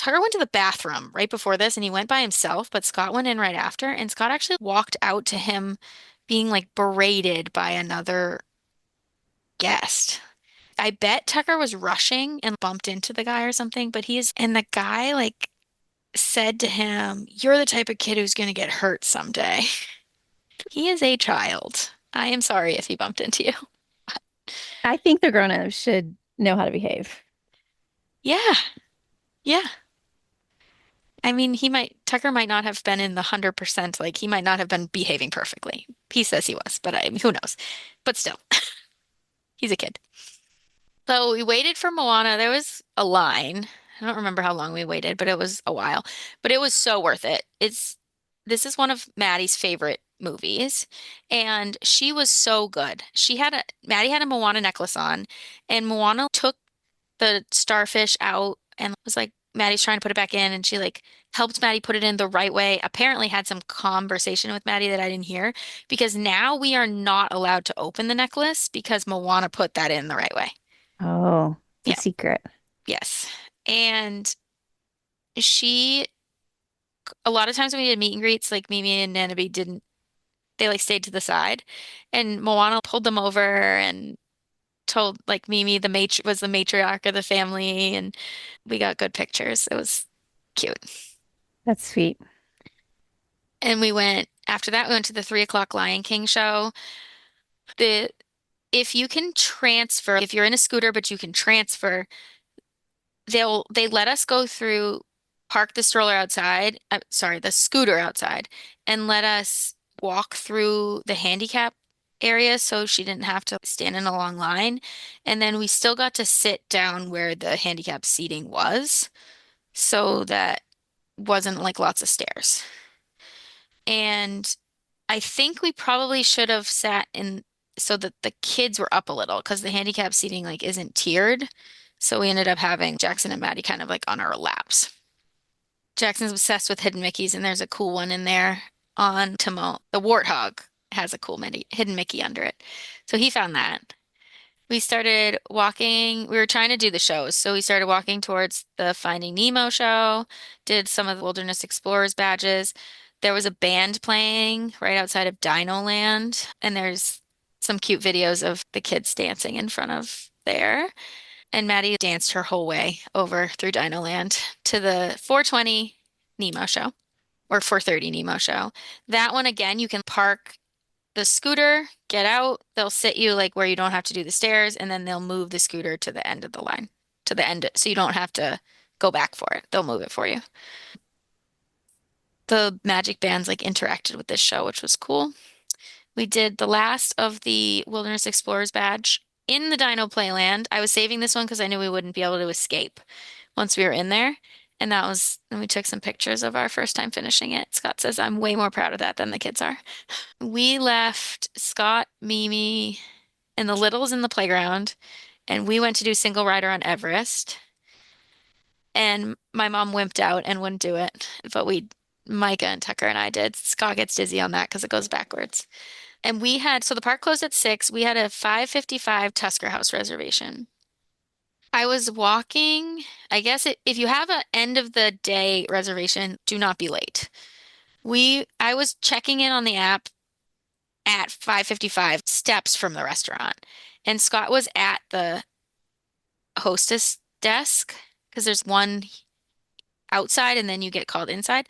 Tucker went to the bathroom right before this and he went by himself, but Scott went in right after. And Scott actually walked out to him being like berated by another guest. I bet Tucker was rushing and bumped into the guy or something, and the guy like said to him, "You're the type of kid who's going to get hurt someday." He is a child. I am sorry if he bumped into you. I think the grown-ups should know how to behave. Yeah. Yeah. I mean, Tucker might not have been in the 100%, like he might not have been behaving perfectly. He says he was, but who knows? But still, he's a kid. So we waited for Moana. There was a line. I don't remember how long we waited, but it was a while. But it was so worth it. This is one of Maddie's favorite movies, and she was so good. Maddie had a Moana necklace on, and Moana took the starfish out and was like, Maddie's trying to put it back in, and she like helped Maddie put it in the right way. Apparently had some conversation with Maddie that I didn't hear because now we are not allowed to open the necklace because Moana put that in the right way. Oh, it's Yeah. a secret. Yes. And a lot of times when we did meet and greets, like Mimi and Nanabe they like stayed to the side. And Moana pulled them over and told like Mimi was the matriarch of the family, and we got good pictures. It was cute. That's sweet. And after that, we went to the 3 o'clock Lion King show. If you can transfer, if you're in a scooter, but you can transfer, they let us go through, park the stroller outside, sorry, the scooter outside, and let us walk through the handicap area so she didn't have to stand in a long line. And then we still got to sit down where the handicap seating was so that wasn't like lots of stairs. And I think we probably should have sat in so that the kids were up a little because the handicap seating like isn't tiered. So we ended up having Jackson and Maddie kind of like on our laps. Jackson's obsessed with hidden Mickeys, and there's a cool one in there on Timon. The warthog has a cool hidden Mickey under it. So he found that. We started walking. We were trying to do the shows. So we started walking towards the Finding Nemo show, did some of the Wilderness Explorers badges. There was a band playing right outside of Dino Land, and there's some cute videos of the kids dancing in front of there. And Maddie danced her whole way over through Dino Land to the 420 Nemo show or 430 Nemo show. That one, again, you can park the scooter, get out, they'll sit you like where you don't have to do the stairs, and then they'll move the scooter to the end of the line, to the end, so you don't have to go back for it. They'll move it for you. The magic bands like interacted with this show, which was cool. We did the last of the Wilderness Explorers badge in the Dino Playland. I was saving this one because I knew we wouldn't be able to escape once we were in there. And we took some pictures of our first time finishing it. Scott says I'm way more proud of that than the kids are. We left Scott, Mimi, and the littles in the playground, and we went to do single rider on Everest. And my mom wimped out and wouldn't do it, but Micah and Tucker and I did. Scott gets dizzy on that because it goes backwards. And so the park closed at 6. We had a 5:55 Tusker House reservation. I was walking, I guess if you have an end of the day reservation, do not be late. I was checking in on the app at 5:55 steps from the restaurant. And Scott was at the hostess desk because there's one outside and then you get called inside.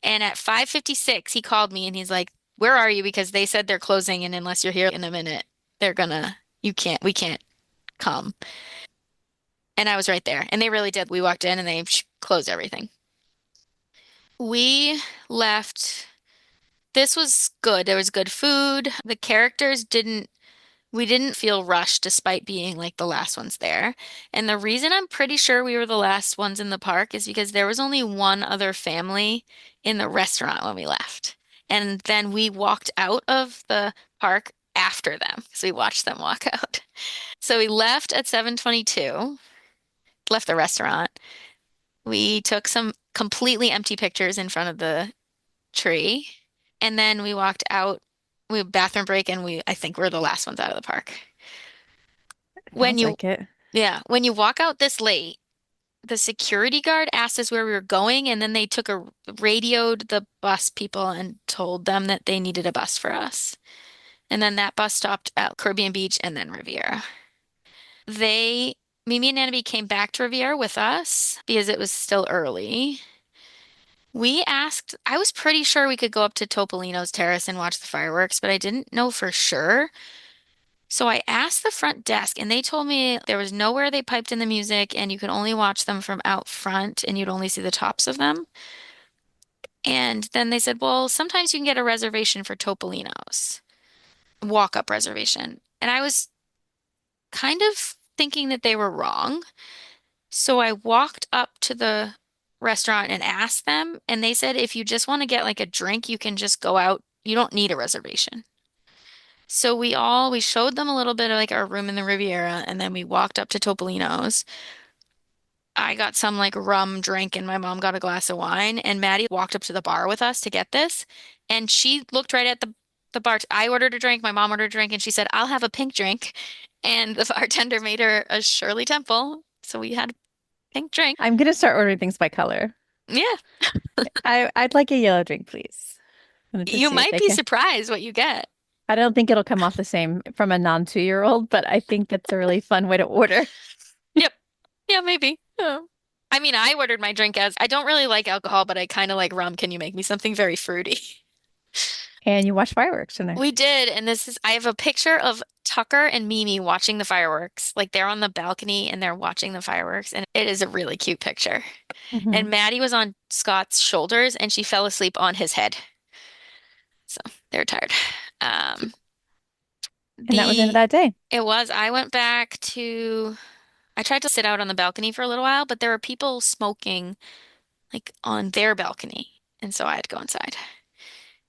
And at 5:56, he called me and he's like, "Where are you? Because they said they're closing, and unless you're here in a minute, we can't come." And I was right there. And they really did. We walked in and they closed everything. We left. This was good. There was good food. The characters we didn't feel rushed despite being like the last ones there. And the reason I'm pretty sure we were the last ones in the park is because there was only one other family in the restaurant when we left. And then we walked out of the park after them. So we watched them walk out. So we left at 7:22, left the restaurant. We took some completely empty pictures in front of the tree. And then we walked out. We had bathroom break, and I think we're the last ones out of the park. Sounds like it. Yeah, when you walk out this late, the security guard asked us where we were going, and then they radioed the bus people and told them that they needed a bus for us. And then that bus stopped at Caribbean Beach and then Riviera. Mimi and Nanabe came back to Riviera with us because it was still early. I was pretty sure we could go up to Topolino's Terrace and watch the fireworks, but I didn't know for sure. So I asked the front desk, and they told me there was nowhere they piped in the music, and you could only watch them from out front, and you'd only see the tops of them. And then they said, well, sometimes you can get a reservation for Topolino's, walk-up reservation. And I was kind of thinking that they were wrong. So I walked up to the restaurant and asked them, and they said if you just want to get like a drink, you can just go out. You don't need a reservation. So we showed them a little bit of like our room in the Riviera, and then we walked up to Topolino's. I got some like rum drink, and my mom got a glass of wine, and Maddie walked up to the bar with us to get this, and she looked right at the bar. I ordered a drink, my mom ordered a drink, and she said, "I'll have a pink drink." And the bartender made her a Shirley Temple, so we had a pink drink. I'm gonna start ordering things by color. Yeah. I'd like a yellow drink, please. You might be surprised what you get. I don't think it'll come off the same from a non-2-year-old, but I think that's a really fun way to order. Yep. Yeah, maybe. Oh. I mean, I ordered my drink as I don't really like alcohol, but I kind of like rum. Can you make me something very fruity? And you watched fireworks tonight. We did, and I have a picture of Tucker and Mimi watching the fireworks. Like they're on the balcony and they're watching the fireworks, and it is a really cute picture. And Maddie was on Scott's shoulders and she fell asleep on his head. So they're tired. And that was the end of that day. It was. I tried to sit out on the balcony for a little while, but there were people smoking like on their balcony. And so I had to go inside.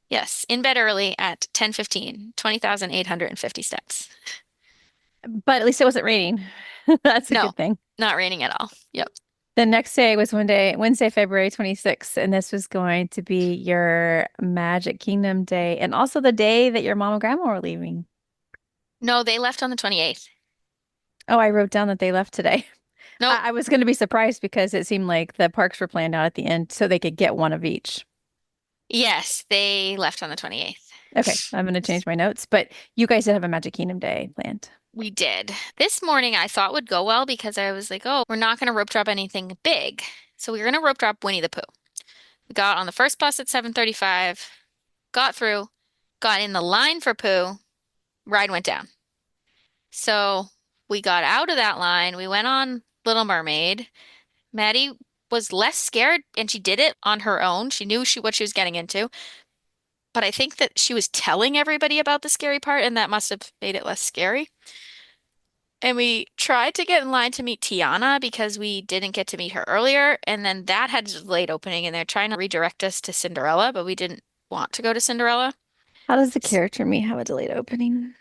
Yes, in bed early at 10:15, 20,850 steps. But at least it wasn't raining. That's a good thing. Not raining at all. Yep. The next day was Wednesday, February 26th, and this was going to be your Magic Kingdom day, and also the day that your mom and grandma were leaving. No, they left on the 28th. Oh, I wrote down that they left today. No, I was going to be surprised because it seemed like the parks were planned out at the end so they could get one of each. Yes, they left on the 28th. Okay, I'm going to change my notes, but you guys did have a Magic Kingdom day planned. We did. This morning I thought would go well because I was like, oh, we're not going to rope drop anything big. So we were going to rope drop Winnie the Pooh. We got on the first bus at 7:35, got through, got in the line for Pooh, ride went down. So we got out of that line. We went on Little Mermaid. Maddie was less scared and she did it on her own. She knew what she was getting into. But I think that she was telling everybody about the scary part and that must have made it less scary. And we tried to get in line to meet Tiana because we didn't get to meet her earlier. And then that had a delayed opening and they're trying to redirect us to Cinderella, but we didn't want to go to Cinderella. How does the character me have a delayed opening?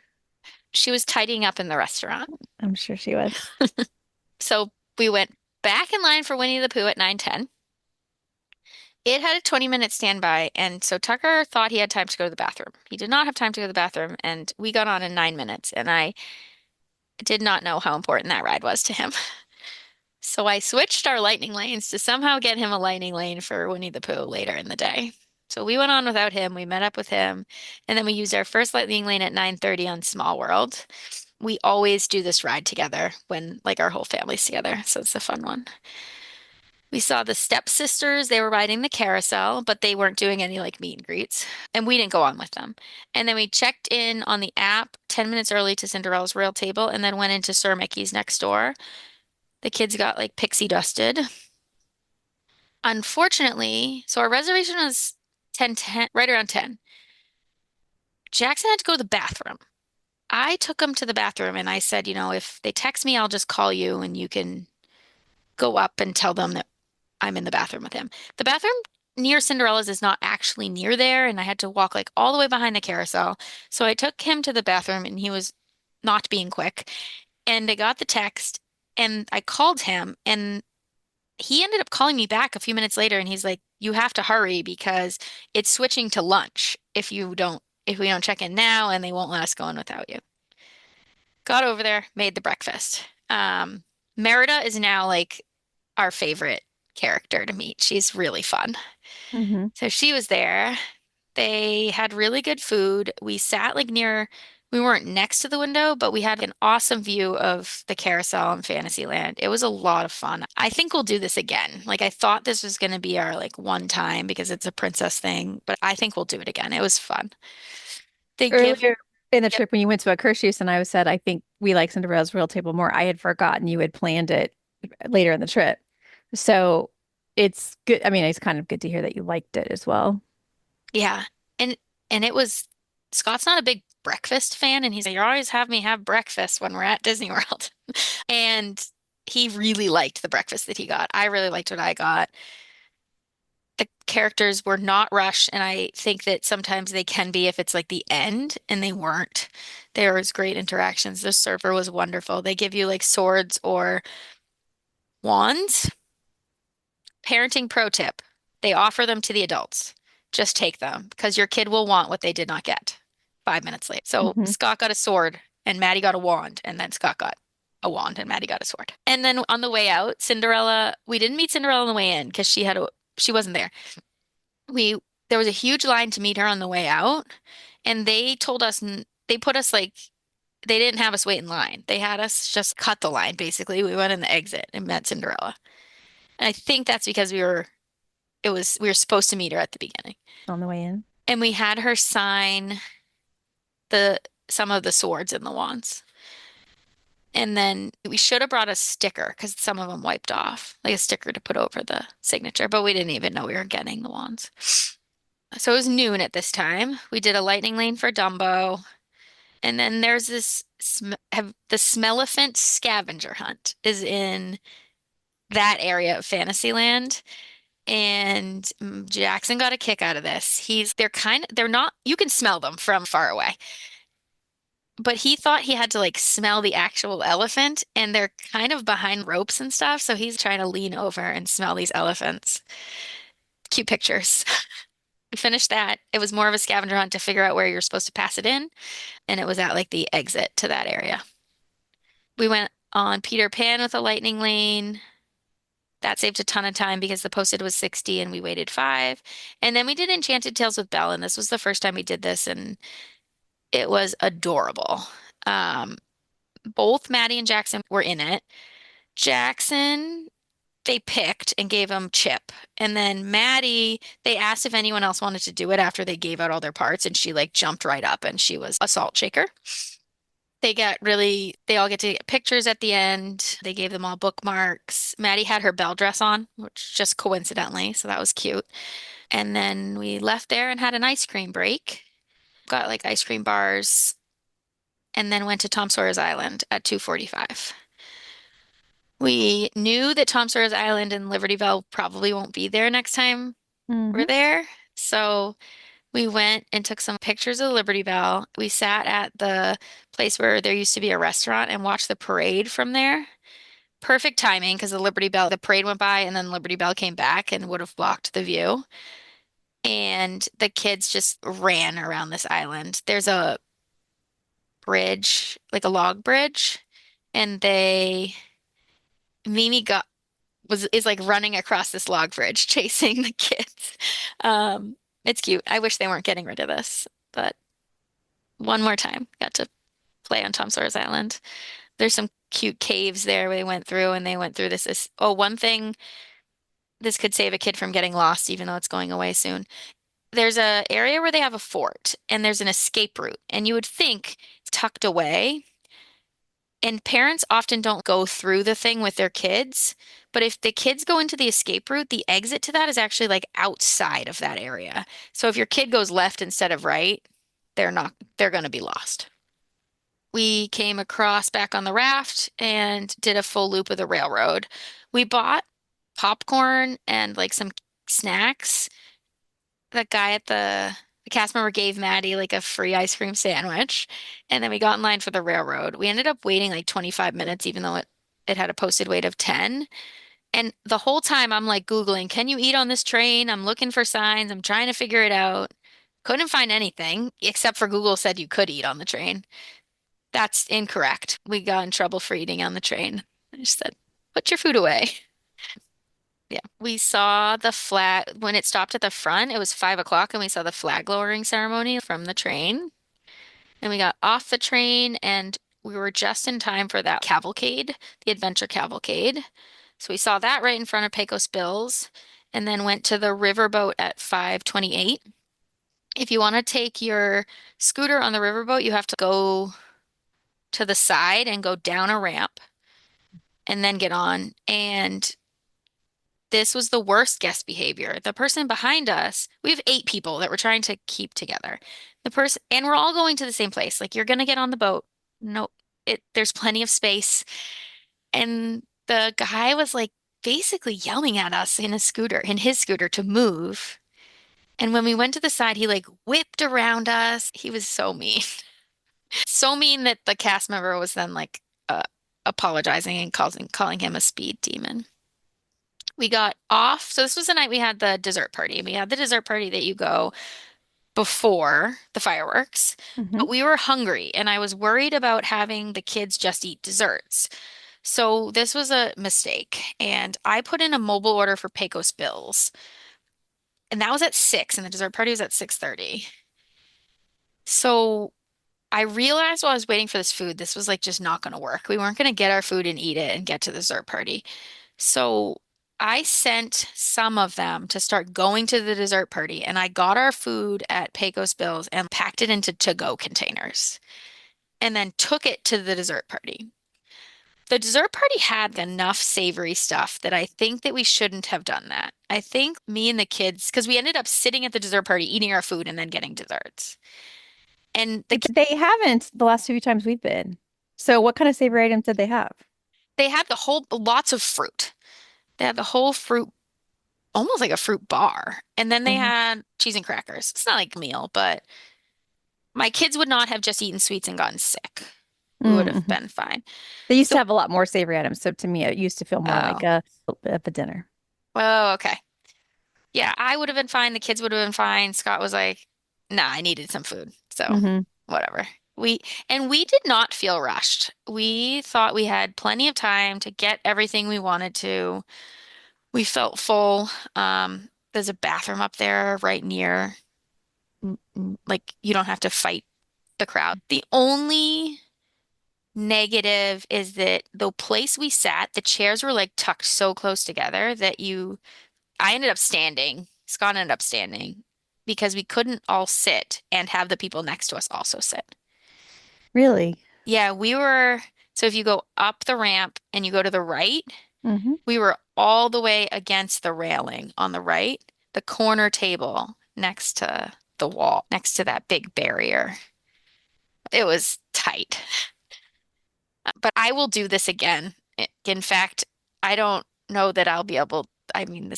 She was tidying up in the restaurant. I'm sure she was. So we went back in line for Winnie the Pooh at 9:10. It had a 20-minute standby, and so Tucker thought he had time to go to the bathroom. He did not have time to go to the bathroom, and we got on in 9 minutes, and I did not know how important that ride was to him. So I switched our lightning lanes to somehow get him a lightning lane for Winnie the Pooh later in the day. So we went on without him. We met up with him, and then we used our first lightning lane at 9:30 on Small World. We always do this ride together when like our whole family's together, so it's a fun one. We saw the stepsisters. They were riding the carousel, but they weren't doing any like meet and greets, and we didn't go on with them. And then we checked in on the app 10 minutes early to Cinderella's Royal Table and then went into Sir Mickey's next door. The kids got like pixie dusted. Unfortunately, so our reservation was 10:10, right around 10. Jackson had to go to the bathroom. I took him to the bathroom and I said, if they text me, I'll just call you and you can go up and tell them that I'm in the bathroom with him. The bathroom near Cinderella's is not actually near there, and I had to walk like all the way behind the carousel. So I took him to the bathroom and he was not being quick. And I got the text and I called him and he ended up calling me back a few minutes later and he's like, you have to hurry because it's switching to lunch if we don't check in now and they won't let us go in without you. Got over there, made the breakfast. Merida is now like our favorite character to meet. She's really fun. Mm-hmm. So she was there. They had really good food. We sat like near, we weren't next to the window, but we had an awesome view of the carousel in Fantasyland. It was a lot of fun. I think we'll do this again. Like I thought this was going to be our like one time because it's a princess thing, but I think we'll do it again. It was fun. They give, Earlier in the yep, trip when you went to a Curtius and I said, I think we like Cinderella's Royal Table more. I had forgotten you had planned it later in the trip. So it's good. I mean, it's kind of good to hear that you liked it as well. yeah. And it was Scott's not a big breakfast fan, and he's like, you always have me have breakfast when we're at Disney World. And he really liked the breakfast that he got. I really liked what I got. The characters were not rushed, and I think that sometimes they can be if it's like the end, and they weren't. There was great interactions. The server was wonderful. They give you like swords or wands. Parenting pro tip, they offer them to the adults. Just take them because your kid will want what they did not get 5 minutes late. So Hmm. Scott got a sword and Maddie got a wand, and then Scott got a wand and Maddie got a sword. And then on the way out, Cinderella, we didn't meet Cinderella on the way in because she wasn't there. We There was a huge line to meet her on the way out, and they told us they put us like they didn't have us wait in line. They had us just cut the line basically. We went in the exit and met Cinderella. And I think that's because we were supposed to meet her at the beginning. On the way in. And we had her sign the some of the swords and the wands. And then we should have brought a sticker because some of them wiped off, like a sticker to put over the signature, but we didn't even know we were getting the wands. So it was noon at this time. We did a lightning lane for Dumbo. And then there's the Smellephant scavenger hunt is in that area of Fantasyland. And Jackson got a kick out of this. They're not, you can smell them from far away. But he thought he had to like smell the actual elephant, and they're kind of behind ropes and stuff. So he's trying to lean over and smell these elephants. Cute pictures. We finished that. It was more of a scavenger hunt to figure out where you're supposed to pass it in. And it was at like the exit to that area. We went on Peter Pan with a lightning lane. That saved a ton of time because the posted was 60 and we waited 5. And then we did Enchanted Tales with Belle, and this was the first time we did this, and it was adorable. Um, Both Maddie and Jackson were in it. Jackson, they picked and gave him Chip. And then Maddie, they asked if anyone else wanted to do it after they gave out all their parts, and she like jumped right up and she was a salt shaker. They all get to get pictures at the end. They gave them all bookmarks. Maddie had her bell dress on, which just coincidentally, so that was cute. And then we left there and had an ice cream break. Got like ice cream bars, and then went to Tom Sawyer's Island at 2:45. We knew that Tom Sawyer's Island and Liberty Bell probably won't be there next time we're Hmm. there. So we went and took some pictures of Liberty Bell. We sat at the place where there used to be a restaurant and watched the parade from there. Perfect timing because the parade went by and then Liberty Bell came back and would have blocked the view. And the kids just ran around this island. There's a bridge, like a log bridge, and Mimi got was is like running across this log bridge chasing the kids. It's cute. I wish they weren't getting rid of this, but one more time, got to play on Tom Sawyer's Island. There's some cute caves there they went through, and they went through one thing, this could save a kid from getting lost, even though it's going away soon. There's a area where they have a fort, and there's an escape route, and you would think it's tucked away. And parents often don't go through the thing with their kids, but if the kids go into the escape route, the exit to that is actually like outside of that area. So if your kid goes left instead of right, they're going to be lost. We came across back on the raft and did a full loop of the railroad. We bought popcorn and like some snacks. The guy at the cast member gave Maddie like a free ice cream sandwich. And then we got in line for the railroad. We ended up waiting like 25 minutes, even though it had a posted wait of 10. And the whole time I'm like Googling, can you eat on this train? I'm looking for signs. I'm trying to figure it out. Couldn't find anything except for Google said you could eat on the train. That's incorrect. We got in trouble for eating on the train. I just said, put your food away. Yeah. We saw the flag when it stopped at the front, it was 5 o'clock and we saw the flag lowering ceremony from the train. And we got off the train and we were just in time for that cavalcade, the adventure cavalcade. So we saw that right in front of Pecos Bills and then went to the riverboat at 5:28. If you want to take your scooter on the riverboat, you have to go to the side and go down a ramp and then get on. And this was the worst guest behavior. The person behind us, we have 8 people that we're trying to keep together. And we're all going to the same place. Like, you're gonna get on the boat. No, there's plenty of space. And the guy was like basically yelling at us in his scooter to move. And when we went to the side, he like whipped around us. He was so mean. So mean that the cast member was then like apologizing and calling him a speed demon. We got off. So this was the night we had the dessert party. We had the dessert party that you go before the fireworks, but we were hungry and I was worried about having the kids just eat desserts. So this was a mistake. And I put in a mobile order for Pecos Bills. And that was at 6 and the dessert party was at 6:30. So I realized while I was waiting for this food, this was like just not going to work. We weren't going to get our food and eat it and get to the dessert party. So I sent some of them to start going to the dessert party, and I got our food at Pecos Bills and packed it into to-go containers and then took it to the dessert party. The dessert party had enough savory stuff that I think that we shouldn't have done that. I think me and the kids, because we ended up sitting at the dessert party, eating our food, and then getting desserts. And But they haven't the last 2 times we've been. So what kind of savory items did they have? they had lots of fruit. They had the whole fruit, almost like a fruit bar. And then they had cheese and crackers. It's not like a meal, but my kids would not have just eaten sweets and gotten sick. We would have been fine. They used to have a lot more savory items. So to me, it used to feel more like a dinner. Oh, okay. Yeah, I would have been fine. The kids would have been fine. Scott was like, nah, I needed some food. So whatever. We did not feel rushed. We thought we had plenty of time to get everything we wanted to. We felt full. There's a bathroom up there right near, like you don't have to fight the crowd. The only negative is that the place we sat, the chairs were like tucked so close together that I ended up standing. Scott ended up standing because we couldn't all sit and have the people next to us also sit. Really? Yeah, so if you go up the ramp and you go to the right, Mm-hmm. we were all the way against the railing on the right, the corner table next to the wall, next to that big barrier. It was tight. But I will do this again. In fact, I don't know that I'll be able, I mean,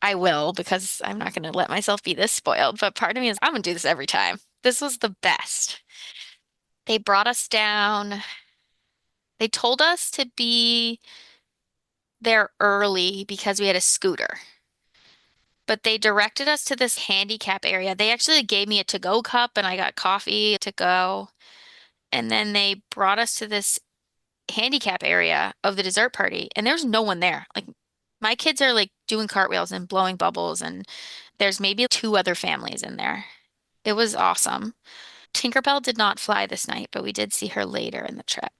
I will because I'm not going to let myself be this spoiled. But part of me is, I'm going to do this every time. This was the best. They brought us down. They told us to be there early because we had a scooter. But they directed us to this handicap area. They actually gave me a to-go cup and I got coffee to go. And then they brought us to this handicap area of the dessert party and there's no one there. Like my kids are like doing cartwheels and blowing bubbles and there's maybe 2 other families in there. It was awesome. Tinkerbell did not fly this night, but we did see her later in the trip.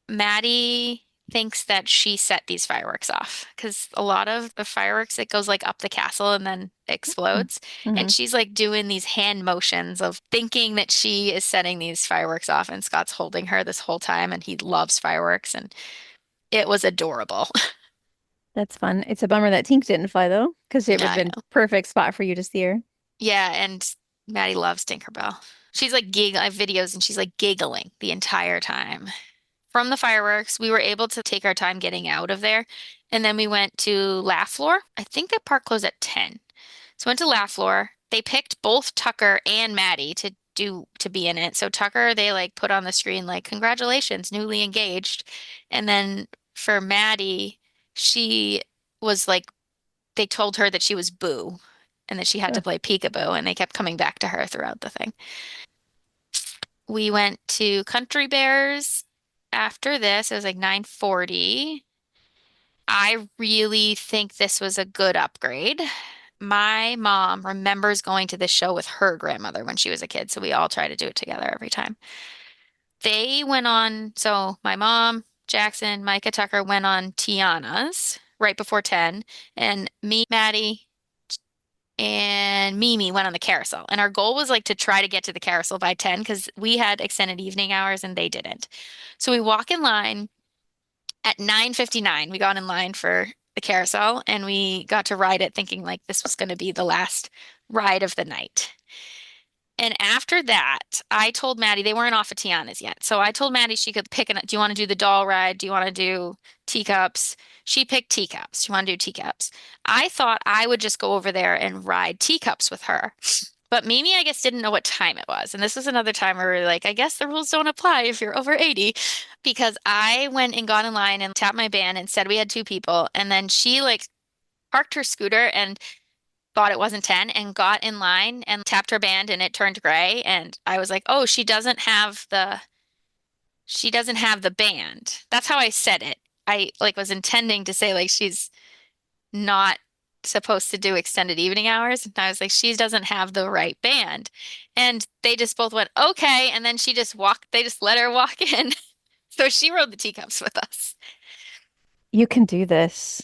Maddie thinks that she set these fireworks off because a lot of the fireworks, it goes like up the castle and then explodes. And she's like doing these hand motions of thinking that she is setting these fireworks off. And Scott's holding her this whole time and he loves fireworks. And it was adorable. That's fun. It's a bummer that Tink didn't fly though, because it would Yeah, have I been know. perfect spot for you to see her. Yeah, and Maddie loves Tinkerbell. She's like I have videos and she's like giggling the entire time. From the fireworks, we were able to take our time getting out of there. And then we went to Laugh Floor. I think that park closed at 10. So went to Laugh Floor. They picked both Tucker and Maddie to be in it. So Tucker, they like put on the screen like, congratulations, newly engaged. And then for Maddie, she was like, they told her that she was Boo and that she had to play peekaboo. And they kept coming back to her throughout the thing. We went to Country Bears after this. It was like 9:40. I really think this was a good upgrade. My mom remembers going to this show with her grandmother when she was a kid, so we all try to do it together every time. They went on, so my mom, Jackson, Micah Tucker went on Tiana's right before 10, and me, Maddie, and Mimi went on the carousel. And our goal was like to try to get to the carousel by 10 because we had extended evening hours and they didn't. So we walk in line at 9:59. We got in line for the carousel and we got to ride it thinking like this was going to be the last ride of the night. And after that, I told Maddie, they weren't off at Tiana's yet. So I told Maddie she could pick do you want to do the doll ride? Do you want to do teacups? She picked teacups. She wanted to do teacups. I thought I would just go over there and ride teacups with her. But Mimi, I guess, didn't know what time it was. And this was another time where we were like, I guess the rules don't apply if you're over 80. Because I went and got in line and tapped my band and said we had two people. And then she like parked her scooter and thought it wasn't 10 and got in line and tapped her band and it turned gray. And I was like, oh, she doesn't have the band. That's how I said it. I like was intending to say like she's not supposed to do extended evening hours. And I was like, she doesn't have the right band. And they just both went, okay. And then they just let her walk in. So she rode the teacups with us. You can do this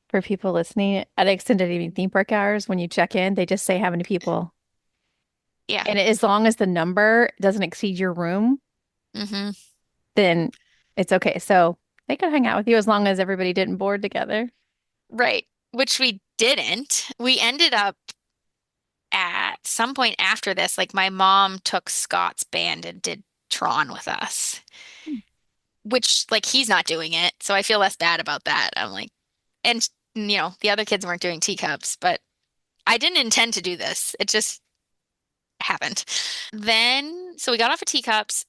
for people listening at extended evening theme park hours. When you check in, they just say how many people. Yeah. And as long as the number doesn't exceed your room, Mm-hmm. then it's okay. So they could hang out with you as long as everybody didn't board together. Right. Which we didn't. We ended up at some point after this, like my mom took Scott's band and did Tron with us, which like he's not doing it. So I feel less bad about that. I'm like, and the other kids weren't doing teacups, but I didn't intend to do this. It just happened. Then, so we got off of teacups.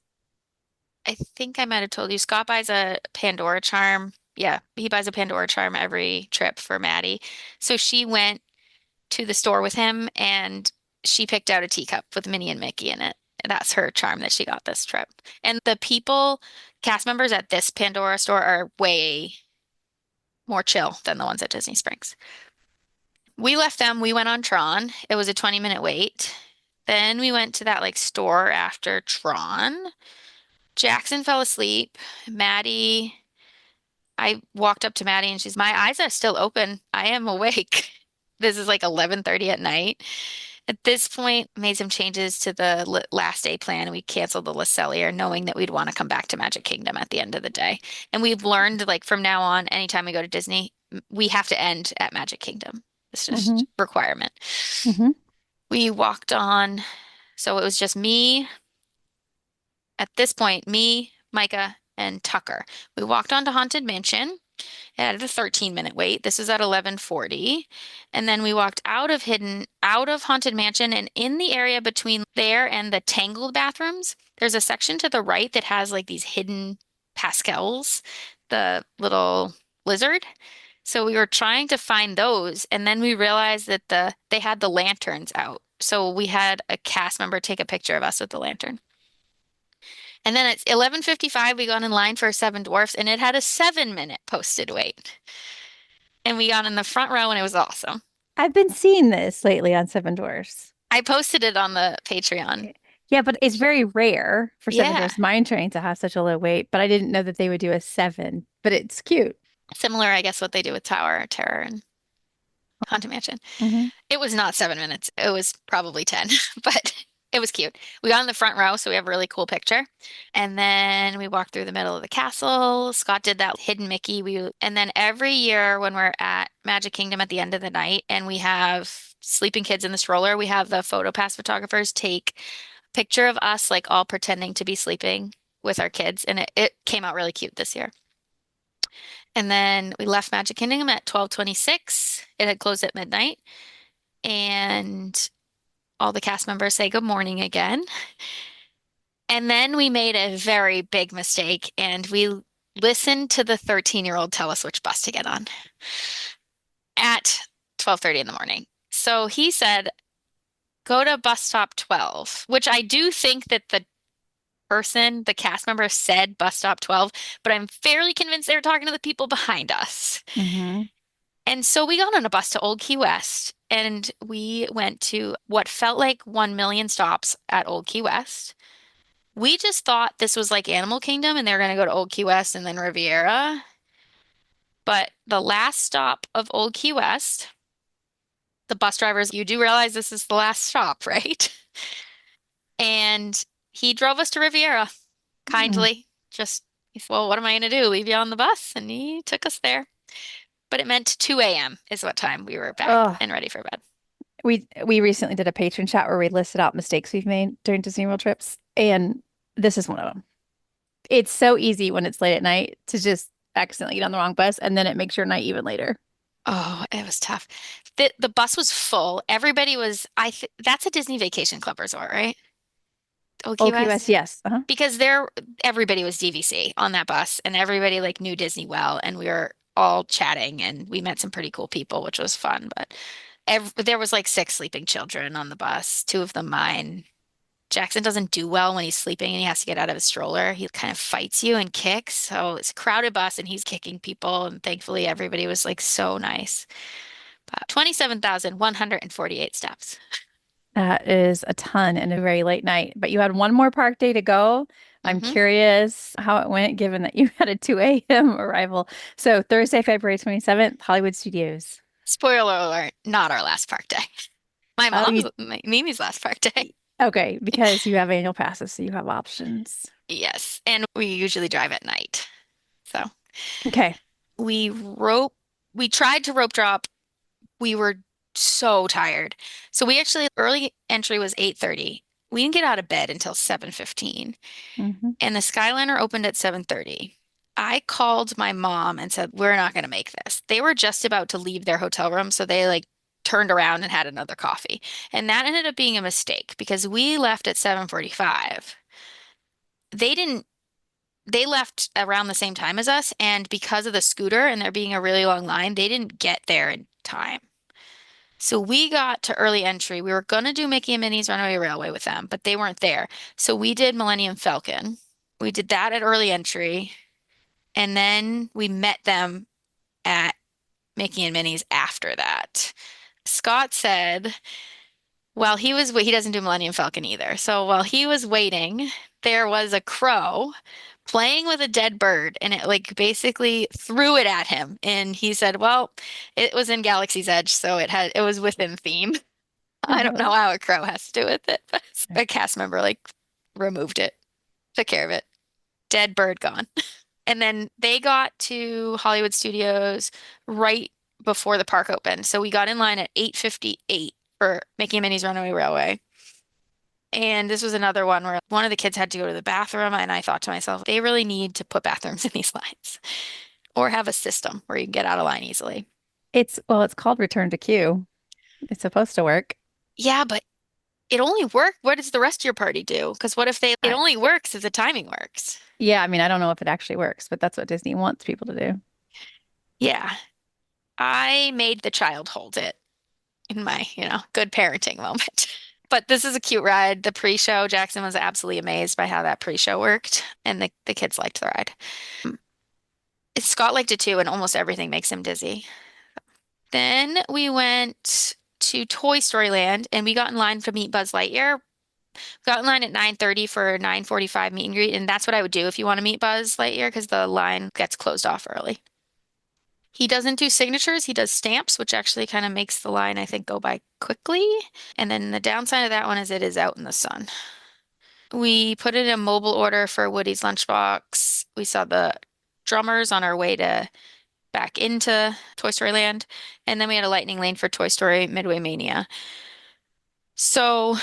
I think I might have told you Scott buys a Pandora charm. Yeah, he buys a Pandora charm every trip for Maddie. So she went to the store with him and she picked out a teacup with Minnie and Mickey in it. That's her charm that she got this trip. And the cast members at this Pandora store are way more chill than the ones at Disney Springs. We left them, we went on Tron. It was a 20-minute wait. Then we went to that like store after Tron. Jackson fell asleep. I walked up to Maddie and my eyes are still open. I am awake. This is like 11:30 at night. At this point, made some changes to the last day plan. We canceled the Le Cellier, knowing that we'd want to come back to Magic Kingdom at the end of the day. And we've learned, like from now on, anytime we go to Disney, we have to end at Magic Kingdom. It's just requirement. Mm-hmm. We walked on, so it was just me. At this point, me, Micah, and Tucker. We walked on to Haunted Mansion. It had a 13-minute wait. This is at 11:40. And then we walked out of Haunted Mansion, and in the area between there and the Tangled bathrooms, there's a section to the right that has like these hidden pascals, the little lizard. So we were trying to find those, and then we realized that they had the lanterns out. So we had a cast member take a picture of us with the lantern. And then at 11:55, we got in line for Seven Dwarfs, and it had a 7-minute posted wait. And we got in the front row, and it was awesome. I've been seeing this lately on Seven Dwarfs. I posted it on the Patreon. Yeah, but it's very rare for Seven Yeah. Dwarfs Mine Train to have such a low wait, but I didn't know that they would do a 7, but it's cute. Similar, I guess, what they do with Tower of Terror and Haunted Mansion. Mm-hmm. It was not 7 minutes. It was probably 10, but it was cute. We got in the front row, so we have a really cool picture. And then we walked through the middle of the castle. Scott did that hidden Mickey. And then every year when we're at Magic Kingdom at the end of the night and we have sleeping kids in the stroller, we have the PhotoPass photographers take a picture of us like all pretending to be sleeping with our kids. And it came out really cute this year. And then we left Magic Kingdom at 12:26. It had closed at midnight. And all the cast members say good morning again. And then we made a very big mistake and we listened to the 13-year-old tell us which bus to get on at 12:30 in the morning. So he said, go to bus stop 12, which I do think that the person, the cast member said bus stop 12, but I'm fairly convinced they were talking to the people behind us. Mm-hmm. And so we got on a bus to Old Key West and we went to what felt like 1 million stops at Old Key West. We just thought this was like Animal Kingdom and they were going to go to Old Key West and then Riviera. But the last stop of Old Key West, the bus drivers, you do realize this is the last stop, right? And he drove us to Riviera kindly. Just, he said, well, what am I going to do? Leave you on the bus? And he took us there. But it meant 2 a.m. is what time we were back Oh, and ready for bed. we recently did a patron chat where we listed out mistakes we've made during Disney World trips, and this is one of them. It's so easy when it's late at night to just accidentally get on the wrong bus, and then it makes your night even later. Oh, it was tough. The bus was full. Everybody was, that's a Disney Vacation Club resort, right? Old Key Old Key West? West, yes. Uh-huh. Because everybody was DVC on that bus and everybody like knew Disney well and we were all chatting and we met some pretty cool people, which was fun. But there was like 6 sleeping children on the bus, 2 of them mine. Jackson doesn't do well when he's sleeping and he has to get out of his stroller. He kind of fights you and kicks. So it's a crowded bus and he's kicking people. And thankfully everybody was like so nice. But 27,148 steps. That is a ton in a very late night. But you had one more park day to go. I'm Mhm. curious how it went, given that you had a 2 a.m. arrival. So Thursday, February 27th, Hollywood Studios. Spoiler alert, not our last park day. My Oh, mom's, Mimi's last park day. okay, because you have annual passes, so you have options. Yes, and we usually drive at night. So Okay. we we tried to rope drop. We were so tired. So we actually early entry was 8:30. We didn't get out of bed until 7:15, Hmm. and the Skyliner opened at 7:30. I called my mom and said, "We're not going to make this." They were just about to leave their hotel room, so they like turned around and had another coffee. And that ended up being a mistake because we left at 7:45. They didn't they left around the same time as us, and because of the scooter and there being a really long line, they didn't get there in time. So we got to early entry. We were going to do Mickey and Minnie's Runaway Railway with them, but they weren't there. So we did Millennium Falcon. We did that at early entry, and then we met them at Mickey and Minnie's after that. Scott said while he doesn't do Millennium Falcon either. So while he was waiting, there was a crow playing with a dead bird and it like basically threw it at him. And he said, well, it was in Galaxy's Edge, so it was within theme. I don't know how a crow has to do with it, but a cast member like removed it, took care of it. Dead bird gone. And then they got to Hollywood Studios right before the park opened. So we got in line at 8:58 for Mickey and Minnie's Runaway Railway. And this was another one where one of the kids had to go to the bathroom, and I thought to myself, they really need to put bathrooms in these lines or have a system where you can get out of line easily. It's called Return to Queue. It's supposed to work. Yeah, but it only worked. What does the rest of your party do? Because what if it only works if the timing works? Yeah, I mean, I don't know if it actually works, but that's what Disney wants people to do. Yeah. I made the child hold it in my, good parenting moment. But this is a cute ride. The pre-show, Jackson was absolutely amazed by how that pre-show worked, and the kids liked the ride. Scott liked it too, and almost everything makes him dizzy. Then we went to Toy Story Land, and we got in line to meet Buzz Lightyear. Got in line at 9:30 for 9:45 meet and greet, and that's what I would do if you want to meet Buzz Lightyear because the line gets closed off early. He doesn't do signatures, he does stamps, which actually kind of makes the line, I think, go by quickly. And then the downside of that one is it is out in the sun. We put in a mobile order for Woody's Lunchbox. We saw the drummers on our way back into Toy Story Land. And then we had a lightning lane for Toy Story Midway Mania. So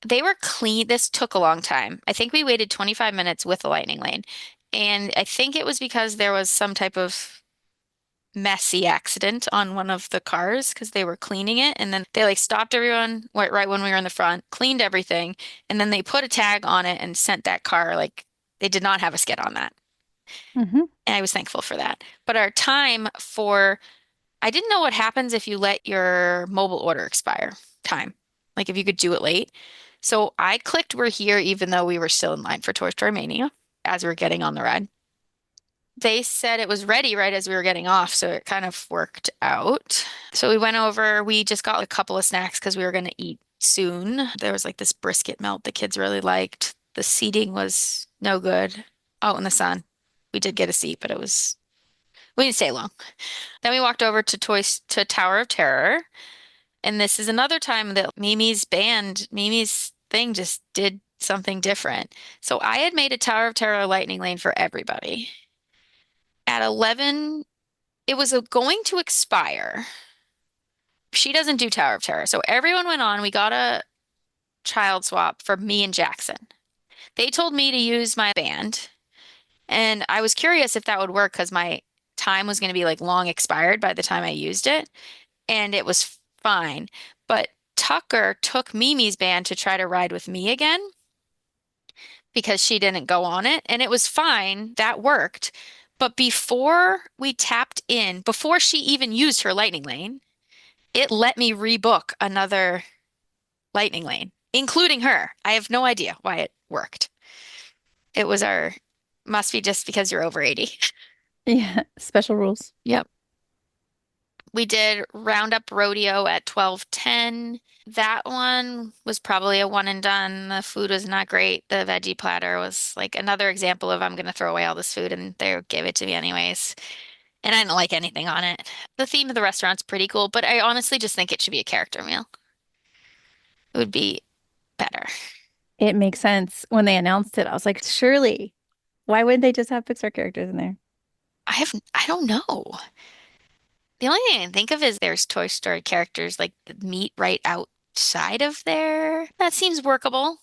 they were clean. This took a long time. I think we waited 25 minutes with the lightning lane. And I think it was because there was some type of messy accident on one of the cars because they were cleaning it and then they like stopped everyone right when we were in the front, cleaned everything, and then they put a tag on it and sent that car like they did not have a skid on that. Mm-hmm. And I was thankful for that. But our time I didn't know what happens if you let your mobile order expire time. Like if you could do it late. So I clicked we're here even though we were still in line for Toy Story Mania as we were getting on the ride. They said it was ready right as we were getting off, so it kind of worked out. So we went over, we just got a couple of snacks because we were going to eat soon. There was like this brisket melt the kids really liked. The seating was no good out in the sun. We did get a seat, but we didn't stay long. Then we walked over to Tower of Terror, and this is another time that Mimi's thing just did something different. So I had made a Tower of Terror lightning lane for everybody. At 11, it was going to expire. She doesn't do Tower of Terror. So everyone went on. We got a child swap for me and Jackson. They told me to use my band. And I was curious if that would work because my time was going to be like long expired by the time I used it. And it was fine. But Tucker took Mimi's band to try to ride with me again because she didn't go on it. And it was fine. That worked. But before we tapped in, before she even used her lightning lane, it let me rebook another lightning lane, including her. I have no idea why it worked. It was must be just because you're over 80. Yeah, special rules. Yep. We did Roundup Rodeo at 12:10. That one was probably a one and done. The food was not great. The veggie platter was like another example of I'm going to throw away all this food and they gave it to me anyways. And I didn't like anything on it. The theme of the restaurant's pretty cool, but I honestly just think it should be a character meal. It would be better. It makes sense. When they announced it, I was like, surely, why wouldn't they just have Pixar characters in there? I don't know. The only thing I can think of is there's Toy Story characters like meet right outside of there. That seems workable.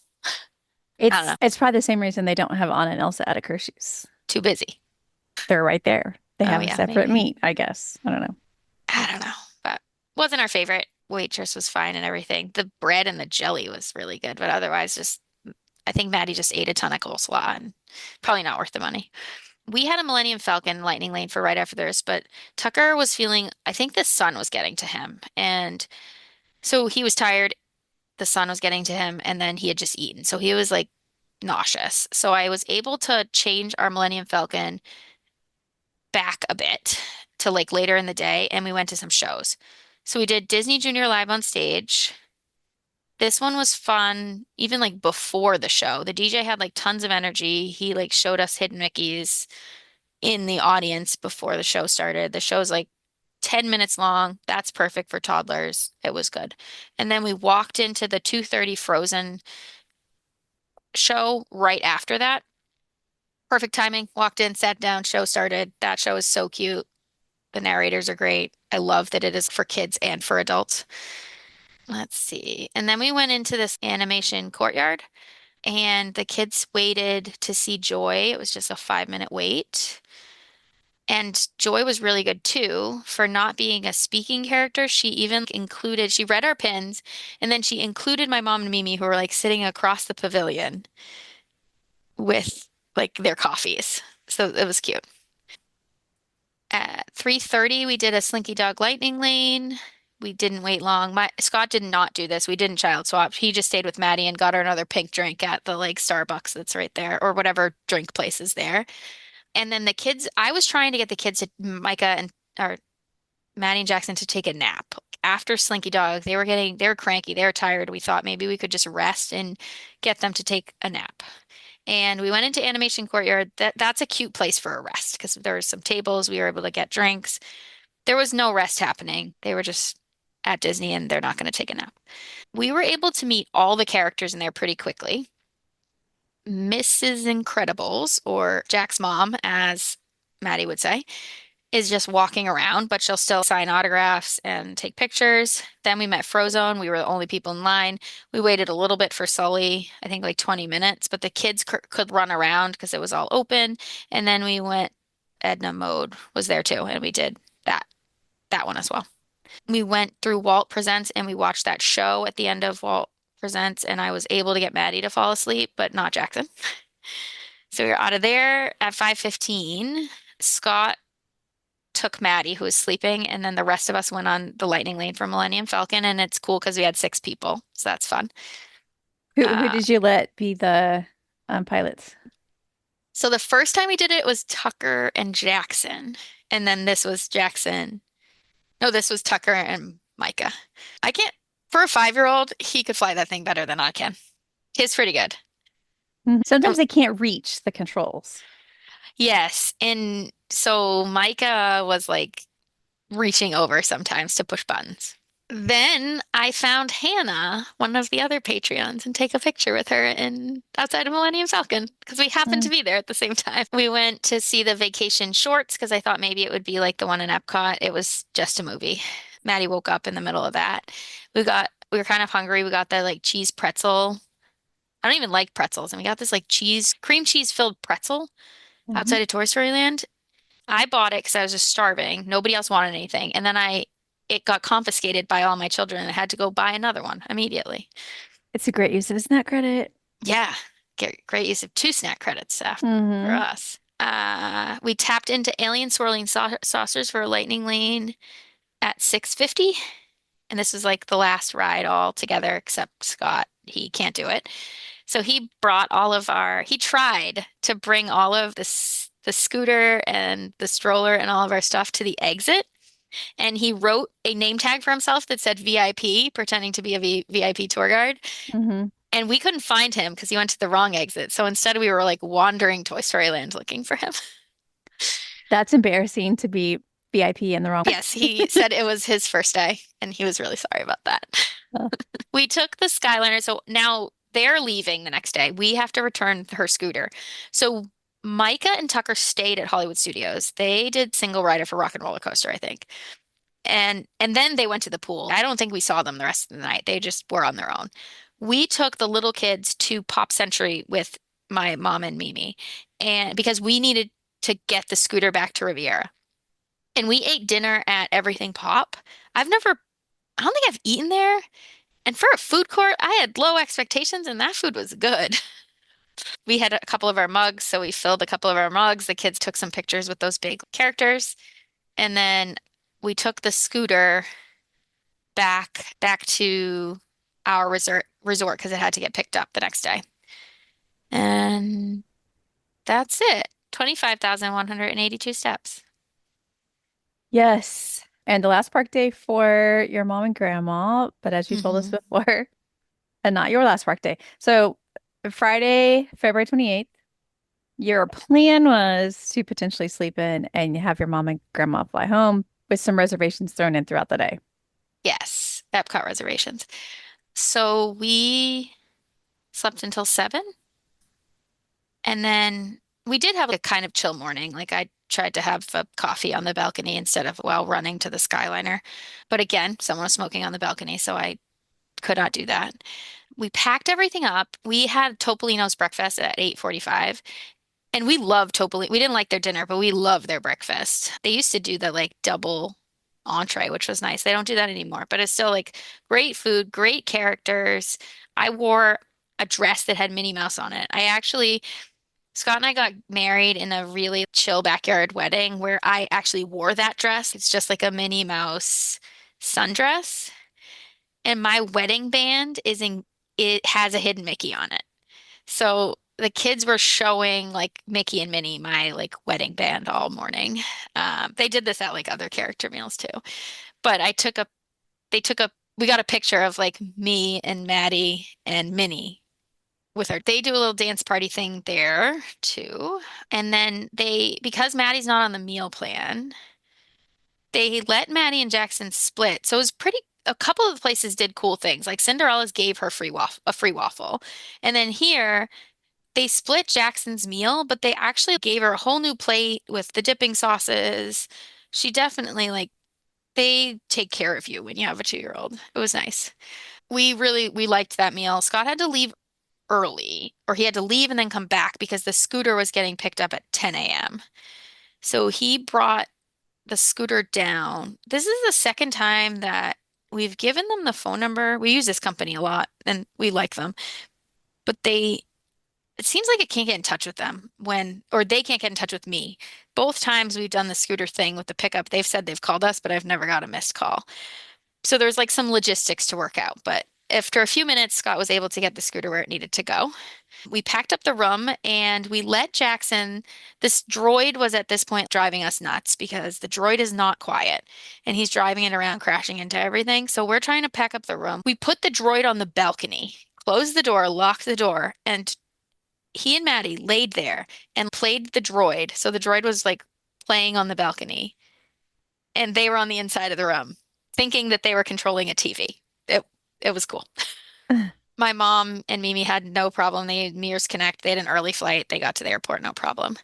I don't know. It's probably the same reason they don't have Anna and Elsa at a Hershey's. Too busy. They're right there. They Oh, have a yeah, separate maybe. meet, I guess. I don't know. I don't know, but wasn't our favorite. Waitress was fine and everything. The bread and the jelly was really good, but otherwise just I think Maddie just ate a ton of coleslaw and probably not worth the money. We had a Millennium Falcon lightning lane for right after this, but Tucker was feeling, I think the sun was getting to him. And so he was tired. The sun was getting to him, and then he had just eaten. So he was like nauseous. So I was able to change our Millennium Falcon back a bit to like later in the day, and we went to some shows. So we did Disney Junior Live on stage. This one was fun, even like before the show. The DJ had like tons of energy. He like showed us hidden Mickeys in the audience before the show started. The show's like 10 minutes long. That's perfect for toddlers. It was good. And then we walked into the 2:30 Frozen show right after that. Perfect timing. Walked in, sat down, show started. That show is so cute. The narrators are great. I love that it is for kids and for adults. Let's see. And then we went into this animation courtyard and the kids waited to see Joy. It was just a 5-minute wait. And Joy was really good too for not being a speaking character. She read our pins and then she included my mom and Mimi who were like sitting across the pavilion with like their coffees. So it was cute. At 3:30, we did a Slinky Dog Lightning Lane. We didn't wait long. Scott did not do this. We didn't child swap. He just stayed with Maddie and got her another pink drink at the like Starbucks that's right there or whatever drink place is there. And then the kids, I was trying to get the kids to Micah and or Maddie and Jackson to take a nap. After Slinky Dog, they were cranky, they were tired. We thought maybe we could just rest and get them to take a nap. And we went into Animation Courtyard. That's a cute place for a rest because there were some tables. We were able to get drinks. There was no rest happening. They were just at Disney and they're not going to take a nap. We were able to meet all the characters in there pretty quickly. Mrs. Incredibles, or Jack's mom, as Maddie would say, is just walking around, but she'll still sign autographs and take pictures. Then we met Frozone. We were the only people in line. We waited a little bit for Sully, I think like 20 minutes, but the kids could run around because it was all open. And then we went, Edna Mode was there too, and we did that one as well. We went through Walt Presents and we watched that show at the end of Walt Presents, and I was able to get Maddie to fall asleep, but not Jackson. So we were out of there at 5:15. Scott took Maddie, who was sleeping, and then the rest of us went on the lightning lane for Millennium Falcon, and it's cool because we had 6 people, so that's fun. Who did you let be the pilots? So the first time we did it was Tucker and Jackson. And then this was Jackson. No, this was Tucker and Micah. I can't, for a 5-year-old, he could fly that thing better than I can. He's pretty good. Sometimes they can't reach the controls. Yes. And so Micah was like reaching over sometimes to push buttons. Then I found Hannah, one of the other Patreons, and take a picture with her in outside of Millennium Falcon because we happened to be there at the same time. We went to see the vacation shorts because I thought maybe it would be like the one in Epcot. It was just a movie. Maddie woke up in the middle of that. We were kind of hungry. We got the like cheese pretzel. I don't even like pretzels, and we got this like cream cheese filled pretzel outside of Toy Story Land. I bought it because I was just starving. Nobody else wanted anything. And then it got confiscated by all my children and I had to go buy another one immediately. It's a great use of snack credit. Yeah, great use of 2 snack credits for us. We tapped into alien swirling saucers for a lightning lane at 6:50. And this was like the last ride all together except Scott. He can't do it. So he tried to bring all of the scooter and the stroller and all of our stuff to the exit. And he wrote a name tag for himself that said VIP, pretending to be a VIP tour guide. And we couldn't find him because he went to the wrong exit. So instead we were like wandering Toy Story Land looking for him. That's embarrassing to be VIP in the wrong. Yes, he said it was his first day and he was really sorry about that. We took the Skyliner. So now they're leaving the next day. We have to return her scooter. So Micah and Tucker stayed at Hollywood Studios. They did single rider for Rock and Rollercoaster, I think. And then they went to the pool. I don't think we saw them the rest of the night. They just were on their own. We took the little kids to Pop Century with my mom and Mimi, and because we needed to get the scooter back to Riviera. And we ate dinner at Everything Pop. I don't think I've eaten there. And for a food court, I had low expectations and that food was good. We had a couple of our mugs, so we filled a couple of our mugs. The kids took some pictures with those big characters. And then we took the scooter back to our resort because it had to get picked up the next day. And that's it. 25,182 steps. Yes. And the last park day for your mom and grandma, but as you told us before, and not your last park day. So Friday, February 28th, your plan was to potentially sleep in and have your mom and grandma fly home with some reservations thrown in throughout the day. Yes, Epcot reservations. So we slept until 7. And then we did have a kind of chill morning. Like I tried to have a coffee on the balcony instead of while running to the Skyliner. But again, someone was smoking on the balcony, so I could not do that. We packed everything up. We had Topolino's breakfast at 8:45. And we love Topolino. We didn't like their dinner, but we love their breakfast. They used to do the like double entree, which was nice. They don't do that anymore, but it's still like great food, great characters. I wore a dress that had Minnie Mouse on it. Scott and I got married in a really chill backyard wedding where I actually wore that dress. It's just like a Minnie Mouse sundress. And my wedding band it has a hidden Mickey on it. So the kids were showing like Mickey and Minnie, my like wedding band all morning. They did this at like other character meals too. But we got a picture of like me and Maddie and Minnie with her. They do a little dance party thing there too. And then because Maddie's not on the meal plan, they let Maddie and Jackson split. So it was a couple of the places did cool things. Like Cinderella's gave her a free waffle. And then here they split Jackson's meal, but they actually gave her a whole new plate with the dipping sauces. She definitely they take care of you when you have a 2-year-old. It was nice. We liked that meal. Scott had to leave early, or he had to leave and then come back because the scooter was getting picked up at 10 a.m. So he brought the scooter down. This is the second time that we've given them the phone number. We use this company a lot and we like them, but it seems like it can't get in touch with them or they can't get in touch with me. Both times we've done the scooter thing with the pickup, they've said they've called us, but I've never got a missed call. So there's like some logistics to work out, but After a few minutes, Scott was able to get the scooter where it needed to go. We packed up the room and we let Jackson. This droid was at this point driving us nuts because the droid is not quiet and he's driving it around, crashing into everything. So we're trying to pack up the room. We put the droid on the balcony, closed the door, locked the door, and he and Maddie laid there and played the droid. So the droid was like playing on the balcony and they were on the inside of the room thinking that they were controlling a TV. It was cool. My mom and Mimi had no problem. They had Mears Connect. They had an early flight. They got to the airport, no problem.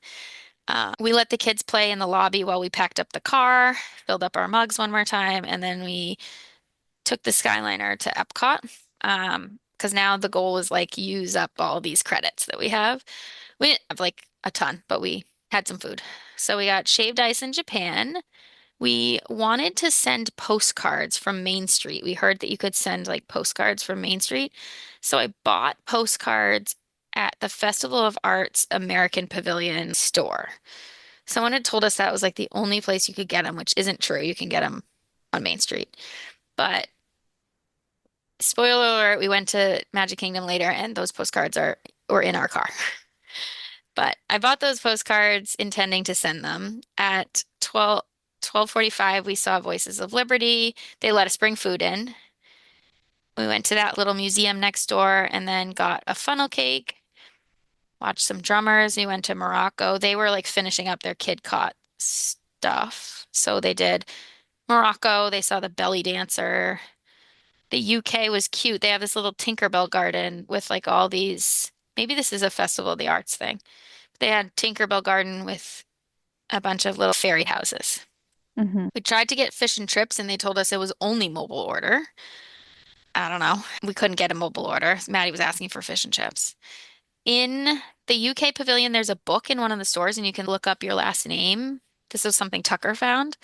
We let the kids play in the lobby while we packed up the car, filled up our mugs one more time, and then we took the Skyliner to Epcot. Because now the goal was like use up all these credits that we have. We didn't have like a ton, but we had some food. So we got shaved ice in Japan. We wanted to send postcards from Main Street. We heard that you could send like postcards from Main Street. So I bought postcards at the Festival of Arts American Pavilion store. Someone had told us that was like the only place you could get them, which isn't true. You can get them on Main Street. But spoiler alert, we went to Magic Kingdom later and those postcards were in our car. But I bought those postcards intending to send them at 12:45. We saw Voices of Liberty. They let us bring food in. We went to that little museum next door and then got a funnel cake, watched some drummers. We went to Morocco. They were like finishing up their kid caught stuff. So they did Morocco. They saw the belly dancer. The UK was cute. They have this little Tinkerbell garden with like all these, maybe this is a Festival of the Arts thing. They had Tinkerbell garden with a bunch of little fairy houses. We tried to get fish and chips and they told us it was only mobile order. I don't know. We couldn't get a mobile order. Maddie was asking for fish and chips. In the UK pavilion, there's a book in one of the stores and you can look up your last name. This was something Tucker found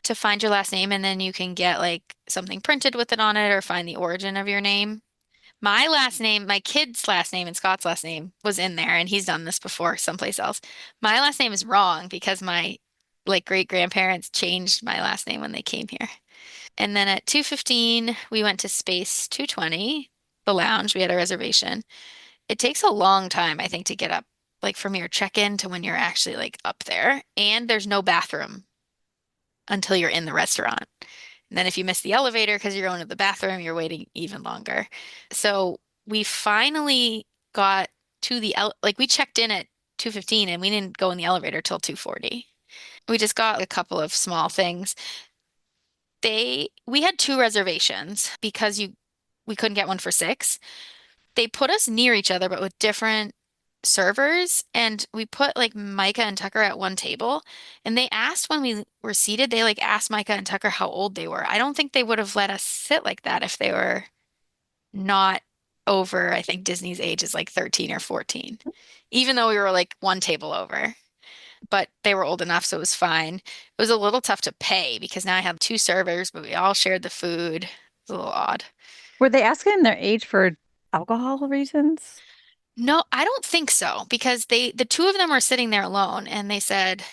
to find your last name and then you can get like something printed with it on it or find the origin of your name. My last name, my kid's last name and Scott's last name was in there and he's done this before someplace else. My last name is wrong because my like great grandparents changed my last name when they came here. And then at 2:15, we went to Space 220, the lounge. We had a reservation. It takes a long time, I think, to get up, like from your check-in to when you're actually like up there. And there's no bathroom until you're in the restaurant. And then if you miss the elevator because you're going to the bathroom, you're waiting even longer. So we finally got to like we checked in at 2:15 and we didn't go in the elevator till 2:40. We just got a couple of small things. We had two reservations because we couldn't get one for six. They put us near each other, but with different servers. And we put like Micah and Tucker at one table. And they asked when we were seated, they like asked Micah and Tucker how old they were. I don't think they would have let us sit like that if they were not over, I think Disney's age is like 13 or 14, even though we were like one table over. But they were old enough, so it was fine. It was a little tough to pay because now I have two servers, but we all shared the food. It was a little odd. Were they asking their age for alcohol reasons? No, I don't think so because the two of them were sitting there alone and they said,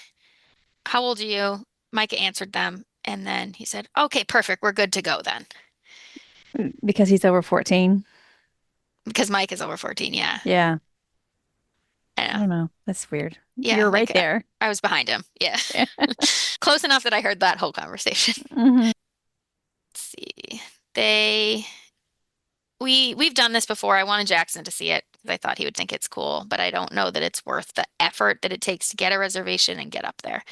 "How old are you?" Micah answered them and then he said, "Okay, perfect. We're good to go then." Because he's over 14. Because Mike is over 14, yeah. Yeah. I I know. don't know. That's weird. Yeah, You're right like, there. I was behind him. Yeah. Close enough that I heard that whole conversation. Mhm. Let's see. We've done this before. I wanted Jackson to see it because I thought he would think it's cool, but I don't know that it's worth the effort that it takes to get a reservation and get up there.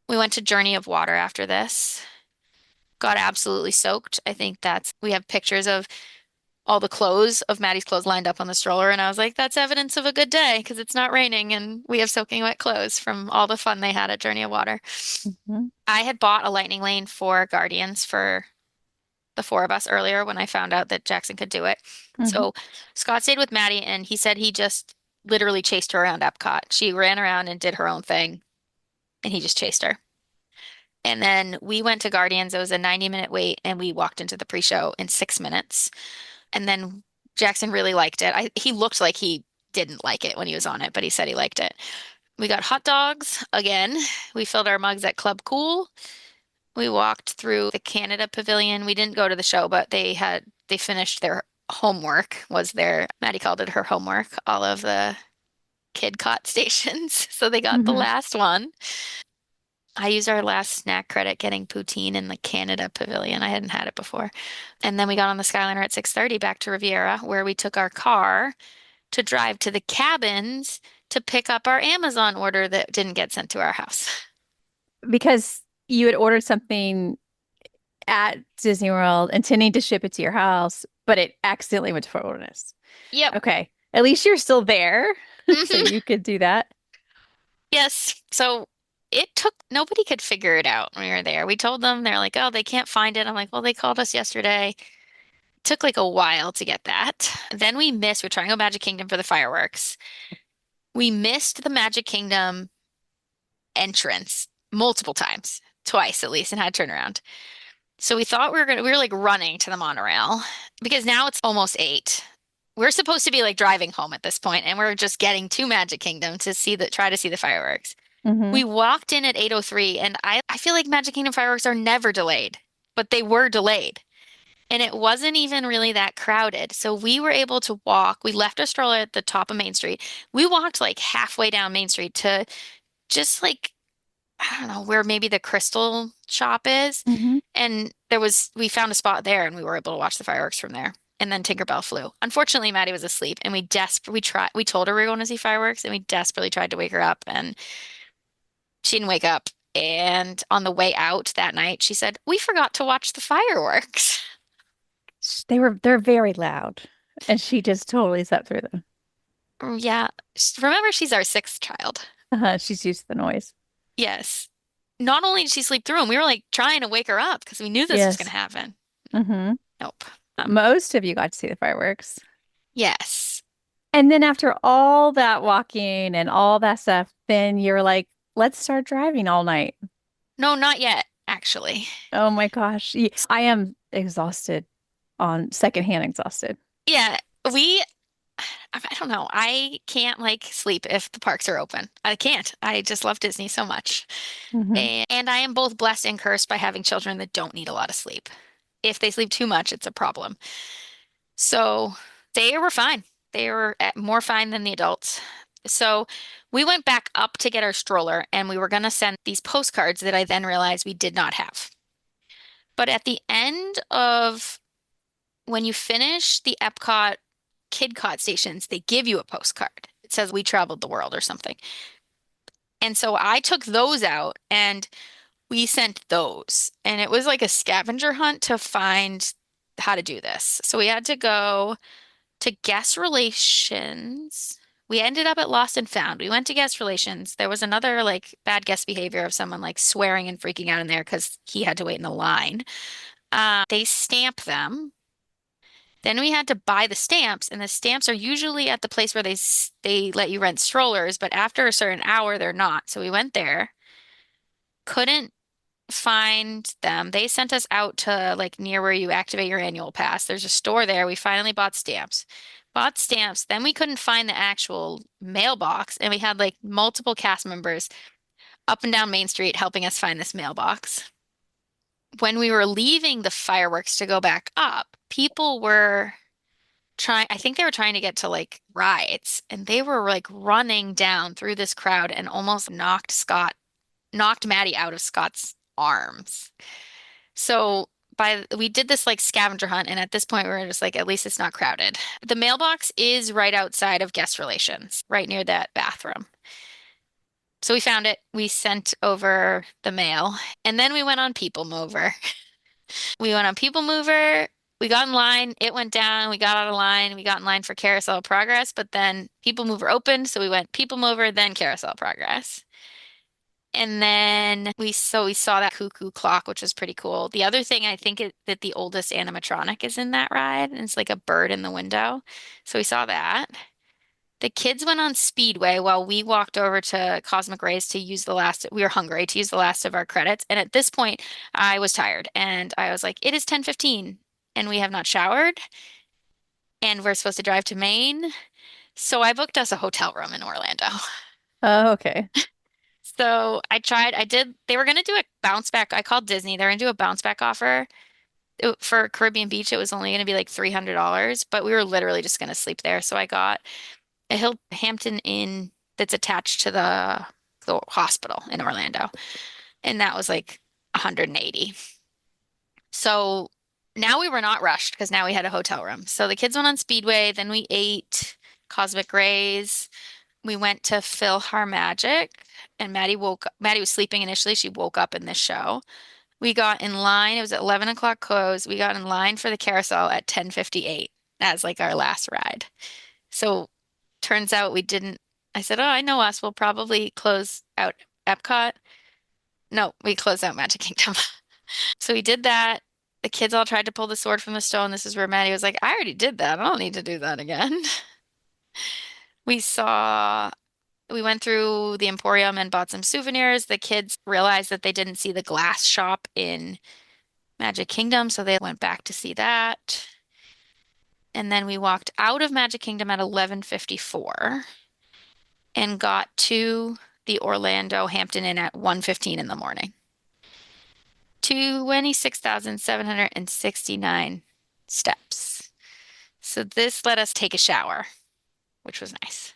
We went to Journey of Water after this. Got absolutely soaked. I think we have pictures of all the clothes of Maddie's clothes lined up on the stroller, and I was like, that's evidence of a good day because it's not raining and we have soaking wet clothes from all the fun they had at Journey of Water. Mhm. I had bought a lightning lane for Guardians for the four of us earlier when I found out that Jackson could do it. So Scott stayed with Maddie and he said he just literally chased her around Epcot. She ran around and did her own thing and he just chased her. And then we went to Guardians. It was a 90-minute wait and we walked into the pre-show in 6 minutes. And then Jackson really liked it. He looked like he didn't like it when he was on it, but he said he liked it. We got hot dogs again. We filled our mugs at Club Cool. We walked through the Canada Pavilion. We didn't go to the show, but they finished their homework was their, Maddie called it her homework, all of the kid caught stations. So they got the Mhm. last one. I used our last snack credit getting poutine in the Canada Pavilion. I hadn't had it before. And then we got on the Skyliner at 6:30 back to Riviera, where we took our car to drive to the cabins to pick up our Amazon order that didn't get sent to our house. Because you had ordered something at Disney World intending to ship it to your house, but it accidentally went to Fort Wilderness. Yep. Okay. At least you're still there, so Mhm. you could do that. Yes. So it took, nobody could figure it out when we were there. We told them, they're like, oh, they can't find it. I'm like, well, they called us yesterday. Took like a while to get that. Then we're trying to go Magic Kingdom for the fireworks. We missed the Magic Kingdom entrance multiple times, twice at least, and had to turn around. So we were like running to the monorail because now it's almost 8. We're supposed to be like driving home at this point, and we're just getting to Magic Kingdom to try to see the fireworks. Hmm. We walked in at 8:03, and I feel like Magic Kingdom fireworks are never delayed, but they were delayed. And it wasn't even really that crowded. So we were able to walk. We left our stroller at the top of Main Street. We walked like halfway down Main Street to just like, I don't know, where maybe the Crystal shop is. Hmm. And we found a spot there and we were able to watch the fireworks from there. And then Tinkerbell flew. Unfortunately, Maddie was asleep and we told her we were going to see fireworks and we desperately tried to wake her up and she didn't wake up. And on the way out that night, she said, "We forgot to watch the fireworks." They're very loud, and she just totally slept through them. Yeah. Remember, she's our 6th child. She's used to the noise. Yes. Not only did she sleep through them, we were like trying to wake her up because we knew this was going to Yes. happen. Hmm. Nope. Most of you got to see the fireworks. Yes. And then after all that walking and all that stuff, then you're like, let's start driving all night. No, not yet, actually. Oh my gosh. I am exhausted, on secondhand exhausted. Yeah, I don't know. I can't like sleep if the parks are open. I can't. I just love Disney so much. Hmm. And I am both blessed and cursed by having children that don't need a lot of sleep. If they sleep too much, it's a problem. So they were fine. They were more fine than the adults. So we went back up to get our stroller and we were going to send these postcards that I then realized we did not have. But at the end of when you finish the Epcot Kid Cot stations, they give you a postcard. It says we traveled the world or something. And so I took those out and we sent those. And it was like a scavenger hunt to find how to do this. So we had to go to guest relations. We ended up at Lost and Found. We went to guest relations. There was another like bad guest behavior of someone like swearing and freaking out in there because he had to wait in the line. They stamp them. Then we had to buy the stamps, and the stamps are usually at the place where they let you rent strollers, but after a certain hour, they're not. So we went there, couldn't find them. They sent us out to like near where you activate your annual pass. There's a store there. We finally bought stamps. Bought stamps. Then we couldn't find the actual mailbox, and we had like multiple cast members up and down Main Street helping us find this mailbox. When we were leaving the fireworks to go back up, people were I think they were trying to get to like rides, and they were like running down through this crowd and almost knocked Maddie out of Scott's arms. So we did this like scavenger hunt, and at this point we were just like, at least it's not crowded. The mailbox is right outside of guest relations, right near that bathroom. So we found it. We sent over the mail, and then we went on People Mover. We went on People Mover. We got in line. It went down. We got out of line. We got in line for Carousel Progress, but then People Mover opened, so we went People Mover, then Carousel Progress. And then we saw that cuckoo clock, which was pretty cool. The other thing I think that the oldest animatronic is in that ride, and it's like a bird in the window. So we saw that. The kids went on Speedway while we walked over to Cosmic Rays to use the last, we were hungry to use the last of our credits. And at this point, I was tired and I was like, it is 10:15 and we have not showered and we're supposed to drive to Maine. So I booked us a hotel room in Orlando. Oh, okay. So they were going to do a bounce back. I called Disney. They're going to do a bounce back offer For Caribbean Beach, it was only going to be like $300, but we were literally just going to sleep there. So I got a Hampton Inn that's attached to the hospital in Orlando, and that was like 180. So now we were not rushed because now we had a hotel room. So the kids went on Speedway, then we ate Cosmic Rays. We went to PhilharMagic, and Maddie was sleeping initially. She woke up in this show. We got in line. It was at 11 o'clock close. We got in line for the carousel at 10:58 as like our last ride. So turns out we didn't. I said, "Oh, I know us. We'll probably close out Epcot." No, we closed out Magic Kingdom. So we did that. The kids all tried to pull the sword from the stone. This is where Maddie was like, I already did that. I don't need to do that again. We saw, we went through the Emporium and bought some souvenirs. The kids realized that they didn't see the glass shop in Magic Kingdom, so they went back to see that. And then we walked out of Magic Kingdom at 11:54 and got to the Orlando Hampton Inn at 1:15 in the morning. 26,769 steps. So this let us take a shower, which was nice.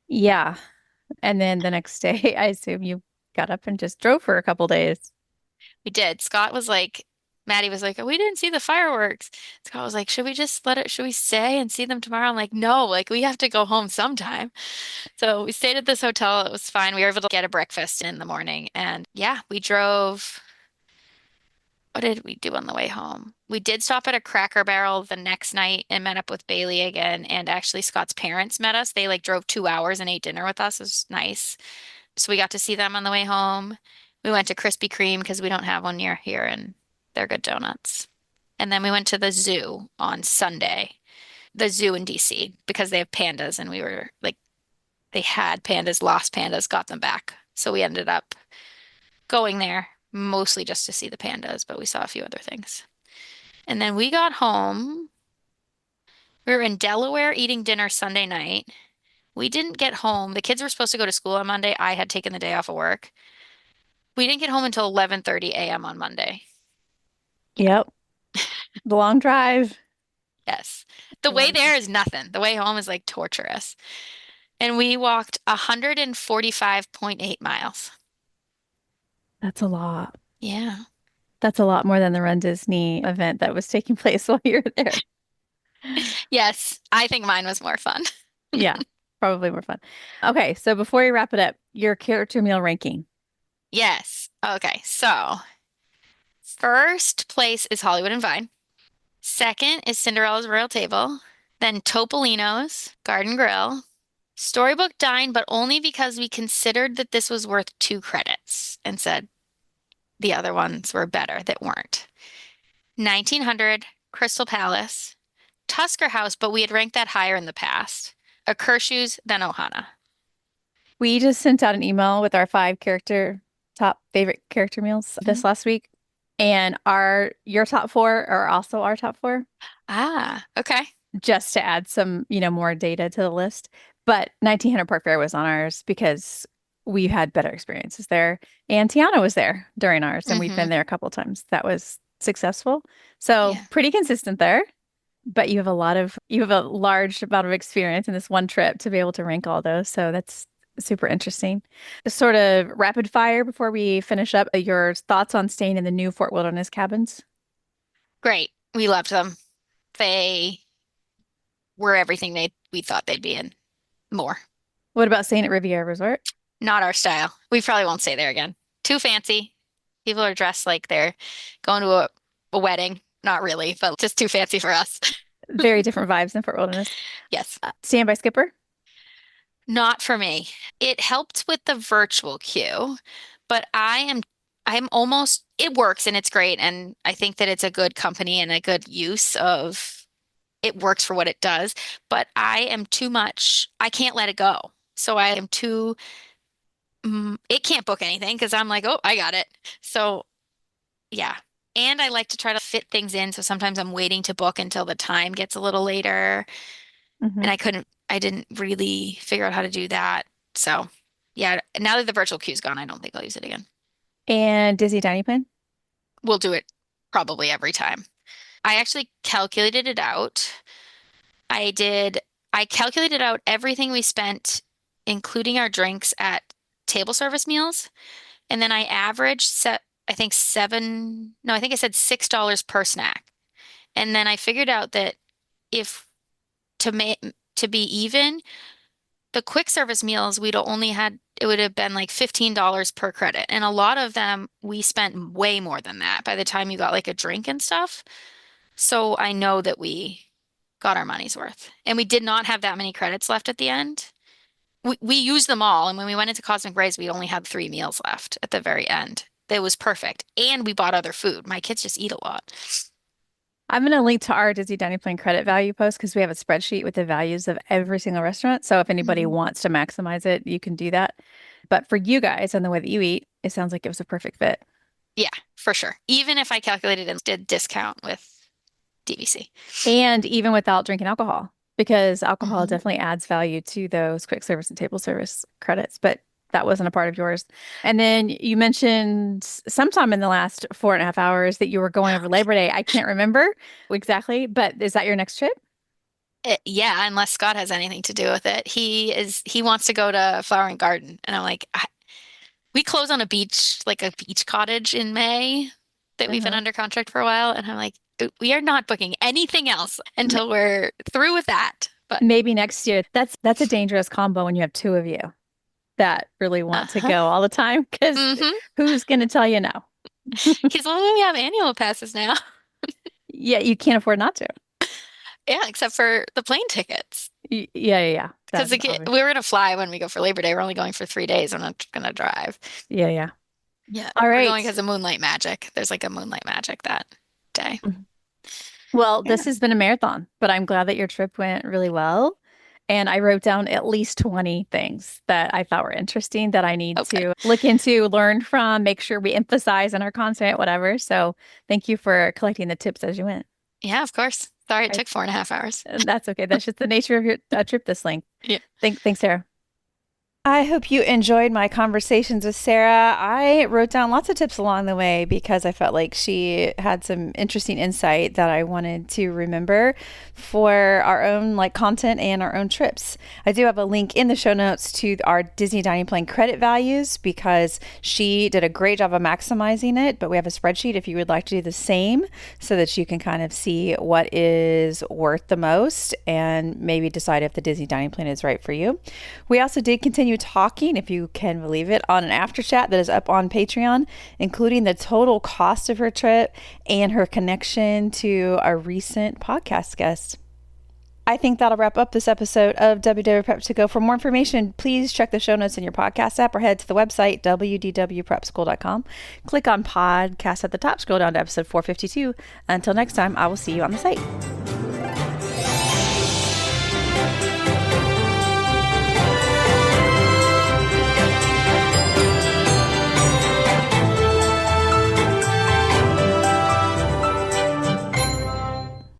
Yeah. And then the next day, I assume you got up and just drove for a couple days. We did. Maddie was like, we didn't see the fireworks. Scott was like, should we stay and see them tomorrow? I'm like, no, like we have to go home sometime. So we stayed at this hotel. It was fine. We were able to get a breakfast in the morning. And yeah, we drove. What did we do on the way home? We did stop at a Cracker Barrel the next night and met up with Bailey again. And actually, Scott's parents met us. They like drove 2 hours and ate dinner with us. It was nice. So we got to see them on the way home. We went to Krispy Kreme because we don't have one near here and they're good donuts. And then we went to the zoo on Sunday, the zoo in DC, because they have pandas and we were like, they had pandas, lost pandas, got them back. So we ended up going there mostly just to see the pandas, but we saw a few other things. And then we got home. We were in Delaware eating dinner Sunday night. We didn't get home. The kids were supposed to go to school on Monday. I had taken the day off of work. We didn't get home until 11:30 a.m. on Monday. Yep. The long drive. Yes. The way there is nothing. The way home is like torturous. And we walked 145.8 miles. That's a lot. Yeah. That's a lot more than the Run Disney event that was taking place while you were there. Yes, I think mine was more fun. Yeah, probably more fun. Okay, so before we wrap it up, your character meal ranking. Yes. Okay, so first place is Hollywood and Vine. Second is Cinderella's Royal Table. Then Topolino's Garden Grill. Storybook Dine, but only because we considered that this was worth 2 credits and said the other ones were better that weren't. 1900 Crystal Palace. Tusker House, but we had ranked that higher in the past. Akershus, then Ohana. We just sent out an email with our 5 top favorite character meals this last week. And your top 4 are also our top 4. Ah, okay. Just to add some, more data to the list. But 1900 Park Fair was on ours because we had better experiences there. And Tiana was there during ours, and we've been there a couple of times. That was successful. So pretty consistent there. But you have a large amount of experience in this one trip to be able to rank all those. So that's super interesting. Sort of rapid fire before we finish up. Your thoughts on staying in the new Fort Wilderness cabins? Great. We loved them. They were everything we thought they'd be in. More. What about staying at Riviera Resort? Not our style. We probably won't stay there again. Too fancy. People are dressed like they're going to a wedding. Not really, but just too fancy for us. Very different vibes than Fort Wilderness. Yes. Standby Skipper? Not for me. It helped with the virtual queue, but I'm almost, it works and it's great. And I think that it's a good company and a good use of, it works for what it does, but I am too much, I can't let it go. So I am too, it can't book anything because I'm like, oh, I got it. So yeah. And I like to try to fit things in. So sometimes I'm waiting to book until the time gets a little later. And I didn't really figure out how to do that. So yeah, now that the virtual queue's gone, I don't think I'll use it again. And Disney Dining Plan? We'll do it probably every time. I actually calculated it out. I calculated out everything we spent, including our drinks at table service meals. And then I averaged I think I think I said $6 per snack. And then I figured out that if to be even, the quick service meals it would have been like $15 per credit. And a lot of them we spent way more than that by the time you got like a drink and stuff. So I know that we got our money's worth. And we did not have that many credits left at the end. We used them all. And when we went into Cosmic Rays, we only had 3 meals left at the very end. It was perfect. And we bought other food. My kids just eat a lot. I'm going to link to our Disney Dining Plan credit value post because we have a spreadsheet with the values of every single restaurant. So if anybody wants to maximize it, you can do that. But for you guys and the way that you eat, it sounds like it was a perfect fit. Yeah, for sure. Even if I calculated and did discount with DVC. And even without drinking alcohol, because alcohol definitely adds value to those quick service and table service credits. But that wasn't a part of yours. And then you mentioned sometime in the last 4.5 hours that you were going over Labor Day. I can't remember exactly, but is that your next trip? Yeah, unless Scott has anything to do with it. He wants to go to Flower and Garden. And I'm like, we close on a beach, like a beach cottage in May that we've been under contract for a while. And I'm like, we are not booking anything else until we're through with that. But maybe next year. That's a dangerous combo when you have 2 of you that really want to go all the time, because who's going to tell you no? Because we have annual passes now. Yeah, you can't afford not to. Yeah, except for the plane tickets. Yeah. Because we're going to fly when we go for Labor Day. We're only going for 3 days. We're not going to drive. Yeah. All right. We're going because of Moonlight Magic. There's like a Moonlight Magic that day. Well, this has been a marathon, but I'm glad that your trip went really well. And I wrote down at least 20 things that I thought were interesting that I need to look into, learn from, make sure we emphasize in our content, whatever. So thank you for collecting the tips as you went. Yeah, of course. Sorry, it took 4.5 hours. That's okay. That's just the nature of your trip this length. Yeah. Thanks, Sarah. I hope you enjoyed my conversations with Sarah. I wrote down lots of tips along the way because I felt like she had some interesting insight that I wanted to remember for our own content and our own trips. I do have a link in the show notes to our Disney Dining Plan credit values because she did a great job of maximizing it, but we have a spreadsheet if you would like to do the same so that you can kind of see what is worth the most and maybe decide if the Disney Dining Plan is right for you. We also did continue talking, if you can believe it, on an after chat that is up on Patreon, including the total cost of her trip and her connection to a recent podcast guest. I think that'll wrap up this episode of WDW Prep To Go. For more information, please check the show notes in your podcast app or head to the website, wdwprepschool.com. Click on podcast at the top, scroll down to episode 452. Until next time, I will see you on the site.